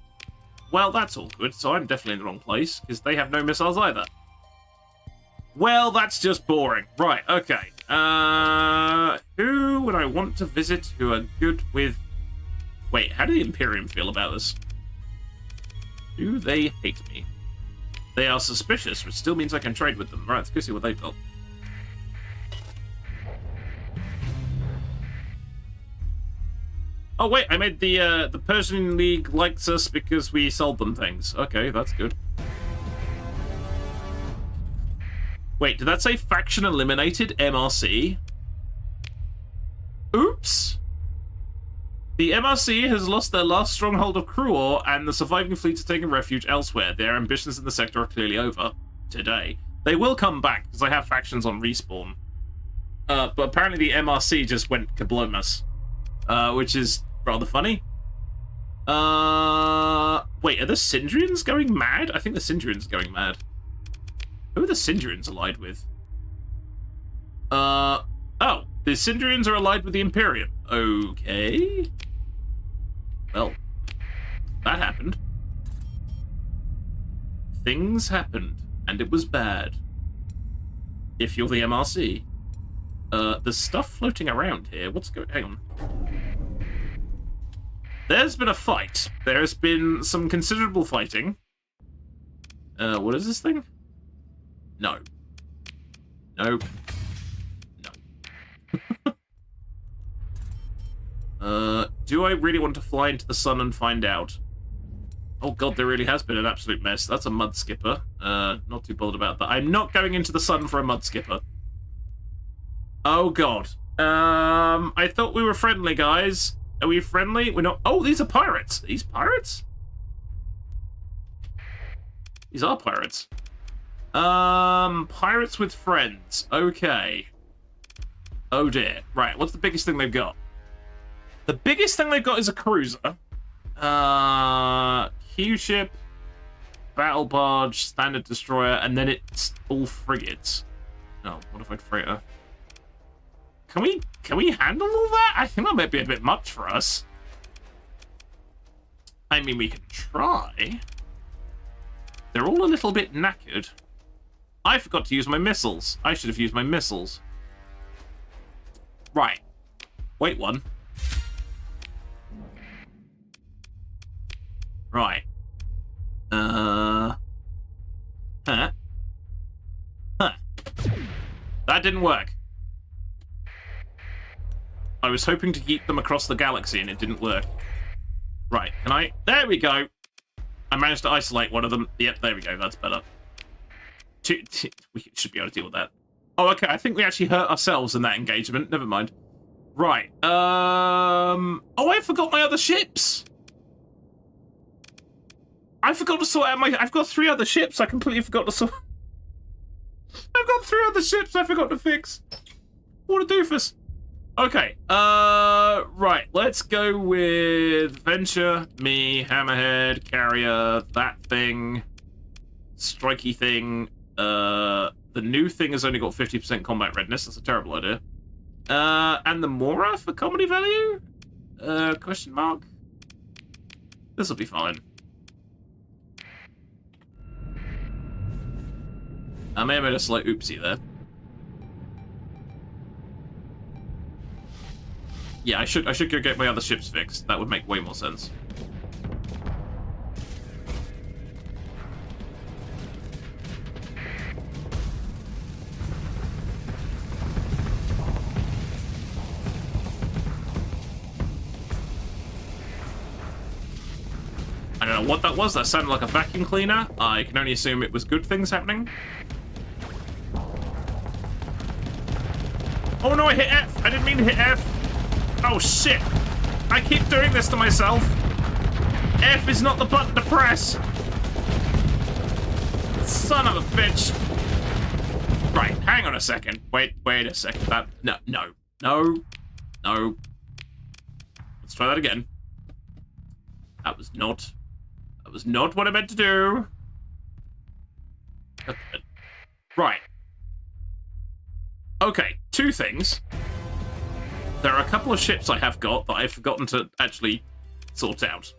Well, that's all good, so I'm definitely in the wrong place because they have no missiles either. Well, that's just boring. Right, okay. Who would I want to visit who are good with... Wait, how do the Imperium feel about this? Do they hate me? They are suspicious, which still means I can trade with them. Right, let's go see what they've got. Oh wait, I made the Persian League likes us because we sold them things. Okay, that's good. Wait, did that say faction eliminated MRC? Oops. The MRC has lost their last stronghold of Cruor, and the surviving fleets are taking refuge elsewhere. Their ambitions in the sector are clearly over. Today. They will come back, because I have factions on respawn. But apparently the MRC just went kablomas. Which is rather funny. Wait, are the Syndrians going mad? I think the Syndrians going mad. Who are the Syndrians allied with? Oh, the Syndrians are allied with the Imperium. Okay. Well, that happened. Things happened, and it was bad. If you're the MRC. There's stuff floating around here. What's going... Hang on. There's been a fight. There's been some considerable fighting. What is this thing? No. No. No. Do I really want to fly into the sun and find out? Oh god, there really has been an absolute mess. That's a mud skipper. Not too bothered about that. I'm not going into the sun for a mud skipper. Oh god. I thought we were friendly, guys. Are we friendly? We're not. Oh, these are pirates. These pirates? These are pirates. Pirates with friends. Okay. Oh dear. Right, what's the biggest thing they've got? The biggest thing they've got is a cruiser. Q-ship, battle barge, standard destroyer, and then it's all frigates. Oh, modified freighter. Can we handle all that? I think that might be a bit much for us. I mean, we can try. They're all a little bit knackered. I forgot to use my missiles. I should have used my missiles. Right. Wait one. Right. Huh. That didn't work. I was hoping to keep them across the galaxy and it didn't work. Right, can I? There we go. I managed to isolate one of them. Yep, there we go. That's better. We should be able to deal with that. Oh, okay. I think we actually hurt ourselves in that engagement. Never mind. Right. Oh, I forgot my other ships. I forgot to sort out my... I've got 3 other ships. I completely forgot to sort... I've got 3 other ships I forgot to fix. What a doofus. Okay. Right. Let's go with Venture, me, Hammerhead, Carrier, that thing, Strikey thing. The new thing has only got 50% combat readiness. That's a terrible idea. And the Mora for comedy value? Question mark? This will be fine. I may have made a slight oopsie there. Yeah, I should go get my other ships fixed. That would make way more sense. I don't know what that was. That sounded like a vacuum cleaner. I can only assume it was good things happening. Oh no, I hit F! I didn't mean to hit F! Oh shit! I keep doing this to myself! F is not the button to press! Son of a bitch! Right, hang on a second. Wait a second. No. Let's try that again. That was not what I meant to do. Right. Okay, 2 things. There are a couple of ships I have got that I've forgotten to actually sort out.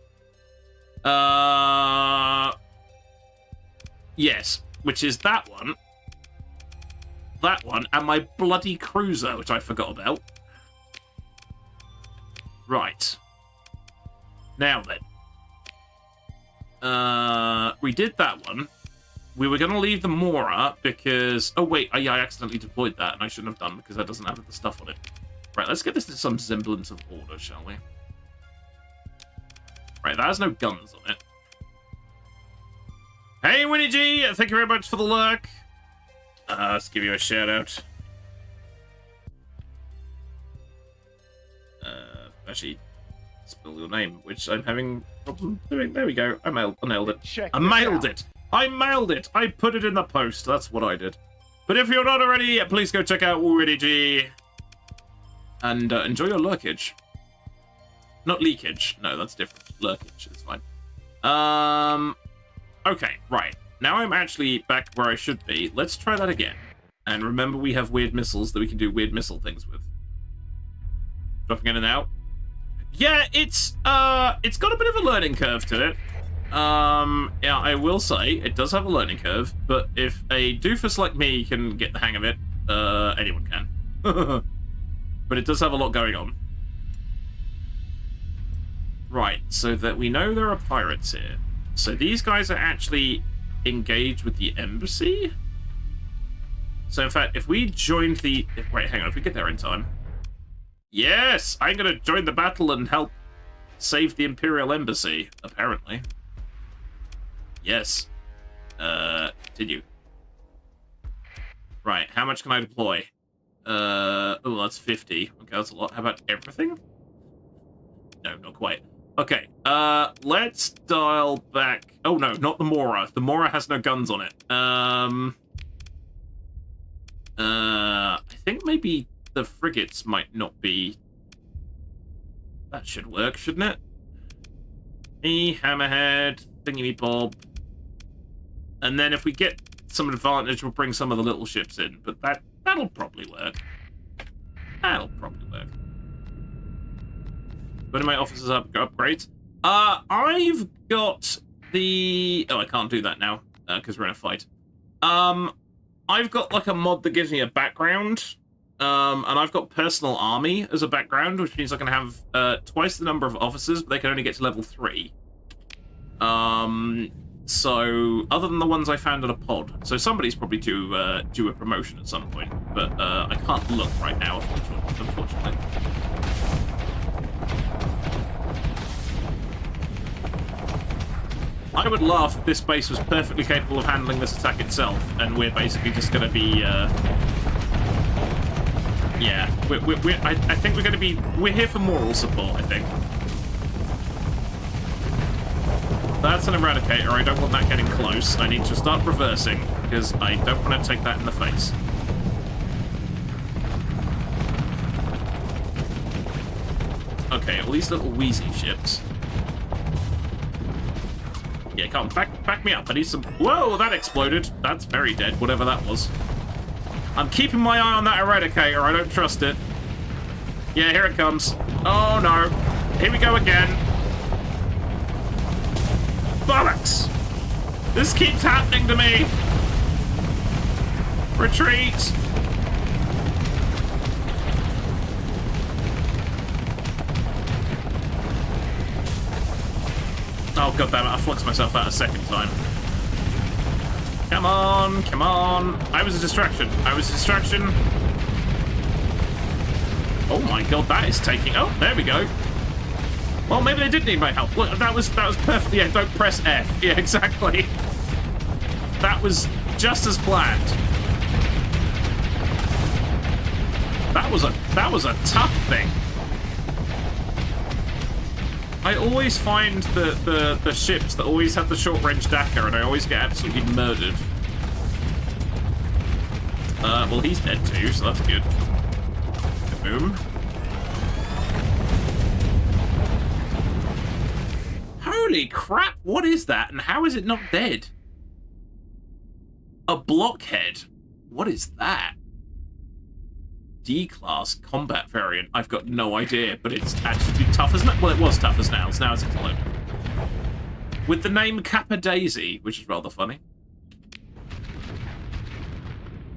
Yes, which is that one, and my bloody cruiser, which I forgot about. Right. Now then. We did that one. We were going to leave the Mora because... Oh, wait. I accidentally deployed that, and I shouldn't have done because that doesn't have the stuff on it. Right, let's get this to some semblance of order, shall we? Right, that has no guns on it. Hey, Winnie G! Thank you very much for the lurk. Let's give you a shout-out. Actually, spell your name, which I'm having problem doing. There we go. I nailed it. I mailed it. I mailed it. I put it in the post. That's what I did. But if you're not already, please go check out Winnie G. And enjoy your lurkage. Not leakage. No, that's different. Lurkage is fine. Okay, right. now I'm actually back where I should be. Let's try that again. And remember, we have weird missiles that we can do weird missile things with. Dropping in and out. Yeah, it's got a bit of a learning curve to it. Yeah, I will say it does have a learning curve, but if a doofus like me can get the hang of it, anyone can. But it does have a lot going on. Right, so that we know there are pirates here. So these guys are actually engaged with the embassy? So in fact, if we joined the... Wait, hang on, if we get there in time. Yes! I'm going to join the battle and help save the Imperial Embassy, apparently. Yes. Continue. Right, how much can I deploy? Oh, that's 50. Okay, that's a lot. How about everything? No, not quite. Okay, let's dial back... Oh, no, not the Mora. The Mora has no guns on it. I think maybe the frigates might not be... That should work, shouldn't it? Me, Hammerhead, Thingy-Bob. And then if we get some advantage, we'll bring some of the little ships in. But that'll probably work. That'll probably work. When do my officers upgrades? I've got the... Oh, I can't do that now, because we're in a fight. I've got, like, a mod that gives me a background, and I've got personal army as a background, which means I can have twice the number of officers, but they can only get to level 3. So, other than the ones I found in a pod. So somebody's probably due a promotion at some point, but I can't look right now, unfortunately. I would laugh if this base was perfectly capable of handling this attack itself, and we're basically just going to be, yeah, I think we're going to be... We're here for moral support, I think. That's an Eradicator. I don't want that getting close. I need to start reversing, because I don't want to take that in the face. Okay, all these little wheezy ships. Yeah, come back me up. I need some... Whoa, that exploded. That's very dead, whatever that was. I'm keeping my eye on that Eradicator. I don't trust it. Yeah, here it comes. Oh, no. Here we go again. Bollocks! This keeps happening to me. Retreat. Oh, god damn it, I fluxed myself out a second time. Come on, come on. I was a distraction. I was a distraction. Oh my god, that is taking... Oh, there we go. Well, maybe they did need my help. Look, that was perfect. Yeah, don't press F. Yeah, exactly. That was just as planned. That was a tough thing. I always find the ships that always have the short-range Dakar, and I always get absolutely murdered. Well, he's dead too, so that's good. Boom. Holy crap, what is that, and how is it not dead? A blockhead. What is that? D-class combat variant. I've got no idea, but it's actually tough as nails. Well, it was tough as nails. Now it's exploded. With the name Kappa Daisy, which is rather funny.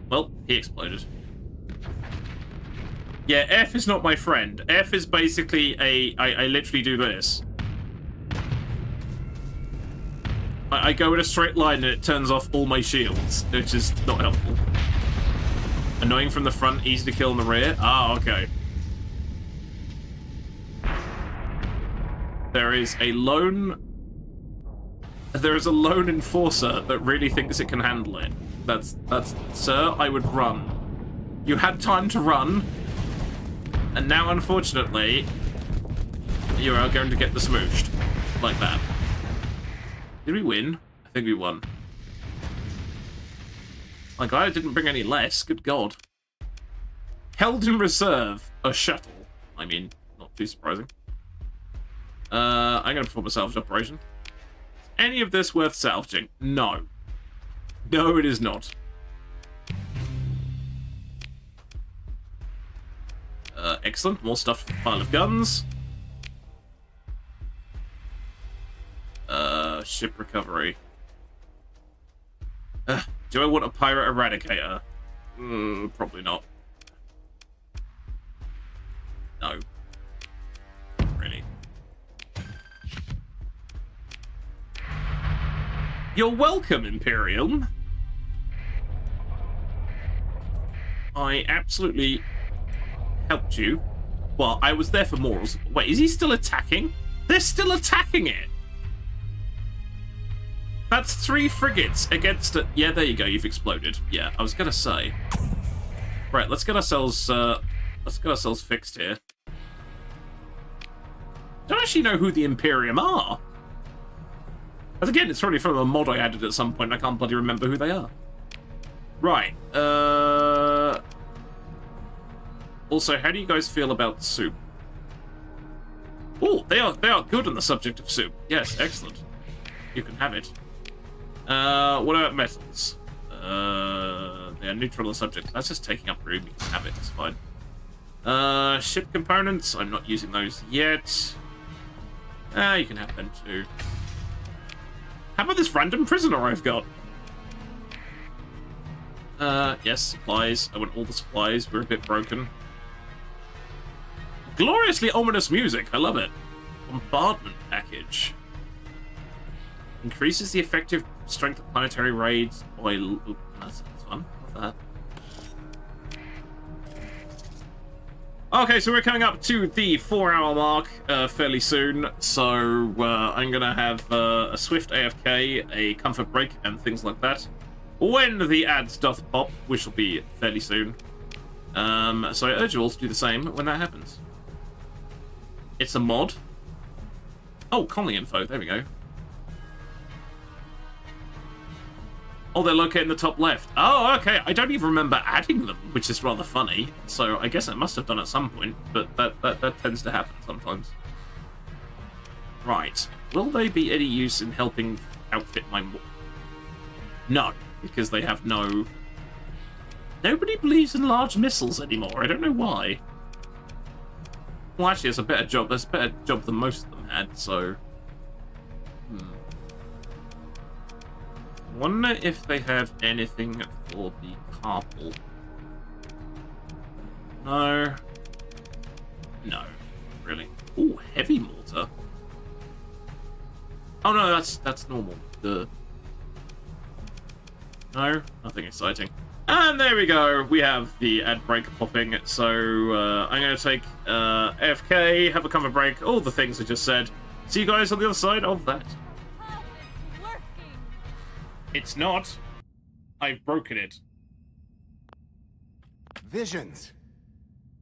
Well, he exploded. Yeah, F is not my friend. F is basically I literally do this. I go in a straight line and it turns off all my shields, which is not helpful. Annoying from the front, easy to kill in the rear. Ah, okay. There is a lone enforcer that really thinks it can handle it. That's sir, I would run. You had time to run, and now unfortunately you are going to get the smooshed. Like that. Did we win? I think we won. I'm glad I didn't bring any less. Good God. Held in reserve. A shuttle. I mean, not too surprising. I'm going to perform a salvage operation. Is any of this worth salvaging? No. No, it is not. Excellent. More stuff for the pile of guns. Ship recovery. Do I want a pirate eradicator? Probably not. No. Really. You're welcome, Imperium. I absolutely helped you. Well, I was there for morals. Wait, is he still attacking? They're still attacking it! That's 3 frigates against it. Yeah, there you go, you've exploded. Yeah, I was gonna say. Right, let's get ourselves fixed here. Don't actually know who the Imperium are. But again, it's probably from a mod I added at some point. I can't bloody remember who they are. Right. Also, how do you guys feel about soup? Oh, they are good on the subject of soup. Yes, excellent. You can have it. What about metals? They are neutral on the subject. That's just taking up room. You can have it. It's fine. Ship components. I'm not using those yet. You can have them too. How about this random prisoner I've got? Yes, supplies. I want all the supplies. We're a bit broken. Gloriously ominous music. I love it. Bombardment package. Increases the effective strength of planetary raids by... Ooh, that's fun. What's that? Okay, so we're coming up to the 4-hour mark fairly soon. So I'm going to have a swift AFK, a comfort break, and things like that. When the ads doth pop, which will be fairly soon. So I urge you all to do the same when that happens. It's a mod. Oh, colony info. There we go. Oh, they're located in the top left. Oh, okay. I don't even remember adding them, which is rather funny. So I guess I must have done at some point, but that tends to happen sometimes. Right. Will they be any use in helping outfit my... No, because they have no... Nobody believes in large missiles anymore. I don't know why. Well, actually, it's a better job. That's a better job than most of them had, so... Wonder if they have anything for the carpal. No. No. Really. Ooh, heavy mortar. Oh no, that's normal. Duh. No, nothing exciting. And there we go. We have the ad break popping. So I'm going to take AFK, have a comfort break, all the things I just said. See you guys on the other side of that. It's not. I've broken it. Visions.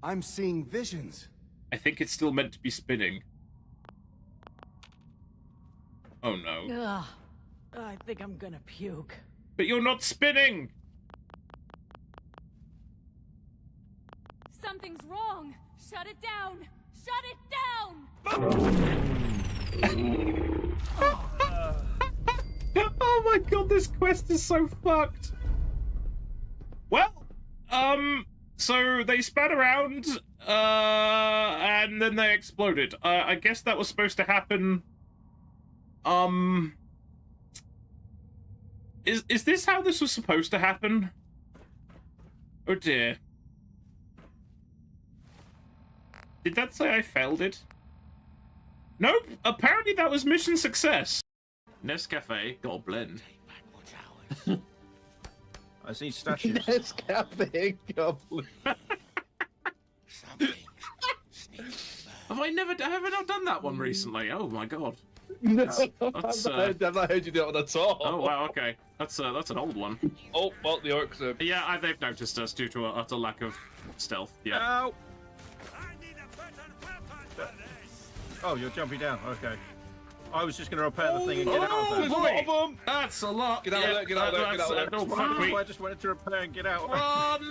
I'm seeing visions. I think it's still meant to be spinning. Oh no. Ugh, I think I'm gonna puke. But you're not spinning! Something's wrong. Shut it down. Shut it down. Oh my god, this quest is so fucked. Well, so they span around, and then they exploded. I guess that was supposed to happen. Is this how this was supposed to happen? Oh dear. Did that say I failed it? Nope, apparently that was mission success. Nescafe Goblin. I see statues. Nescafe Goblin. Have I not done that one recently? Oh my god. No, That's, I've not heard you do it at all. Oh wow, okay. That's an old one. Oh, well, the orcs are... Yeah, they've noticed us due to an utter lack of stealth. Yeah. Ow! Oh, you're jumping down. Okay. I was just going to repair the thing and get out of there. There's a lot of them! That's a lot. Get out of there, get out of there, get out of there. Don't fuck me. I just wanted to repair and get out.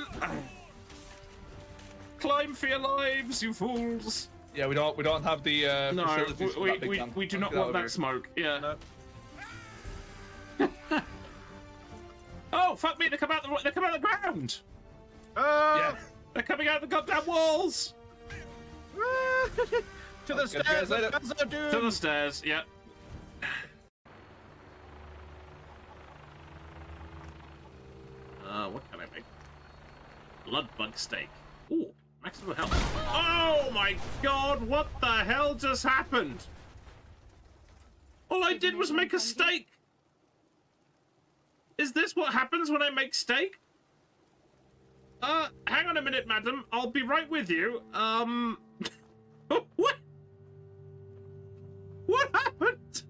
Climb for your lives, you fools. Yeah, we don't have the No, facilities for that big gun. we do not Get out want of that here. smoke. Yeah. No. fuck me! They come out the ground. Yeah. They're coming out the goddamn walls. To the stairs. To the stairs. Yeah. What can I make? Blood bug steak. Ooh, maximum health. Oh my god! What the hell just happened? All I did was make a steak. Is this what happens when I make steak? Hang on a minute, madam. I'll be right with you. What? What happened?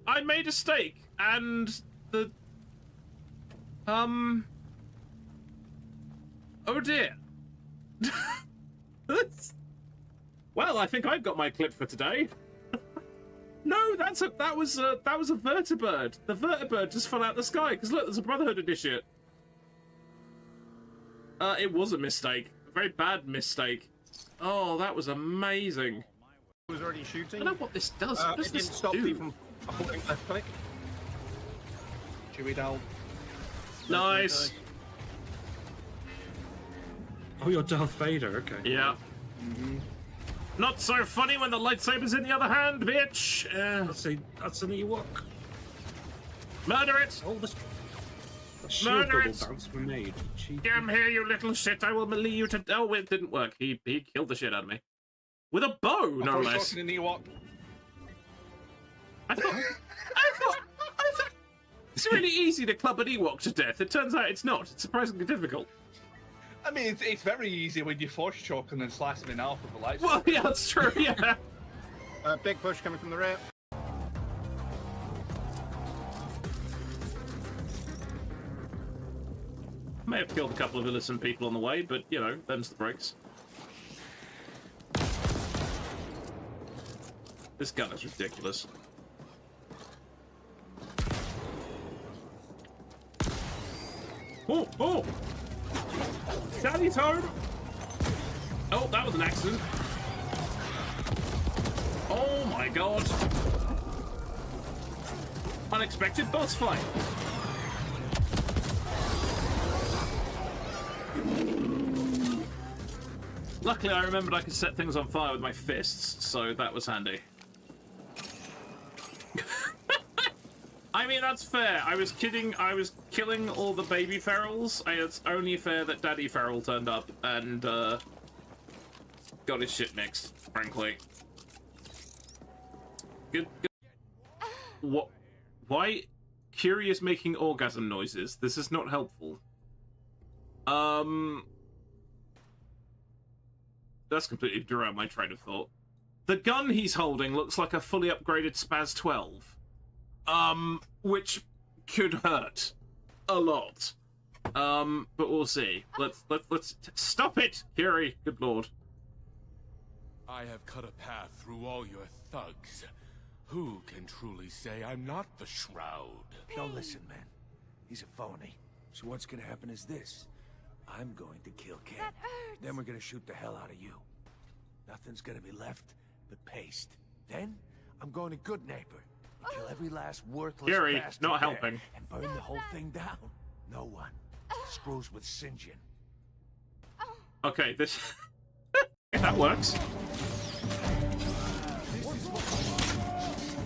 I made a steak, and the... Oh dear. Well, I think I've got my clip for today. No, that was a vertibird. The vertibird just fell out the sky, because look, there's a Brotherhood edition. It was a mistake. A very bad mistake. Oh, that was amazing. I was already shooting. I don't know what this does. What does it this didn't stop do? me from holding left click. Chewie down. Nice. Oh, you're Darth Vader. Okay. Yeah. Not so funny when the lightsaber's in the other hand, bitch. That's an Ewok. Murder it. Oh, the shield Murder bubble it. bounce we made. Come here, you little shit. I will melee you to... Oh, it didn't work. He killed the shit out of me. With a bow, no less. An Ewok. I thought it's really easy to club an Ewok to death. It turns out it's not. It's surprisingly difficult. I mean, it's very easy when you force choke and then slice them in half with a lightsaber. Well, yeah, that's true, yeah. Big push coming from the rear. May have killed a couple of innocent people on the way, but, you know, them's the breaks. This gun is ridiculous. Oh, oh! Daddy Toad! Oh, that was an accident. Oh my god. Unexpected boss fight. Luckily, I remembered I could set things on fire with my fists, so that was handy. I mean, that's fair. I was kidding. I was killing all the baby ferals. It's only fair that Daddy Feral turned up and got his shit mixed, frankly. Good. What? Why? Curious making orgasm noises. This is not helpful. That's completely derailed my train of thought. The gun he's holding looks like a fully upgraded Spaz 12. Which could hurt a lot. But we'll see. Let's stop it, Curie. Good lord. I have cut a path through all your thugs. Who can truly say I'm not the Shroud? Now listen, man. He's a phony. So what's gonna happen is this. I'm going to kill Ken. That hurts. Then we're gonna shoot the hell out of you. Nothing's gonna be left but paste. Then I'm going to Good Neighbor. Kill every last worthless Curie, bastard not there helping. and burn the whole thing down. No one screws with Sinjin. Okay, this... that works.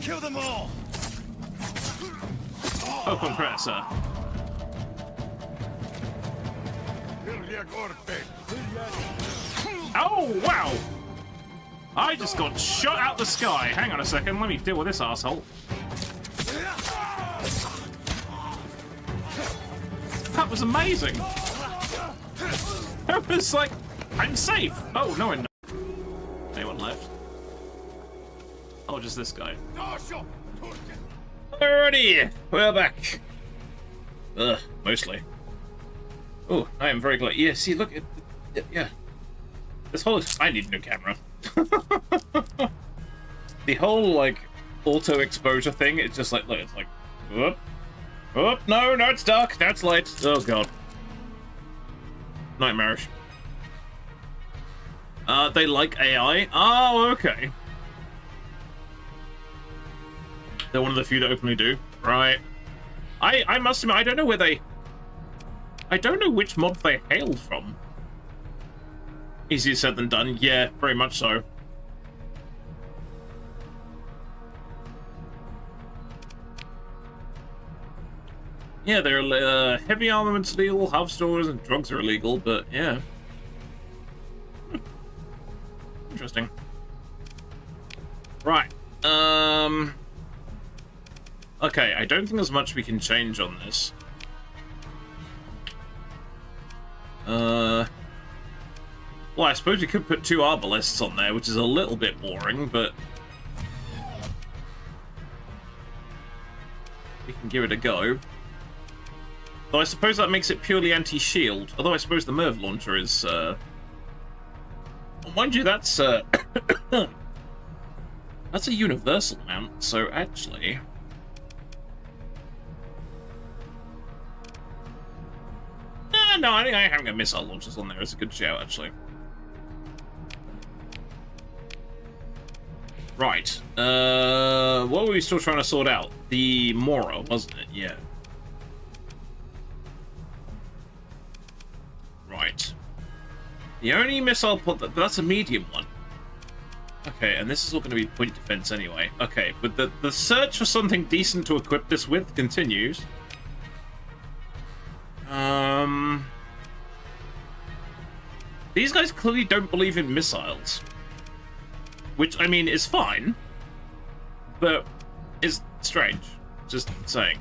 Kill them all! Oh, compressor. Oh, wow! I just got shot out the sky. Hang on a second, let me deal with this asshole. That was amazing. That was like, I'm safe. Oh, no one. Anyone left? Oh, just this guy. Alrighty, we're back. Mostly. Oh, I am very glad. Yeah, see, look at, yeah. This whole, I need a new camera. The whole, like, auto exposure thing, it's just like, look, it's like, whoop, whoop, no, it's dark, that's light. Oh, God. Nightmarish. They like AI? Oh, okay. They're one of the few that openly do. Right. I must admit, I don't know where they... I don't know which mod they hailed from. Easier said than done. Yeah, very much so. Yeah, they're heavy armaments illegal, half stores, and drugs are illegal, but yeah. Interesting. Right. Okay, I don't think there's much we can change on this. Well, I suppose we could put 2 arbalists on there, which is a little bit boring, but we can give it a go. Though I suppose that makes it purely anti-shield. Although I suppose the Merv launcher is, well, mind you, that's, that's a universal mount, so actually... No, I think having a missile launchers on there is a good shout, actually. Right. What were we still trying to sort out? The Mora, wasn't it? Yeah. Right. The only missile pod that's a medium one. Okay, and this is all going to be point defense anyway. Okay, but the search for something decent to equip this with continues. These guys clearly don't believe in missiles. Which, I mean, is fine. But is strange. Just saying.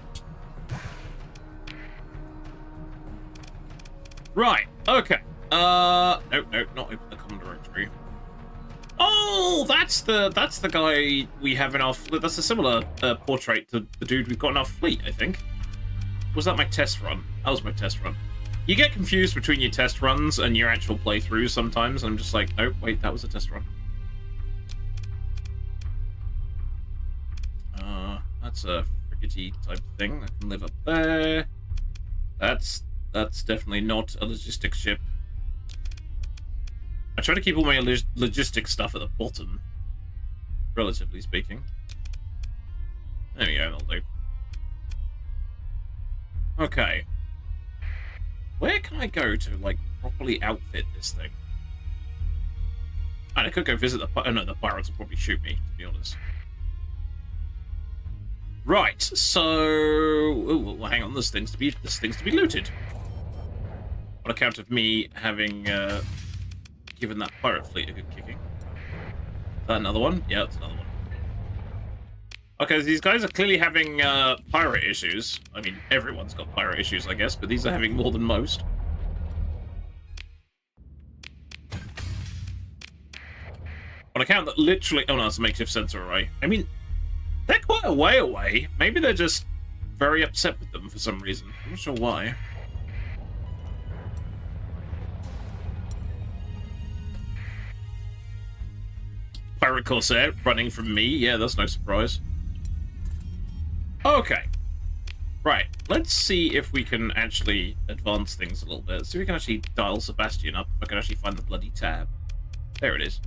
Right, okay. Nope, not open the common directory. Oh, that's the guy we have in our... That's a similar portrait to the dude we've got in our fleet, I think. Was that my test run? That was my test run. You get confused between your test runs and your actual playthroughs sometimes. I'm just like, oh, wait, that was a test run. That's a frigaty type thing that can live up there. That's definitely not a logistics ship. I try to keep all my logistics stuff at the bottom, relatively speaking. There we go, that'll do. Okay. Where can I go to, like, properly outfit this thing? And I could go visit the... Oh, no, the pirates will probably shoot me, to be honest. Right, so... Oh, well, hang on, there's things to be looted. On account of me having, given that pirate fleet a good kicking. Is that another one? Yeah, it's another one. Okay, these guys are clearly having pirate issues. I mean, everyone's got pirate issues, I guess, but these are having more than most. On account that literally... Oh, no, it's a makeshift sensor array. I mean, they're quite a way away. Maybe they're just very upset with them for some reason. I'm not sure why. Pirate Corsair running from me. Yeah, that's no surprise. Okay. Right, let's see if we can actually advance things a little bit. See if we can actually dial Sebastian up. If I can actually find the bloody tab. There it is.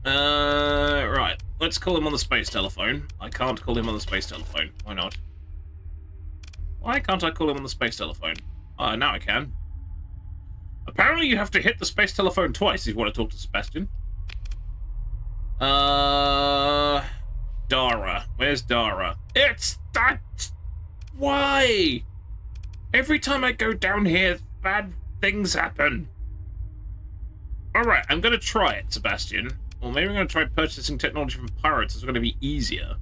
Right. Let's call him on the space telephone. I can't call him on the space telephone. Why not? Why can't I call him on the space telephone? Now I can. Apparently you have to hit the space telephone twice if you want to talk to Sebastian. Dara. Where's Dara? It's that... Why? Every time I go down here, bad things happen. Alright, I'm going to try it, Sebastian. Or maybe I'm going to try purchasing technology from pirates. It's going to be easier.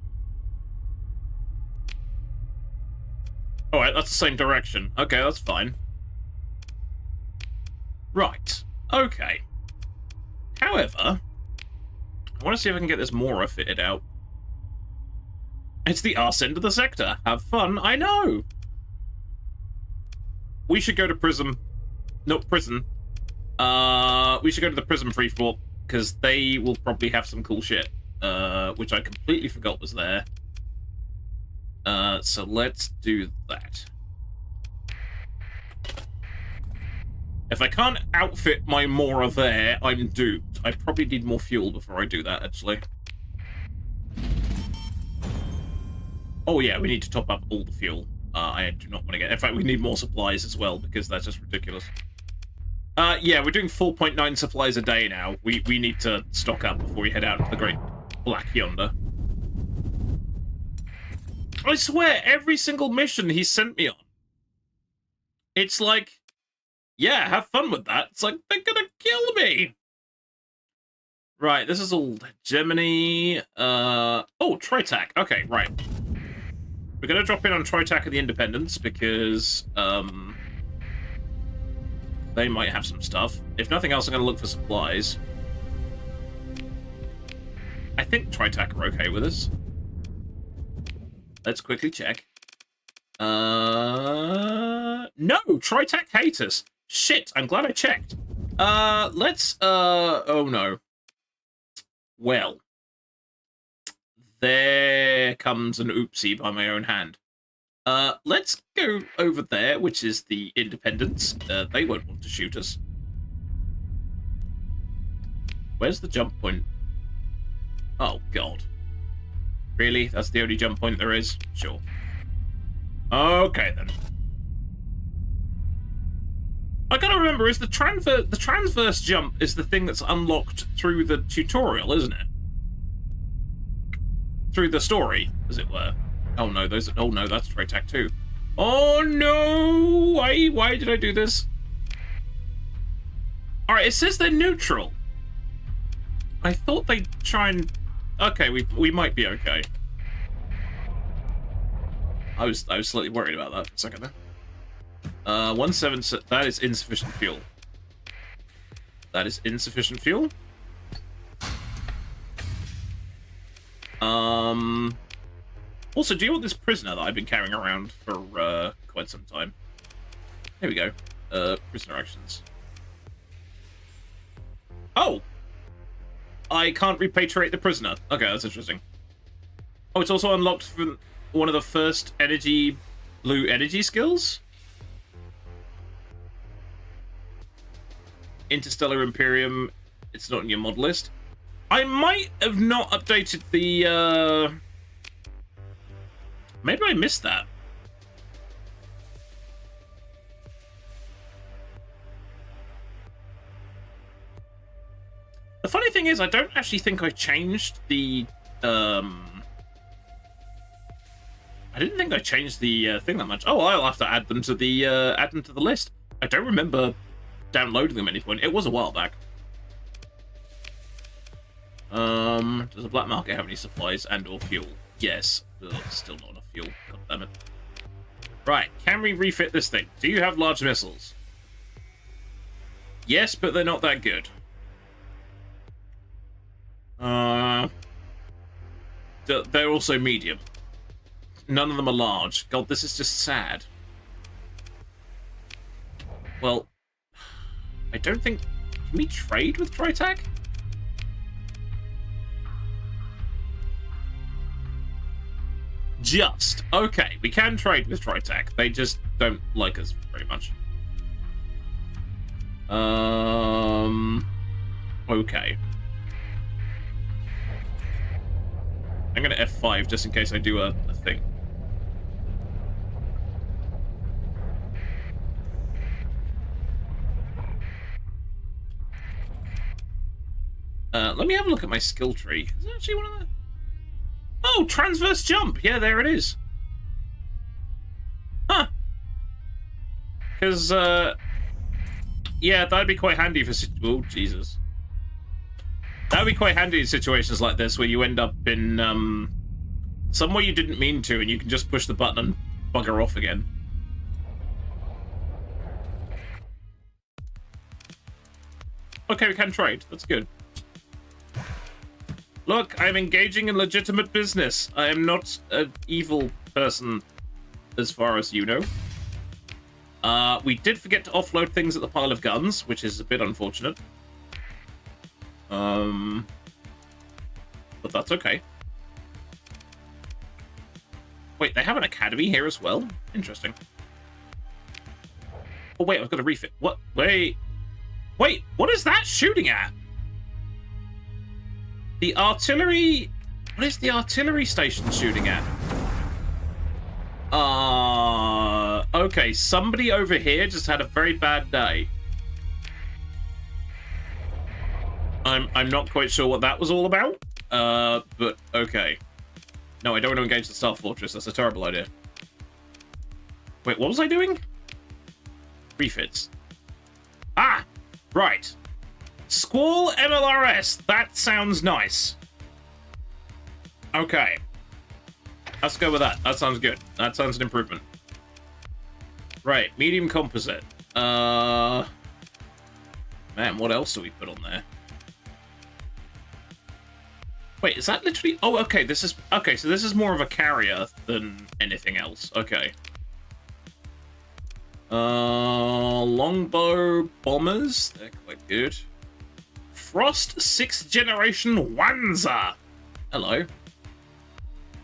Alright, that's the same direction. Okay, that's fine. Right. Okay. However, I want to see if I can get this Mora fitted out. It's the arse end of the sector. Have fun. I know. We should go to Prism. No, Prison. We should go to the Prism free for because they will probably have some cool shit, which I completely forgot was there. So let's do that. If I can't outfit my Mora there, I'm doomed. I probably need more fuel before I do that, actually. Oh yeah, we need to top up all the fuel. I do not want to get... In fact, we need more supplies as well, because that's just ridiculous. Yeah, we're doing 4.9 supplies a day now. We need to stock up before we head out to the Great Black Yonder. I swear, every single mission he sent me on, it's like, yeah, have fun with that. It's like, they're gonna kill me! Right, this is all Germany. Oh, Tritac. Okay, right. We're gonna drop in on Tritac and the Independence because they might have some stuff. If nothing else, I'm gonna look for supplies. I think Tritac are okay with us. Let's quickly check. No, Tritac hate us. Shit, I'm glad I checked. Oh no. Well, there comes an oopsie by my own hand. Let's go over there, which is the Independence. They won't want to shoot us. Where's the jump point? Oh, God. Really? That's the only jump point there is? Sure. Okay, then. I gotta remember, is the transverse jump is the thing that's unlocked through the tutorial, isn't it? Through the story, as it were. Oh no, that's Tritac too. Oh no! Why did I do this? Alright, it says they're neutral. I thought they'd try and... Okay, we might be okay. I was slightly worried about that for a second there. 17, that is insufficient fuel. That is insufficient fuel. Also, do you want this prisoner that I've been carrying around for quite some time? Here we go. Prisoner actions. Oh! I can't repatriate the prisoner. Okay, that's interesting. Oh, it's also unlocked from one of the first blue energy skills? Interstellar Imperium. It's not in your mod list. I might have not updated the... Maybe I missed that. The funny thing is, I don't actually think I changed the... I didn't think I changed the thing that much. Oh, I'll have to add them to the list. I don't remember downloading them at any point. It was a while back. Does the black market have any supplies and or fuel? Yes. Ugh, still not enough fuel. God damn it. Right, can we refit this thing? Do you have large missiles? Yes, but they're not that good. They're also medium. None of them are large. God, this is just sad. Well, I don't think... Can we trade with Tritac? Just. Okay, we can trade with Tritac. They just don't like us very much. Okay. I'm gonna F5 just in case I do a thing. Let me have a look at my skill tree. Is it actually one of the... Oh, transverse jump! Yeah, there it is. Huh. Because, yeah, that'd be quite handy for... Oh, Jesus. That'd be quite handy in situations like this where you end up in, somewhere you didn't mean to and you can just push the button and bugger off again. Okay, we can trade. That's good. Look, I'm engaging in legitimate business. I am not an evil person, as far as you know. We did forget to offload things at the pile of guns, which is a bit unfortunate. But that's okay. Wait, they have an academy here as well? Interesting. Oh, wait, I've got to refit. What? Wait, what is that shooting at? The artillery... What is the artillery station shooting at? Okay, somebody over here just had a very bad day. I'm not quite sure what that was all about. But okay. No, I don't want to engage the Star Fortress. That's a terrible idea. Wait, what was I doing? Refits. Ah! Right. Squall MLRS. That sounds nice. Okay. Let's go with that. That sounds good. That sounds an improvement. Right. Medium composite. Man, what else do we put on there? Wait, is that literally... Oh, okay, this is... Okay, so this is more of a carrier than anything else. Okay. Longbow bombers. They're quite good. Frost 6th generation Wanzer. Hello.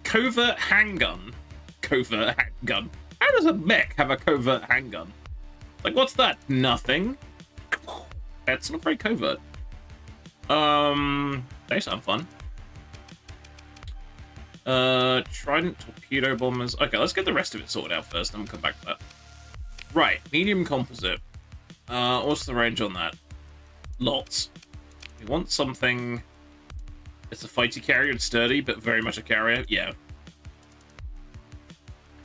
Covert handgun. Covert handgun. How does a mech have a covert handgun? Like, what's that? Nothing. That's not very covert. They sound fun. Trident torpedo bombers. Okay, let's get the rest of it sorted out first, then we'll come back to that. Right, medium composite. What's the range on that? Lots. We want something... It's a fighty carrier and sturdy, but very much a carrier. Yeah.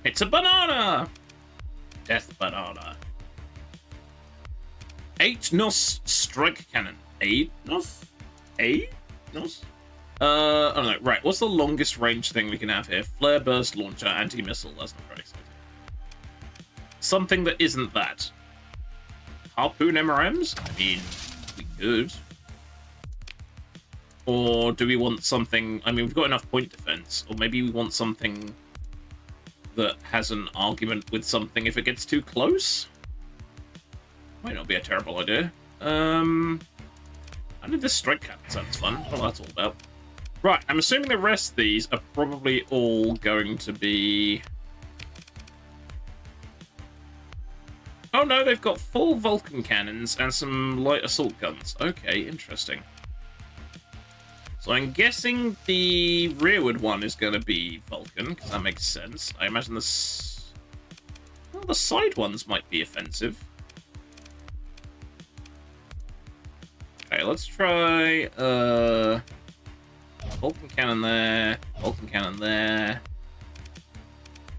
It's a banana! Death banana. 8 NOS strike cannon. 8 NOS? 8 NOS? I don't know. Right, what's the longest range thing we can have here? Flare burst launcher, anti-missile. That's not very exciting. Something that isn't that. Harpoon MRMs? I mean, we could. Or do we want something... I mean, we've got enough point defense. Or maybe we want something that has an argument with something if it gets too close? Might not be a terrible idea. I did this strike cannon. Sounds fun. What that's all about. Right, I'm assuming the rest of these are probably all going to be... Oh no, they've got full Vulcan cannons and some light assault guns. Okay, interesting. So I'm guessing the rearward one is going to be Vulcan, because that makes sense. I imagine well, the side ones might be offensive. Okay, let's try Vulcan cannon there, Vulcan cannon there,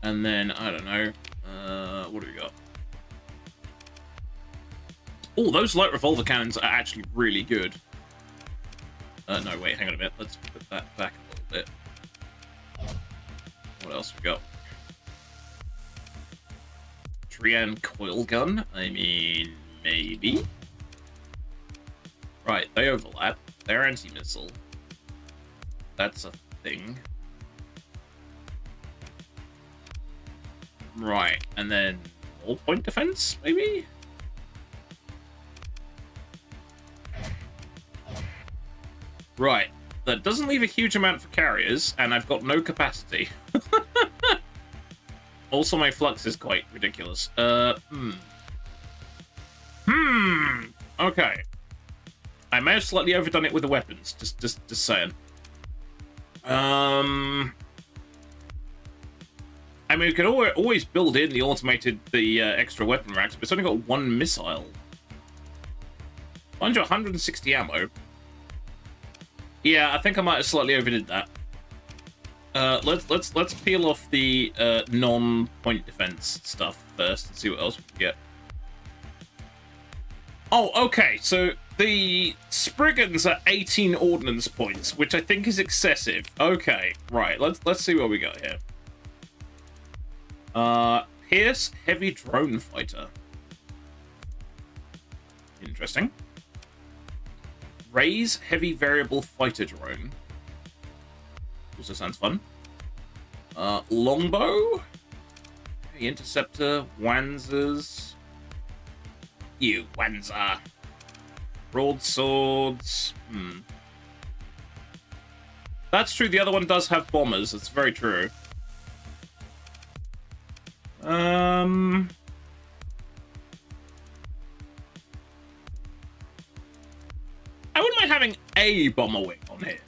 and then, I don't know, what do we got? Oh, those light revolver cannons are actually really good. No, wait, hang on a minute. Let's put that back a little bit. What else we got? Trian coil gun? I mean, maybe. Right, they overlap. They're anti-missile. That's a thing. Right, and then all point defense, maybe? Right, that doesn't leave a huge amount for carriers, and I've got no capacity. Also, my flux is quite ridiculous. Okay. I may have slightly overdone it with the weapons, just saying. I mean, we could always build in the extra weapon racks, but it's only got one missile. 160 ammo. Yeah, I think I might have slightly overdid that. Let's peel off the non-point defense stuff first and see what else we can get. Oh, okay. So the Spriggans are 18 ordnance points, which I think is excessive. Okay, right. Let's see what we got here. Pierce heavy drone fighter. Interesting. Raise heavy variable fighter drone. Also sounds fun. Longbow. Heavy interceptor. Wanzers. You Wanzer. Broadswords. That's true. The other one does have bombers. That's very true. I wouldn't mind having a bomber wing on here,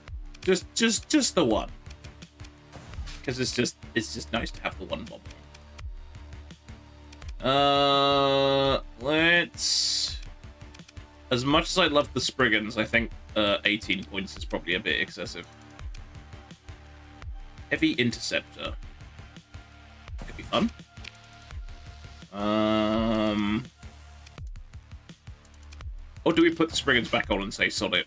just the one, because it's just nice to have the one bomber. Let's... As much as I love the Spriggans, I think 18 points is probably a bit excessive. Heavy Interceptor. Could be fun. Or do we put the Spriggans back on and say sod it?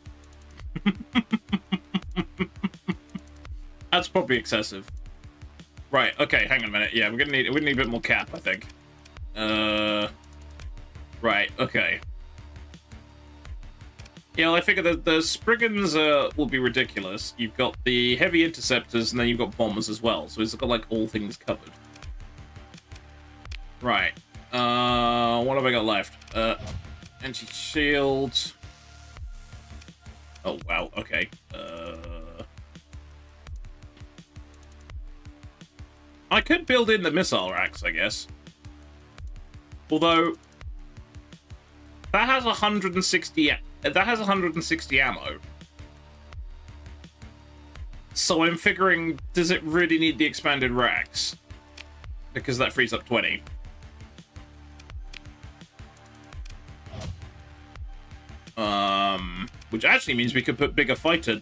That's probably excessive. Right, okay, hang on a minute. Yeah, we need a bit more cap, I think. Right, okay. Yeah, well, I figure that the Spriggans will be ridiculous. You've got the heavy interceptors, and then you've got bombers as well. So it's got like all things covered. Right. What have I got left? Anti-shield. Oh wow. Okay. I could build in the missile racks, I guess. Although that has 160. That has 160 ammo. So I'm figuring, does it really need the expanded racks? Because that frees up 20. Which actually means we could put a bigger fighter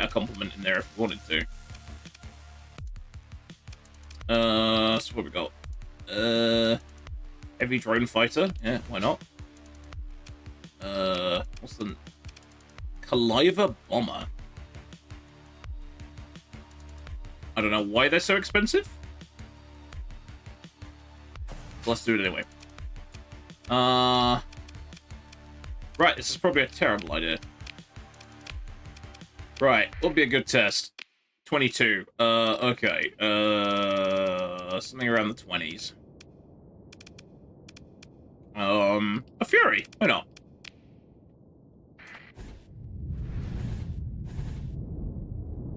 complement in there if we wanted to. So what we got? Heavy drone fighter. Yeah, why not? What's the Caliver bomber? I don't know why they're so expensive. Let's do it anyway. Right, this is probably a terrible idea. Right, what'll be a good test? 22. Okay. Something around the 20s. A Fury. Why not?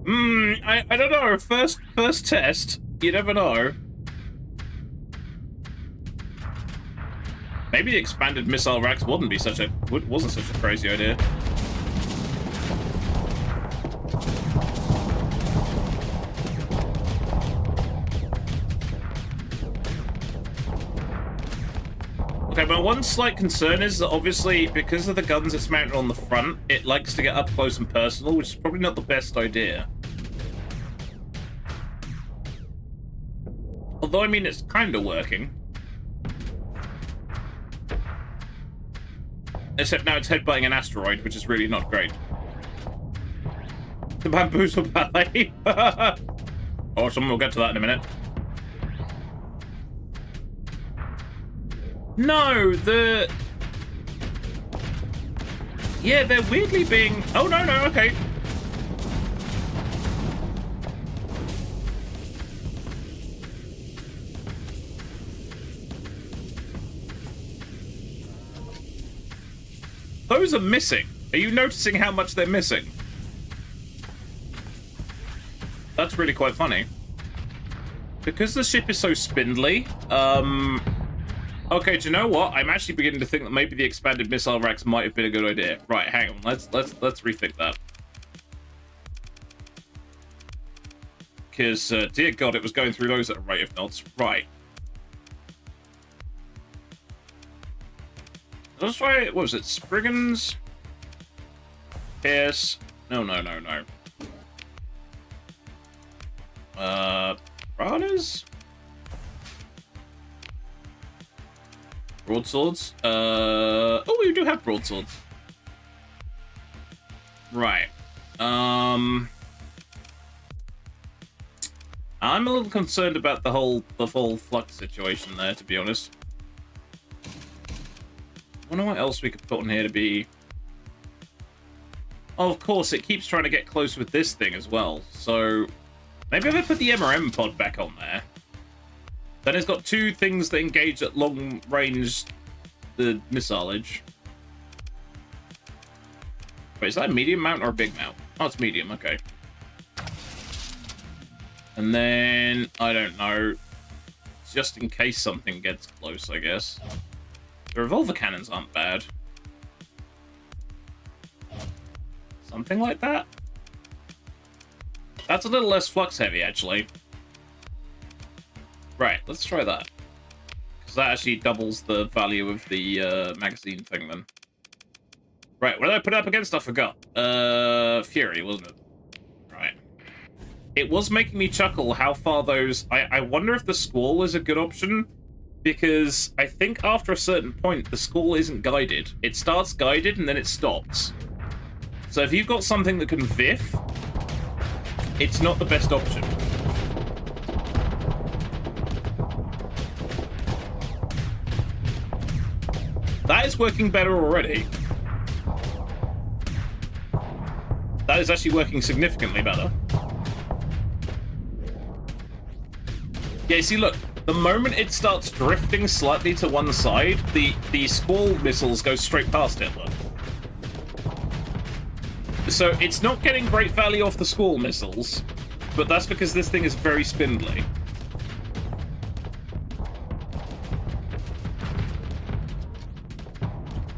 I don't know. First test. You never know. Maybe the expanded missile racks wasn't such a crazy idea. Okay, my one slight concern is that obviously because of the guns it's mounted on the front, it likes to get up close and personal, which is probably not the best idea. Although, I mean, it's kind of working. Except now it's headbutting an asteroid, which is really not great. The bamboozle ballet. Awesome, we'll get to that in a minute. No, yeah, they're weirdly being... Oh, no, okay. Those are missing. Are you noticing how much they're missing? That's really quite funny. Because the ship is so spindly, okay, do you know what? I'm actually beginning to think that maybe the expanded missile racks might have been a good idea. Right, hang on. Let's rethink that. Because, dear God, it was going through those at a rate of knots. Right. Let's try, what was it? Spriggans? Pierce? No. Piranhas? Broadswords? Oh, we do have broadswords. Right. I'm a little concerned about the whole flux situation there, to be honest. I wonder what else we could put on here to be... Oh, of course, it keeps trying to get close with this thing as well. So maybe if I put the MRM pod back on there, then it's got two things that engage at long range, the missileage. Wait, is that a medium mount or a big mount? Oh, it's medium, okay. And then, I don't know, just in case something gets close, I guess. The revolver cannons aren't bad. Something like that? That's a little less flux heavy, actually. Right, let's try that. So that actually doubles the value of the magazine thing then. Right, what did I put up against? I forgot. Fury, wasn't it? Right. It was making me chuckle how far those... I wonder if the squall is a good option, because I think after a certain point, the squall isn't guided. It starts guided and then it stops. So if you've got something that can viff, it's not the best option. That is working better already. That is actually working significantly better. Yeah, see, look. The moment it starts drifting slightly to one side, the squall missiles go straight past it, look. So it's not getting great value off the squall missiles, but that's because this thing is very spindly.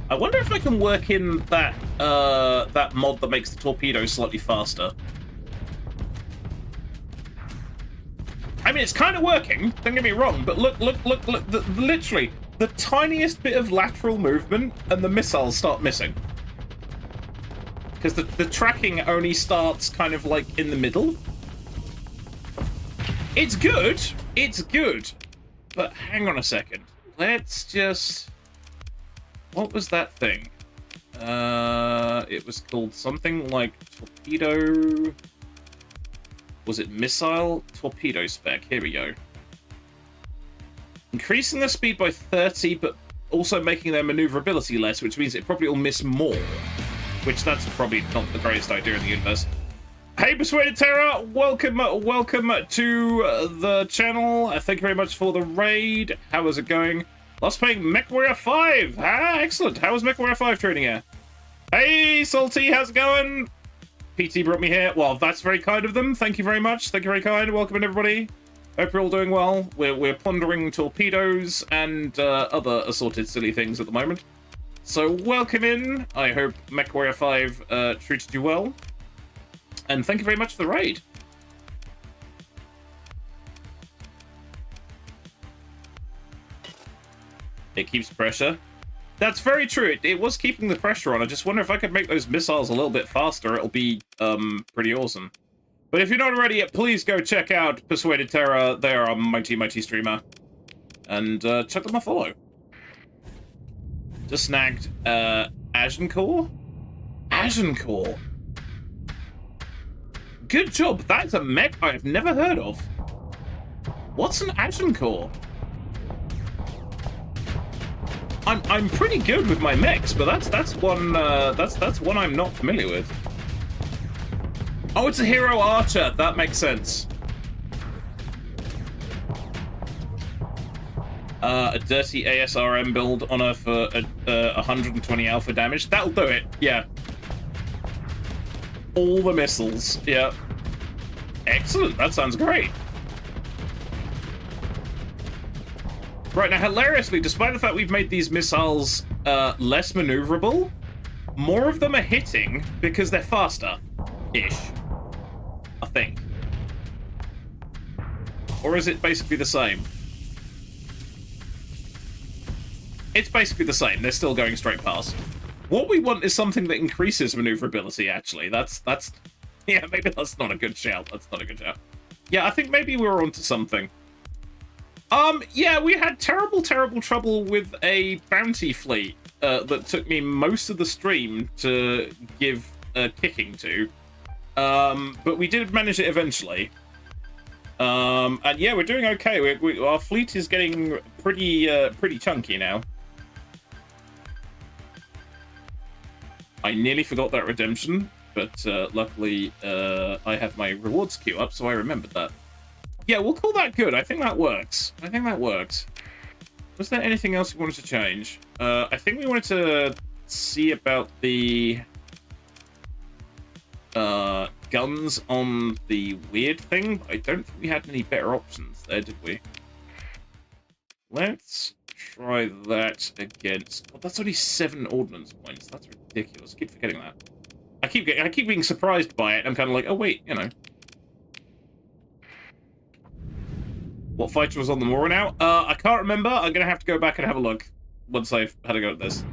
I wonder if I can work in that that mod that makes the torpedoes slightly faster. I mean, it's kind of working, don't get me wrong, but look, literally, the tiniest bit of lateral movement and the missiles start missing. Because the tracking only starts kind of like in the middle. It's good, but hang on a second. Let's just... What was that thing? It was called something like torpedo... Was it missile? Torpedo spec. Here we go. Increasing their speed by 30, but also making their maneuverability less, which means it probably will miss more. Which that's probably not the greatest idea in the universe. Hey, Persuaded Terror! Welcome to the channel. Thank you very much for the raid. How is it going? Last playing MechWarrior 5. Ah, excellent. How is MechWarrior 5 trading here? Hey, Salty, how's it going? PT brought me here. Well, that's very kind of them. Thank you very much. Thank you very kind. Welcome in, everybody. Hope you're all doing well. We're pondering torpedoes and other assorted silly things at the moment. So welcome in. I hope MechWarrior 5 treated you well. And thank you very much for the raid. It keeps pressure. That's very true. It was keeping the pressure on. I just wonder if I could make those missiles a little bit faster. It'll be pretty awesome. But if you're not already yet, please go check out Persuaded Terror. They are a mighty, mighty streamer. And check them a follow. Just snagged Agincourt? Agincourt. Good job. That's a mech I've never heard of. What's an Agincourt? I'm pretty good with my mechs, but that's one I'm not familiar with. Oh, it's a hero archer. That makes sense. A dirty ASRM build on her for 120 alpha damage. That'll do it. Yeah. All the missiles. Yeah. Excellent. That sounds great. Right, now, hilariously, despite the fact we've made these missiles less maneuverable, more of them are hitting because they're faster-ish. I think. Or is it basically the same? It's basically the same. They're still going straight past. What we want is something that increases maneuverability, actually. That's... Yeah, maybe that's not a good shout. That's not a good shout. Yeah, I think maybe we're onto something. Yeah, we had terrible trouble with a bounty fleet that took me most of the stream to give a kicking to. But we did manage it eventually. And yeah, we're doing okay. Our fleet is getting pretty chunky now. I nearly forgot that redemption, but luckily I have my rewards queue up, so I remembered that. Yeah, we'll call that good. I think that works. I think that works. Was there anything else we wanted to change? I think we wanted to see about the guns on the weird thing. I don't think we had any better options there, did we? Let's try that against... Oh, that's only 7 ordnance points. That's ridiculous. I keep forgetting that. I keep being surprised by it. I'm kind of like, oh wait, you know. What fighter was on the Mora now? I can't remember. I'm gonna have to go back and have a look once I've had a go at this.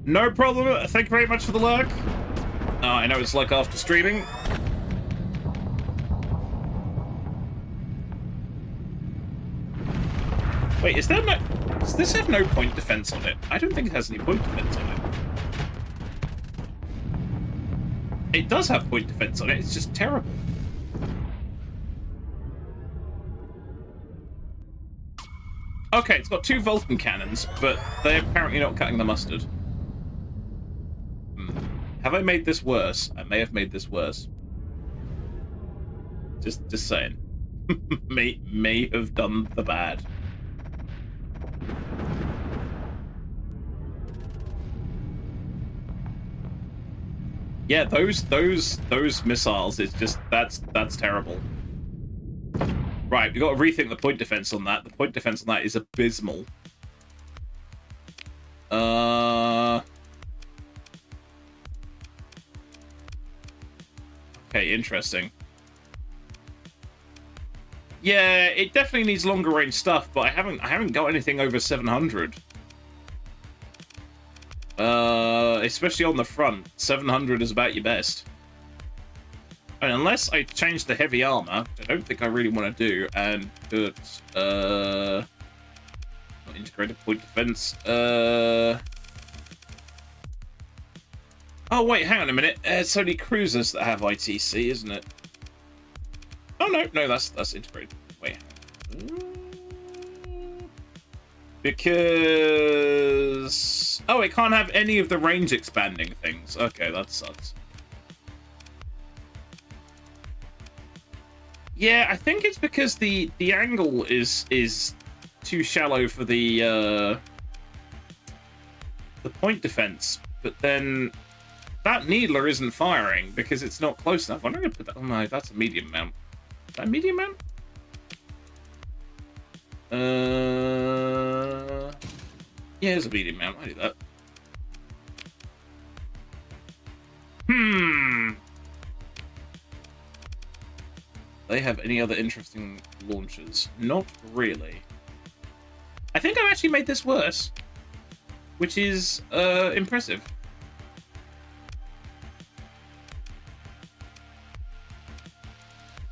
No problem. Thank you very much for the lurk. I know it's like after streaming. Wait, is there no... Does this have no point defense on it? I don't think it has any point defense on it. It does have point defense on it, it's just terrible. Okay, it's got 2 Vulcan cannons, but they're apparently not cutting the mustard. Have I made this worse? I may have made this worse. Just saying. may have done the bad. Yeah, those missiles is just that's terrible. Right, we got to rethink the point defense on that. The point defense on that is abysmal. Okay, interesting. Yeah, it definitely needs longer range stuff, but I haven't got anything over 700. Especially on the front, 700 is about your best. I mean, unless I change the heavy armor, which I don't think I really want to do, and put not integrated point defense. Oh wait, hang on a minute. It's only cruisers that have ITC, isn't it? Oh no, that's integrated. Wait. Because... Oh, it can't have any of the range expanding things. Okay, that sucks. Yeah, I think it's because the angle is too shallow for the point defense. But then that needler isn't firing because it's not close enough. I'm going to put that... Oh no, that's a medium mount. Is that a medium mount? Yeah, it's a medium mount. I do that. They have any other interesting launchers? Not really. I think I've actually made this worse, which is impressive.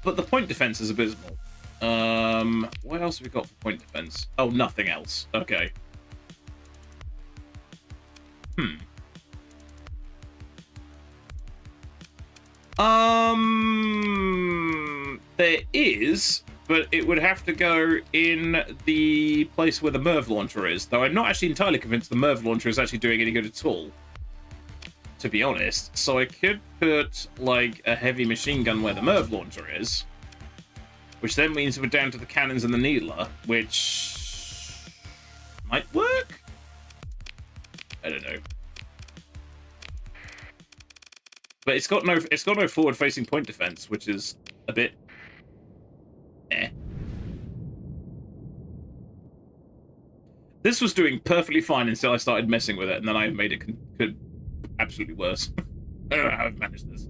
But the point defense is abysmal. What else have we got for point defense? Oh, nothing else. Okay. There is, but it would have to go in the place where the MIRV launcher is. Though I'm not actually entirely convinced the MIRV launcher is actually doing any good at all, to be honest. So I could put, like, a heavy machine gun where the MIRV launcher is, which then means we're down to the cannons and the needler, which might work? I don't know. But it's got no forward-facing point defense, which is a bit This was doing perfectly fine until I started messing with it, and then I made it absolutely worse. I don't know how I've managed this.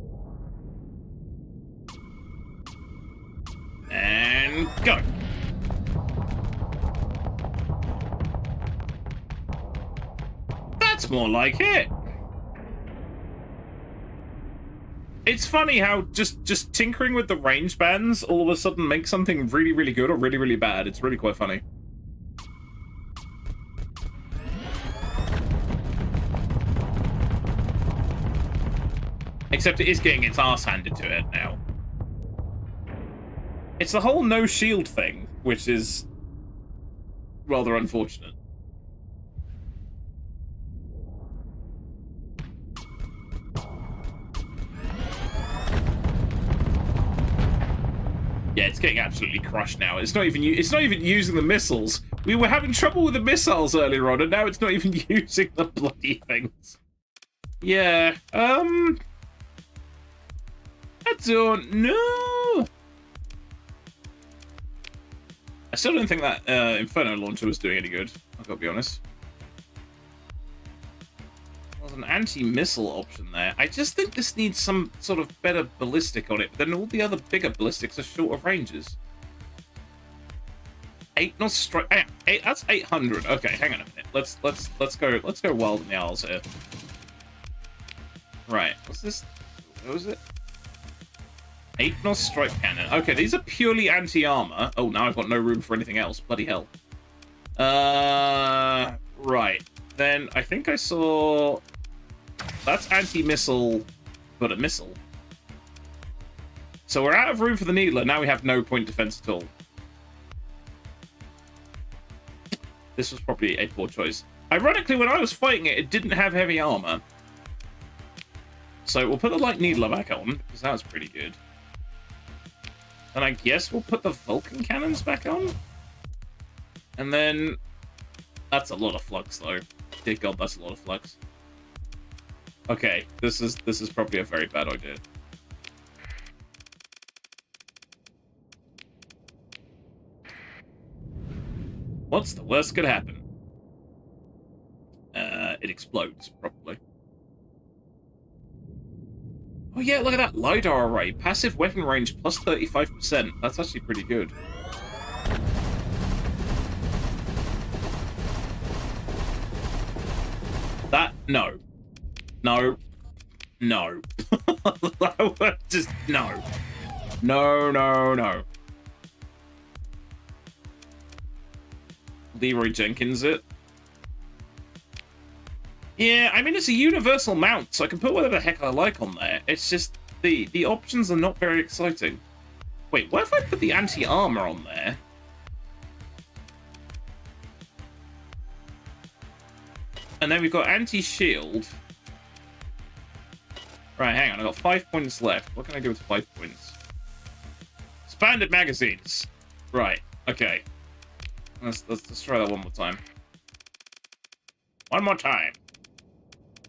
And go. That's more like it. It's funny how just tinkering with the range bands all of a sudden makes something really, really good or really, really bad. It's really quite funny. Except it is getting its arse handed to it now. It's the whole no shield thing, which is rather unfortunate. Yeah, it's getting absolutely crushed now. It's not even using the missiles. We were having trouble with the missiles earlier on, and now it's not even using the bloody things. Yeah, I don't know. I still don't think that Inferno launcher was doing any good, I've got to be honest. There's an anti-missile option there. I just think this needs some sort of better ballistic on it, but then all the other bigger ballistics are shorter ranges. 8 knot strike. That's 800. Okay, hang on a minute. Let's go wild in the owls here. Right, what's this? What was it? 8 knot strike cannon. Okay, these are purely anti-armor. Oh, now I've got no room for anything else. Bloody hell. Right. Then I think I saw... That's anti-missile, but a missile. So we're out of room for the needler. Now we have no point defense at all. This was probably a poor choice. Ironically, when I was fighting it, it didn't have heavy armor. So we'll put the light needler back on, because that was pretty good. And I guess we'll put the Vulcan cannons back on. And then... That's a lot of flux, though. Dear God, that's a lot of flux. Okay, this is probably a very bad idea. What's the worst could happen? It explodes, probably. Oh yeah, look at that LiDAR array. Passive weapon range plus 35%. That's actually pretty good. That, no. No. No. Just, no. No, no, no. Leroy Jenkins it. Yeah, I mean, it's a universal mount, so I can put whatever the heck I like on there. It's just, the options are not very exciting. Wait, what if I put the anti-armor on there? And then we've got anti-shield. Right, hang on, I've got 5 points left. What can I do with 5 points? Expanded magazines. Right, okay. Let's try that one more time. One more time.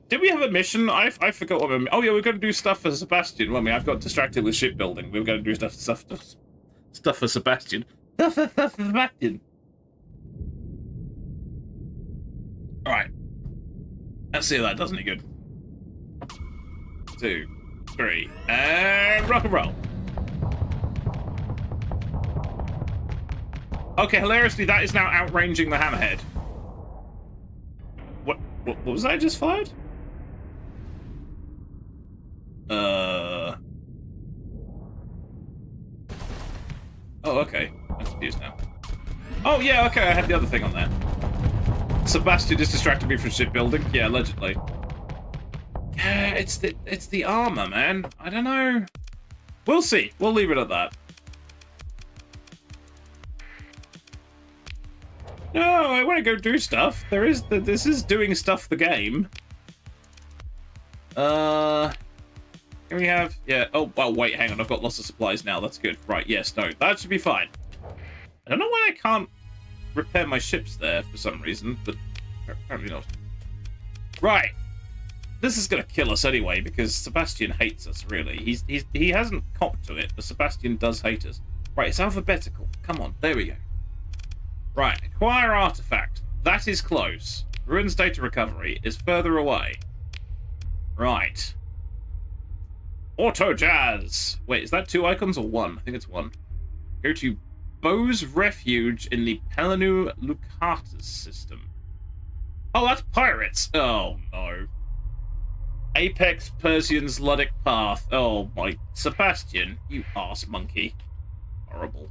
Did we have a mission? I forgot what. Oh yeah, we're going to do stuff for Sebastian, weren't we? I've got distracted with shipbuilding. We were going to do stuff for Sebastian. Stuff for Sebastian. All right. Let's see if that does any good. 2, 3, and rock and roll. Okay, hilariously, that is now outranging the hammerhead. What was that I just fired? Oh, okay. I'm confused now. Oh, yeah, okay, I had the other thing on there. Sebastian just distracted me from shipbuilding. Yeah, allegedly. Yeah, it's the armor, man. I don't know. We'll see. We'll leave it at that. No, I want to go do stuff. This is doing stuff the game. Here we have, yeah. Oh, well, wait, hang on. I've got lots of supplies now. That's good. Right, yes, no, that should be fine. I don't know why I can't repair my ships there for some reason, but apparently not. Right. This is going to kill us anyway, because Sebastian hates us, really. He hasn't copped to it, but Sebastian does hate us. Right, it's alphabetical. Come on, there we go. Right, acquire artifact. That is close. Ruins data recovery is further away. Right. Auto jazz. Wait, is that 2 icons or 1? I think it's 1. Go to Bo's Refuge in the Pelanu Lucatus system. Oh, that's pirates. Oh, no. Apex Persian's Ludic Path. Oh, my. Sebastian, you arse monkey. Horrible.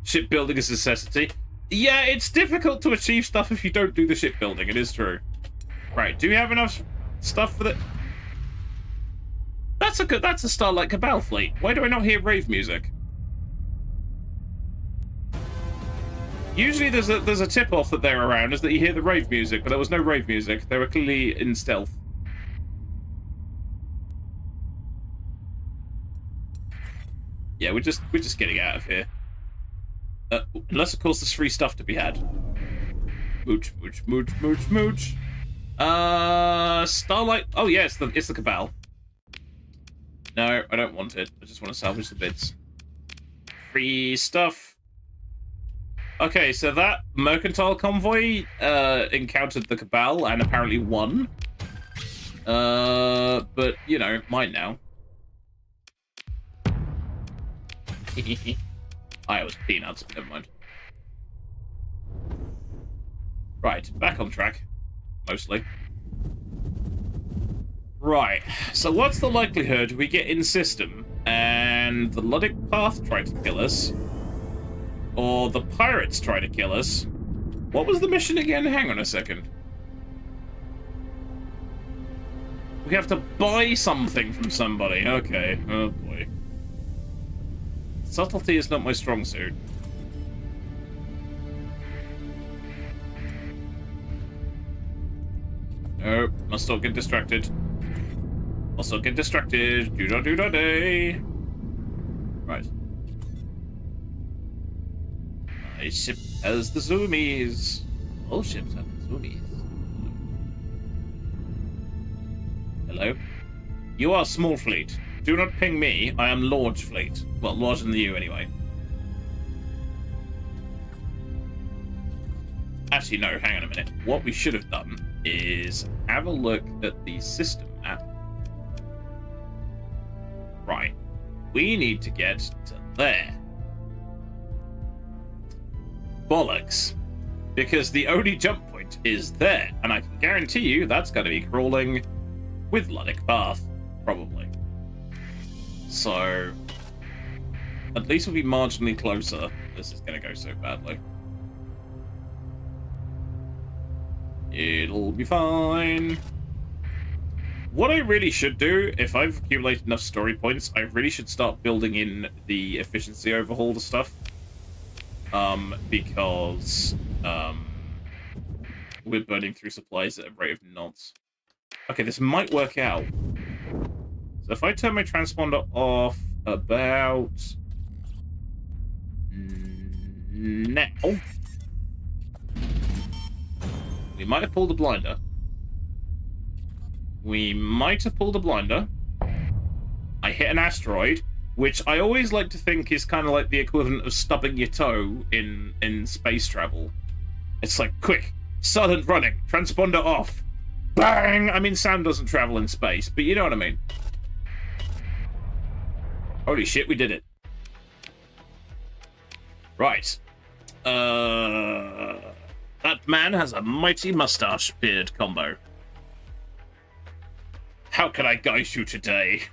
Shipbuilding is a necessity. Yeah, it's difficult to achieve stuff if you don't do the shipbuilding. It is true. Right, do we have enough stuff for the... That's a Starlight Cabal fleet. Why do I not hear rave music? Usually there's a tip-off that they're around, is that you hear the rave music, but there was no rave music. They were clearly in stealth. Yeah, we're just getting out of here. Unless, of course, there's free stuff to be had. Mooch, mooch, mooch, mooch, mooch. Starlight... Oh, yeah, it's the Cabal. No, I don't want it. I just want to salvage the bits. Free stuff. Okay, so that mercantile convoy encountered the Cabal and apparently won. But, you know, mine now. I was peanuts, but never mind. Right, back on track. Mostly. Right, so what's the likelihood we get in system and the Luddic Path try to kill us? Or the pirates try to kill us? What was the mission again? Hang on a second. We have to buy something from somebody. Okay, oh boy. Subtlety is not my strong suit. Nope, must not get distracted. Must not get distracted. Do-da-do-da-day. Right. My ship has the zoomies. All ships have the zoomies. Hello? You are small fleet. Do not ping me. I am large fleet. Well, larger than you anyway. Actually, no, hang on a minute. What we should have done is have a look at the system map. Right. We need to get to there. Bollocks. Because the only jump point is there, and I can guarantee you that's going to be crawling with Luddic Path, probably. So, at least we'll be marginally closer. This is going to go so badly. It'll be fine. What I really should do, if I've accumulated enough story points, I really should start building in the efficiency overhaul to stuff. Because we're burning through supplies at a rate of knots. Okay, this might work out. So if I turn my transponder off about now, we might have pulled a blinder. We might have pulled a blinder. I hit an asteroid, which I always like to think is kind of like the equivalent of stubbing your toe in space travel. It's like, quick, silent running, transponder off. Bang! I mean, sound doesn't travel in space, but you know what I mean. Holy shit, we did it. Right. That man has a mighty mustache beard combo. How can I guide you today?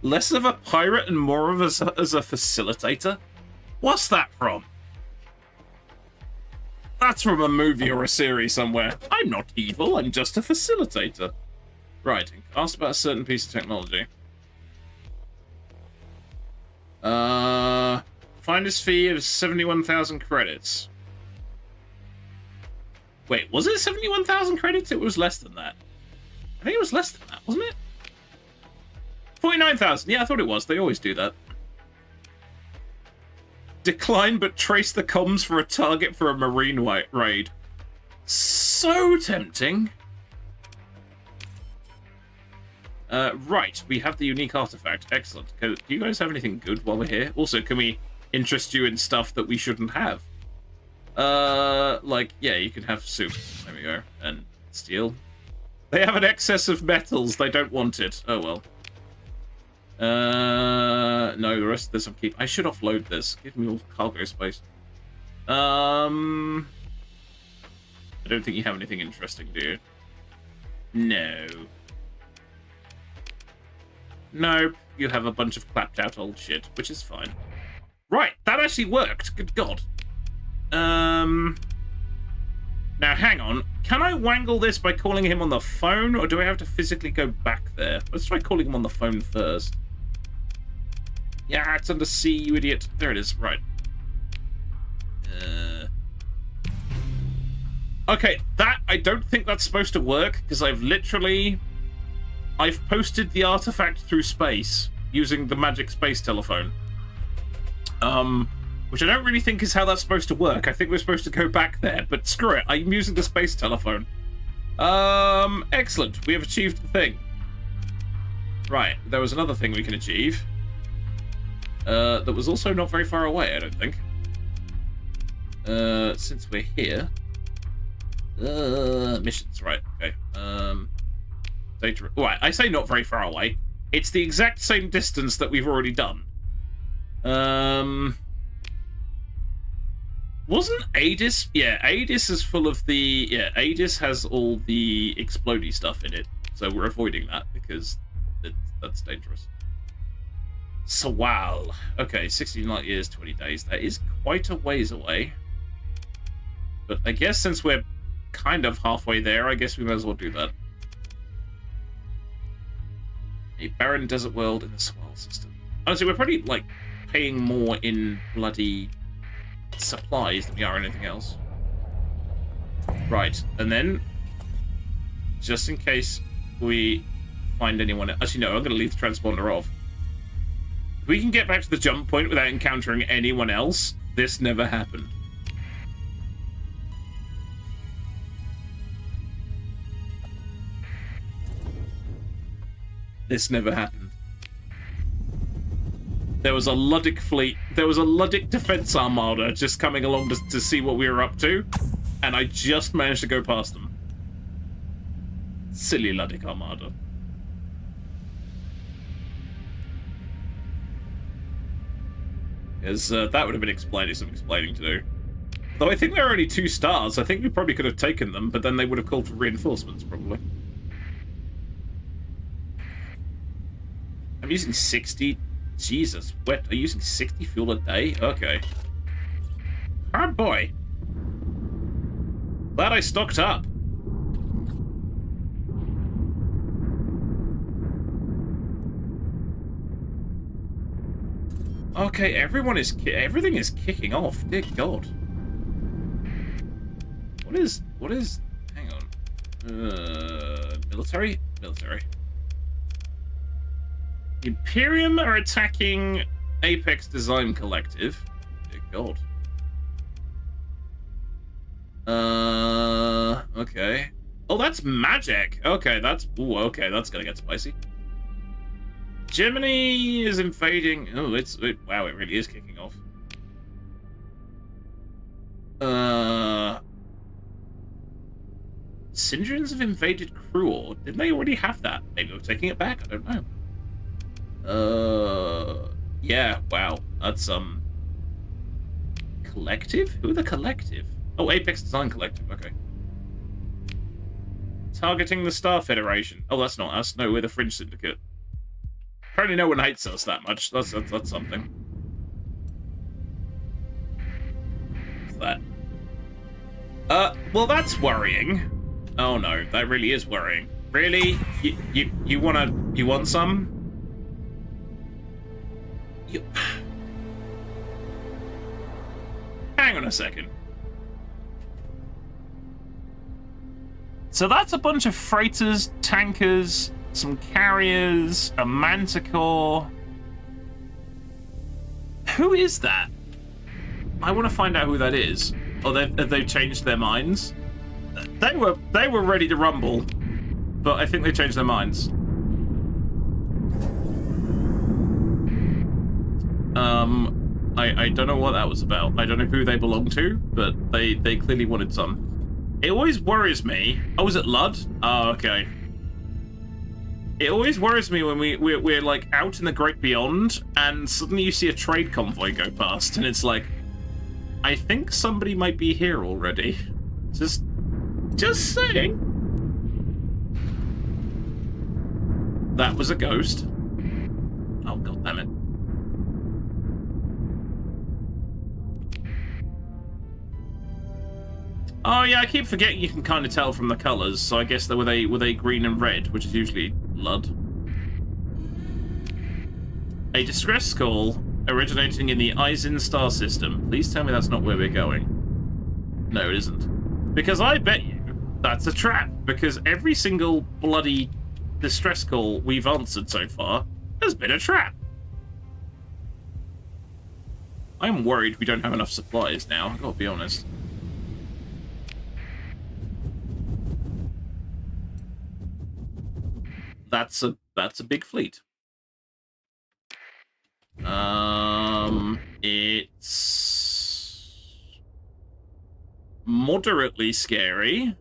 Less of a pirate and more of as a facilitator? What's that from? That's from a movie or a series somewhere. I'm not evil, I'm just a facilitator. Right, asked about a certain piece of technology. Finder's fee of 71,000 credits. Wait, was it 71,000 credits? It was less than that. I think it was less than that, wasn't it? 49,000. Yeah, I thought it was. They always do that. Decline, but trace the comms for a target for a marine raid. So tempting. Right, we have the unique artifact. Excellent. Do you guys have anything good while we're here? Also, can we interest you in stuff that we shouldn't have? Like, yeah, you can have soup. There we go. And steel. They have an excess of metals. They don't want it. Oh, well. No, the rest of this I'll keep. I should offload this. Give me all cargo space. I don't think you have anything interesting, do you? No. Nope. You have a bunch of clapped out old shit, which is fine. Right, that actually worked. Good God. Now, hang on. Can I wangle this by calling him on the phone, or do I have to physically go back there? Let's try calling him on the phone first. Yeah, it's under C, you idiot. There it is. Right. Okay, that... I don't think that's supposed to work, because I've posted the artifact through space using the magic space telephone. Which I don't really think is how that's supposed to work. I think we're supposed to go back there, but screw it. I'm using the space telephone. Excellent. We have achieved the thing. Right, there was another thing we can achieve. That was also not very far away, I don't think. Since we're here. Missions, right, okay. Data... Right, I say not very far away. It's the exact same distance that we've already done. Wasn't Adis? Yeah, Adis is full of the... Yeah, Adis has all the explodey stuff in it. So we're avoiding that because that's dangerous. Sawal. Okay, 16 light years, 20 days. That is quite a ways away. But I guess since we're kind of halfway there, I guess we might as well do that. A barren desert world in the Sawal system. Honestly, we're probably, like, paying more in bloody supplies than we are anything else. Right, and then, just in case we find anyone... Actually, no, I'm going to leave the transponder off. If we can get back to the jump point without encountering anyone else, this never happened. This never happened. There was a Luddic fleet. There was a Luddic defense armada just coming along to see what we were up to, and I just managed to go past them. Silly Luddic armada. Because that would have been some explaining to do. Though I think there are only 2 stars. I think we probably could have taken them, but then they would have called for reinforcements, probably. I'm using 60... Jesus, what? Are you using 60 fuel a day? Okay. Oh boy. Glad I stocked up. Okay, everything is kicking off. Dear God. What is, hang on. Military? Military. Imperium are attacking Apex Design Collective. Dear God. Okay. Oh, that's magic. Okay, that's gonna get spicy. Germany is invading. Oh, wow, it really is kicking off. Syndrians have invaded Cruor. Didn't they already have that? Maybe we're taking it back. I don't know. Yeah, wow. That's, Collective? Who are the Collective? Oh, Apex Design Collective, okay. Targeting the Star Federation. Oh, that's not us. No, we're the Fringe Syndicate. Apparently no one hates us that much. That's something. What's that? Well, that's worrying. Oh no, that really is worrying. Really? You want some? Hang on a second. So that's a bunch of freighters, tankers, some carriers, a manticore. Who is that? I want to find out who that is. Or they've changed their minds. They were ready to rumble, but I think they changed their minds. I don't know what that was about. I don't know who they belong to, but they clearly wanted some. It always worries me. Oh, is it Lud? Oh, okay. It always worries me when we're like out in the great beyond, and suddenly you see a trade convoy go past, and it's like, I think somebody might be here already. Just saying. That was a ghost. Oh, God damn it. Oh yeah, I keep forgetting you can kind of tell from the colours, so I guess were they green and red, which is usually Lud. A distress call originating in the Eisen star system. Please tell me that's not where we're going. No, it isn't. Because I bet you that's a trap, because every single bloody distress call we've answered so far has been a trap. I'm worried we don't have enough supplies now, I've got to be honest. That's a big fleet. It's moderately scary.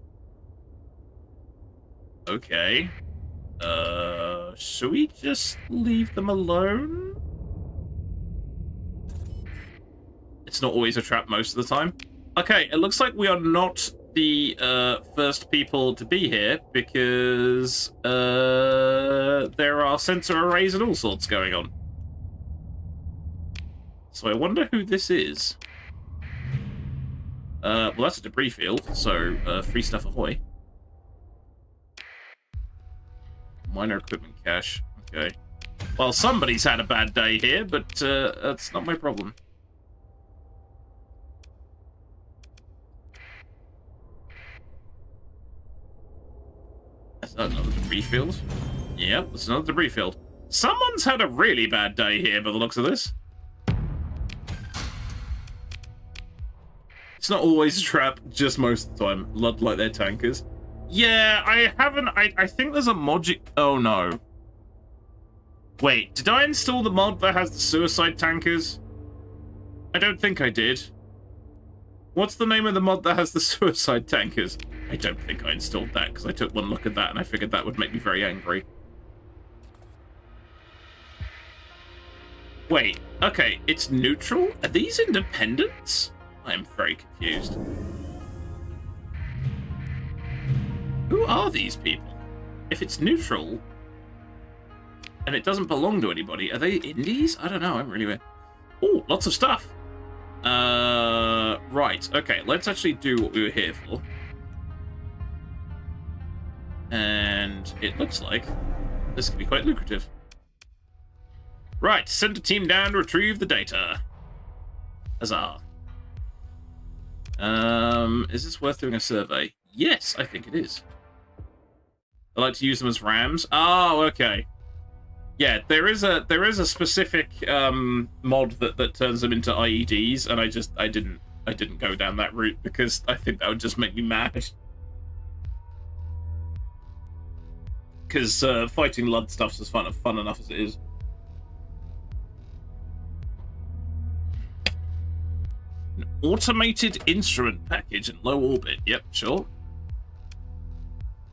Okay. Should we just leave them alone? It's not always a trap most of the time. Okay, it looks like we are not the first people to be here because there are sensor arrays and all sorts going on. So I wonder who this is. Well, that's a debris field, so free stuff ahoy. Minor equipment cache. Okay. Well, somebody's had a bad day here, but that's not my problem. That's another debris field. Yep, that's another debris field. Someone's had a really bad day here by the looks of this. It's not always a trap, just most of the time. Like their tankers. Yeah, I haven't... I think there's a mod... Oh, no. Wait, did I install the mod that has the suicide tankers? I don't think I did. What's the name of the mod that has the suicide tankers? I don't think I installed that, because I took one look at that and I figured that would make me very angry. Wait, okay, it's neutral? Are these independents? I'm very confused. Who are these people? If it's neutral, and it doesn't belong to anybody, are they indies? I don't know, I'm really weird. Oh, lots of stuff. Right, okay, let's actually do what we were here for. And it looks like this could be quite lucrative. Right, send a team down to retrieve the data. Huzzah. Is this worth doing a survey? Yes, I think it is. I like to use them as rams. Oh, okay. Yeah, there is a specific mod that turns them into IEDs, and I didn't go down that route because I think that would just make me mad. Because fighting Lud stuff's as fun enough as it is. An automated instrument package in low orbit. Yep, sure.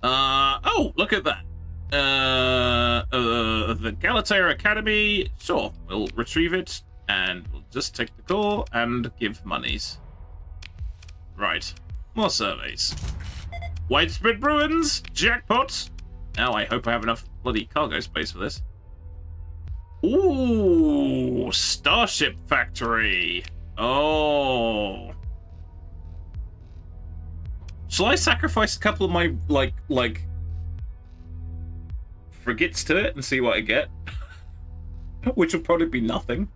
Oh, look at that. The Galatea Academy. Sure, we'll retrieve it and we'll just take the core and give monies. Right, more surveys. Widespread ruins, jackpot. Now I hope I have enough bloody cargo space for this. Ooh, Starship Factory. Oh. Shall I sacrifice a couple of my, like, frigates to it and see what I get? Which will probably be nothing.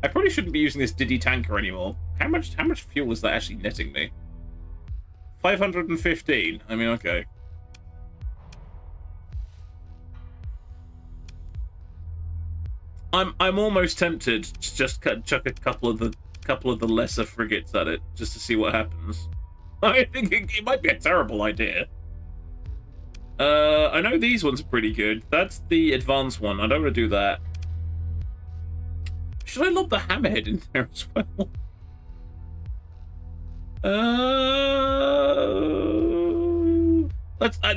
I probably shouldn't be using this Diddy tanker anymore. How much fuel is that actually netting me? 515. I mean, okay. I'm almost tempted to just chuck a couple of the lesser frigates at it just to see what happens. I think it might be a terrible idea. I know these ones are pretty good. That's the advanced one. I don't want to do that. Should I lob the hammerhead in there as well?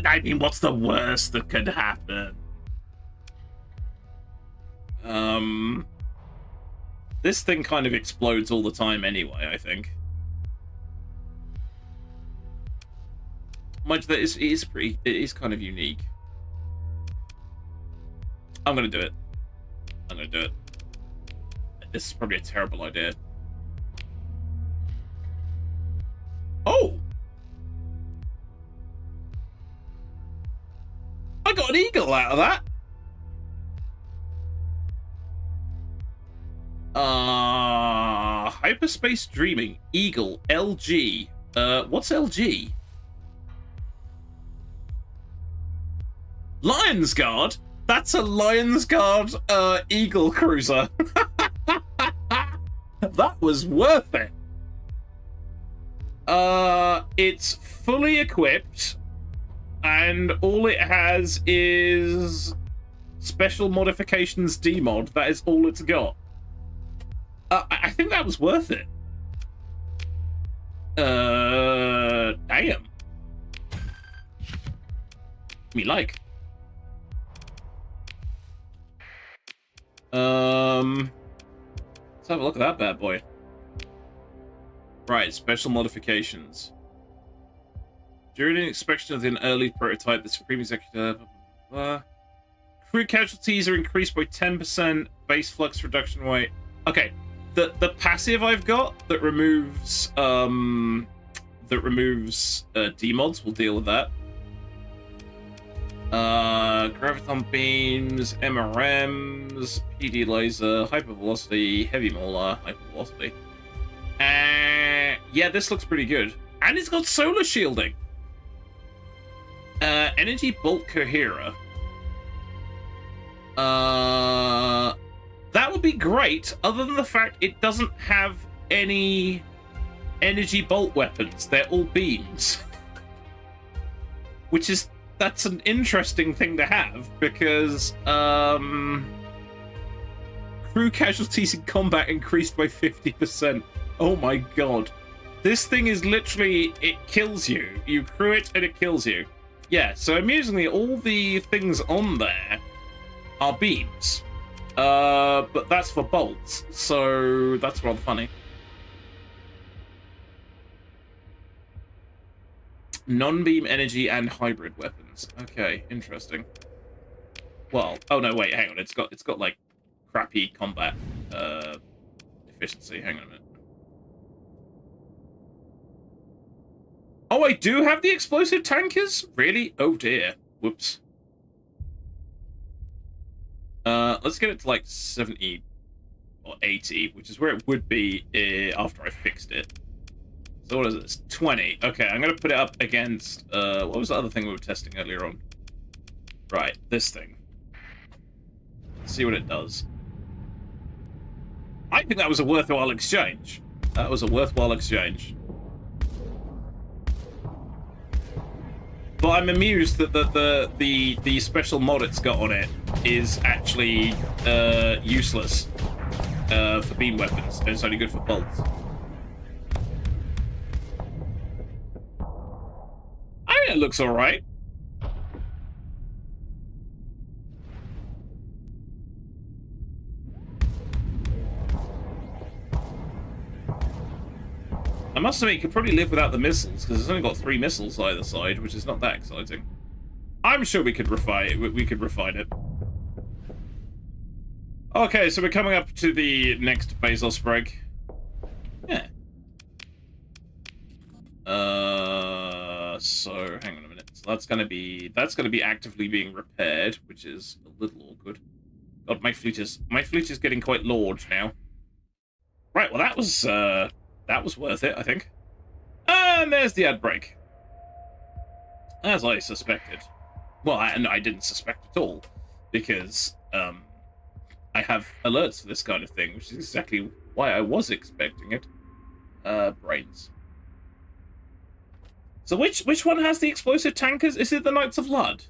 I mean, what's the worst that could happen? This thing kind of explodes all the time anyway, I think. Much that it is kind of unique. I'm gonna do it. I'm gonna do it. This is probably a terrible idea. Oh! I got an eagle out of that! Hyperspace Dreaming. Eagle. LG. What's LG? Lions Guard? That's a Lions Guard, Eagle cruiser. That was worth it. It's fully equipped, and all it has is special modifications demod. That is all it's got. I think that was worth it. Damn. Me like. Let's have a look at that bad boy. Right, special modifications. During an inspection of an early prototype, the Supreme Executive... crew casualties are increased by 10%, base flux reduction rate. Okay, the passive I've got that removes demods, we'll deal with that. Graviton beams, MRMs, PD laser, hypervelocity, heavy mauler, hypervelocity. Yeah, this looks pretty good. And it's got solar shielding. Energy bolt coherer. That would be great, other than the fact it doesn't have any energy bolt weapons. They're all beams. That's an interesting thing to have, because crew casualties in combat increased by 50%. Oh my god. This thing is literally, it kills you. You crew it and it kills you. Yeah, so amusingly, all the things on there are beams. But that's for bolts, so that's rather funny. Non-beam energy and hybrid weapons. Okay, interesting. Well, oh no, wait, hang on. It's got like crappy combat efficiency. Hang on a minute. Oh, I do have the explosive tankers? Really? Oh dear. Whoops. Let's get it to like 70 or 80, which is where it would be after I fixed it. So what is it? It's 20. Okay, I'm going to put it up against... what was the other thing we were testing earlier on? Right, this thing. Let's see what it does. I think that was a worthwhile exchange. That was a worthwhile exchange. But I'm amused that the special mod it's got on it is actually useless for beam weapons. It's only good for bolts. I mean, it looks all right. I must admit, you could probably live without the missiles, because it's only got 3 missiles either side, which is not that exciting. I'm sure we could refine it. We could refine it. Okay, so we're coming up to the next Bezos break. Yeah. So hang on a minute. So that's gonna be actively being repaired, which is a little awkward. God, my fleet is getting quite large now. Right. Well, that was worth it, I think. And there's the ad break. As I suspected. Well, I didn't suspect at all, because I have alerts for this kind of thing, which is exactly why I was expecting it. Brains. So which one has the explosive tankers? Is it the Knights of Lud?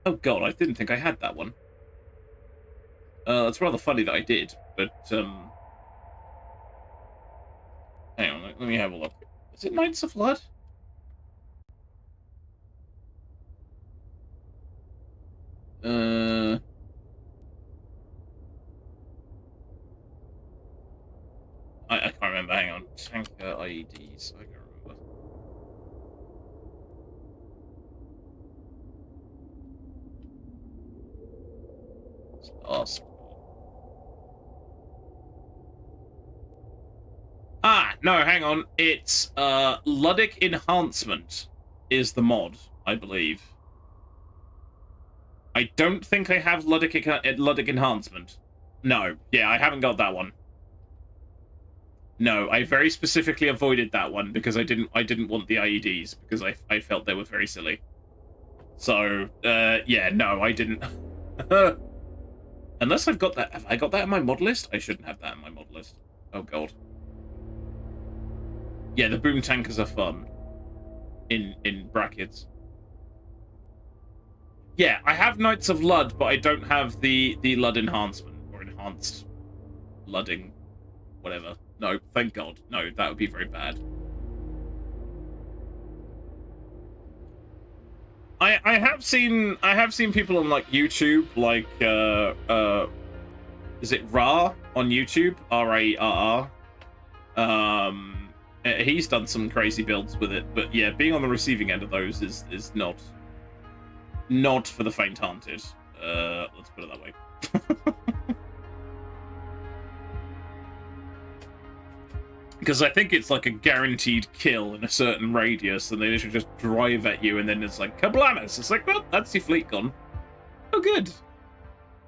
Oh god, I didn't think I had that one. It's rather funny that I did, but hang on, let me have a look. Is it Knights of Lud? I can't remember. Hang on. Tanker IEDs. I can't remember. Starsector. Ah, no, hang on. It's Luddic Enhancement is the mod, I believe. I don't think I have Luddic Enhancement. No, yeah, I haven't got that one. No, I very specifically avoided that one because I didn't want the IEDs because I felt they were very silly. So, yeah, no, I didn't. Unless I've got that. Have I got that in my mod list? I shouldn't have that in my mod list. Oh god. Yeah, the boom tankers are fun. In brackets. Yeah, I have Knights of Lud, but I don't have the Lud enhancement or enhanced Ludding, whatever. No, thank God. No, that would be very bad. I have seen people on like YouTube, like is it Ra on YouTube? R-A-R-R. He's done some crazy builds with it, but yeah, being on the receiving end of those is not for the faint-hearted. Let's put it that way. Because I think it's like a guaranteed kill in a certain radius, and they literally just drive at you, and then it's like, kablamas! It's like, well, that's your fleet gone. Oh, good.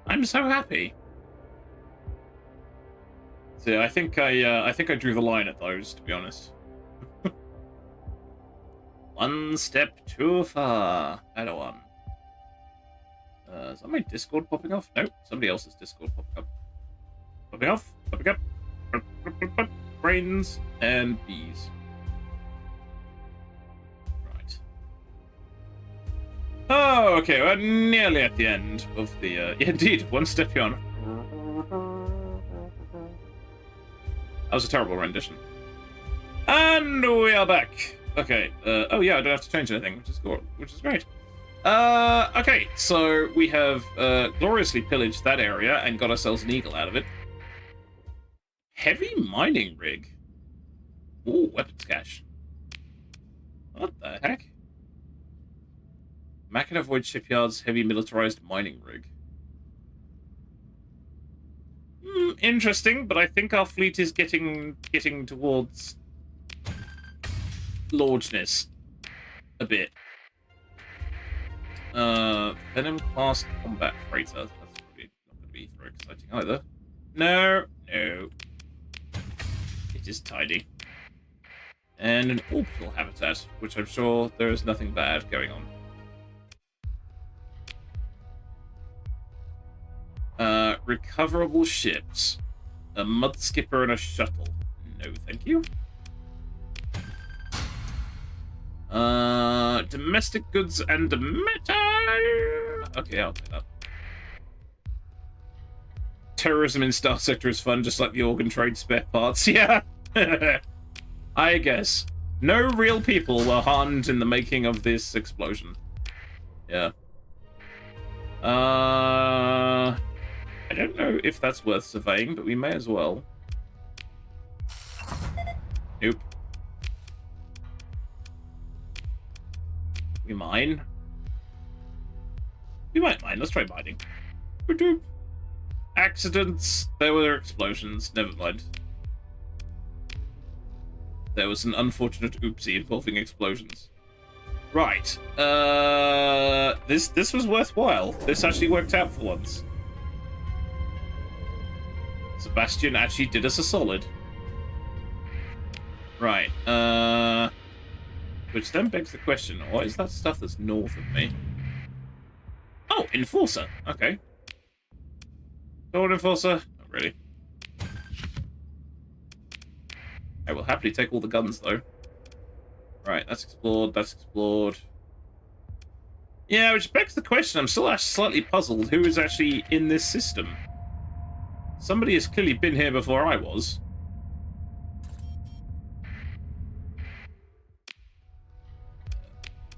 I'm so happy. So yeah, I think I drew the line at those, to be honest. One step too far. Padawan. Is that my Discord popping off? No, somebody else's Discord popping up. Popping off. Popping up. Brains and bees. Right. Oh, okay. We're nearly at the end of the. Yeah, indeed, one step beyond. That was a terrible rendition. And we are back. Okay. Oh yeah, I don't have to change anything, which is great. Okay, so we have gloriously pillaged that area and got ourselves an eagle out of it. Heavy mining rig. Ooh, weapons cache. What the heck? Mackinac Void Shipyard's heavy militarized mining rig. Interesting, but I think our fleet is getting towards largeness a bit. Venom class combat freighter. That's probably not going to be very exciting either. No. It is tiny. And an orbital habitat, which I'm sure there is nothing bad going on. Recoverable ships. A mud skipper and a shuttle. No, thank you. Domestic goods and meta. Okay, I'll take that. Terrorism in Starsector is fun, just like the organ trade spare parts. Yeah. I guess. No real people were harmed in the making of this explosion. Yeah. I don't know if that's worth surveying, but we may as well. Nope. We mine. We might mine. Let's try mining. Accidents. There were explosions. Never mind. There was an unfortunate oopsie involving explosions. Right. This was worthwhile. This actually worked out for once. Sebastian actually did us a solid. Right. Which then begs the question, what is that stuff that's north of me? Oh, Enforcer. Okay. Forward Enforcer? Not really. I will happily take all the guns, though. Right, that's explored, that's explored. Yeah, which begs the question, I'm still actually slightly puzzled who is actually in this system. Somebody has clearly been here before I was.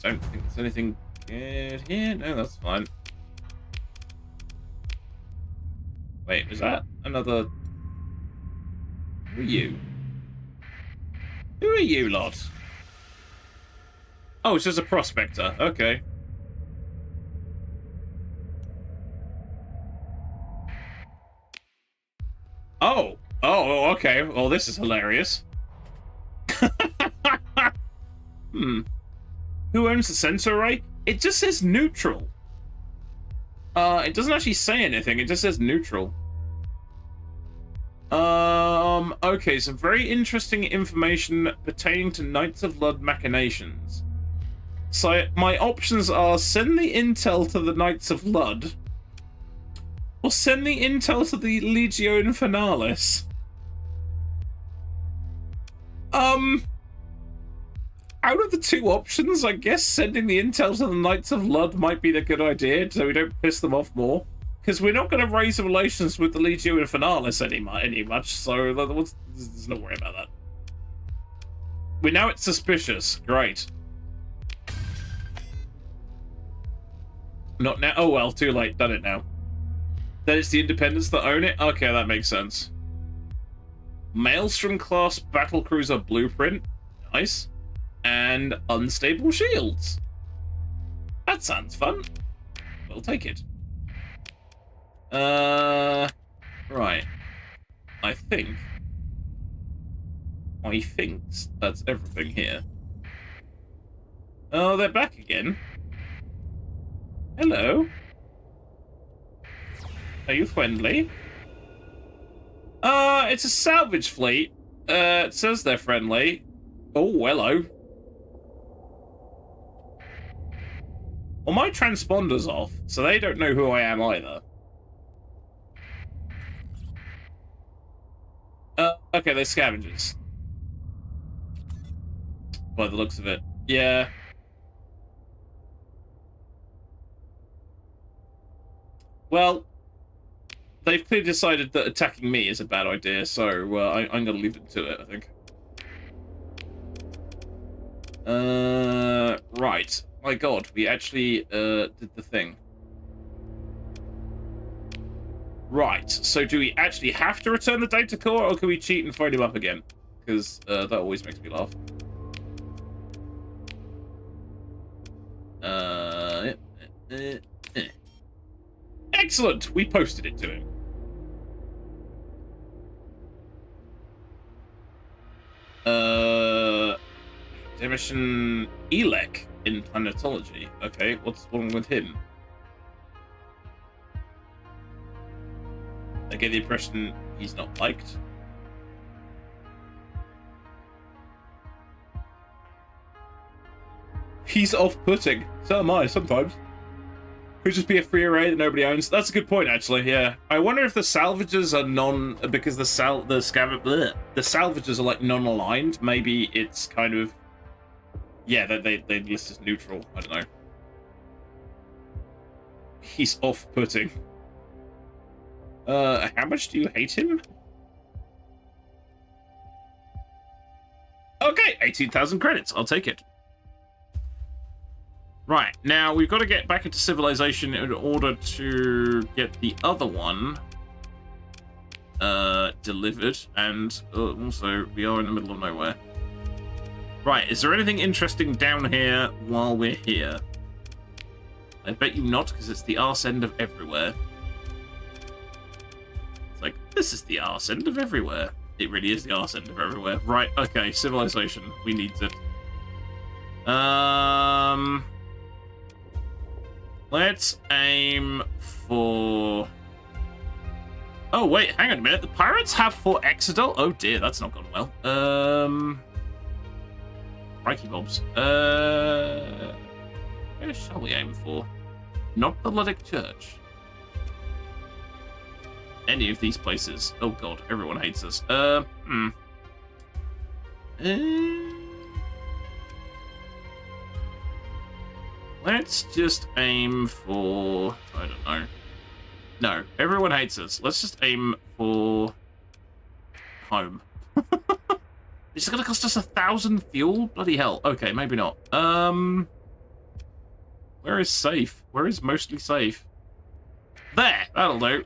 Don't think there's anything good here. No, that's fine. Wait, was that another... Who are you? Who are you lot? Oh, it's just a prospector. Okay. Oh. Oh, okay. Well, this is hilarious. Who owns the sensor array? It just says neutral. It doesn't actually say anything. It just says neutral. Okay, some very interesting information pertaining to Knights of Lud machinations. So, my options are send the intel to the Knights of Lud, or send the intel to the Legio Infernalis. Out of the two options, I guess sending the intel to the Knights of Lud might be the good idea, so we don't piss them off more. Because we're not going to raise relations with the Legio Infernalis any much, so let's not worry about that. We know it's suspicious. Great. Not now. Oh well, too late. Done it now. Then it's the Independents that own it? Okay, that makes sense. Maelstrom class battlecruiser blueprint. Nice. And unstable shields. That sounds fun. We'll take it. Right. I think that's everything here. Oh, they're back again. Hello. Are you friendly? It's a salvage fleet. It says they're friendly. Oh, hello. Well, my transponder's off, so they don't know who I am either. Okay, they're scavengers. By the looks of it. Yeah. Well, they've clearly decided that attacking me is a bad idea, so I'm going to leave them to it, I think. Right. My god, we actually did the thing. Right, so do we actually have to return the data core, or can we cheat and find him up again? Because that always makes me laugh. Excellent! We posted it to him. Division Elec in planetology. Okay, what's wrong with him? I get the impression he's not liked. He's off-putting. So am I, sometimes. Could just be a free array that nobody owns. That's a good point, actually, yeah. I wonder if the salvagers are because the salvagers are, like, non-aligned. Maybe it's kind of... Yeah, they list as neutral. I don't know. He's off-putting. How much do you hate him? Okay, 18,000 credits. I'll take it. Right, now we've got to get back into civilization in order to get the other one delivered, and also we are in the middle of nowhere. Right, is there anything interesting down here while we're here? I bet you not, because it's the arse end of everywhere. It's like, this is the arse end of everywhere. It really is the arse end of everywhere. Right, okay, civilization. We need it. Let's aim for... Oh, wait, hang on a minute. The pirates have Fort Exeter? Oh, dear, that's not gone well. Crikey bobs. Where shall we aim for? Not the Luddic Church. Any of these places. Oh, God, everyone hates us. Let's just aim for... I don't know. No, everyone hates us. Let's just aim for... home. Is it going to cost us 1,000 fuel? Bloody hell. Okay, maybe not. Where is safe? Where is mostly safe? There! That'll do.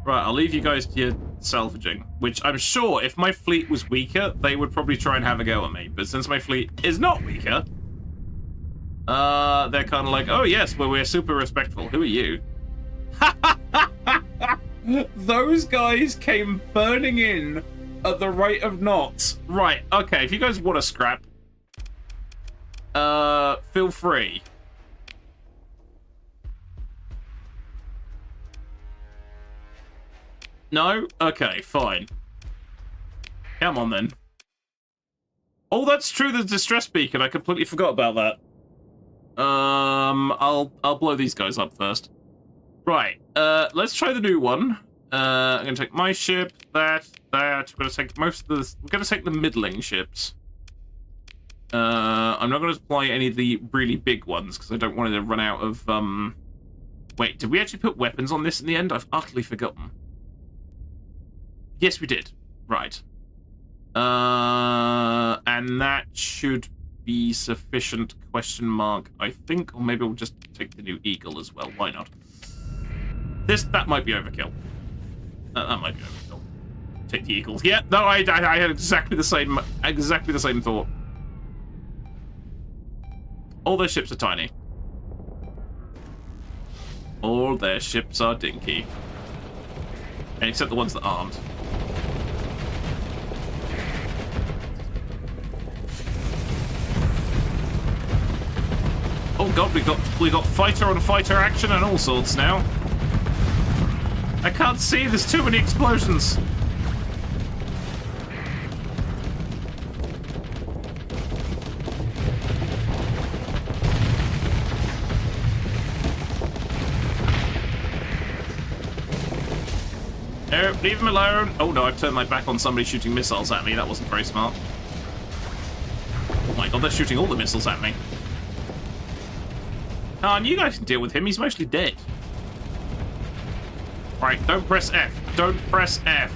Right, I'll leave you guys to your salvaging, which I'm sure if my fleet was weaker, they would probably try and have a go at me. But since my fleet is not weaker, they're kind of like, oh yes, well, we're super respectful. Who are you? Those guys came burning in at the rate of knots. Right, okay, if you guys want to scrap, feel free. No? Okay, fine. Come on, then. Oh, that's true, the distress beacon. I completely forgot about that. I'll blow these guys up first. Right, let's try the new one. I'm gonna take my ship, that. We're gonna take most of the... We're gonna take the middling ships. I'm not gonna deploy any of the really big ones, because I don't want it to run out of, Wait, did we actually put weapons on this in the end? I've utterly forgotten. Yes, we did. Right. And that should be sufficient, question mark, I think. Or maybe we'll just take the new Eagle as well. Why not? That might be overkill. That might be overkill. Take the Eagles. Yeah, no, I had exactly the same thought. All their ships are tiny. All their ships are dinky. Except the ones that aren't. Oh god, we got fighter on fighter action and all sorts now. I can't see, there's too many explosions. No, leave him alone. Oh no, I've turned my back on somebody shooting missiles at me. That wasn't very smart. Oh my god, they're shooting all the missiles at me. Ah, and you guys can deal with him. He's mostly dead. Right, don't press F. Don't press F.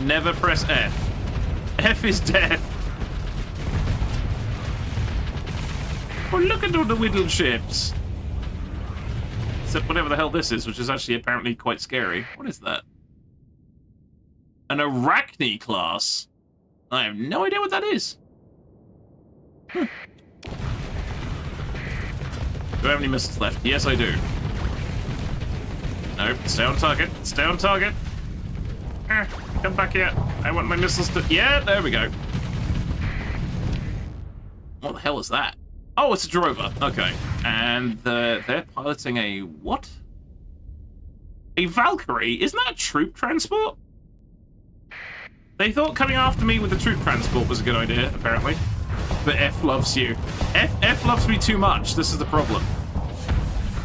Never press F. F is death. Oh, look at all the whittled ships. Except whatever the hell this is, which is actually apparently quite scary. What is that? An Arachne class. I have no idea what that is. Do I have any missiles left? Yes, I do. Nope, stay on target. Stay on target. Come back here. I want my missiles to... Yeah, there we go. What the hell is that? Oh, it's a drover. Okay. And they're piloting a what? A Valkyrie? Isn't that a troop transport? They thought coming after me with the troop transport was a good idea, apparently. But F loves you. F loves me too much. This is the problem.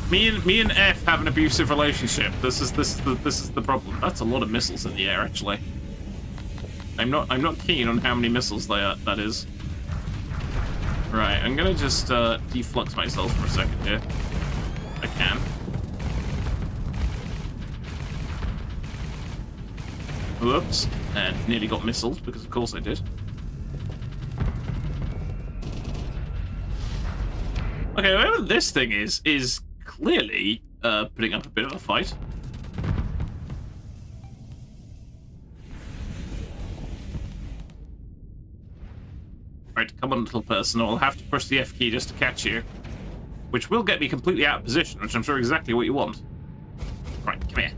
Me and F have an abusive relationship. This is the problem. That's a lot of missiles in the air, actually. I'm not keen on how many missiles that is. Right, I'm gonna just deflux myself for a second here. I can. Whoops. And nearly got missiled, because of course I did. Okay, whoever this thing is clearly putting up a bit of a fight. Right, come on, little person, I'll have to push the F key just to catch you. Which will get me completely out of position, which I'm sure exactly what you want. Right, come here.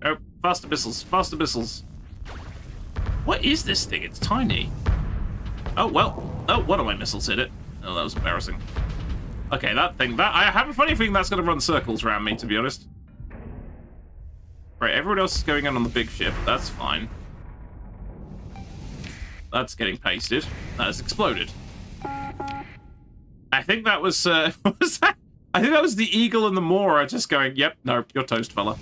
Oh, faster missiles, faster missiles. What is this thing? It's tiny. Oh, well. Oh, one of my missiles hit it. Oh, that was embarrassing. Okay, that I have a funny feeling that's going to run circles around me, to be honest. Right, everyone else is going in on the big ship. That's fine. That's getting pasted. That has exploded. I think that was, what was that? I think that was the Eagle and the Mora just going, yep, no, you're toast, fella.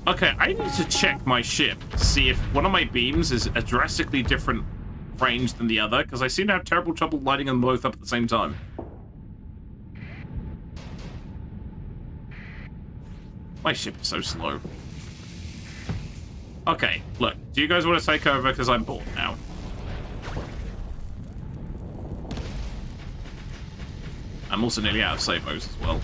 Okay, I need to check my ship to see if one of my beams is a drastically different range than the other, because I seem to have terrible trouble lighting them both up at the same time. My ship is so slow. Okay, look, do you guys want to take over? Because I'm bored now. I'm also nearly out of save modes as well.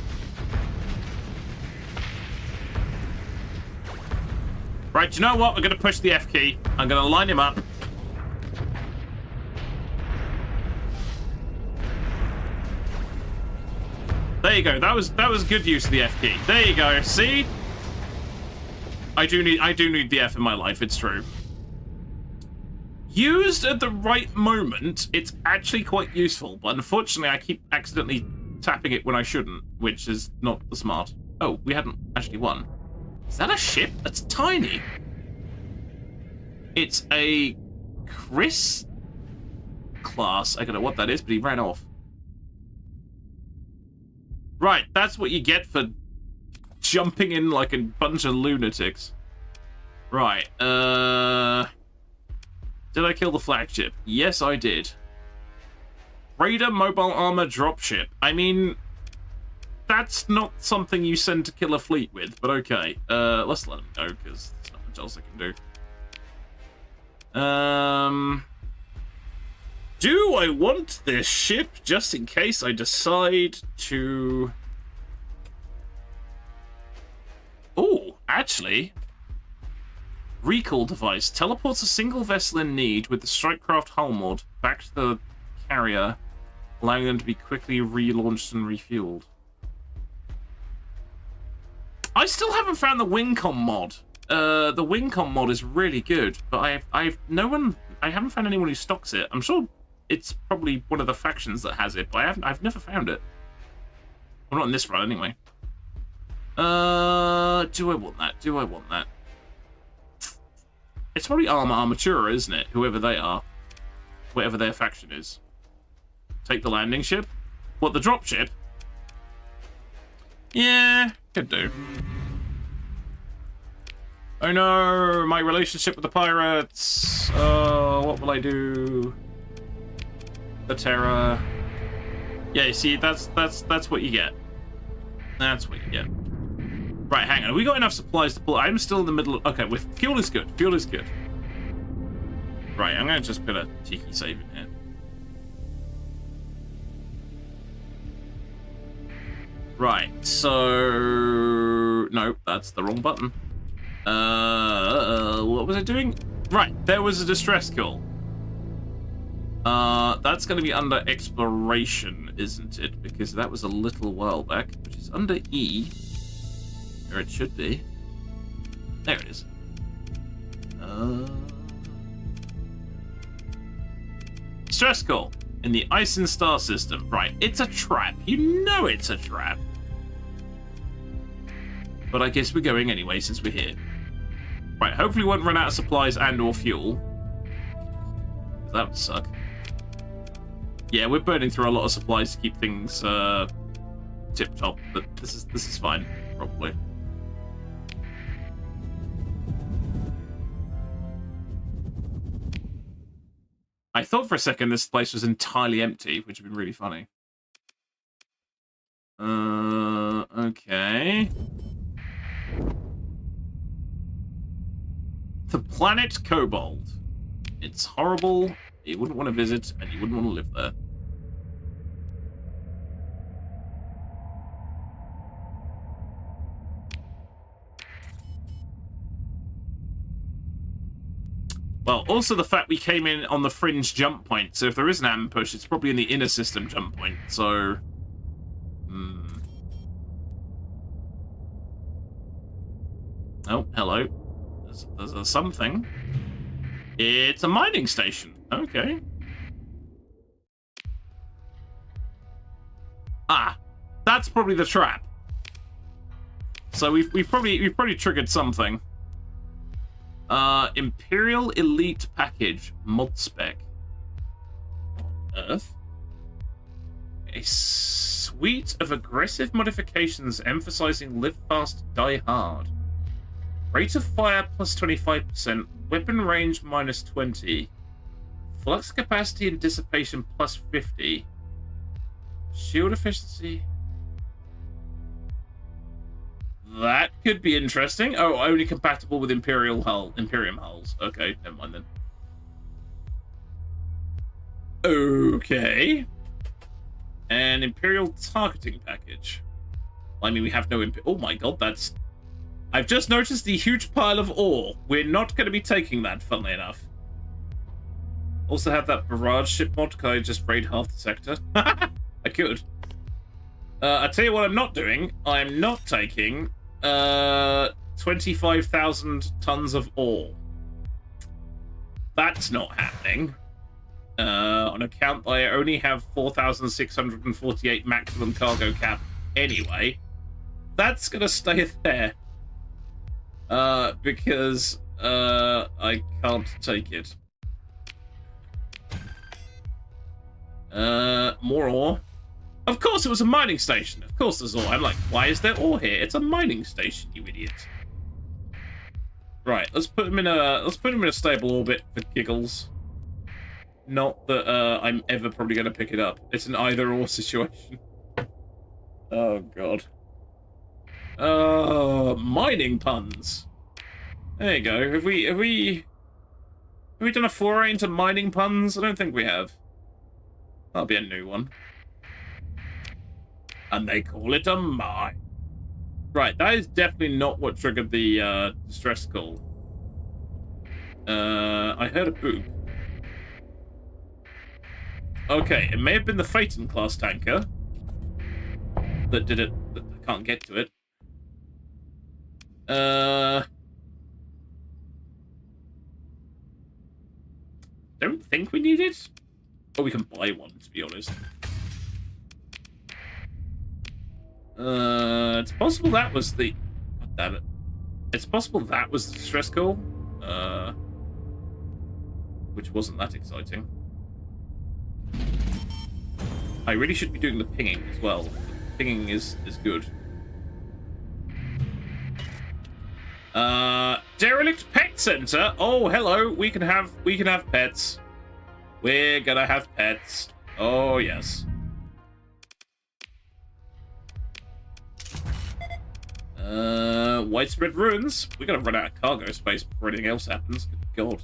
Right, you know what? We're going to push the F key. I'm going to line him up. There you go. That was good use of the F key. There you go. See? I do need the F in my life. It's true. Used at the right moment, it's actually quite useful. But unfortunately, I keep accidentally tapping it when I shouldn't, which is not the smart. Oh, we hadn't actually won. Is that a ship? That's tiny. It's a Chris class. I don't know what that is, but he ran off. Right, that's what you get for jumping in like a bunch of lunatics. Right, did I kill the flagship? Yes, I did. Raider mobile armor dropship. I mean, that's not something you send to kill a fleet with, but okay. Let's let him go, because there's not much else I can do. Do I want this ship just in case I decide to... Oh, actually... Recall device. Teleports a single vessel in need with the Strikecraft hull mod back to the carrier, allowing them to be quickly relaunched and refueled. I still haven't found the Wingcom mod. The Wingcom mod is really good, but I haven't found anyone who stocks it. I'm sure it's probably one of the factions that has it, but I've never found it. Well, not in this run anyway. Do I want that? Do I want that? It's probably Armatura, isn't it? Whoever they are. Whatever their faction is. Take the landing ship? What, the drop ship? Yeah, could do. Oh no, my relationship with the pirates. Oh, what will I do? The Terror. Yeah, you see, that's what you get. That's what you get. Right, hang on. Have we got enough supplies to pull? I'm still in the middle of... Okay, fuel is good. Fuel is good. Right, I'm going to just put a cheeky save in here. Right, so... No, that's the wrong button. What was I doing? Right, there was a distress call. That's going to be under exploration, isn't it? Because that was a little while back, which is under E. Or it should be. There it is. Stress call in the Ice and Star system. Right, it's a trap. You know it's a trap. But I guess we're going anyway since we're here. Right, hopefully we won't run out of supplies and or fuel. That would suck. Yeah, we're burning through a lot of supplies to keep things tip-top, but this is fine, probably. I thought for a second this place was entirely empty, which would be really funny. Okay. The planet Kobold. It's horrible. You wouldn't want to visit, and you wouldn't want to live there. Well, also the fact we came in on the fringe jump point, so if there is an ambush, it's probably in the inner system jump point, so... Oh, hello. There's something. It's a mining station. Okay. Ah, that's probably the trap. So we've probably triggered something. Imperial Elite Package mod spec. Earth. A suite of aggressive modifications emphasizing live fast, die hard. Rate of fire plus 25%, weapon range minus 20, flux capacity and dissipation plus 50, shield efficiency. That could be interesting. Oh, only compatible with Imperium hulls. Okay, never mind then. Okay. An Imperial targeting package. I mean, we have no oh my god, that's... I've just noticed the huge pile of ore. We're not going to be taking that, funnily enough. Also have that barrage ship mod. Can I just raid half the sector? I could. I tell you what I'm not doing. I'm not taking 25,000 tons of ore. That's not happening. On account I only have 4,648 maximum cargo cap anyway. That's going to stay there. Because I can't take it. More ore. Of course it was a mining station. Of course there's ore. I'm like, why is there ore here? It's a mining station, you idiot. Right, let's put him in a stable orbit for giggles. Not that I'm ever probably going to pick it up. It's an either-or situation. Oh god. Mining puns. There you go. Have we done a foray into mining puns? I don't think we have. That'll be a new one. And they call it a mine. Right, that is definitely not what triggered the distress call. I heard a boop. Okay, it may have been the Phaeton class tanker that did it. But I can't get to it. Don't think we need it. Or we can buy one, to be honest. It's possible that was the... God damn it. It's possible that was the distress call. Which wasn't that exciting. I really should be doing the pinging as well. The pinging is good. Derelict Pet Center. Oh, hello. We can have pets. We're gonna have pets. Oh, yes. Widespread ruins. We're gonna run out of cargo space before anything else happens. Good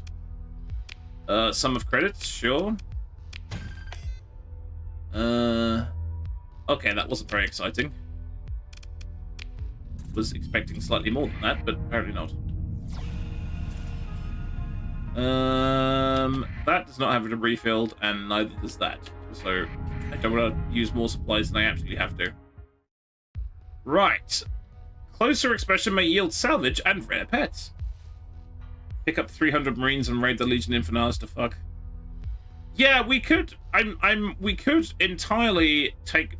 God. Sum of credits, sure. Okay, that wasn't very exciting. Was expecting slightly more than that, but apparently not. That does not have it refilled, and neither does that. So I don't want to use more supplies than I absolutely have to. Right. Closer expression may yield salvage and rare pets. Pick up 300 Marines and raid the Legion Infernalis to fuck. Yeah, we could. We could entirely take.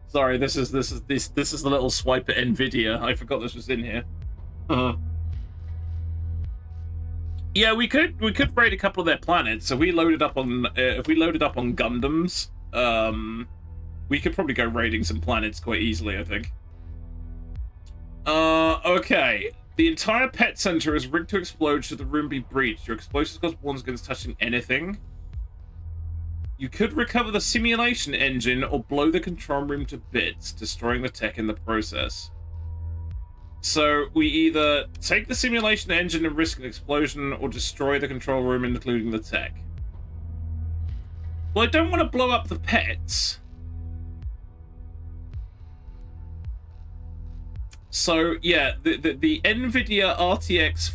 Sorry, this is the little swipe at Nvidia. I forgot this was in here. Yeah, we could raid a couple of their planets. So we loaded up on if we loaded up on Gundams, we could probably go raiding some planets quite easily, I think. Okay. The entire pet center is rigged to explode should the room be breached. Your explosives cause warns against touching anything. You could recover the simulation engine or blow the control room to bits, destroying the tech in the process. So we either take the simulation engine and risk an explosion, or destroy the control room, including the tech. Well, I don't want to blow up the pets. So yeah, the NVIDIA RTX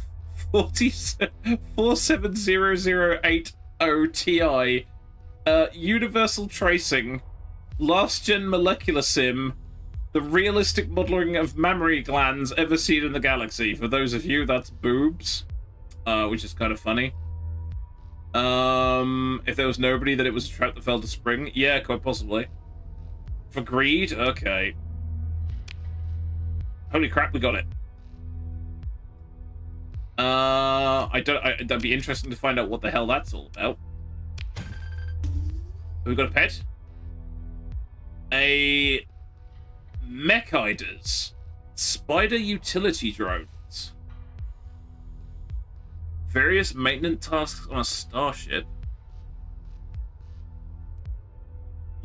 47080 Ti, universal tracing, last gen molecular sim, the realistic modeling of mammary glands ever seen in the galaxy. For those of you, that's boobs, which is kind of funny. If there was nobody, that it was a trap that fell to spring. Yeah, quite possibly. For greed, okay. Holy crap, we got it. That'd be interesting to find out what the hell that's all about. We've got a pet. A Mechiders. Spider utility drones. Various maintenance tasks on a starship.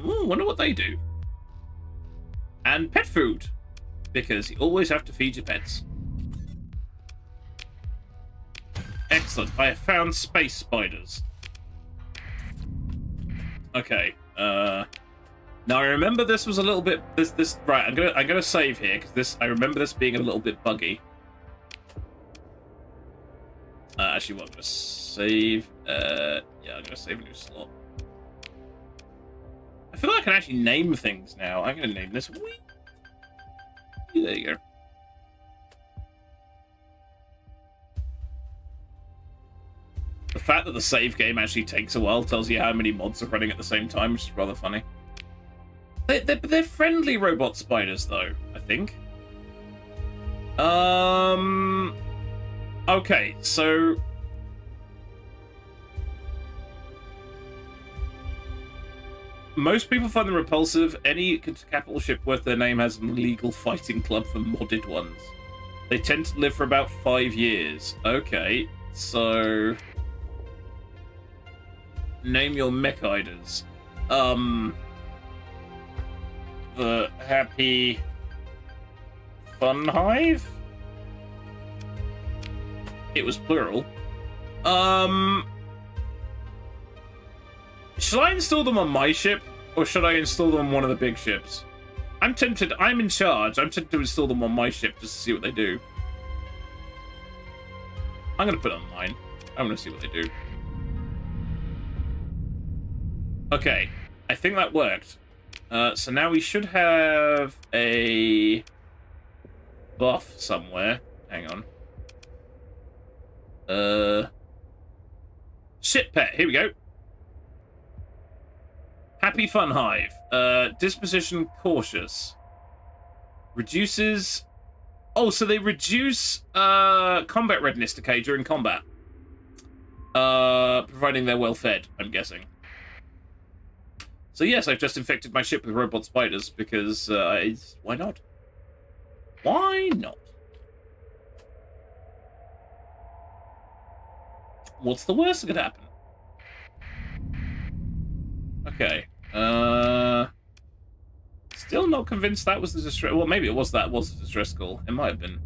Ooh, wonder what they do. And pet food. Because you always have to feed your pets. Excellent. I have found space spiders. Okay. Now I remember this was a little bit right. I'm gonna save here because I remember this being a little bit buggy. Actually, what I'm gonna save? Yeah, I'm gonna save a new slot. I feel like I can actually name things now. I'm gonna name this. Whee! There you go. The fact that the save game actually takes a while tells you how many mods are running at the same time, which is rather funny. They're friendly robot spiders, though, I think. Okay, so... most people find them repulsive. Any capital ship worth their name has an illegal fighting club for modded ones. They tend to live for about 5 years. Okay, so... name your Mechiders. The Happy Fun Hive? It was plural. Should I install them on my ship, or should I install them on one of the big ships? I'm tempted. I'm in charge. I'm tempted to install them on my ship just to see what they do. I'm gonna put it on mine. I'm gonna see what they do. Okay, I think that worked. So now we should have a buff somewhere. Hang on. Ship pet. Here we go. Happy Fun Hive. Disposition cautious. Reduces. Oh, so they reduce combat readiness decay during combat. Providing they're well fed, I'm guessing. So yes, I've just infected my ship with robot spiders because why not? Why not? What's the worst that could happen? Okay. Still not convinced that was the distress. Well, maybe it was that was the distress call. It might have been.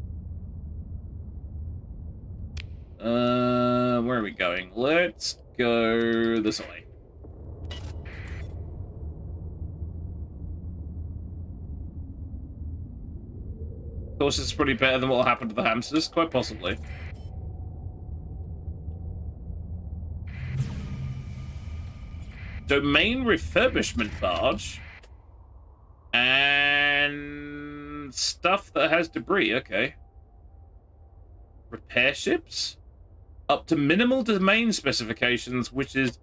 Where are we going? Let's go this way. Of course, it's probably better than what will happen to the hamsters, quite possibly. Domain refurbishment barge. And stuff that has debris, okay. Repair ships? Up to minimal domain specifications, which is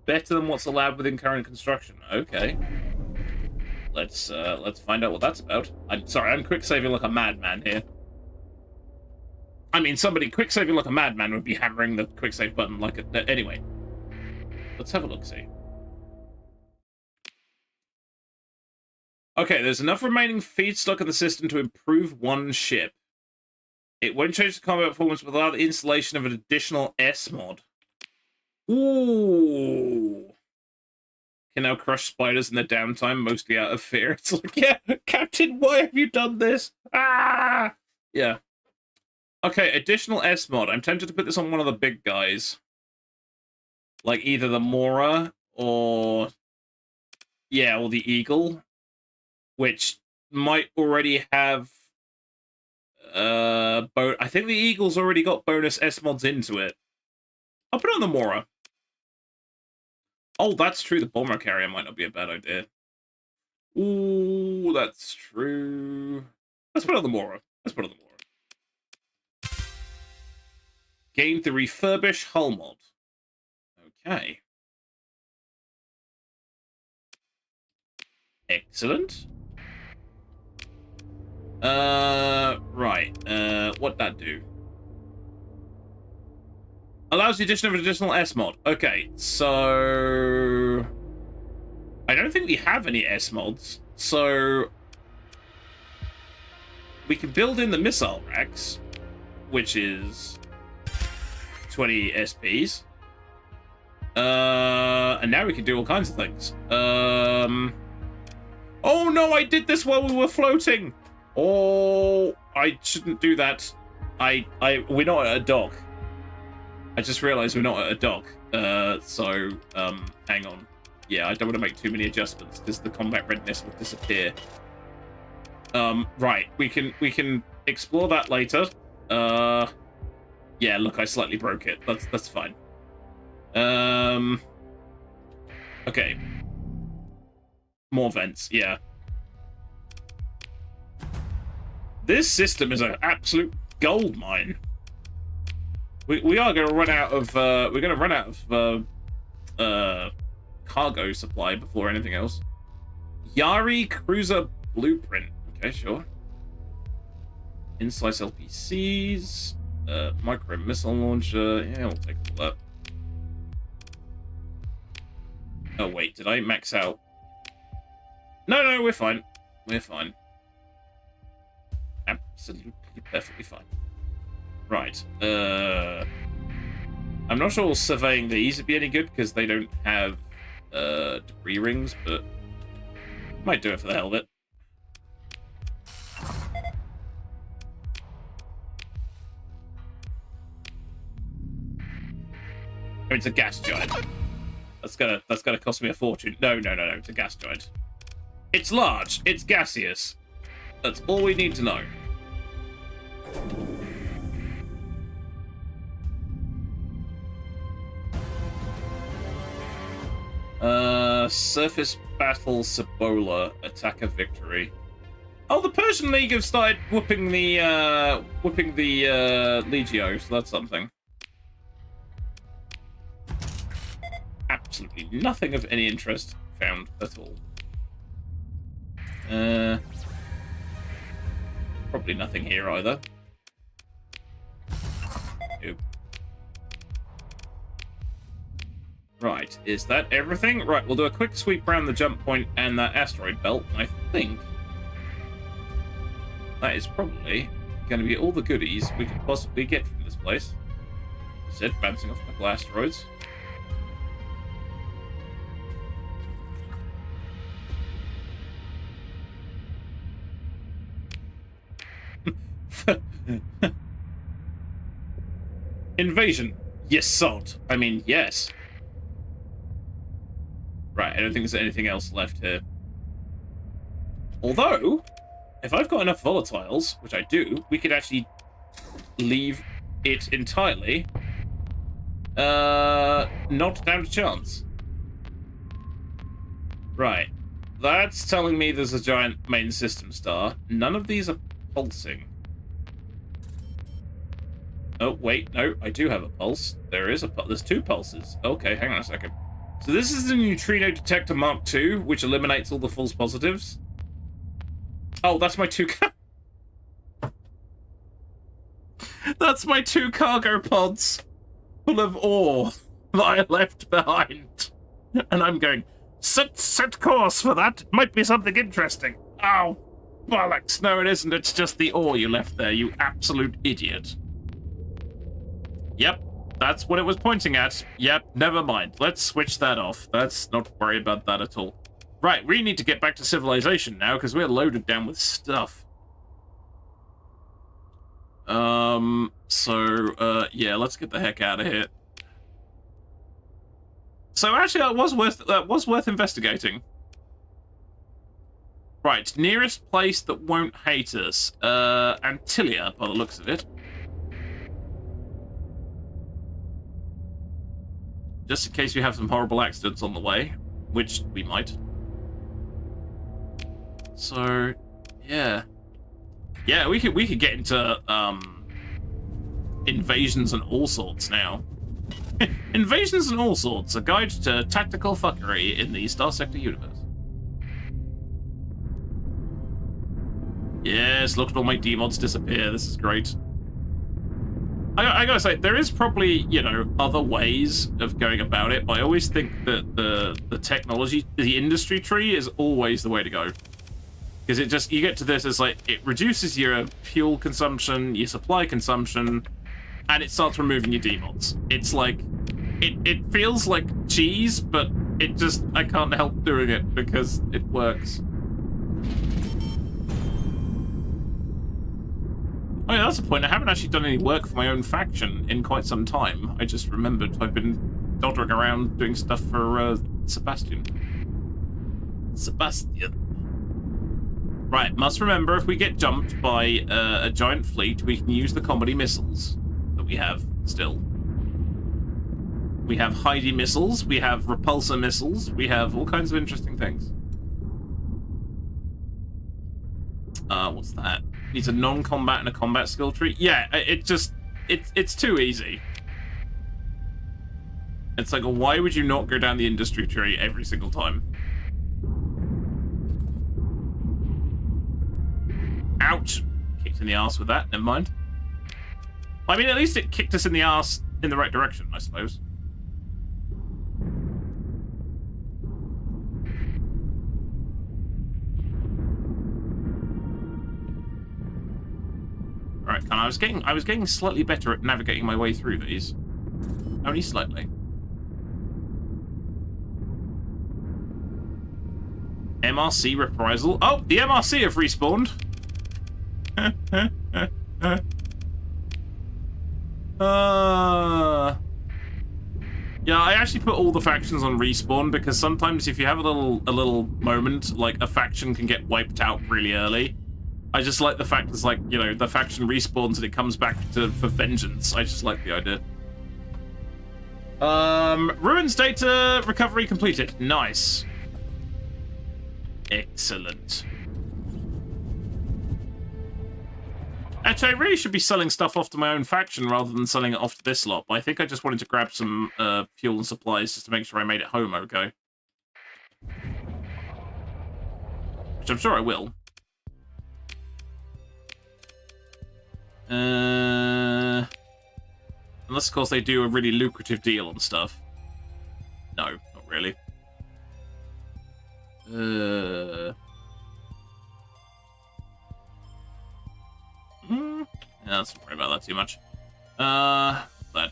better than what's allowed within current construction. Okay. Let's find out what that's about. I'm sorry, I'm quick saving like a madman here. I mean, somebody quick saving like a madman would be hammering the quick save button like a... Anyway. Let's have a look-see. Okay, there's enough remaining feedstock in the system to improve one ship. It won't change the combat performance without the installation of an additional S mod. Ooh. Can now crush spiders in their downtime, mostly out of fear. It's like, yeah, Captain, why have you done this? Ah! Yeah. Okay, additional S mod. I'm tempted to put this on one of the big guys. Like either the Mora or... Yeah, or the Eagle. Which might already have... I think the Eagle's already got bonus S mods into it. I'll put it on the Mora. Oh, that's true. The bomber carrier might not be a bad idea. Ooh, that's true. Let's put it on the Mora. Let's put it on the Mora. Gained the refurbish hull mod. Okay. Excellent. Right. What'd that do? Allows the addition of an additional S mod. Okay, so... I don't think we have any S mods, so... We can build in the missile racks, which is 20 SPs. And now we can do all kinds of things. Oh no, I did this while we were floating! Oh, I shouldn't do that. We're not at a dock. I just realized we're not at a dock. So, hang on. Yeah, I don't want to make too many adjustments because the combat readiness will disappear. Right, we can explore that later. Yeah, look, I slightly broke it. That's fine. Okay. More vents, yeah. This system is an absolute gold mine. We are going to run out of cargo supply before anything else. Yari cruiser blueprint. Okay, sure. Inslice LPCs, micro missile launcher. Yeah, we'll take all that. Oh wait, did I max out? No, we're fine. We're fine. Absolutely perfectly fine. Right. I'm not sure surveying these would be any good because they don't have debris rings, but might do it for the hell of it. I mean, it's a gas giant. That's gonna cost me a fortune. No. It's a gas giant. It's large. It's gaseous. That's all we need to know. Surface battle Cibola attacker victory. Oh, the Persian League have started whooping the Legio, so that's something. Absolutely nothing of any interest found at all. Probably nothing here either. Nope. Right, is that everything? Right, we'll do a quick sweep around the jump point and that asteroid belt. I think that is probably going to be all the goodies we could possibly get from this place. That's it, bouncing off a couple asteroids. Invasion. Yes, sod. I mean, yes. Right, I don't think there's anything else left here. Although, if I've got enough volatiles, which I do, we could actually leave it entirely. Not down to chance. Right. That's telling me there's a giant main system star. None of these are pulsing. Oh, wait, no, I do have a pulse. There is a pulse. There's two pulses. Okay, hang on a second. So this is the Neutrino Detector Mark II, which eliminates all the false positives. Oh, that's my two... That's my two cargo pods full of ore that I left behind. And I'm going, set course for that. Might be something interesting. Oh, bollocks. No, it isn't. It's just the ore you left there, you absolute idiot. Yep, that's what it was pointing at. Yep, never mind. Let's switch that off. Let's not worry about that at all. Right, we need to get back to civilization now, because we're loaded down with stuff. Yeah, let's get the heck out of here. So actually, that was worth investigating. Right, nearest place that won't hate us. Antilia, by the looks of it. Just in case we have some horrible accidents on the way, which we might. So, yeah. Yeah, we could get into invasions and all sorts now. Invasions and all sorts, a guide to tactical fuckery in the Starsector universe. Yes, look at all my D-mods disappear. This is great. I gotta say, there is probably, you know, other ways of going about it, but I always think that the technology, the industry tree is always the way to go. Because it just, you get to this, it's like, it reduces your fuel consumption, your supply consumption, and it starts removing your demods. It's like, it feels like cheese, but it just, I can't help doing it because it works. Oh yeah, that's a point. I haven't actually done any work for my own faction in quite some time. I just remembered I've been doddering around doing stuff for Sebastian. Right, must remember, if we get jumped by a giant fleet, we can use the comedy missiles that we have still. We have Heidi missiles, we have repulsor missiles, we have all kinds of interesting things. What's that? Needs a non-combat and a combat skill tree. Yeah, it's too easy. It's like, why would you not go down the industry tree every single time? Ouch! Kicked in the arse with that. Never mind. I mean, at least it kicked us in the arse in the right direction, I suppose. Right, and I was getting slightly better at navigating my way through these. Only slightly. MRC reprisal. Oh, the MRC have respawned. Yeah, I actually put all the factions on respawn because sometimes if you have a little moment, like a faction can get wiped out really early. I just like the fact it's like, you know, the faction respawns and it comes back for vengeance. I just like the idea. Ruins data recovery completed. Nice. Excellent. Actually, I really should be selling stuff off to my own faction rather than selling it off to this lot. But I think I just wanted to grab some fuel and supplies just to make sure I made it home okay. Which I'm sure I will. Unless, of course, they do a really lucrative deal on stuff. No, not really. Yeah, let's not worry about that too much. That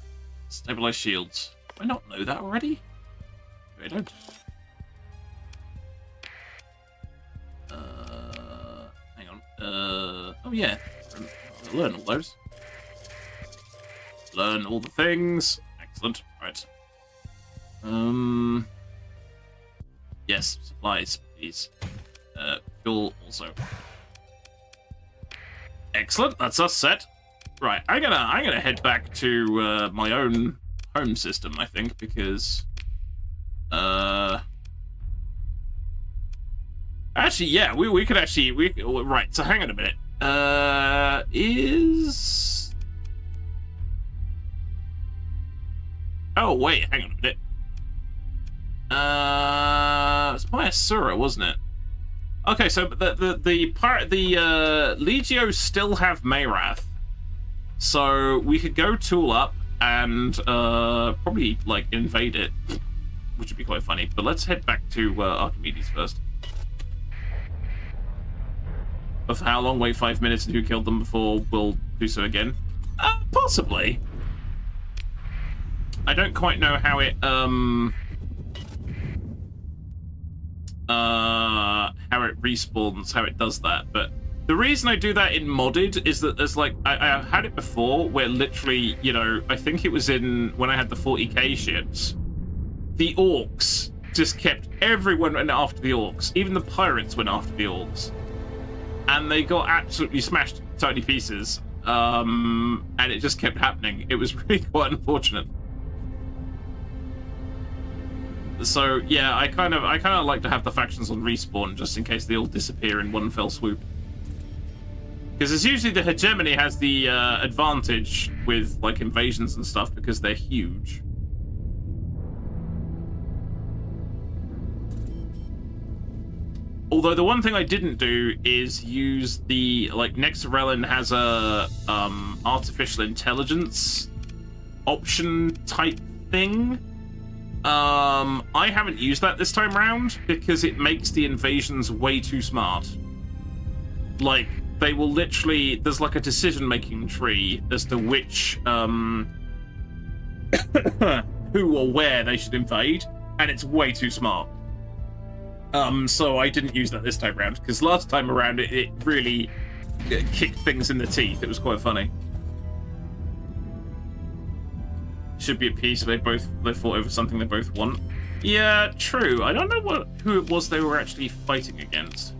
stabilize shields. Do I not know that already? Maybe I don't. Hang on. Oh yeah. Learn all those. Learn all the things. Excellent. Right. Yes, supplies, please. Fuel also. Excellent. That's us set. Right. I'm gonna head back to my own home system, I think, because actually, yeah, we could actually right. So hang on a minute. Oh wait, hang on a minute. It was by Asura, wasn't it? Okay, so the Legios still have Mayrath, so we could go tool up and probably like invade it, which would be quite funny. But let's head back to Archimedes first. But for how long? Wait 5 minutes and who killed them before we'll do so again? Possibly. I don't quite know how it respawns, how it does that, but the reason I do that in modded is that there's like I've had it before where literally, you know, I think it was in when I had the 40k ships, the orcs just kept everyone went after the orcs, even the pirates went after the orcs, and they got absolutely smashed to tiny pieces, and it just kept happening. It was really quite unfortunate. So yeah, I kind of like to have the factions on respawn just in case they all disappear in one fell swoop. Because it's usually the hegemony has the advantage with like invasions and stuff because they're huge. Although the one thing I didn't do is use the like Nexarellan has a artificial intelligence option type thing. I haven't used that this time around because it makes the invasions way too smart. Like, they will literally, there's like a decision-making tree as to which, who or where they should invade, and it's way too smart. So I didn't use that this time around, because last time around it really kicked things in the teeth. It was quite funny. Should be at peace. They fought over something they both want. Yeah, true. I don't know who it was they were actually fighting against.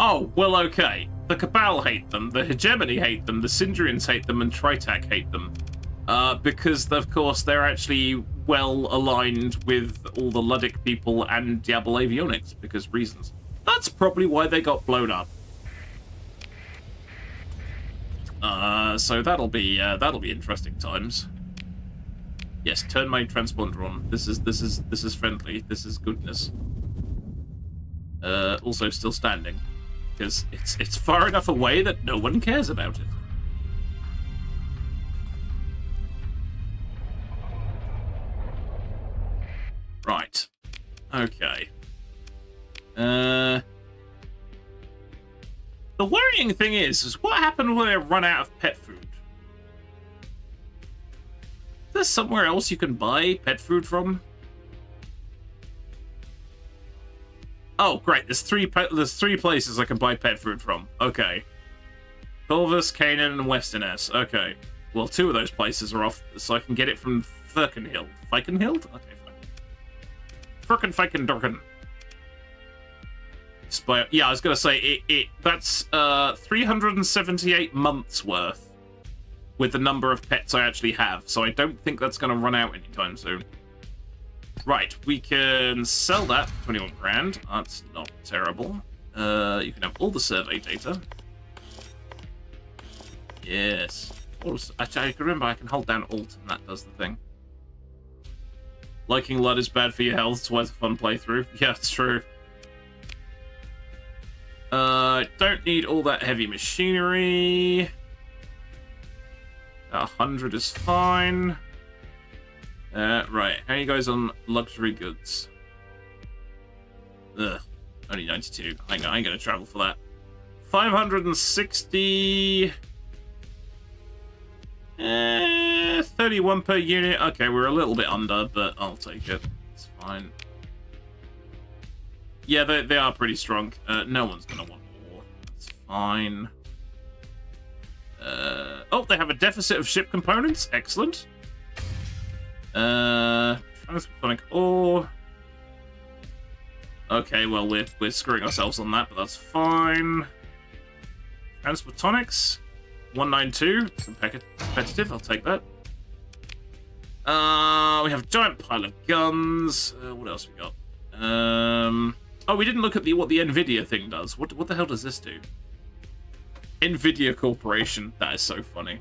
Oh, well, okay. The Cabal hate them, the Hegemony hate them, the Sindrians hate them, and Tritak hate them. Because, of course, they're actually well aligned with all the Ludic people and Diablo Avionics, because reasons. That's probably why they got blown up. So that'll be interesting times. Yes, turn my transponder on. This is friendly. This is goodness. Also still standing, because it's far enough away that no one cares about it. Right. Okay. The worrying thing is what happened when I run out of pet food? Is there somewhere else you can buy pet food from? Oh, great. There's three places I can buy pet food from. Okay. Fulvus, Canaan, and Westerness. Okay. Well, 2 of those places are off, so I can get it from Firkenhild. Fikenhild? Okay, fine. Firken. Yeah, I was gonna say that's 378 months worth with the number of pets I actually have, so I don't think that's gonna run out anytime soon. Right, we can sell that for 21 grand. That's not terrible. You can have all the survey data. Yes. Actually, I can remember I can hold down Alt and that does the thing. Liking Lud is bad for your health, it's always a fun playthrough. Yeah, it's true. Don't need all that heavy machinery. 100 is fine. Right, how are you guys on luxury goods? Ugh, only 92. I ain't gonna travel for that. 560... 31 per unit. Okay, we're a little bit under, but I'll take it. It's fine. Yeah, they are pretty strong. No one's gonna want more. That's fine. Oh, they have a deficit of ship components. Excellent. Transphotonic ore. Okay, well we're screwing ourselves on that, but that's fine. Transphotonics. 192. It's competitive. I'll take that. We have a giant pile of guns. What else we got? Oh, we didn't look at what the Nvidia thing does. What the hell does this do? Nvidia Corporation. That is so funny.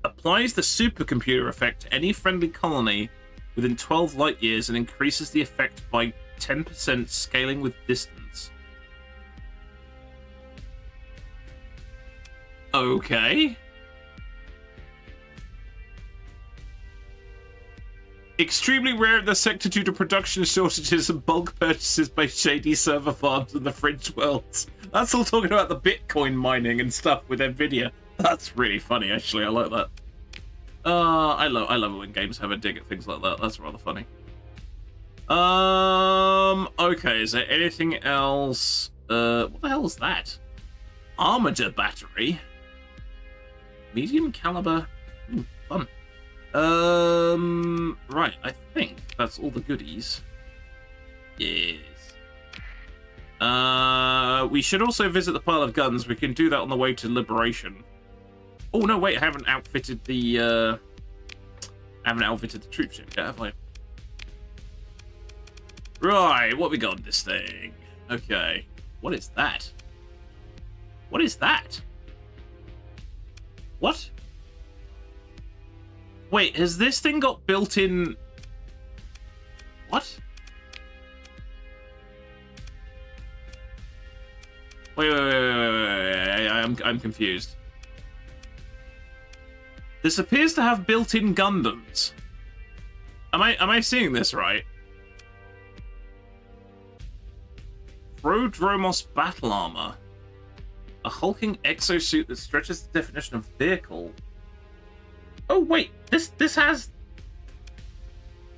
Applies the supercomputer effect to any friendly colony within 12 light years and increases the effect by 10% scaling with distance. Okay. Extremely rare in the sector due to production shortages and bulk purchases by shady server farms in the fringe worlds. That's all talking about the Bitcoin mining and stuff with Nvidia. That's really funny, actually. I like that. I love it when games have a dig at things like that. That's rather funny. Okay, is there anything else? What the hell is that? Armature battery? Medium caliber? Ooh, fun. Right, I think that's all the goodies. Yes. We should also visit the pile of guns. We can do that on the way to Liberation. Oh, no, wait, I haven't outfitted the, troop ship yet, have I? Right, what we got in this thing? Okay. What is that? What is that? What? Wait, has this thing got built in... What? Wait, I'm confused. This appears to have built-in Gundams. Am I seeing this right? Prodromos battle armor. A hulking exosuit that stretches the definition of vehicle. Oh wait, this has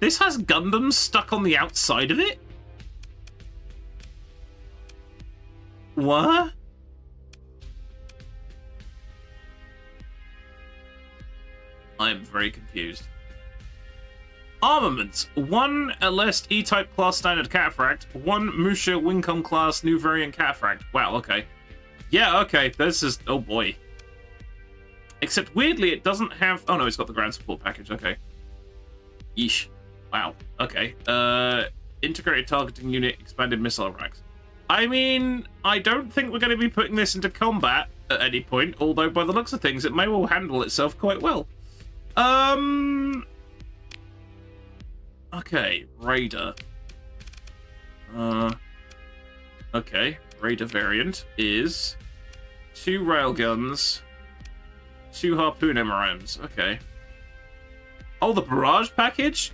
Gundams stuck on the outside of it? What? I am very confused. Armaments. 1 Alest E-Type class standard cataphract. 1 Musha Wincom class new variant cataphract. Wow, okay. Yeah, okay. This is... Oh, boy. Except, weirdly, it doesn't have... Oh, no, it's got the ground support package. Okay. Yeesh. Wow. Okay. Integrated targeting unit, expanded missile racks. I mean, I don't think we're going to be putting this into combat at any point, although by the looks of things, it may well handle itself quite well. Okay, Raider. Okay, Raider variant is 2 railguns, 2 harpoon MRMs. Okay. Oh, the barrage package?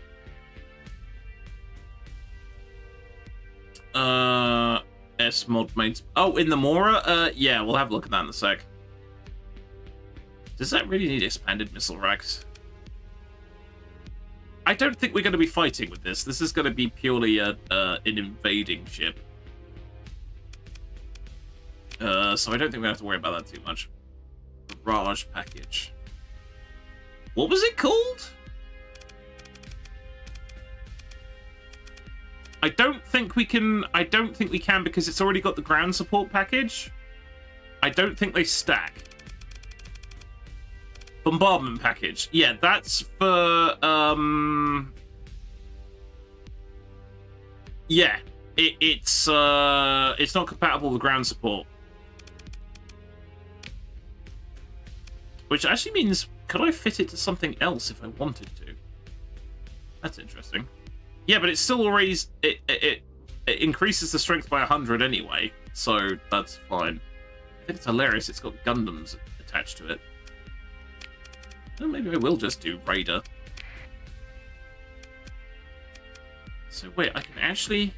S-mod mates. Oh, in the Mora? Yeah, we'll have a look at that in a sec. Does that really need expanded missile racks? I don't think we're going to be fighting with this. This is going to be purely an invading ship. So I don't think we have to worry about that too much. Garage package. What was it called? I don't think we can because it's already got the ground support package. I don't think they stack. Bombardment package. Yeah, that's for yeah, it's not compatible with ground support. Which actually means, could I fit it to something else if I wanted to? That's interesting. Yeah, but it still already it increases the strength by 100 anyway, so that's fine. I think it's hilarious. It's got Gundams attached to it. Well, maybe I will just do Raider. So wait, I can actually.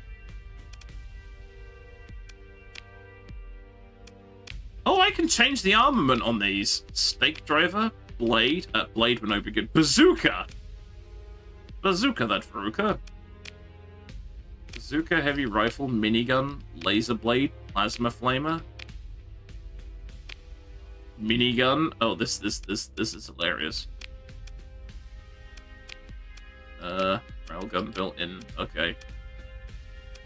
Oh, I can change the armament on these. Stake driver, blade. Blade would not be good. Bazooka. Bazooka, that Faruka. Bazooka, heavy rifle, minigun, laser blade, plasma flamer, minigun. Oh, this is hilarious. Railgun built in. Okay.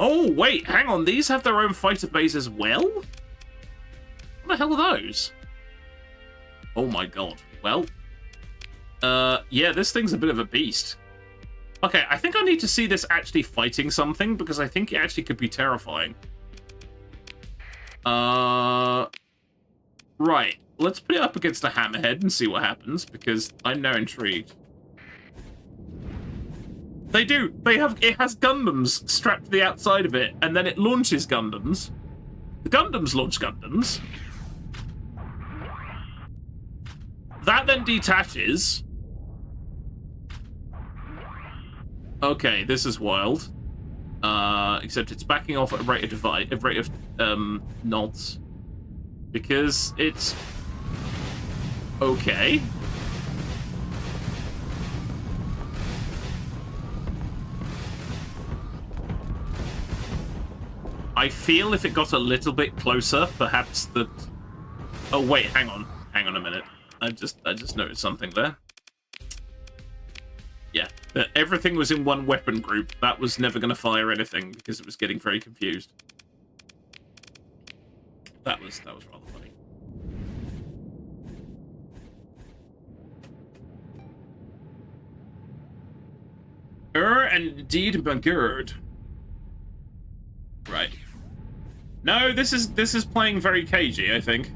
Oh wait, hang on. These have their own fighter base as well. What the hell are those? Oh my god. Well, yeah, this thing's a bit of a beast. Okay, I think I need to see this actually fighting something, because I think it actually could be terrifying. Right. Let's put it up against a hammerhead and see what happens, because I'm now intrigued. They do. It has Gundams strapped to the outside of it, and then it launches Gundams. The Gundams launch Gundams. That then detaches. Okay, this is wild. Except it's backing off at a rate of knots. Because it's okay. I feel if it got a little bit closer, perhaps that. Oh wait, hang on a minute. I just noticed something there. Yeah, that everything was in one weapon group. That was never going to fire anything because it was getting very confused. That was rather funny. And indeed Bagurd. Right. No, this is playing very cagey, I think.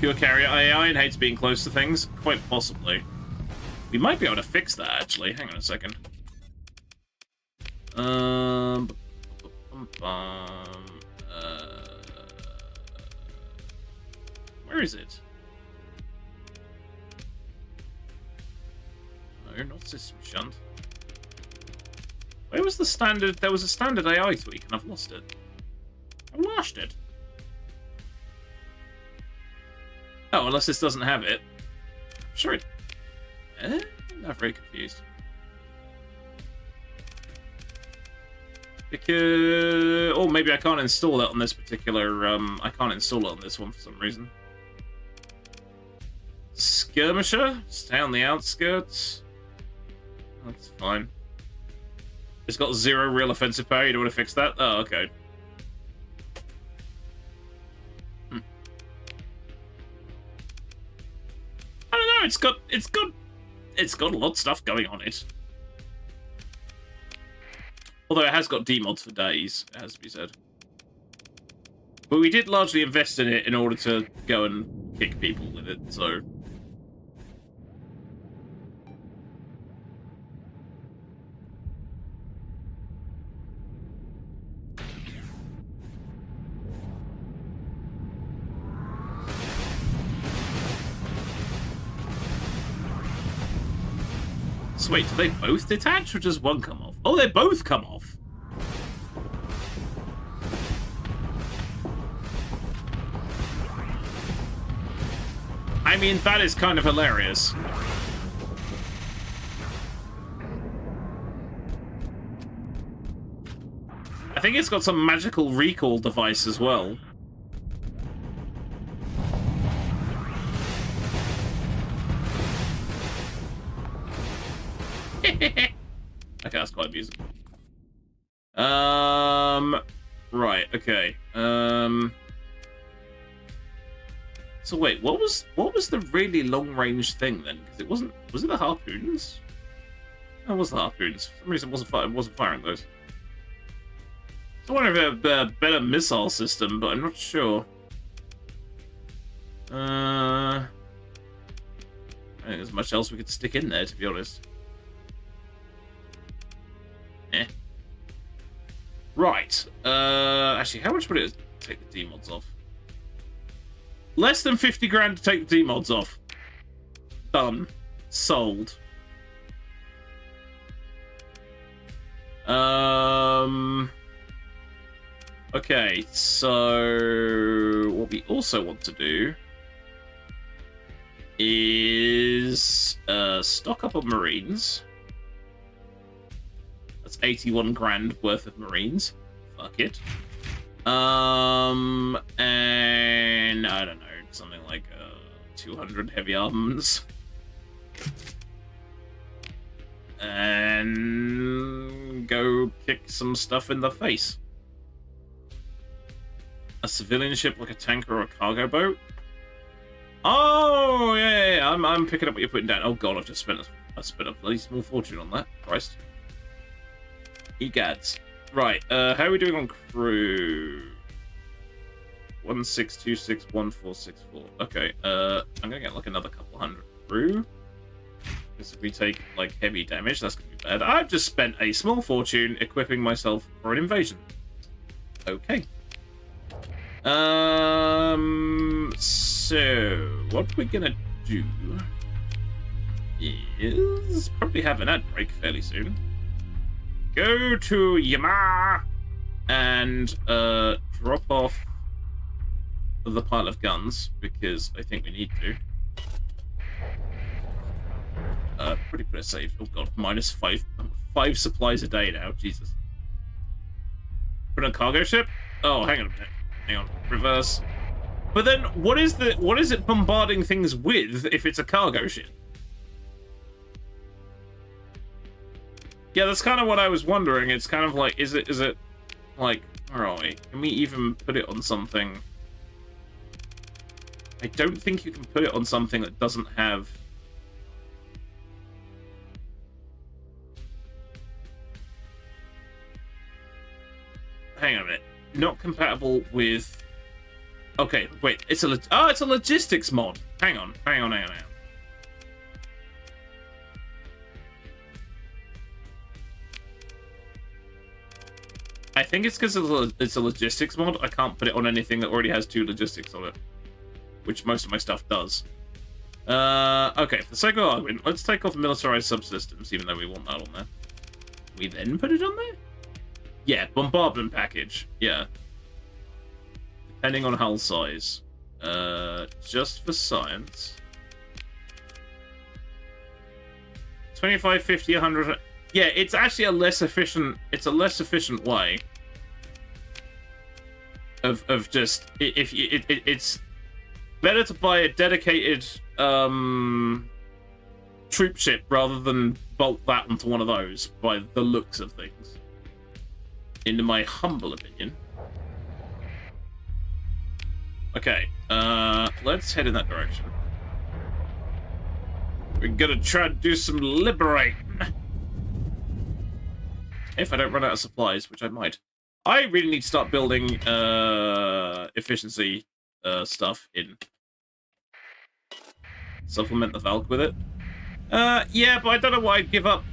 Pure carrier AI and hates being close to things? Quite possibly. We might be able to fix that, actually. Hang on a second. Where is it? No, not system shunt. Where was the standard? There was a standard AI tweak, and I've lost it. I lost it. Oh, unless this doesn't have it. Sure it... I'm not very confused. Because... Or maybe I can't install it on this particular... I can't install it on this one for some reason. Skirmisher? Stay on the outskirts. That's fine. It's got 0 real offensive power. You don't want to fix that? Oh, okay. I don't know. It's got a lot of stuff going on it. Although it has got demods for days, it has to be said. But we did largely invest in it in order to go and kick people with it, so. So wait, do they both detach or does one come off? Oh, they both come off. I mean, that is kind of hilarious. I think it's got some magical recall device as well. Okay, that's quite amusing. Right, okay. So wait, what was the really long-range thing then? Because it wasn't. Was it the harpoons? No, it was the harpoons. For some reason, it wasn't firing those. I wonder if it had a better missile system, but I'm not sure. I don't think there's much else we could stick in there, to be honest. Eh. Right. Actually, how much would it take the D-mods off? Less than 50 grand to take the D-mods off. Done. Sold. Okay, so what we also want to do is stock up on Marines. That's 81 grand worth of Marines. Fuck it. And I don't know, something like 200 heavy armaments. And go kick some stuff in the face. A civilian ship like a tanker or a cargo boat? Oh, yeah. I'm picking up what you're putting down. Oh god, I've just spent a bloody small fortune on that. Christ. Egads. Right, how are we doing on crew? 16261464. Okay, I'm gonna get like another couple hundred crew. Because if we take like heavy damage, that's gonna be bad. I've just spent a small fortune equipping myself for an invasion. Okay. So what we're gonna do is probably have an ad break fairly soon. Go to Yama and drop off the pile of guns because I think we need to. Pretty put it safe. Oh god, -5 supplies a day now. Jesus. Put on a cargo ship? Oh, hang on a minute. Hang on. Reverse. But then, what is it bombarding things with if it's a cargo ship? Yeah, that's kind of what I was wondering. It's kind of like, is it like, where are we? Can we even put it on something? I don't think you can put it on something that doesn't have... Hang on a minute. Not compatible with... Okay, wait. It's a logistics mod. Hang on. I think it's because it's a logistics mod. I can't put it on anything that already has 2 logistics on it, which most of my stuff does. Okay, for the sake of argument, let's take off militarized subsystems, even though we want that on there. We then put it on there? Yeah, bombardment package. Yeah. Depending on hull size. Just for science. 25, 50, 100... Yeah, it's actually a less efficient... It's a less efficient way of just... It's better to buy a dedicated troop ship rather than bolt that onto one of those by the looks of things. In my humble opinion. Okay, let's head in that direction. We're gonna try to do some liberating. If I don't run out of supplies, which I might. I really need to start building efficiency stuff in. Supplement the Valk with it. Yeah, but I don't know what I'd give up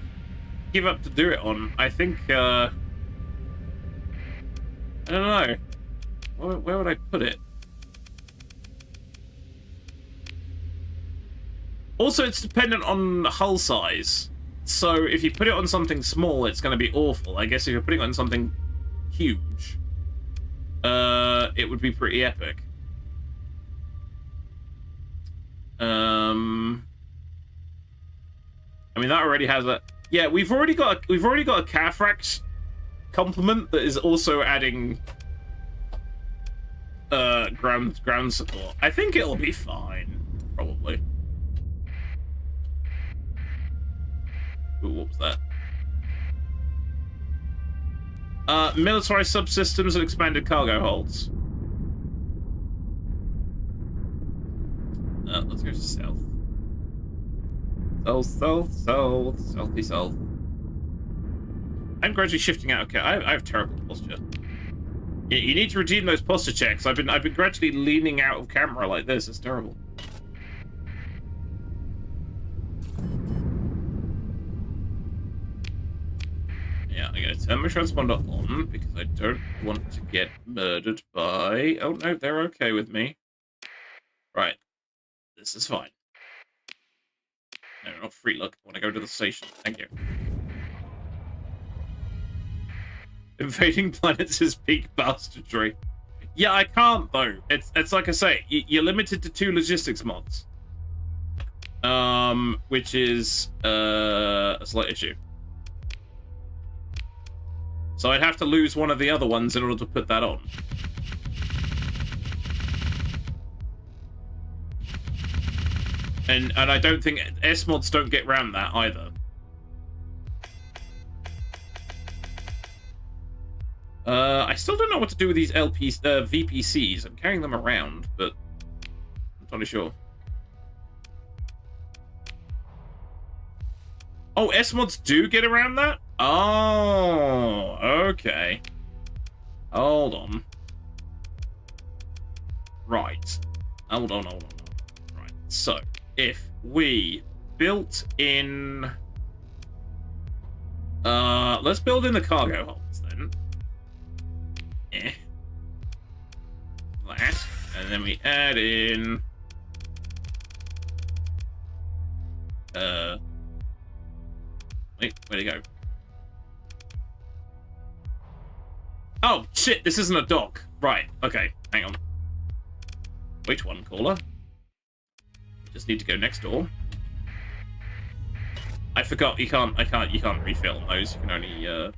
to do it on. I think I don't know. Where would I put it? Also, it's dependent on hull size. So if you put it on something small, it's going to be awful. I guess if you're putting it on something huge, it would be pretty epic. I mean, that already has a... Yeah, we've already got a Carthrax compliment that is also adding ground support. I think it'll be fine, probably. Ooh, what was that? Military subsystems and expanded cargo holds. Let's go to south. South, south. I'm gradually shifting out. Okay, I have terrible posture. You need to redeem those posture checks. I've been gradually leaning out of camera like this. It's terrible. Yeah, I'm gonna turn my transponder on because I don't want to get murdered by. Oh no, they're okay with me. Right, this is fine. No, not free look. I want to go to the station. Thank you. Invading planets is peak bastardry. Yeah, I can't though. It's like I say, you're limited to 2 logistics mods. Which is a slight issue. So I'd have to lose one of the other ones in order to put that on. And I don't think S mods don't get around that either. I still don't know what to do with these VPCs. I'm carrying them around, but I'm not totally sure. Oh, S mods do get around that? Oh, okay. Hold on. Right. Hold on. Right. So, if we built in... let's build in the cargo holds, then. That. And then we add in... Wait, where'd it go? Oh, shit, this isn't a dock. Right, okay, hang on. Which one, caller? Just need to go next door. I forgot, you can't refill on those. You can only,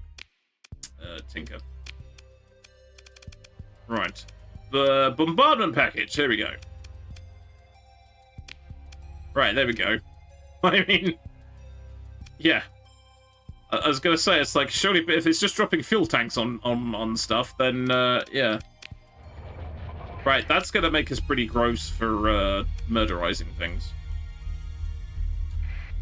tinker. Right. The bombardment package, there we go. Right, there we go. I mean, yeah. I was gonna say, it's like, surely if it's just dropping fuel tanks on stuff, then, yeah. Right, that's gonna make us pretty gross for, murderizing things.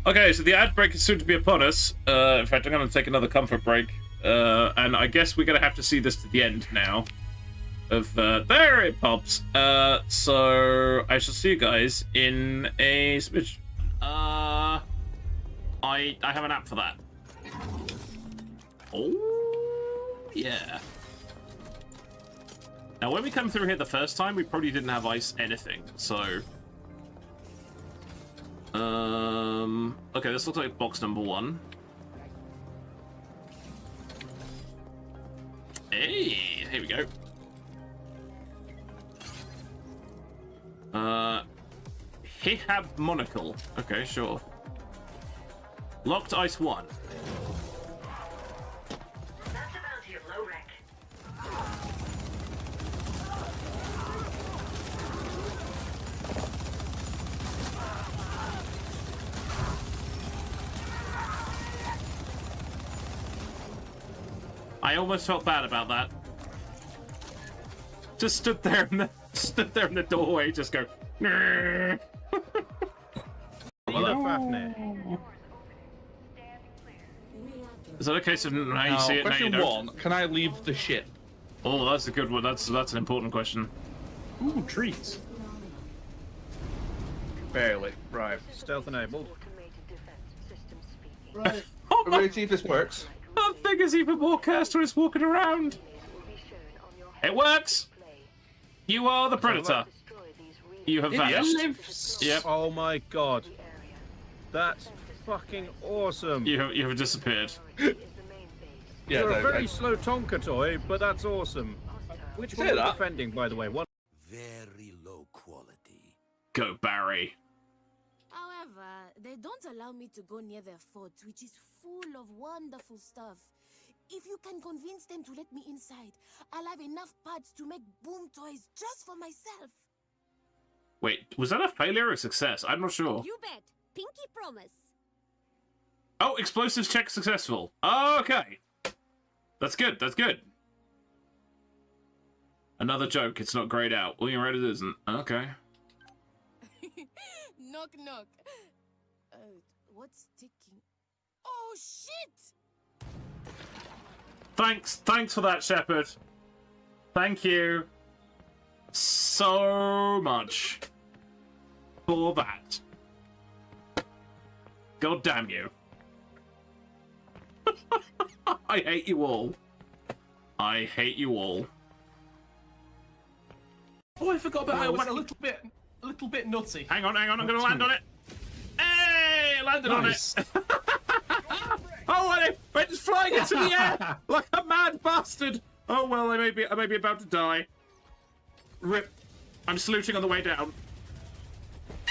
Okay, so the ad break is soon to be upon us. In fact, I'm gonna take another comfort break. And I guess we're gonna have to see this to the end now. There it pops. So I shall see you guys in a smidge. I have an app for that. Oh, yeah. Now, when we come through here the first time, we probably didn't have ice anything, so... Okay, this looks like box number 1. Hey, here we go. Hihab Monocle. Okay, sure. Locked ice 1. That's the bounty of low rank. I almost felt bad about that. Just stood there in the doorway, just go. Is that a case of how you see it now you Question don't? 1, can I leave the ship? Oh, that's a good one. That's an important question. Ooh, trees. Barely. Right. Stealth enabled. Right. We're ready to see if this works. That thing is even more cursed when it's walking around. It works! You are the predator. You have vanished. Yep. Oh my god. That's fucking awesome. You have disappeared. Yeah, You're a very slow Tonka toy, but that's awesome. Which one are you defending, by the way? One. Very low quality. Go, Barry. However, they don't allow me to go near their fort, which is full of wonderful stuff. If you can convince them to let me inside, I'll have enough parts to make boom toys just for myself. Wait, was that a failure or a success? I'm not sure. You bet. Pinky promise. Oh, explosives check successful. Okay. That's good, that's good. Another joke, it's not grayed out. Well, you're right, it isn't. Okay. Knock, knock. What's ticking? Oh, shit! Thanks for that, Shepard. Thank you so much for that. God damn you. I hate you all. I hate you all. Oh, I forgot about it was a little bit nutty. Hang on, I'm gonna land on it. Hey, landed on it. Oh, I went just flying into the air like a mad bastard. Oh well, I may be about to die. Rip. I'm saluting on the way down.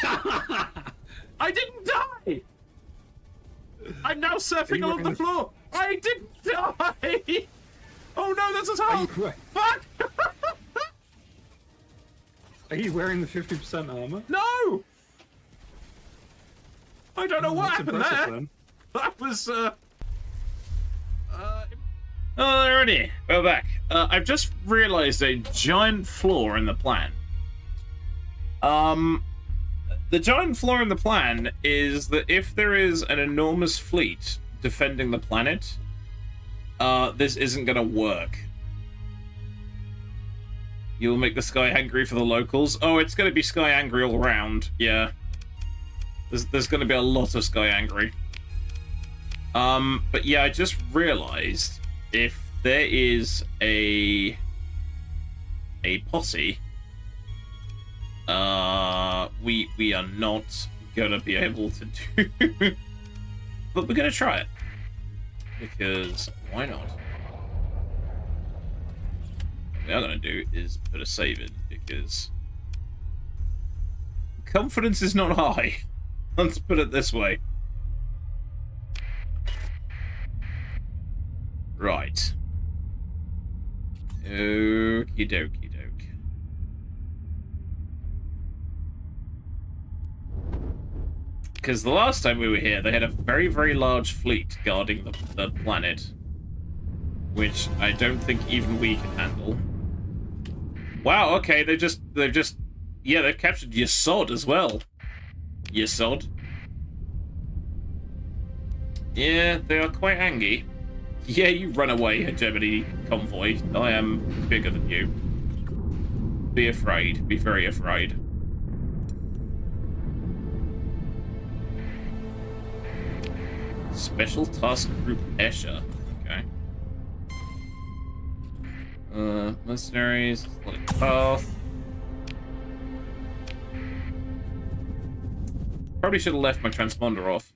I didn't die. I'm now surfing along the floor. I didn't die. Oh no, that's a hole. Fuck. Are you wearing the 50% armor? No. I don't know what happened there. Then. That was Alrighty, we're back. I've just realised a giant flaw in the plan. The giant flaw in the plan is that if there is an enormous fleet defending the planet, this isn't gonna work. You'll make the sky angry for the locals. Oh, it's gonna be sky angry all around. Yeah. There's gonna be a lot of sky angry. But yeah, I just realized if there is a posse, we are not gonna be able to do but we're gonna try it. Because why not? What we are gonna do is put a save in because confidence is not high. Let's put it this way. Right. Okie dokie doke. Because the last time we were here, they had a very, very large fleet guarding the planet. Which I don't think even we can handle. Wow, okay, they've captured Yesod as well. Yesod. Yeah, they are quite angry. Yeah, you run away, hegemony convoy. I am bigger than you. Be afraid. Be very afraid. Special Task Group Escher. Okay. Mercenaries. Athletic Path. Probably should have left my transponder off.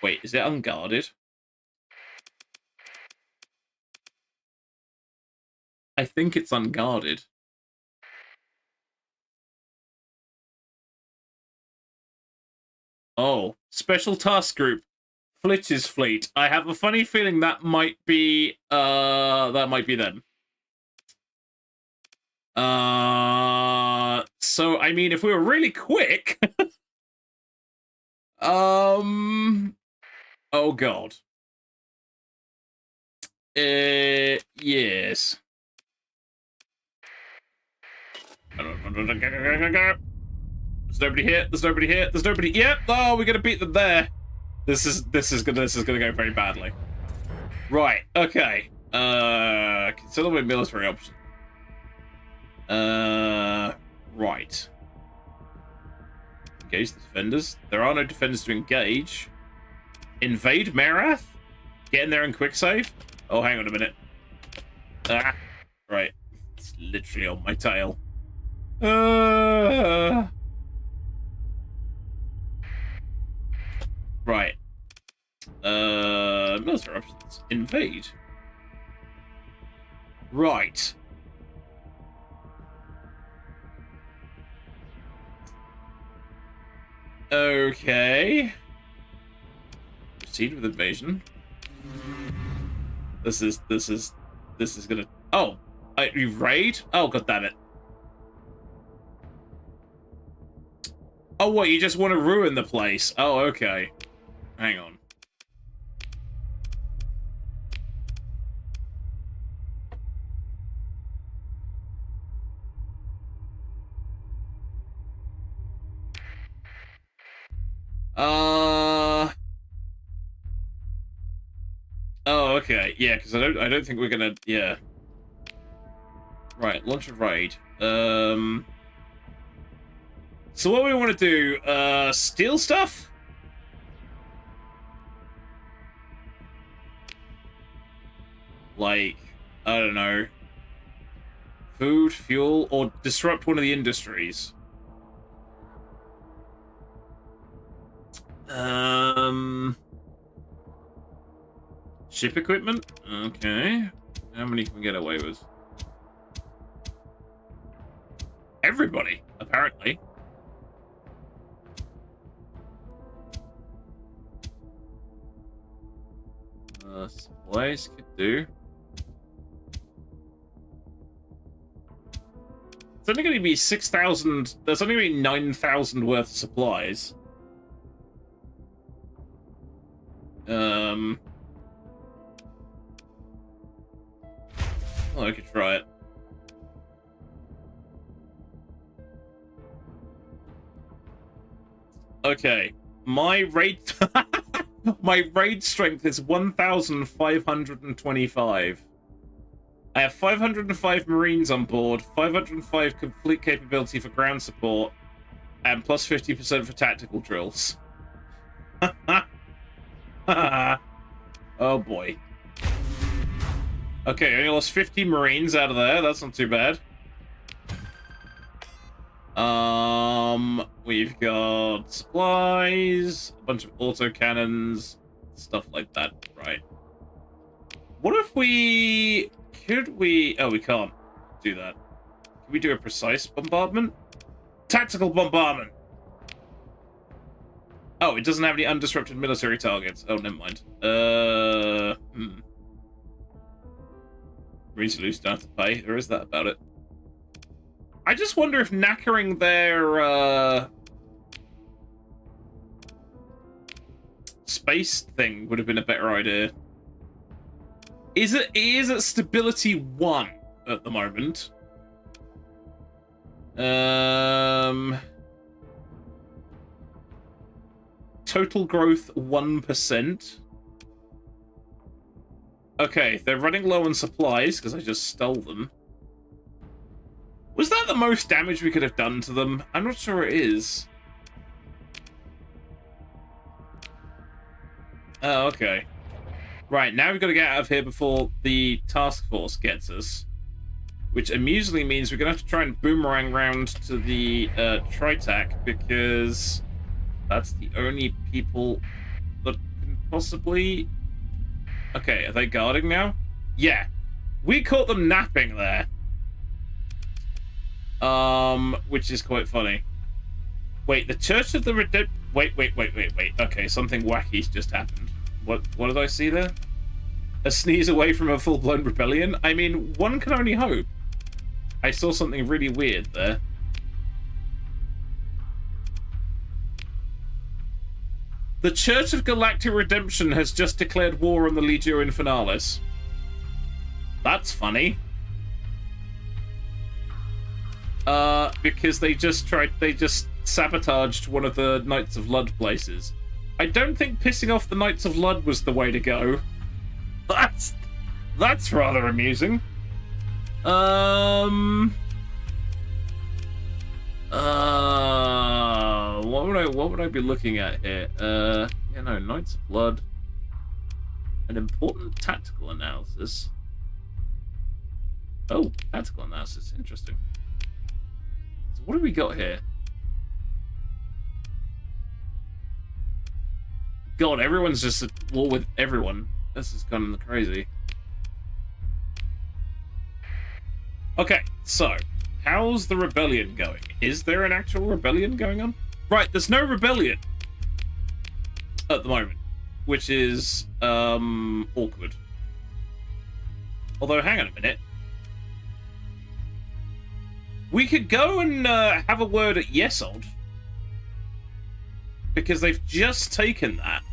Wait, is it unguarded? I think it's unguarded. Oh, Special Task Group. Flitch's fleet. I have a funny feeling that might be them. So I mean if we were really quick oh god. Yes. There's nobody here. There's nobody here. There's nobody. Yep. Oh, we're gonna beat them there. This is gonna go very badly. Right. Okay. Consider my military option. Right. Engage the defenders. There are no defenders to engage. Invade Merath? Get in there and quick save? Oh, hang on a minute. Ah. Right. It's literally on my tail. Right. Military options. Invade. Right. Okay. Proceed with invasion. This is gonna. Oh, you raid? Oh, god damn it. Oh, what? You just want to ruin the place? Oh, okay. Hang on. Oh, okay. Yeah, because I don't think we're gonna. Yeah. Right. Launch a raid. So what we want to do? Steal stuff. Like, I don't know. Food, fuel, or disrupt one of the industries. Ship equipment? Okay. How many can we get away with? Everybody, apparently. Supplies could do. It's only going to be 6,000. There's only going to be 9,000 worth of supplies. Well, I could try it. Okay, my raid my raid strength is 1,525. I have 505 Marines on board, 505 complete capability for ground support, and plus 50% for tactical drills. Oh boy. Okay, I only lost 50 Marines out of there. That's not too bad. We've got supplies, a bunch of autocannons, stuff like that. Right. What if we... Could we... Oh, we can't do that. Can we do a precise bombardment? Tactical bombardment! Oh, it doesn't have any undisrupted military targets. Oh, never mind. Marines don't have to pay. There is that about it. I just wonder if knackering their space thing would have been a better idea. It is at stability 1 at the moment. Total growth 1%. Okay, they're running low on supplies because I just stole them. Was that the most damage we could have done to them? I'm not sure it is. Oh, okay. Right, now we've got to get out of here before the task force gets us. Which amusingly means we're going to have to try and boomerang round to the Tritac, because that's the only people that can possibly... Okay, are they guarding now? Yeah. We caught them napping there. Which is quite funny. Wait, the Church of the Redemption... Wait. Okay, something wacky's just happened. What did I see there? A sneeze away from a full-blown rebellion? I mean, one can only hope. I saw something really weird there. The Church of Galactic Redemption has just declared war on the Legio Infernalis. That's funny. Because they just sabotaged one of the Knights of Lud places. I don't think pissing off the Knights of Lud was the way to go. That's rather amusing. What would I be looking at here? You know, Knights of Blood. An important tactical analysis. Oh, tactical analysis, interesting. So what have we got here? God, everyone's just at war with everyone. This is kind of crazy. Okay, so how's the rebellion going? Is there an actual rebellion going on? Right, there's no rebellion at the moment. which is awkward. Although, hang on a minute. We could go and have a word at Yesod. Because they've just taken that.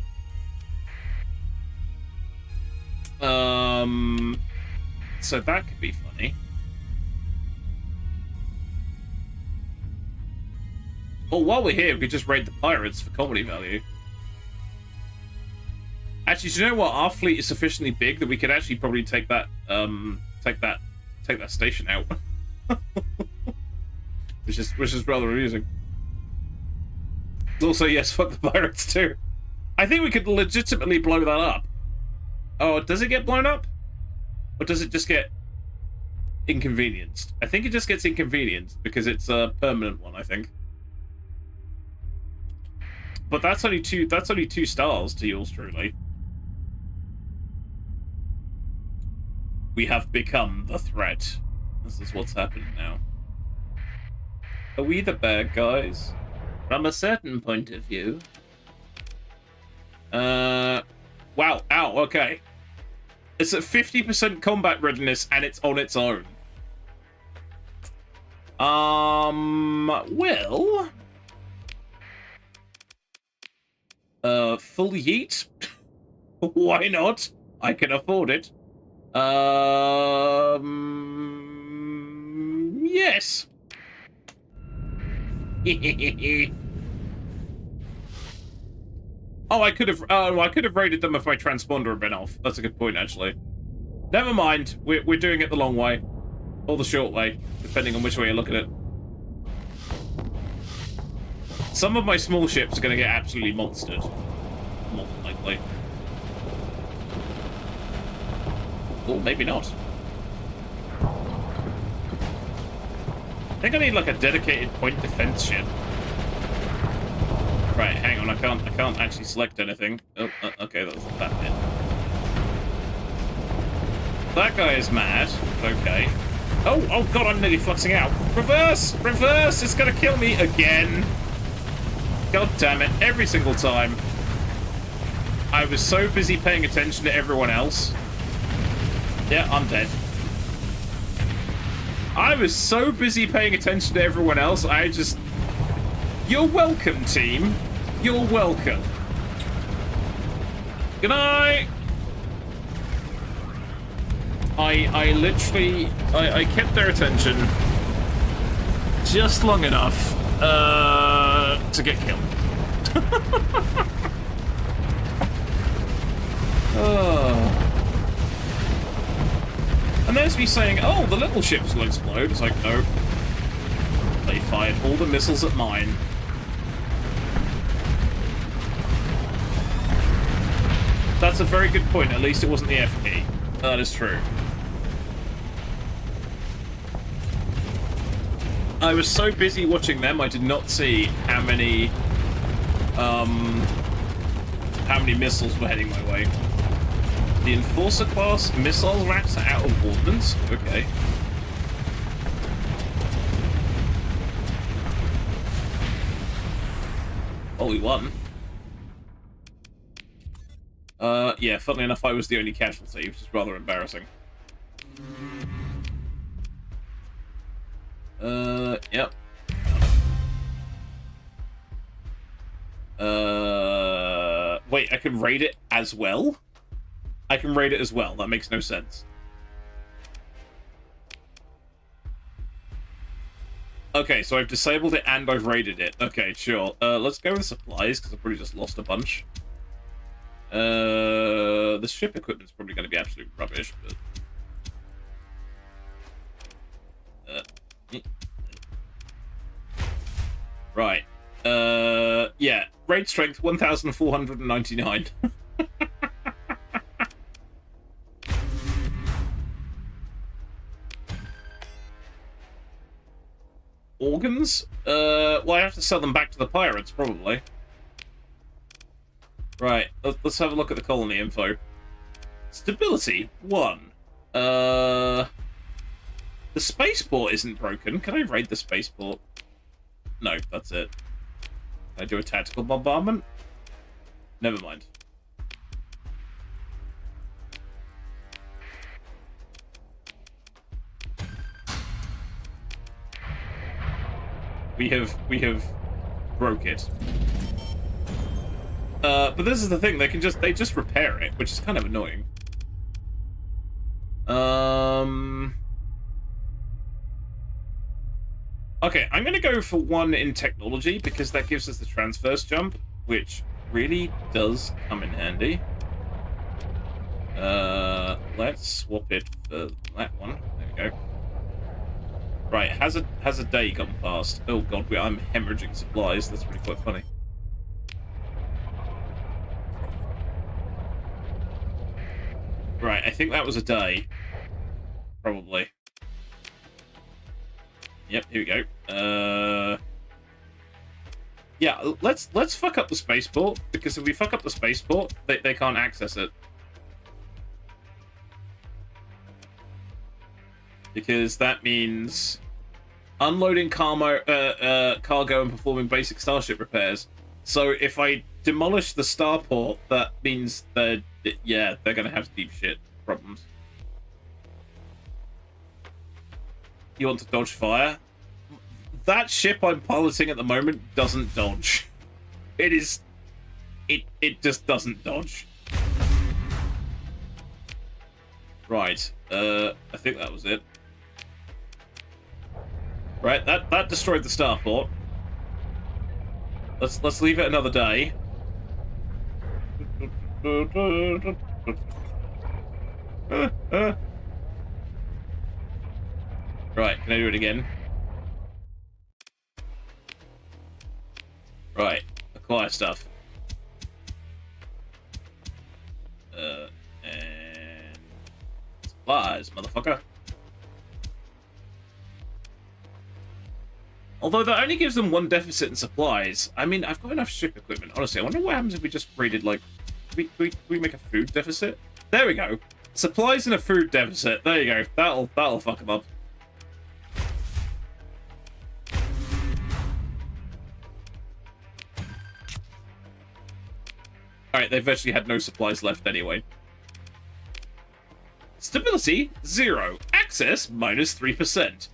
So that could be funny. Well, while we're here, we could just raid the pirates for comedy value. Actually, do you know what? Our fleet is sufficiently big that we could actually probably take that take that station out. which is rather amusing. Also, yes, fuck the pirates too. I think we could legitimately blow that up. Oh, does it get blown up? Or does it just get inconvenienced? I think it just gets inconvenienced because it's a permanent one, I think. But that's only two stars to yours truly. We have become the threat. This is what's happening now. Are we the bad guys? From a certain point of view. Wow. Ow, okay. It's at 50% combat readiness and it's on its own. Well... full yeet? Why not? I can afford it. Yes. Oh, I could have raided them if my transponder had been off. That's a good point, actually. Never mind. We're doing it the long way. Or the short way, depending on which way you look at it. Some of my small ships are going to get absolutely monstered. More than likely. Or maybe not. I think I need like a dedicated point defense ship. Right, hang on, I can't actually select anything. Oh, okay, that was that bit. That guy is mad. Okay. Oh god, I'm nearly fluxing out. Reverse! Reverse! It's gonna kill me again. God damn it, every single time. I was so busy paying attention to everyone else. Yeah, I'm dead. I was so busy paying attention to everyone else, I just... You're welcome, team. You're welcome. Good night. I literally... I kept their attention just long enough to get killed. Oh. And there's me saying, oh, the little ships will explode. It's like, no. They fired all the missiles at mine. That's a very good point. At least it wasn't the F key. That is true. I was so busy watching them, I did not see how many missiles were heading my way. The Enforcer class missile racks are out of ordnance. Okay. Oh, we won. Yeah, funnily enough, I was the only casualty, which is rather embarrassing. Yep. Wait, I can raid it as well? I can raid it as well. That makes no sense. Okay, so I've disabled it and I've raided it. Okay, sure. Let's go with supplies, because I've probably just lost a bunch. The ship equipment's probably going to be absolute rubbish, but... Right. Yeah. Raid strength 1,499. Organs? Well, I have to sell them back to the pirates, probably. Right. Let's have a look at the colony info. Stability 1. The spaceport isn't broken. Can I raid the spaceport? No, that's it. Can I do a tactical bombardment? Never mind. We have broke it. But this is the thing, they just repair it, which is kind of annoying. Okay, I'm gonna go for 1 in technology because that gives us the transverse jump, which really does come in handy. Let's swap it for that one. There we go. Right, has a day gone past? Oh god, I'm hemorrhaging supplies. That's really quite funny. Right, I think that was a day. Probably. Yep, here we go. Yeah, let's fuck up the spaceport, because if we fuck up the spaceport, they can't access it. Because that means unloading cargo and performing basic starship repairs. So if I demolish the starport, that means they're gonna have deep shit problems. You want to dodge fire? That ship I'm piloting at the moment doesn't dodge. It just doesn't dodge. Right, I think that was it. Right, that destroyed the starport. Let's leave it another day. Right, can I do it again? Right, acquire stuff. And supplies, motherfucker. Although that only gives them 1 deficit in supplies. I mean, I've got enough ship equipment. Honestly, I wonder what happens if we just raided, like... Can we make a food deficit? There we go. Supplies and a food deficit. There you go. That'll fuck them up. Alright, they've virtually had no supplies left anyway. Stability, 0. Access, -3%.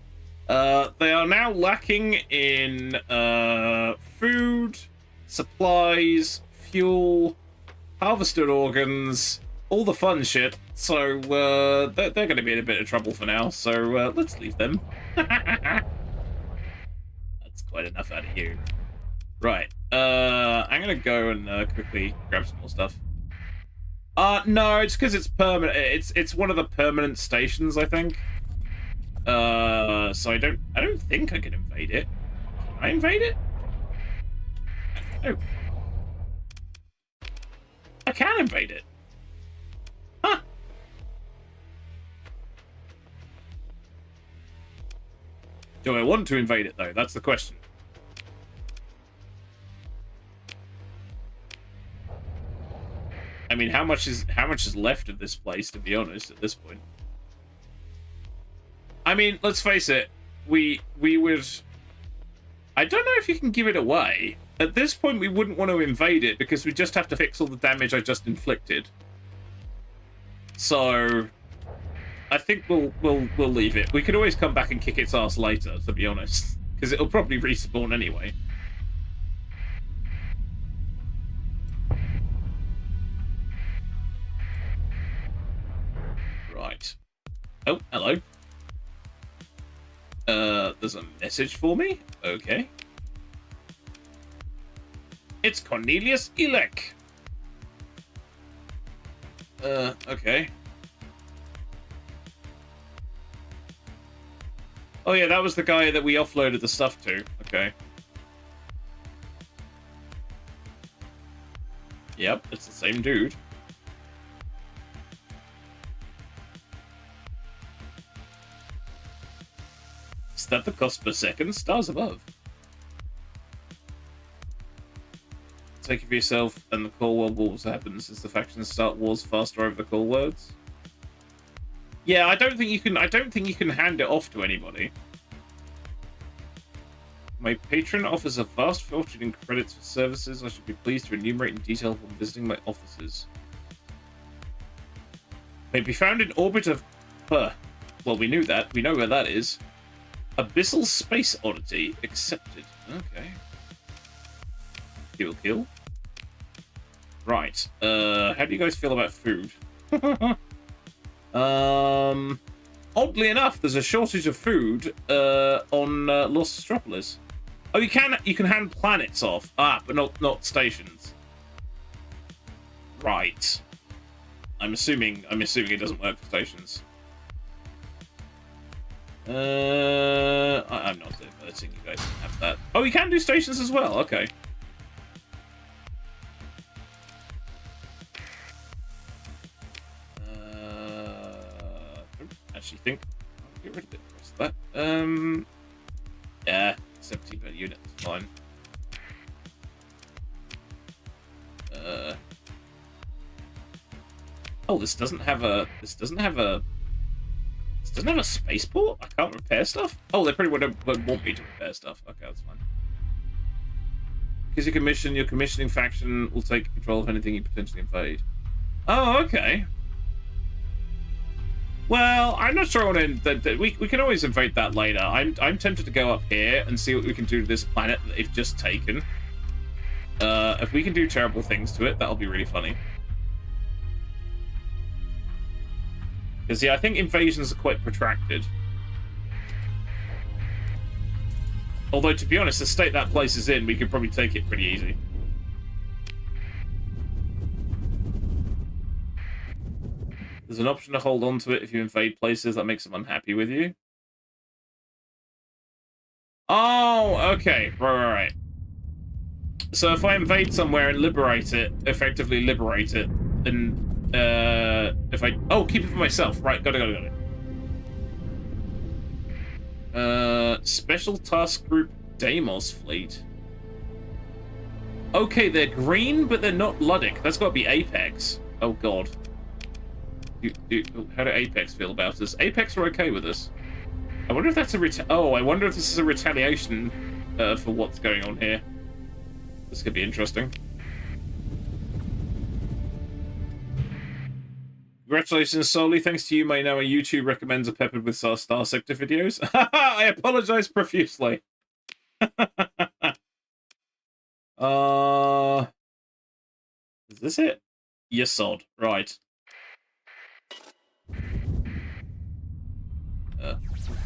They are now lacking in food, supplies, fuel, harvested organs, all the fun shit. So they're going to be in a bit of trouble for now. So let's leave them. That's quite enough out of you. Right. I'm going to go and quickly grab some more stuff. No, it's because it's permanent. It's one of the permanent stations, I think. So I don't think I can invade it. Can I invade it? Oh. I can invade it. Huh. Do I want to invade it though? That's the question. I mean, how much is left of this place, to be honest, at this point? I mean, let's face it, we would... I don't know if you can give it away. At this point, we wouldn't want to invade it because we just have to fix all the damage I just inflicted. So, I think we'll leave it. We could always come back and kick its ass later, to be honest, because it'll probably respawn anyway. Right. Oh, hello. There's a message for me? Okay. It's Cornelius Elek. Okay. Oh yeah, that was the guy that we offloaded the stuff to. Okay. Yep, it's the same dude. Is that the cost per second? Stars above. Take it for yourself, and the call world wars happens as the factions start wars faster over the call words. Yeah, I don't think you can hand it off to anybody. My patron offers a vast fortune in credits for services. I should be pleased to enumerate in detail when visiting my offices. May be found in orbit of... Well, we knew that. We know where that is. Abyssal Space Oddity. Accepted. Okay. Kill. Right. How do you guys feel about food? Oddly enough, there's a shortage of food on Lost Astropolis. Oh, you can hand planets off. Ah, but not stations. Right. I'm assuming it doesn't work for stations. I'm not letting you guys have that. Oh, you can do stations as well. Okay. I actually think I'll get rid of it. What's that? Yeah, 70 per unit. That's fine. Oh, this doesn't have a spaceport? I can't repair stuff? Oh, they pretty won't want me to repair stuff. Okay, that's fine. Because your commissioning faction will take control of anything you potentially invade. Oh, okay. Well, I'm not sure I want to... We can always invade that later. I'm tempted to go up here and see what we can do to this planet that they've just taken. If we can do terrible things to it, that'll be really funny. Because, yeah, I think invasions are quite protracted. Although, to be honest, the state that place is in, we could probably take it pretty easy. There's an option to hold on to it if you invade places that makes them unhappy with you. Oh, okay. Right. So if I invade somewhere and effectively liberate it, then... Oh, keep it for myself. Right, got it. Special Task Group Deimos Fleet. Okay, they're green, but they're not Luddic. That's got to be Apex. Oh, God. How do Apex feel about us? Apex are okay with us. I wonder if that's I wonder if this is a retaliation for what's going on here. This could be interesting. Congratulations, Soli. Thanks to you, my YouTube recommends are peppered with Starsector videos. I apologize profusely. Is this it? Yes, sod. Right.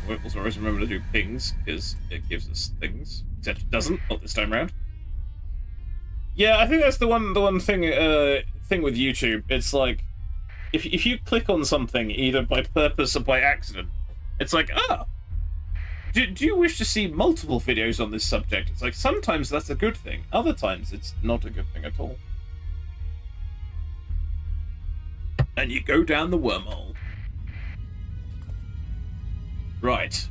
We'll always remember to do pings, because it gives us things. Except it doesn't, not this time around. Yeah, I think that's the one thing with YouTube. It's like, if you click on something, either by purpose or by accident, it's like, do you wish to see multiple videos on this subject? It's like, sometimes that's a good thing. Other times, it's not a good thing at all. And you go down the wormhole. Right.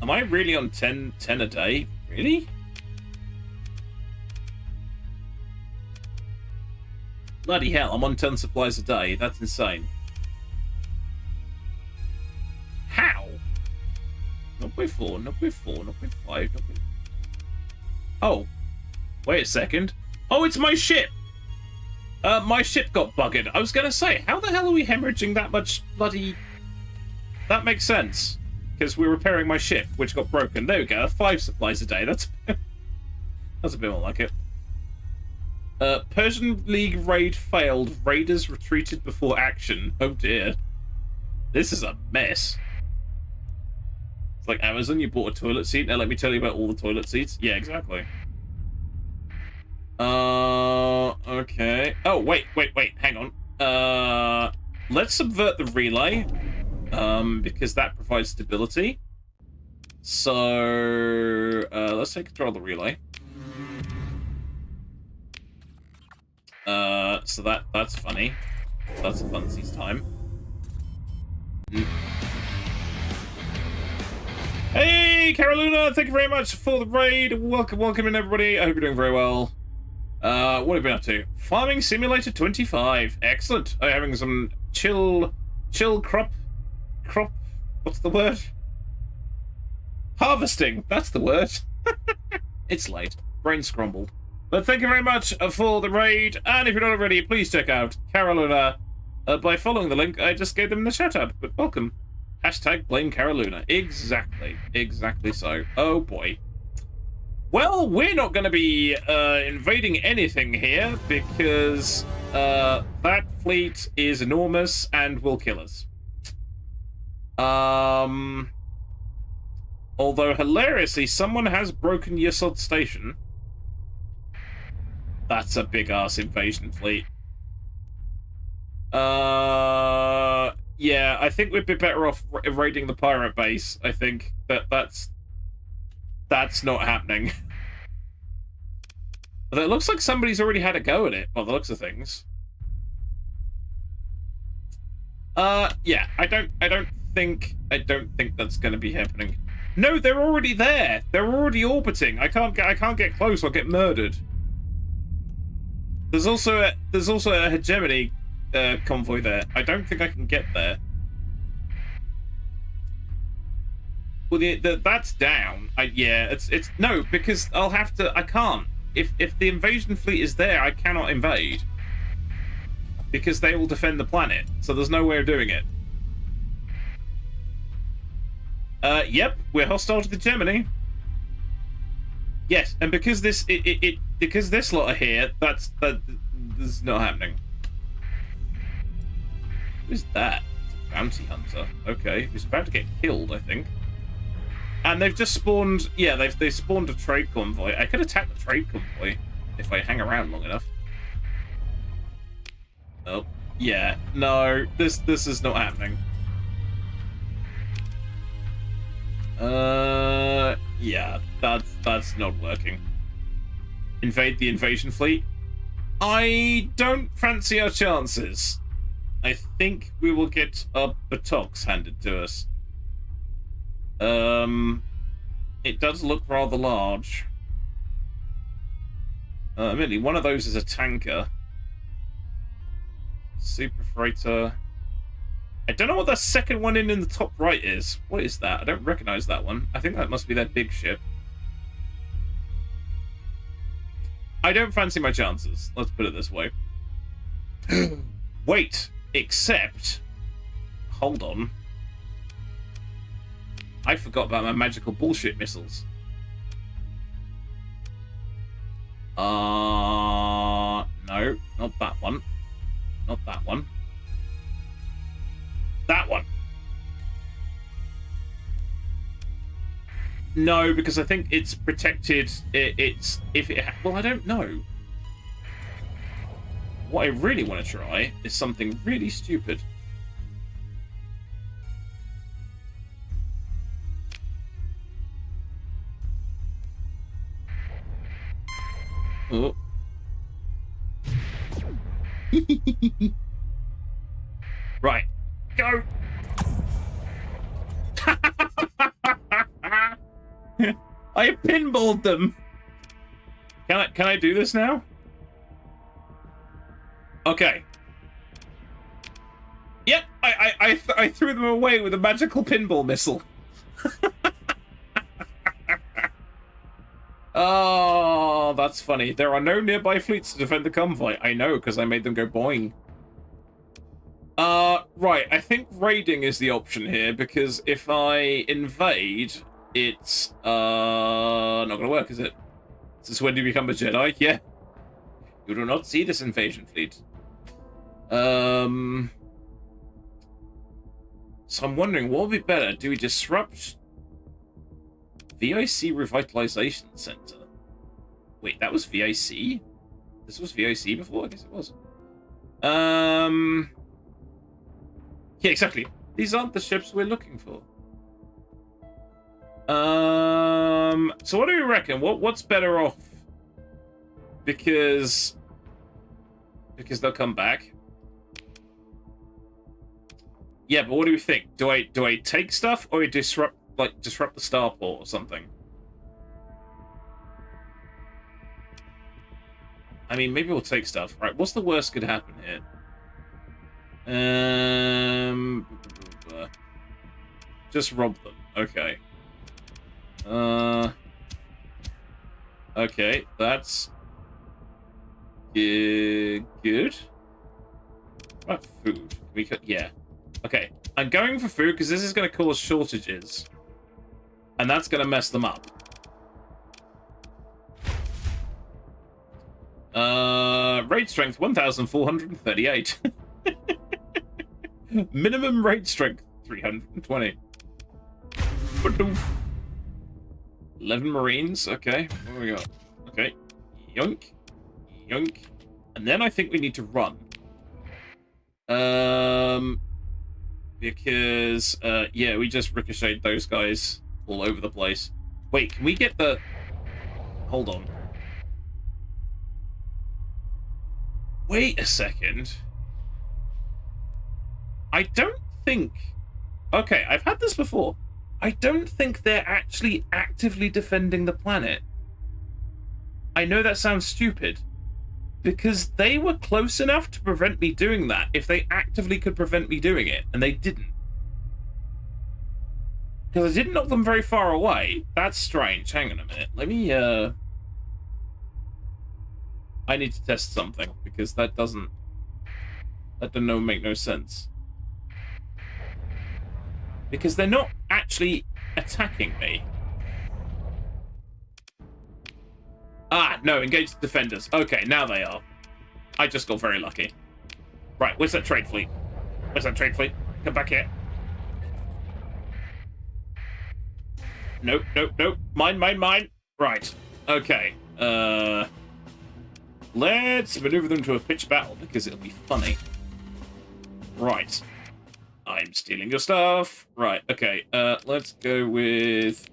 Am I really on 10 a day? Really? Bloody hell, I'm on 10 supplies a day. That's insane. How? Not by 4, not by 4, not by 5, not by... Oh. Wait a second. Oh, it's my ship! My ship got buggered. I was gonna say, how the hell are we hemorrhaging that much bloody... That makes sense. Because we're repairing my ship, which got broken. There we go, 5 supplies a day. That's a bit more like it. Persian League raid failed. Raiders retreated before action. Oh dear. This is a mess. It's like Amazon, you bought a toilet seat. Now let me tell you about all the toilet seats. Yeah, exactly. Okay. Oh, wait. Hang on. Let's subvert the relay. Because that provides stability. So, let's take control of the relay. So that's funny. That's a funsies time. Hey, Carolina! Thank you very much for the raid. Welcome in, everybody. I hope you're doing very well. What have you been up to? Farming Simulator 25. Excellent. I'm having some chill crop. What's the word? Harvesting. That's the word. It's late. Brain scrambled. But thank you very much for the raid, and if you're not already, please check out Carolina by following the link I just gave them in the shout out. But welcome. Hashtag blame Carolina. Exactly so. Oh boy. Well, we're not going to be invading anything here because that fleet is enormous and will kill us. Although, hilariously, someone has broken Yesod Station. That's a big-ass invasion fleet. Yeah, I think we'd be better off raiding the pirate base. I think that's not happening. Although it looks like somebody's already had a go at it, by the looks of things. Yeah, I don't think that's going to be happening. No, they're already there. They're already orbiting. I can't get close. I'll get murdered. There's also a hegemony convoy there. I don't think I can get there. Well, that's down. Yeah, it's no, because I'll have to. I can't. If the invasion fleet is there, I cannot invade because they will defend the planet. So there's no way of doing it. Yep, we're hostile to the Germany. Yes, and because because this lot are here, this is not happening. Who's that? It's a bounty hunter. Okay, he's about to get killed, I think. And they've just spawned. Yeah, they've spawned a trade convoy. I could attack the trade convoy if I hang around long enough. Oh, yeah, no, this is not happening. Yeah, that's not working. Invade the invasion fleet? I don't fancy our chances. I think we will get our buttocks handed to us. It does look rather large. Admittedly, one of those is a tanker. Super freighter. I don't know what that second one in the top right is. What is that? I don't recognize that one. I think that must be their big ship. I don't fancy my chances. Let's put it this way. Wait, except... Hold on. I forgot about my magical bullshit missiles. No, not that one. Not that one. That one. No, because I think it's protected. Well, I don't know. What I really want to try is something really stupid. Oh. Right. Go. I pinballed them. Can I do this now? Okay. Yep, I threw them away with a magical pinball missile. Oh, that's funny. There are no nearby fleets to defend the convoy. I know, because I made them go boing. Right, I think raiding is the option here, because if I invade, it's, not gonna work, is it? Since when do you become a Jedi? Yeah. You do not see this invasion fleet. So I'm wondering, what would be better? Do we disrupt VIC Revitalization Center? Wait, that was VIC? This was VIC before? I guess it was. Yeah, exactly. These aren't the ships we're looking for. So what do you reckon? What's better off? Because they'll come back. Yeah, but what do we think? Do I take stuff or disrupt the starport or something? I mean, maybe we'll take stuff. Right, what's the worst could happen here? Just rob them. Okay. Okay, that's good. What about food? We could, yeah. Okay, I'm going for food because this is going to cause shortages, and that's going to mess them up. Raid strength 1,438. Minimum raid strength 320. 11 Marines. Okay, what do we got? Okay, yoink, yoink, and then I think we need to run. Because yeah, we just ricocheted those guys all over the place. Wait, can we get the? Hold on. Wait a second. I don't think... Okay, I've had this before. I don't think they're actually actively defending the planet. I know that sounds stupid, because they were close enough to prevent me doing that if they actively could prevent me doing it, and they didn't. Because I didn't knock them very far away. That's strange. Hang on a minute. Let me, I need to test something, because that doesn't make no sense. Because they're not actually attacking me. Ah, no, engage the defenders. Okay, now they are. I just got very lucky. Right, where's that trade fleet? Where's that trade fleet? Come back here. Nope, nope, nope. Mine, mine, mine. Right, okay. Let's maneuver them to a pitched battle, because it'll be funny. Right. I'm stealing your stuff. Right, okay. Let's go with...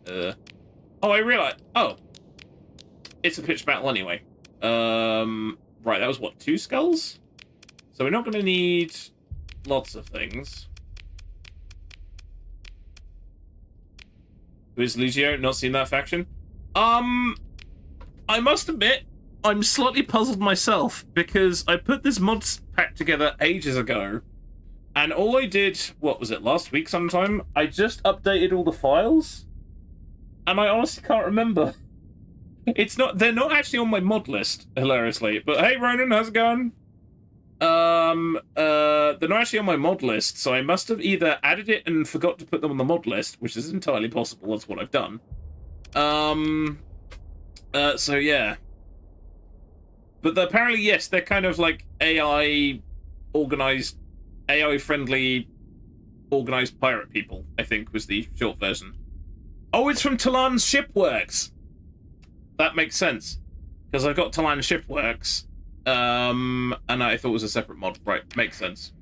Oh, I realized... Oh. It's a pitched battle anyway. Right, that was what, 2 skulls? So we're not going to need lots of things. Who is Legio? Not seen that faction? I must admit, I'm slightly puzzled myself, because I put this mods pack together ages ago, and all I did, what was it, last week sometime? I just updated all the files, and I honestly can't remember. They're not actually on my mod list, hilariously. But hey, Ronan, how's it going? They're not actually on my mod list, so I must have either added it and forgot to put them on the mod list, which is entirely possible. That's what I've done. So yeah. But apparently, yes, they're kind of like AI-friendly, organized pirate people, I think was the short version. Oh, it's from Talan's Shipworks. That makes sense, because I've got Talan Shipworks, and I thought it was a separate mod. Right, makes sense.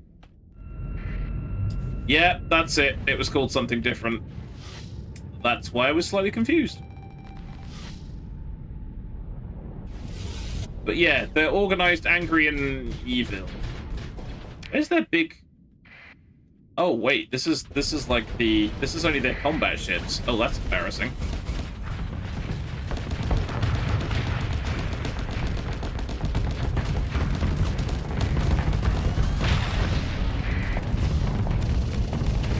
Yeah, that's it. It was called something different. That's why I was slightly confused. But yeah, they're organized, angry, and evil. Where's their big... Oh wait, this is like the... This is only their combat ships. Oh, that's embarrassing.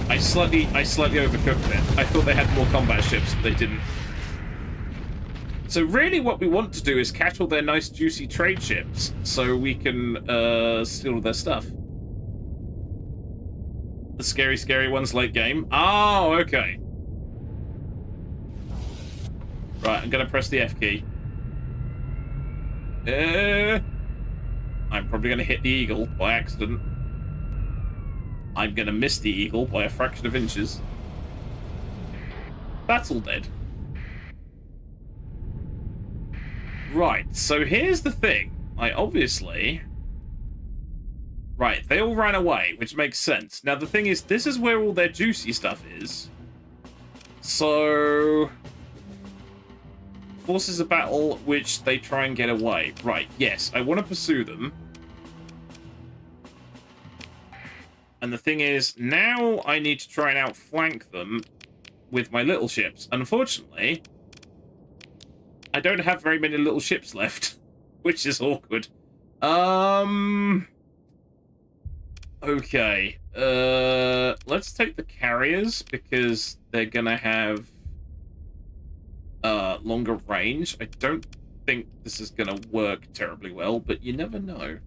I slightly overcooked it. I thought they had more combat ships, but they didn't. So really what we want to do is catch all their nice juicy trade ships so we can steal their stuff. The scary ones late game. Oh, okay. Right, I'm gonna press the F key. I'm probably gonna hit the eagle by accident. I'm gonna miss the eagle by a fraction of inches. That's all dead. Right, so here's the thing. I obviously... Right, they all ran away, which makes sense. Now the thing is, this is where all their juicy stuff is. So... Forces a battle, which they try and get away. Right, yes, I want to pursue them. And the thing is, now I need to try and outflank them with my little ships. Unfortunately, I don't have very many little ships left, which is awkward. Okay. Let's take the carriers, because they're gonna have longer range. I don't think this is gonna work terribly well, but you never know.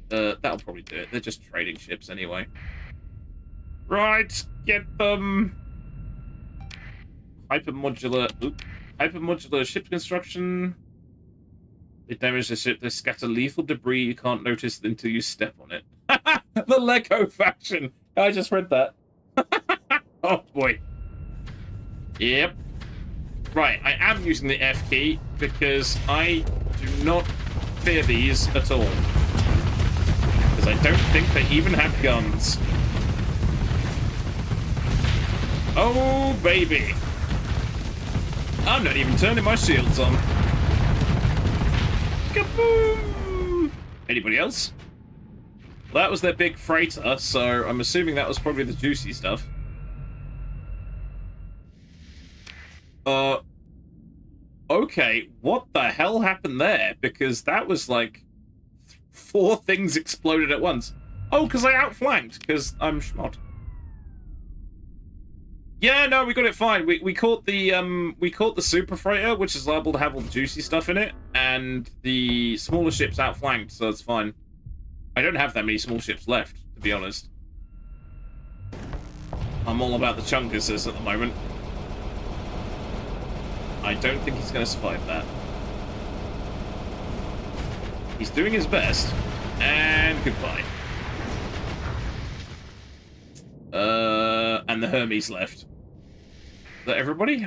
That'll probably do it. They're just trading ships anyway. Right, get them. Hypermodular ship construction. They damage the ship. They scatter lethal debris you can't notice until you step on it. The Lego faction. I just read that. Oh boy. Yep. Right, I am using the F key because I do not fear these at all. Because I don't think they even have guns. Oh, baby. I'm not even turning my shields on. Kaboom! Anybody else? Well, that was their big freighter, so I'm assuming that was probably the juicy stuff. Okay, what the hell happened there? Because that was like 4 things exploded at once. Oh, because I outflanked, because I'm schmott. Yeah, no, we got it fine. We caught the super freighter, which is liable to have all the juicy stuff in it, and the smaller ships outflanked, so it's fine. I don't have that many small ships left, to be honest. I'm all about the chunkuses at the moment. I don't think he's going to survive that. He's doing his best, and goodbye. And the Hermes left. Is that everybody?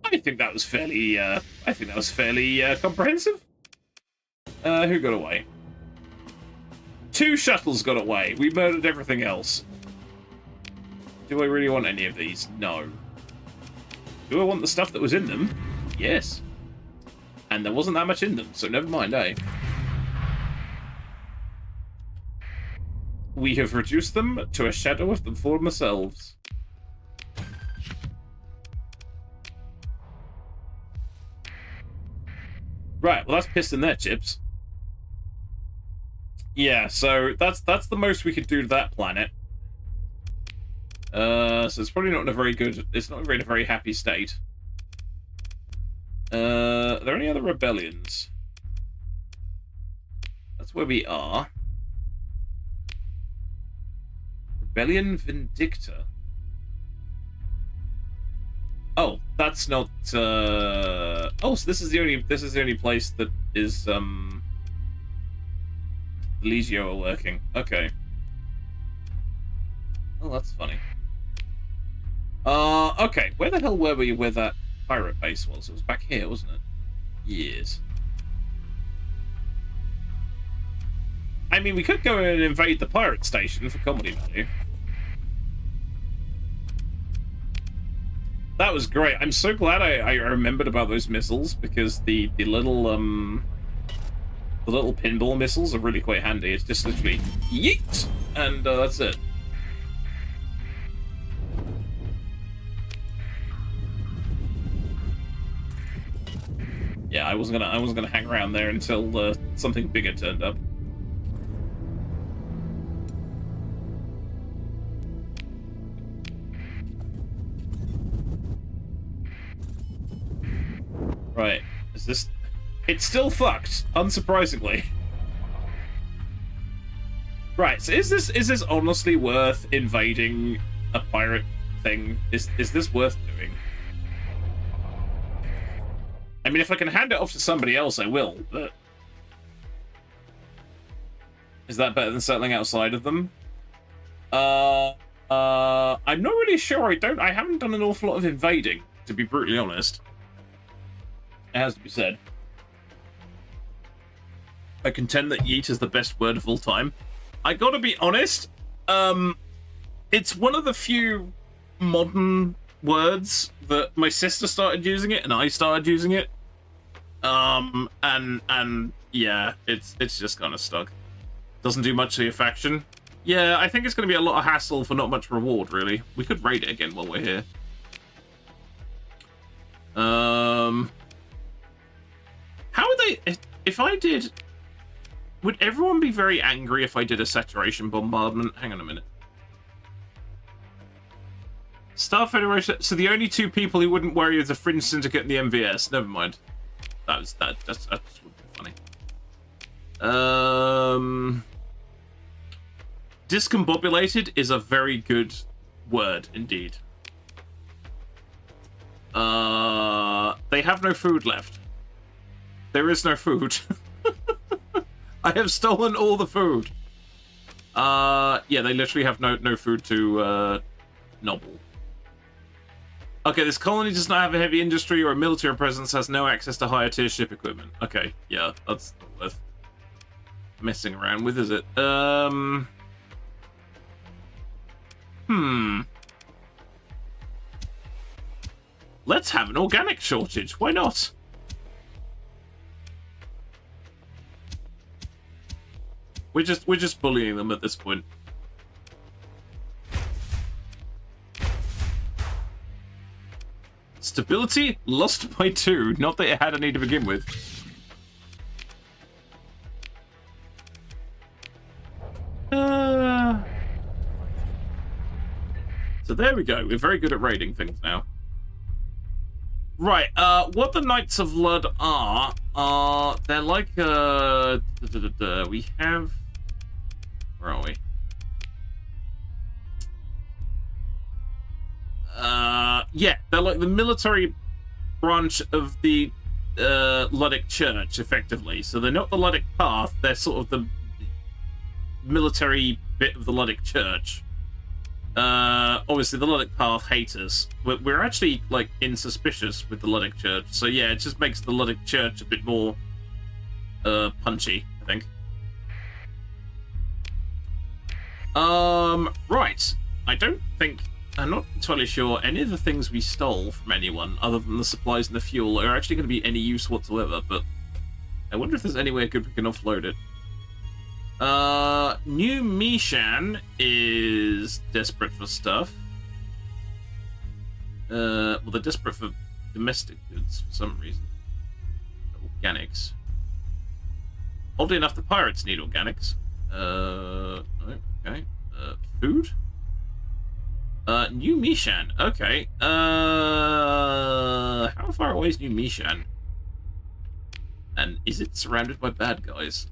I think that was fairly, comprehensive. Who got away? 2 shuttles got away. We murdered everything else. Do I really want any of these? No. Do I want the stuff that was in them? Yes. And there wasn't that much in them, so never mind, eh? We have reduced them to a shadow of the former selves. Right, well that's pissed in their chips. Yeah, so that's the most we could do to that planet. So it's probably not in a very good... It's not in a very happy state. Are there any other rebellions? That's where we are. Rebellion Vindicta. Oh, that's not... Oh, so this is the only place that is, the Legio are working. Okay. Oh, that's funny. Okay. Where the hell were we where that pirate base was? It was back here, wasn't it? Yes. I mean, we could go and invade the pirate station for comedy value. That was great. I'm so glad I remembered about those missiles, because the little pinball missiles are really quite handy. It's just literally yeet, and that's it. Yeah, I wasn't gonna hang around there until something bigger turned up. Right, is this... It's still fucked, unsurprisingly. Right, so is this honestly worth invading a pirate thing? Is this worth doing? I mean, if I can hand it off to somebody else, I will, but... Is that better than settling outside of them? I'm not really sure. I haven't done an awful lot of invading, to be brutally honest. It has to be said. I contend that yeet is the best word of all time. I gotta be honest, it's one of the few modern words that my sister started using it and I started using it. And yeah, it's just kind of stuck. Doesn't do much to your faction. Yeah, I think it's going to be a lot of hassle for not much reward, really. We could raid it again while we're here. How would they... If I did... Would everyone be very angry if I did a saturation bombardment? Hang on a minute. Star Federation... So the only 2 people who wouldn't worry is the Fringe Syndicate and the MVS. Never mind. That's would be funny. Discombobulated is a very good word, indeed. They have no food left. There is no food. I have stolen all the food. Yeah, they literally have no food to nobble. Okay, this colony does not have a heavy industry or a military presence, has no access to higher tier ship equipment. Okay, yeah, that's not worth messing around with, is it? Let's have an organic shortage. Why not? We're just bullying them at this point. Stability lost by 2. Not that it had any to begin with. So there we go. We're very good at raiding things now. Right, what the Knights of Lud are, they're like, we have... Where are we? Yeah, they're like the military branch of the Luddic Church, effectively. So they're not the Luddic Path, they're sort of the military bit of the Luddic Church. Obviously the Luddic Path hate us. We're actually, like, insuspicious with the Luddic Church. So yeah, it just makes the Luddic Church a bit more, punchy, I think. Right. I'm not entirely sure any of the things we stole from anyone, other than the supplies and the fuel, are actually going to be any use whatsoever, but I wonder if there's any way good we can offload it. New Mishan is desperate for stuff. Well, they're desperate for domestic goods for some reason. Organics. Oddly enough, the pirates need organics. Okay. Food? New Mishan. Okay. How far away is New Mishan? And is it surrounded by bad guys?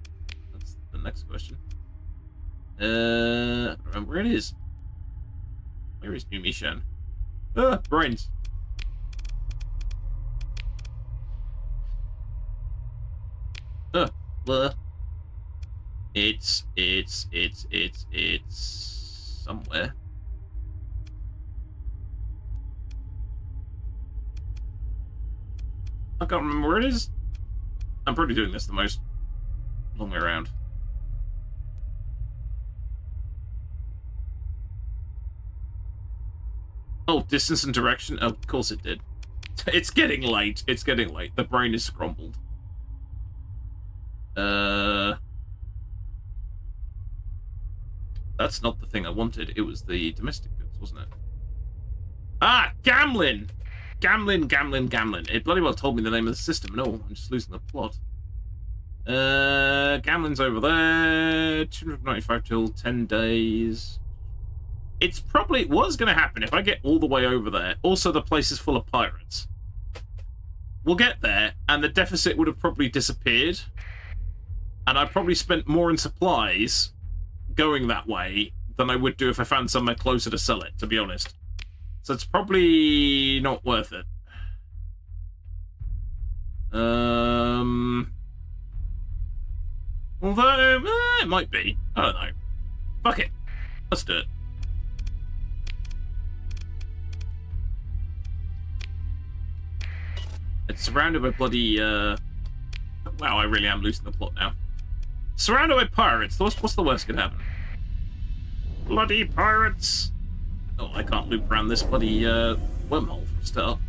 That's the next question. I don't remember where it is. Where is New Mishan? Brains. It's somewhere. I can't remember where it is. I'm probably doing this the most long way around. Oh, distance and direction. Oh, of course it did. It's getting late. It's getting late. The brain is scrambled. That's not the thing I wanted. It was the domestic goods, wasn't it? Ah, Gamlin! Gamlin. It bloody well told me the name of the system and all. I'm just losing the plot. Gamlin's over there. 295 till 10 days. It's probably what's going to happen if I get all the way over there. Also, the place is full of pirates. We'll get there, and the deficit would have probably disappeared. And I probably spent more in supplies going that way than I would do if I found somewhere closer to sell it, to be honest. So it's probably not worth it. Although, it might be. I don't know. Fuck it. Let's do it. It's surrounded by bloody, Wow, I really am losing the plot now. Surrounded by pirates. What's the worst could happen? Bloody pirates! Oh, I can't loop around this bloody wormhole for a start.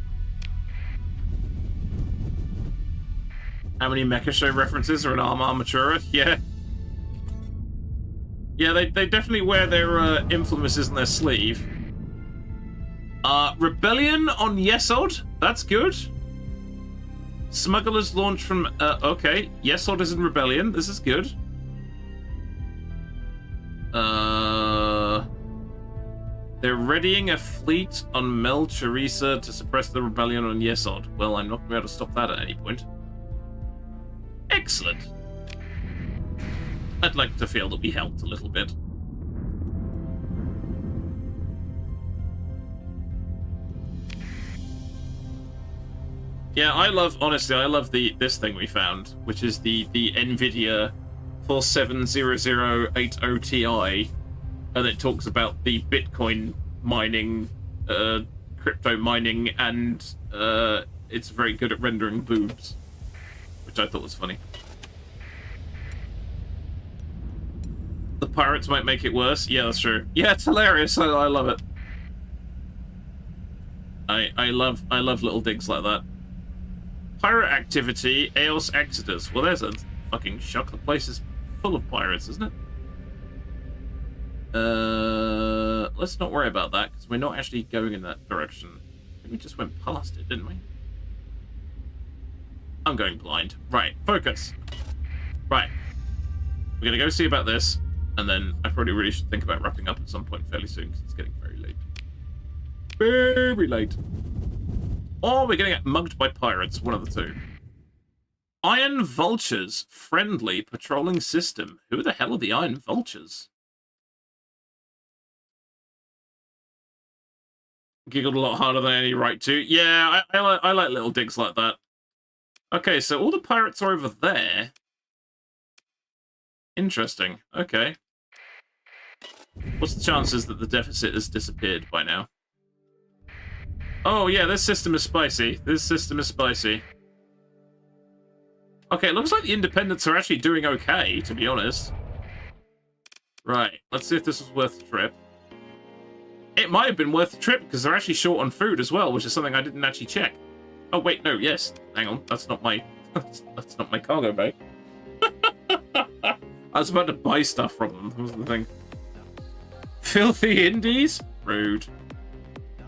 How many Mecha Show references are in Armatura? Yeah. Yeah, they definitely wear their influences in their sleeve. Rebellion on Yesod? That's good. Smugglers launched from... okay. Yesod is in Rebellion. This is good. They're readying a fleet on Mel Teresa to suppress the rebellion on Yesod. Well, I'm not going to be able to stop that at any point. Excellent. I'd like to feel that we helped a little bit. Yeah, honestly, I love this thing we found, which is the NVIDIA 470080 Ti, and it talks about the Bitcoin mining, crypto mining, and it's very good at rendering boobs, which I thought was funny. The pirates might make it worse. Yeah, that's true. Yeah, it's hilarious. I love it. I love little digs like that. Pirate activity, Eos Exodus. Well, there's a fucking shock. The place is full of pirates, isn't it? Let's not worry about that, because we're not actually going in that direction. I think we just went past it, didn't we? I'm going blind. Right, focus. Right. We're going to go see about this, and then I probably really should think about wrapping up at some point fairly soon, because it's getting very late. Very late. Or we're going to get mugged by pirates, one of the two. Iron Vultures. Friendly patrolling system. Who the hell are the Iron Vultures? Giggled a lot harder than any right to. Yeah, I like little digs like that. Okay, so all the pirates are over there. Interesting. Okay. What's the chances that the deficit has disappeared by now? Oh, yeah, this system is spicy. This system is spicy. Okay, it looks like the independents are actually doing okay, to be honest. Right, let's see if this was worth the trip. It might have been worth the trip, because they're actually short on food as well, which is something I didn't actually check. Oh, wait, no, yes. Hang on, that's not my... that's not my cargo bay. I was about to buy stuff from them, that was the thing. Filthy Indies? Rude.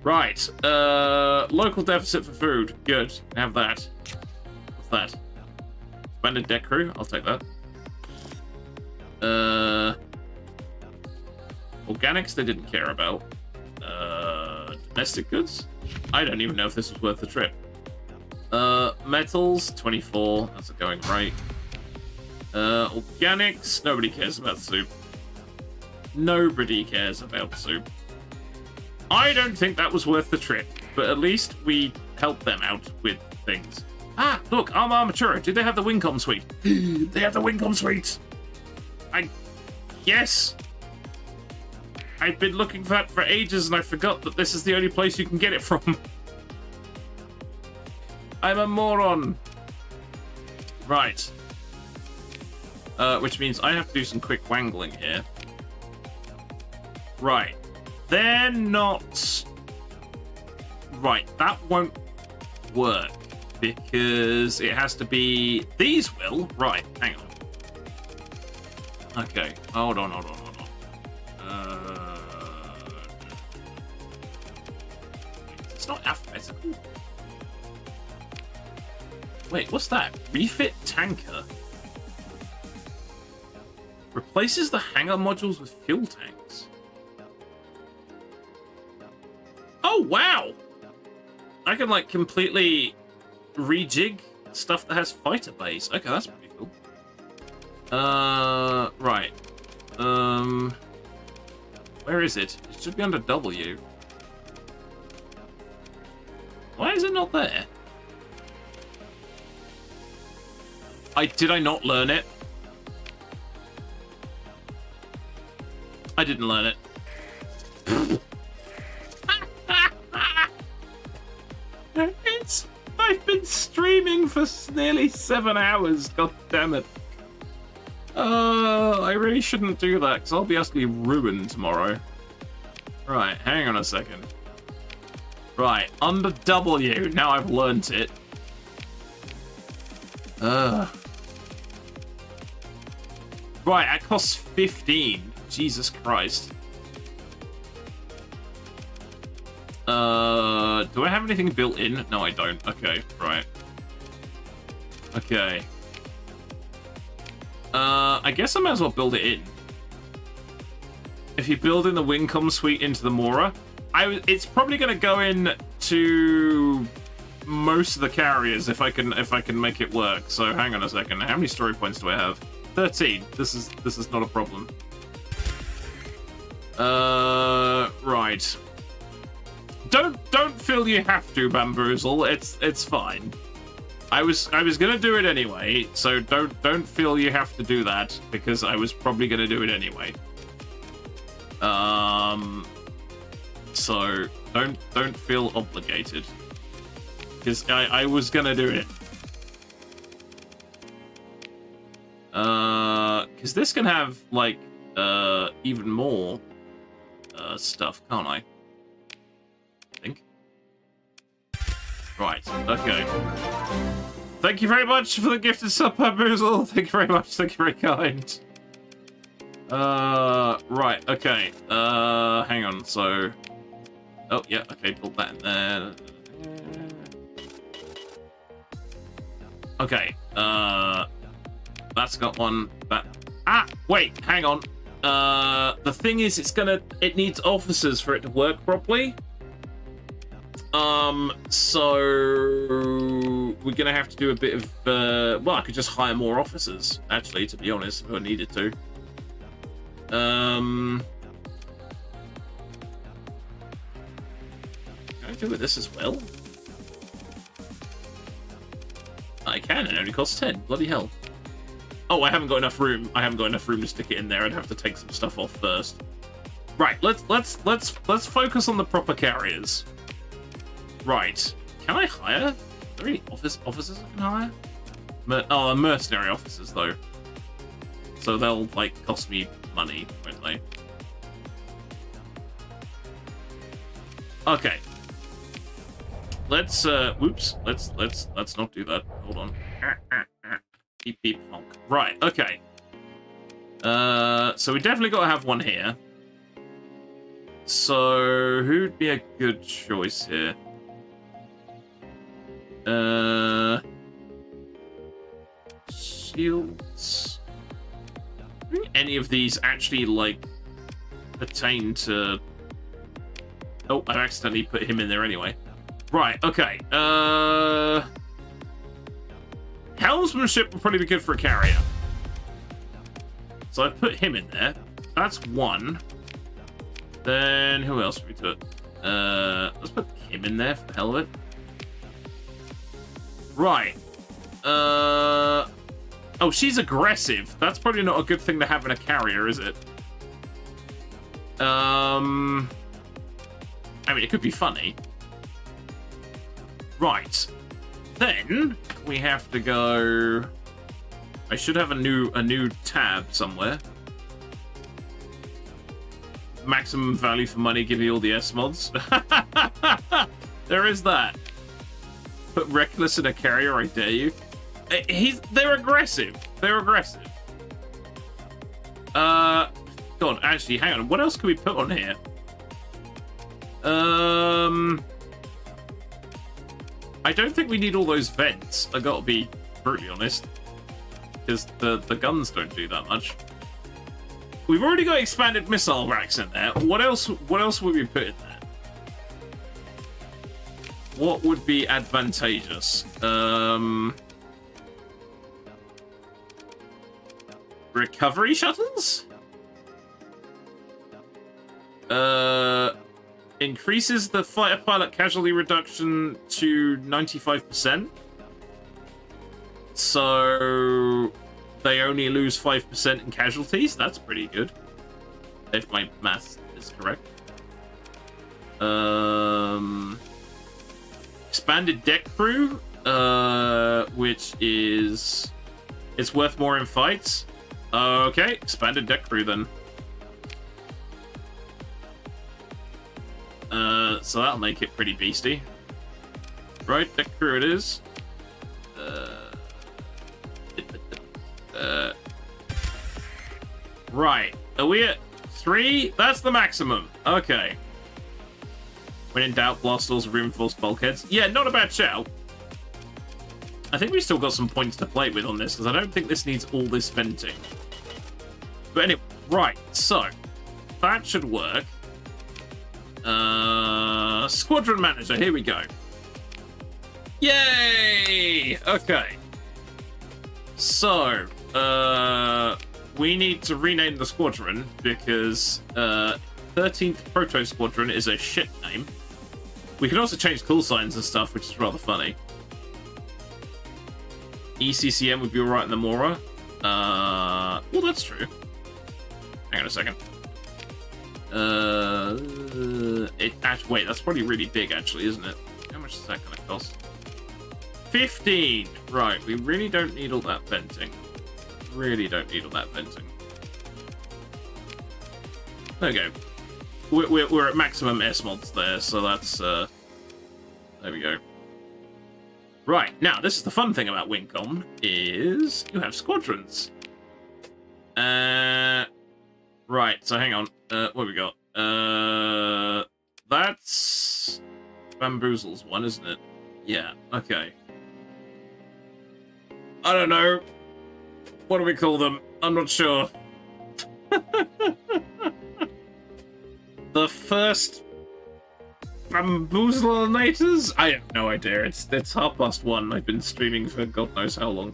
Right, local deficit for food. Good, have that. What's that? Expanded deck crew? I'll take that. Organics they didn't care about. Domestic goods? I don't even know if this was worth the trip. Metals, 24. That's a going right. Organics, nobody cares about soup. Nobody cares about soup. I don't think that was worth the trip, but at least we helped them out with things. Ah, look, Armature. Do they have the Wincom suite? They have the Wincom suite. Yes. I've been looking for that for ages, and I forgot that this is the only place you can get it from. I'm a moron. Right. Which means I have to do some quick wangling here. Right. They're not... Right, that won't work. Because it has to be... These will? Right, hang on. Okay, hold on. It's not alphabetical. Wait, what's that? Refit tanker. Replaces the hangar modules with fuel tanks. Oh, wow! I can, like, completely rejig stuff that has fighter bays. Okay, that's pretty cool. Right. Where is it? It should be under W. Why is it not there? Did I not learn it? I didn't learn it. I've been streaming for nearly 7 hours. God damn it. I really shouldn't do that, because I'll be absolutely ruined tomorrow. Right, hang on a second. Right, under W. Now I've learnt it. Right, that costs 15. Jesus Christ. Do I have anything built in? No, I don't. Okay, right. Okay. I guess I might as well build it in. If you build in the Wincom suite into the Mora, it's probably going to go in to most of the carriers if I can make it work. So hang on a second. How many story points do I have? 13. This is not a problem. Right. Don't feel you have to, Bamboozle. It's fine. I was gonna do it anyway, so don't feel you have to do that because I was probably gonna do it anyway. So don't feel obligated because I was gonna do it. Because this can have like even more stuff, can't I? think. Right, okay. Thank you very much for the gifted sub, Bamboozle. Thank you very much, thank you very kind. Right, okay. Hang on, so... Oh, yeah, okay, put that in there. Okay, that's got one. That... Ah, wait, hang on. The thing is, it needs officers for it to work properly. So we're gonna have to do a bit of, well, I could just hire more officers, actually, to be honest, if I needed to. Can I do with this as well? I can, it only costs 10, bloody hell. Oh, I haven't got enough room. I haven't got enough room to stick it in there. I'd have to take some stuff off first. Right, let's focus on the proper carriers. Right. Can I hire? Are there any officers I can hire? Oh, mercenary officers though. So they'll like cost me money, won't they? Okay. Let's whoops. Let's not do that. Hold on. Beep beep honk. Right, okay. So we definitely gotta have one here. So who'd be a good choice here? Shields. I think any of these actually like pertain to. Oh, I accidentally put him in there anyway. Right, okay. Helmsmanship would probably be good for a carrier. So I've put him in there. That's one. Then who else would we put? Let's put him in there for the hell of it. Right. Oh, she's aggressive. That's probably not a good thing to have in a carrier, is it? I mean, it could be funny. Right. Then we have to go. I should have a new tab somewhere. Maximum value for money, give you all the S mods. There is that. Put reckless in a carrier, I dare you. They're aggressive. They're aggressive. God, actually, hang on. What else can we put on here? I don't think we need all those vents. I gotta be brutally honest, because the guns don't do that much. We've already got expanded missile racks in there. What else would we put in there? What would be advantageous? Recovery shuttles? Increases the fighter pilot casualty reduction to 95%. So they only lose 5% in casualties. That's pretty good, if my math is correct. Expanded deck crew, which is it's worth more in fights. Okay, expanded deck crew then. So that'll make it pretty beasty. Right, deck crew it is. Right, are we at 3? That's the maximum. Okay. When in doubt, blast doors, reinforced bulkheads. Yeah, not a bad shout. I think we've still got some points to play with on this, because I don't think this needs all this venting. But anyway, right, so that should work. Squadron manager, here we go. Yay! Okay. So, we need to rename the squadron because 13th Proto Squadron is a shit name. We can also change call signs and stuff, which is rather funny. ECCM would be alright in the Mora. Well, that's true. Hang on a second. Wait, that's probably really big, actually, isn't it? How much is that going to cost? 15! Right, we really don't need all that venting. Really don't need all that venting. There we go. We're at maximum S mods there, so that's, there we go. Right, now, this is the fun thing about Wincom, is you have squadrons. Right, so hang on. What have we got? That's Bamboozle's one, isn't it? Yeah, okay. I don't know. What do we call them? I'm not sure. The first Bamboozlenators? I have no idea. It's 1:30. I've been streaming for God knows how long.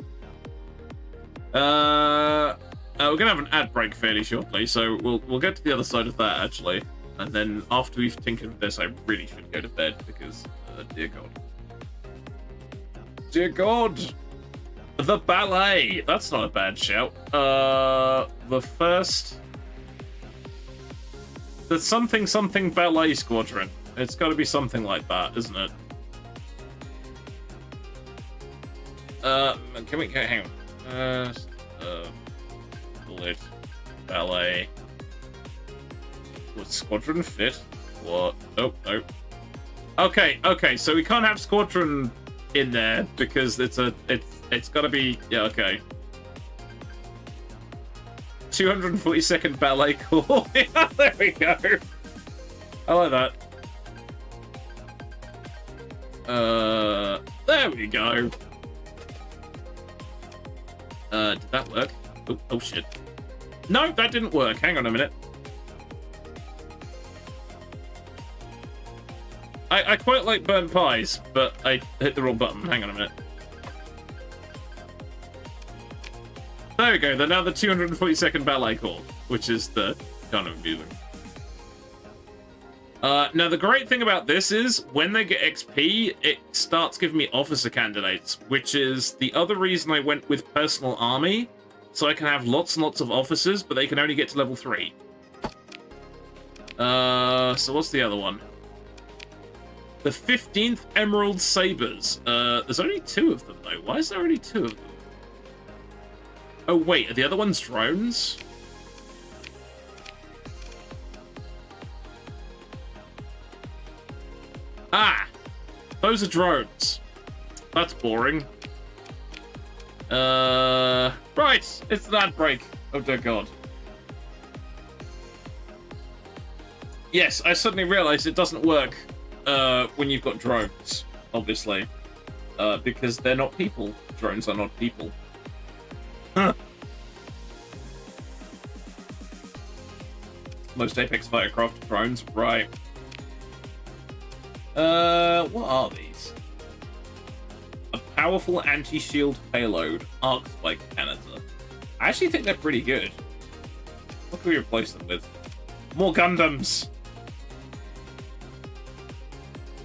We're gonna have an ad break fairly shortly, so we'll get to the other side of that actually, and then after we've tinkered with this, I really should go to bed because, dear God, the ballet. That's not a bad shout. The something ballet squadron. It's got to be something like that, isn't it? Can we hang on? Ballet. Would squadron fit? What? Nope. Okay, so we can't have squadron in there because it's got to be, yeah, okay. 242nd ballet corps. Yeah, there we go. I like that. There we go. Did that work? Oh shit. No, that didn't work. Hang on a minute. I quite like burnt pies, but I hit the wrong button. Hang on a minute. There we go. They're now the 242nd Ballet Corps, which is the kind of amusing. Now, the great thing about this is when they get XP, it starts giving me officer candidates, which is the other reason I went with personal army, so I can have lots and lots of officers, but they can only get to level 3. So what's the other one? The 15th Emerald Sabres. There's only 2 of them, though. Why is there only 2 of them? Oh, wait, are the other ones drones? Ah! Those are drones. That's boring. Right, it's an ad break. Oh, dear God. Yes, I suddenly realized it doesn't work when you've got drones, obviously. Because they're not people. Drones are not people. Huh. Most Apex Firecraft drones, right. What are these? A powerful anti-shield payload, arc spike canister. I actually think they're pretty good. What can we replace them with? More Gundams!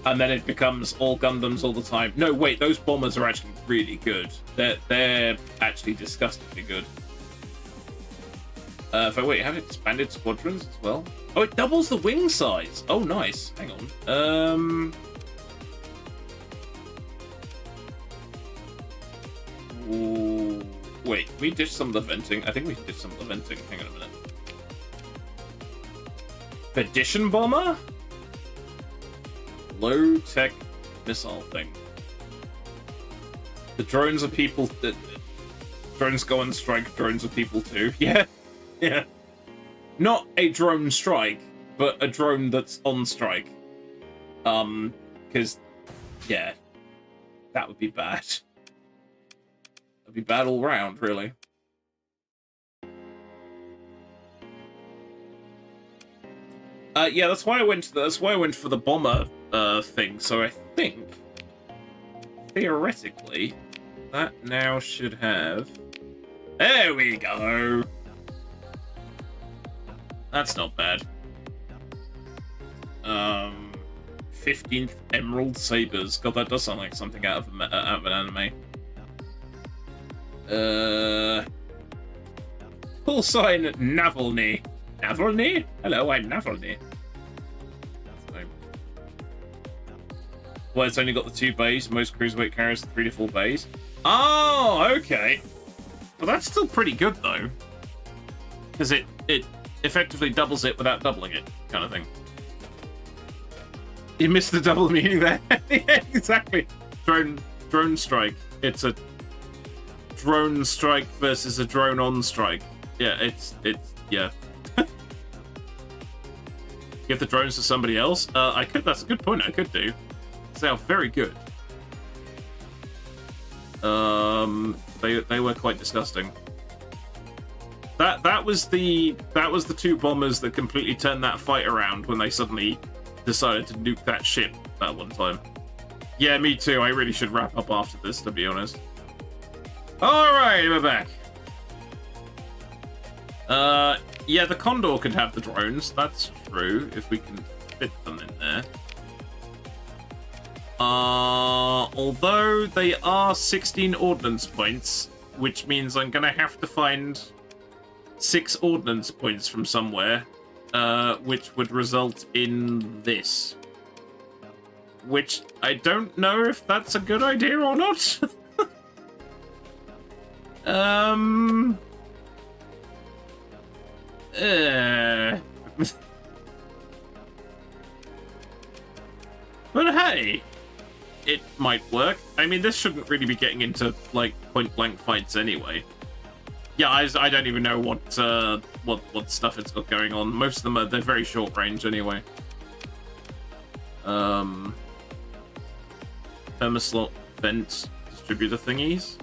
And then it becomes all Gundams all the time. No, wait, those bombers are actually really good. They're actually disgustingly good. Wait, have expanded squadrons as well? Oh, it doubles the wing size. Oh, nice. Hang on. Ooh, wait, can we ditch some of the venting? I think we can ditch some of the venting. Hang on a minute. Perdition bomber? Low-tech missile thing. The drones are people. Drones go on strike. Drones are people too. Yeah. Yeah. Not a drone strike, but a drone that's on strike. Because, yeah, that would be bad. That'd be bad all round, really. Yeah, that's why I went. That's why I went for the bomber thing. So I think theoretically that now should have. There we go. That's not bad. 15th Emerald Sabres. God, that does sound like something out of an anime. Call sign Navalny. Navalny? Hello, I'm Navalny. Well, it's only got the 2 bays. Most cruiserweight carriers 3 to 4 bays. Oh, okay. Well, that's still pretty good, though. Because it effectively doubles it without doubling it, kind of thing. You missed the double meaning there. Yeah, exactly. Drone strike. It's a drone strike versus a drone on strike. Yeah, yeah. Give the drones to somebody else. I could. That's a good point. I could do. Sound very good. They were quite disgusting. That was the 2 bombers that completely turned that fight around when they suddenly decided to nuke that ship that one time. Yeah, me too. I really should wrap up after this, to be honest. All right, we're back. Yeah, the Condor could have the drones. That's true, if we can fit them in there. Although they are 16 ordnance points, which means I'm gonna have to find 6 ordnance points from somewhere, which would result in this. Which I don't know if that's a good idea or not. But hey, it might work. I mean, this shouldn't really be getting into, like, point-blank fights anyway. Yeah, I don't even know what stuff it's got going on. Most of them they're very short range anyway. Thermoslot vent distributor thingies.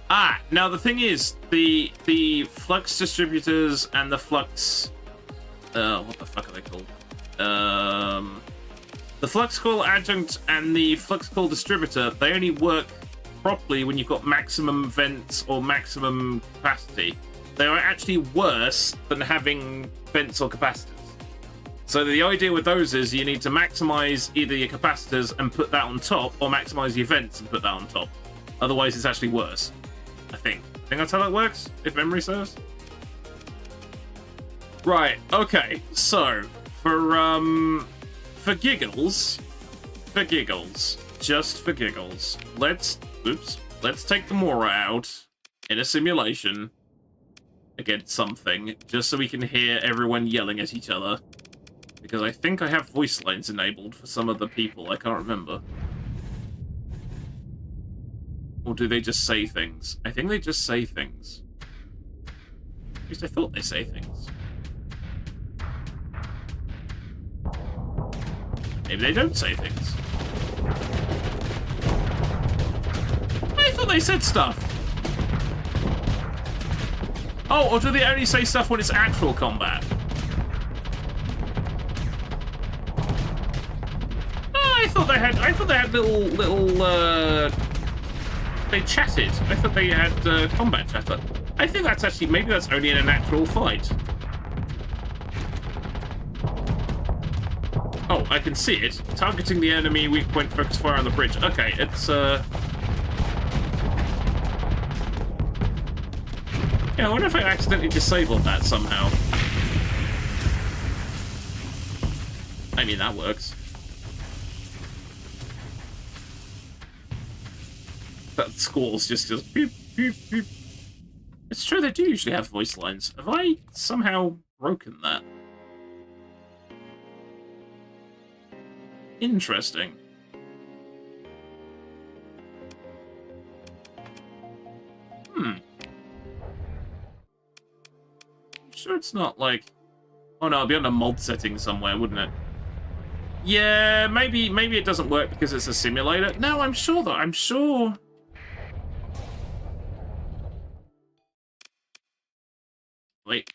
Ah, now the thing is, the flux distributors and the flux, what the fuck are they called? The flux coil adjunct and the flux coil distributor, they only work properly when you've got maximum vents or maximum capacity. They are actually worse than having vents or capacitors. So the idea with those is you need to maximize either your capacitors and put that on top, or maximize your vents and put that on top. Otherwise, it's actually worse. I think that's how that works, if memory serves. Right. Okay. So for giggles, just for giggles, let's take the Mora out in a simulation against something, just so we can hear everyone yelling at each other. Because I think I have voice lines enabled for some of the people. I can't remember. Or do they just say things? I think they just say things. At least I thought they say things. Maybe they don't say things. I thought they said stuff. Oh, or do they only say stuff when it's actual combat? I thought they had little they chatted. I thought they had combat chatter. I think that's actually, maybe that's only in an actual fight. Oh, I can see it. Targeting the enemy, weak point, focus fire on the bridge. Okay, it's yeah, I wonder if I accidentally disabled that somehow. I mean, that works. That squalls just goes beep, beep, beep. It's true, they do usually have voice lines. Have I somehow broken that? Interesting. I'm sure it's not like... Oh no, it'd be under mod setting somewhere, wouldn't it? Yeah, maybe it doesn't work because it's a simulator. No, I'm sure though. I'm sure... Wait,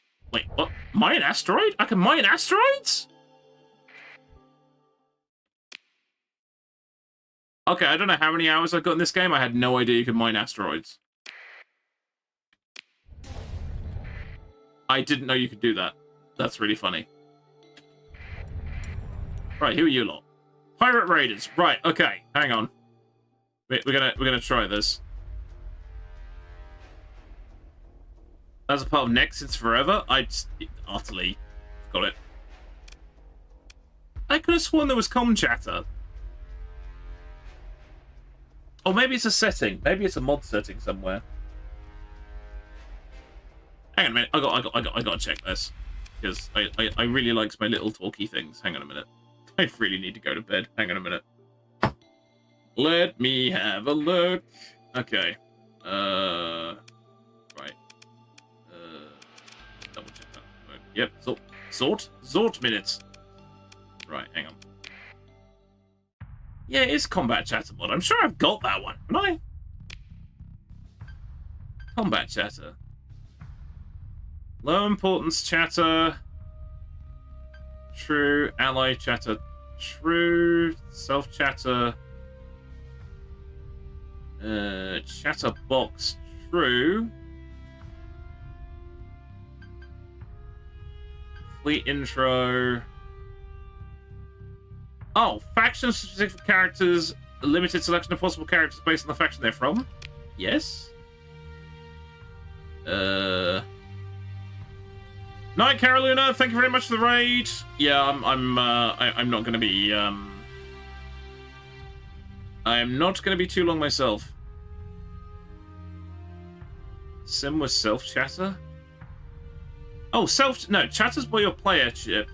what? Mine asteroid? I can mine asteroids? Okay, I don't know how many hours I've got in this game. I had no idea you could mine asteroids. I didn't know you could do that. That's really funny. Right, who are you lot? Pirate Raiders. Right, okay, hang on. We're gonna try this. As a part of Nex since forever, I just utterly got it. I could have sworn there was comm chatter. Or maybe it's a setting. Maybe it's a mod setting somewhere. Hang on a minute. I got to check this because I really likes my little talky things. Hang on a minute. I really need to go to bed. Hang on a minute. Let me have a look. Okay. Right. Double check that. Yep. Zort minutes. Right. Hang on. Yeah, it is combat chatter mod. I'm sure I've got that one, haven't I? Combat chatter. Low importance chatter. True. Ally chatter. True. Self chatter. Chatter box. True. Fleet intro. Oh, faction-specific characters. A limited selection of possible characters based on the faction they're from. Yes. Night, Carolina. Thank you very much for the raid. Yeah, I'm not going to be. I am not going to be too long myself. Sim with self chatter. Oh, no, chatter's by your player chip.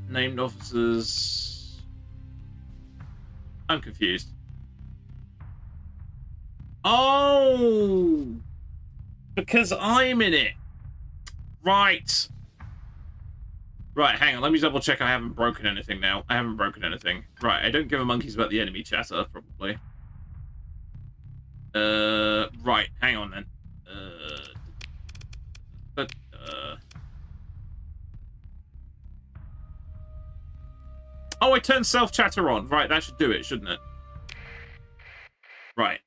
Named officers. I'm confused. Oh, because I'm in it. Right. Right, hang on. Let me double check I haven't broken anything now. I haven't broken anything. Right, I don't give a monkeys about the enemy chatter, probably. Right, hang on then. Oh, I turned self-chatter on. Right, that should do it, shouldn't it? Right.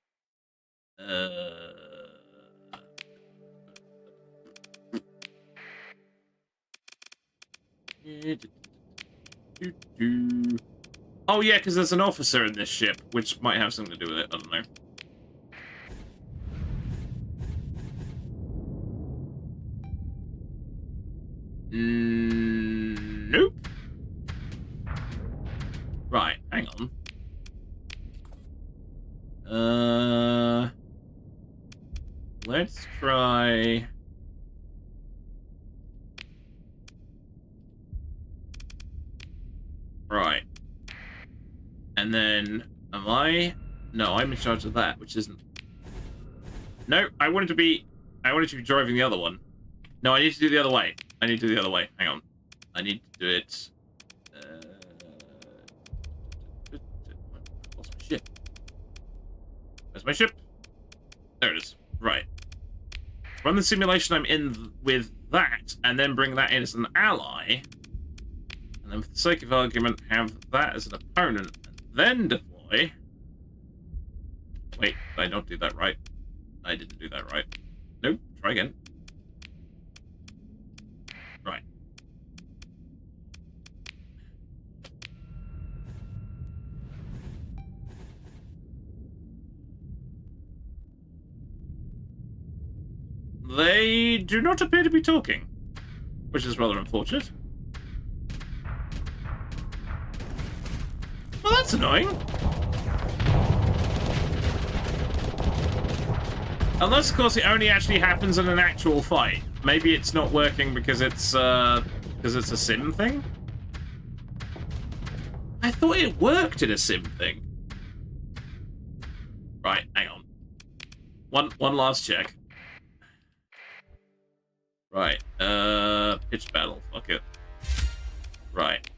Oh, yeah, because there's an officer in this ship, which might have something to do with it. I don't know. Nope. Right, hang on. Let's try. Right. And then, am I? No, I'm in charge of that, which isn't. No, I wanted to be driving the other one. No, I need to do the other way. I need to do the other way. Hang on. I need to do it. Lost my ship. Where's my ship? There it is. Right. Run the simulation I'm in with that, and then bring that in as an ally. And then for the sake of argument, have that as an opponent, and then deploy. Wait, did I not do that right? I didn't do that right. Nope, try again. Right. They do not appear to be talking, which is rather unfortunate. Well, that's annoying. Unless, of course, it only actually happens in an actual fight. Maybe it's not working because it's a sim thing. I thought it worked in a sim thing. Right, hang on. One last check. Right, pitch battle. Fuck it. Right.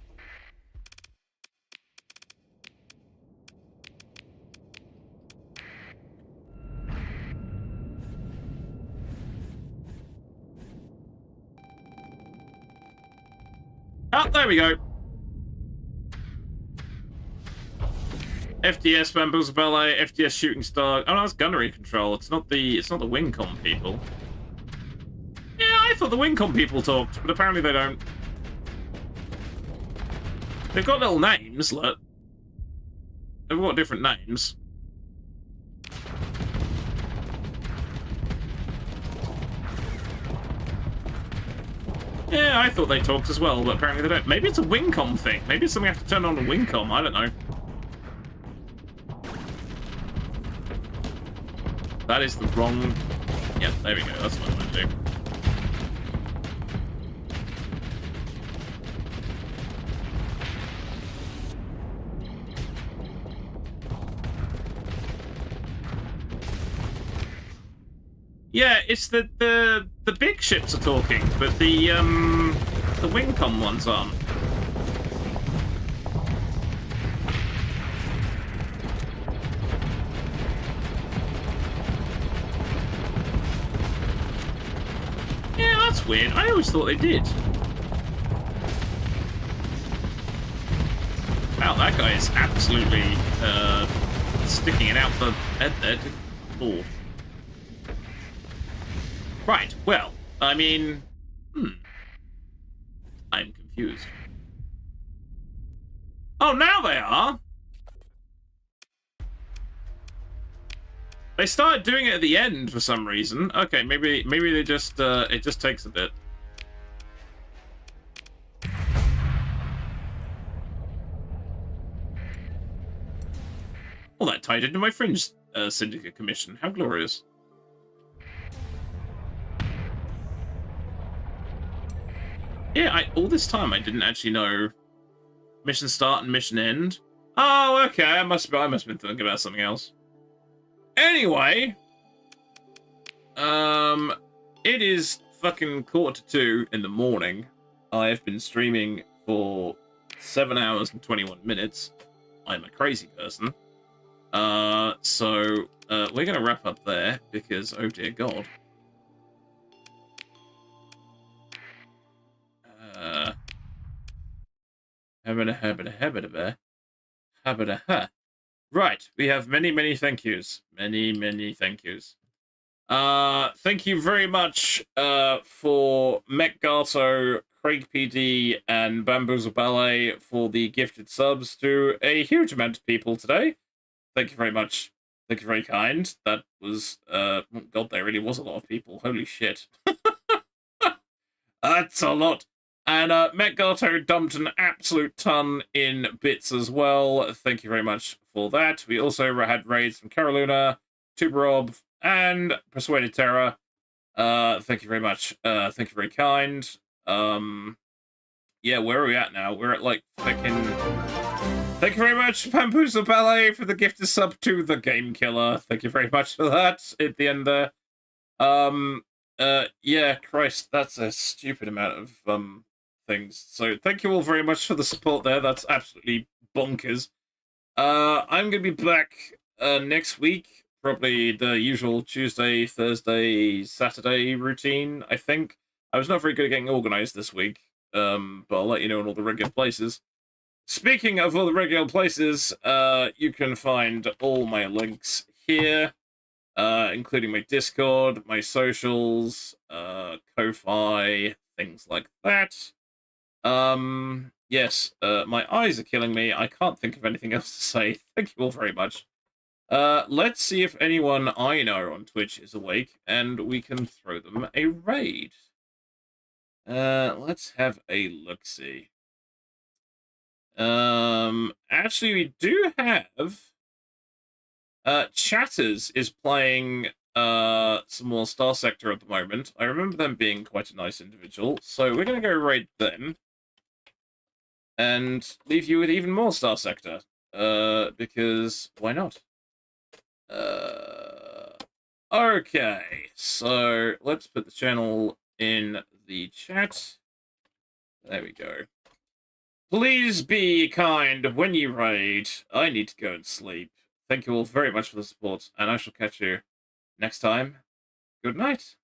Oh, there we go. FDS Bamboozle Ballet, FDS Shooting Star. Oh no, that's gunnery control. It's not the Wingcom people. Yeah, I thought the Wingcom people talked, but apparently they don't. They've got little names, look. They've got different names. Yeah, I thought they talked as well, but apparently they don't. Maybe it's a Wingcom thing. Maybe it's something I have to turn on a Wingcom. I don't know. That is the wrong... Yeah, there we go. That's what I'm going to do. Yeah, it's the big ships are talking, but the Wingcom ones aren't. Yeah, that's weird. I always thought they did. Wow, that guy is absolutely sticking it out the head there. Oh. Right, well, I mean, I'm confused. Oh, now they are! They started doing it at the end for some reason. Okay, maybe they just, it just takes a bit. Well, that tied into my Fringe Syndicate commission. How glorious. Yeah, all this time I didn't actually know mission start and mission end. Oh, okay. I must have been thinking about something else. Anyway, it is fucking 1:45 in the morning. I have been streaming for 7 hours and 21 minutes. I'm a crazy person. So we're gonna wrap up there because, oh dear God. Right, we have many thank yous. Many thank yous. Thank you very much for Mech Gato, Craig PD, and Bamboozle Ballet for the gifted subs to a huge amount of people today. Thank you very much. Thank you, very kind. That was, God, there really was a lot of people. Holy shit. That's a lot. And Mech Gato dumped an absolute ton in bits as well. Thank you very much for that. We also had raids from Carolina, Tuberob, and Persuaded Terror. Thank you very much. Thank you, very kind. Yeah, where are we at now? We're at, like, fucking... Thank you very much, Pampusa Ballet, for the gifted sub to the Game Killer. Thank you very much for that at the end there. Yeah, Christ, that's a stupid amount of, things. So thank you all very much for the support there. That's absolutely bonkers. I'm going to be back next week. Probably the usual Tuesday, Thursday, Saturday routine, I think. I was not very good at getting organized this week, but I'll let you know in all the regular places. Speaking of all the regular places, you can find all my links here, including my Discord, my socials, Ko-Fi, things like that. Yes, my eyes are killing me. I can't think of anything else to say. Thank you all very much. Let's see if anyone I know on Twitch is awake, and we can throw them a raid. Let's have a look-see. Actually, we do have... Chatters is playing some more Starsector at the moment. I remember them being quite a nice individual, so we're going to go raid them and leave you with even more Starsector, because why not? Okay, so let's put the channel in the chat. There we go. Please be kind when you raid. I need to go and sleep. Thank you all very much for the support, and I shall catch you next time. Good night.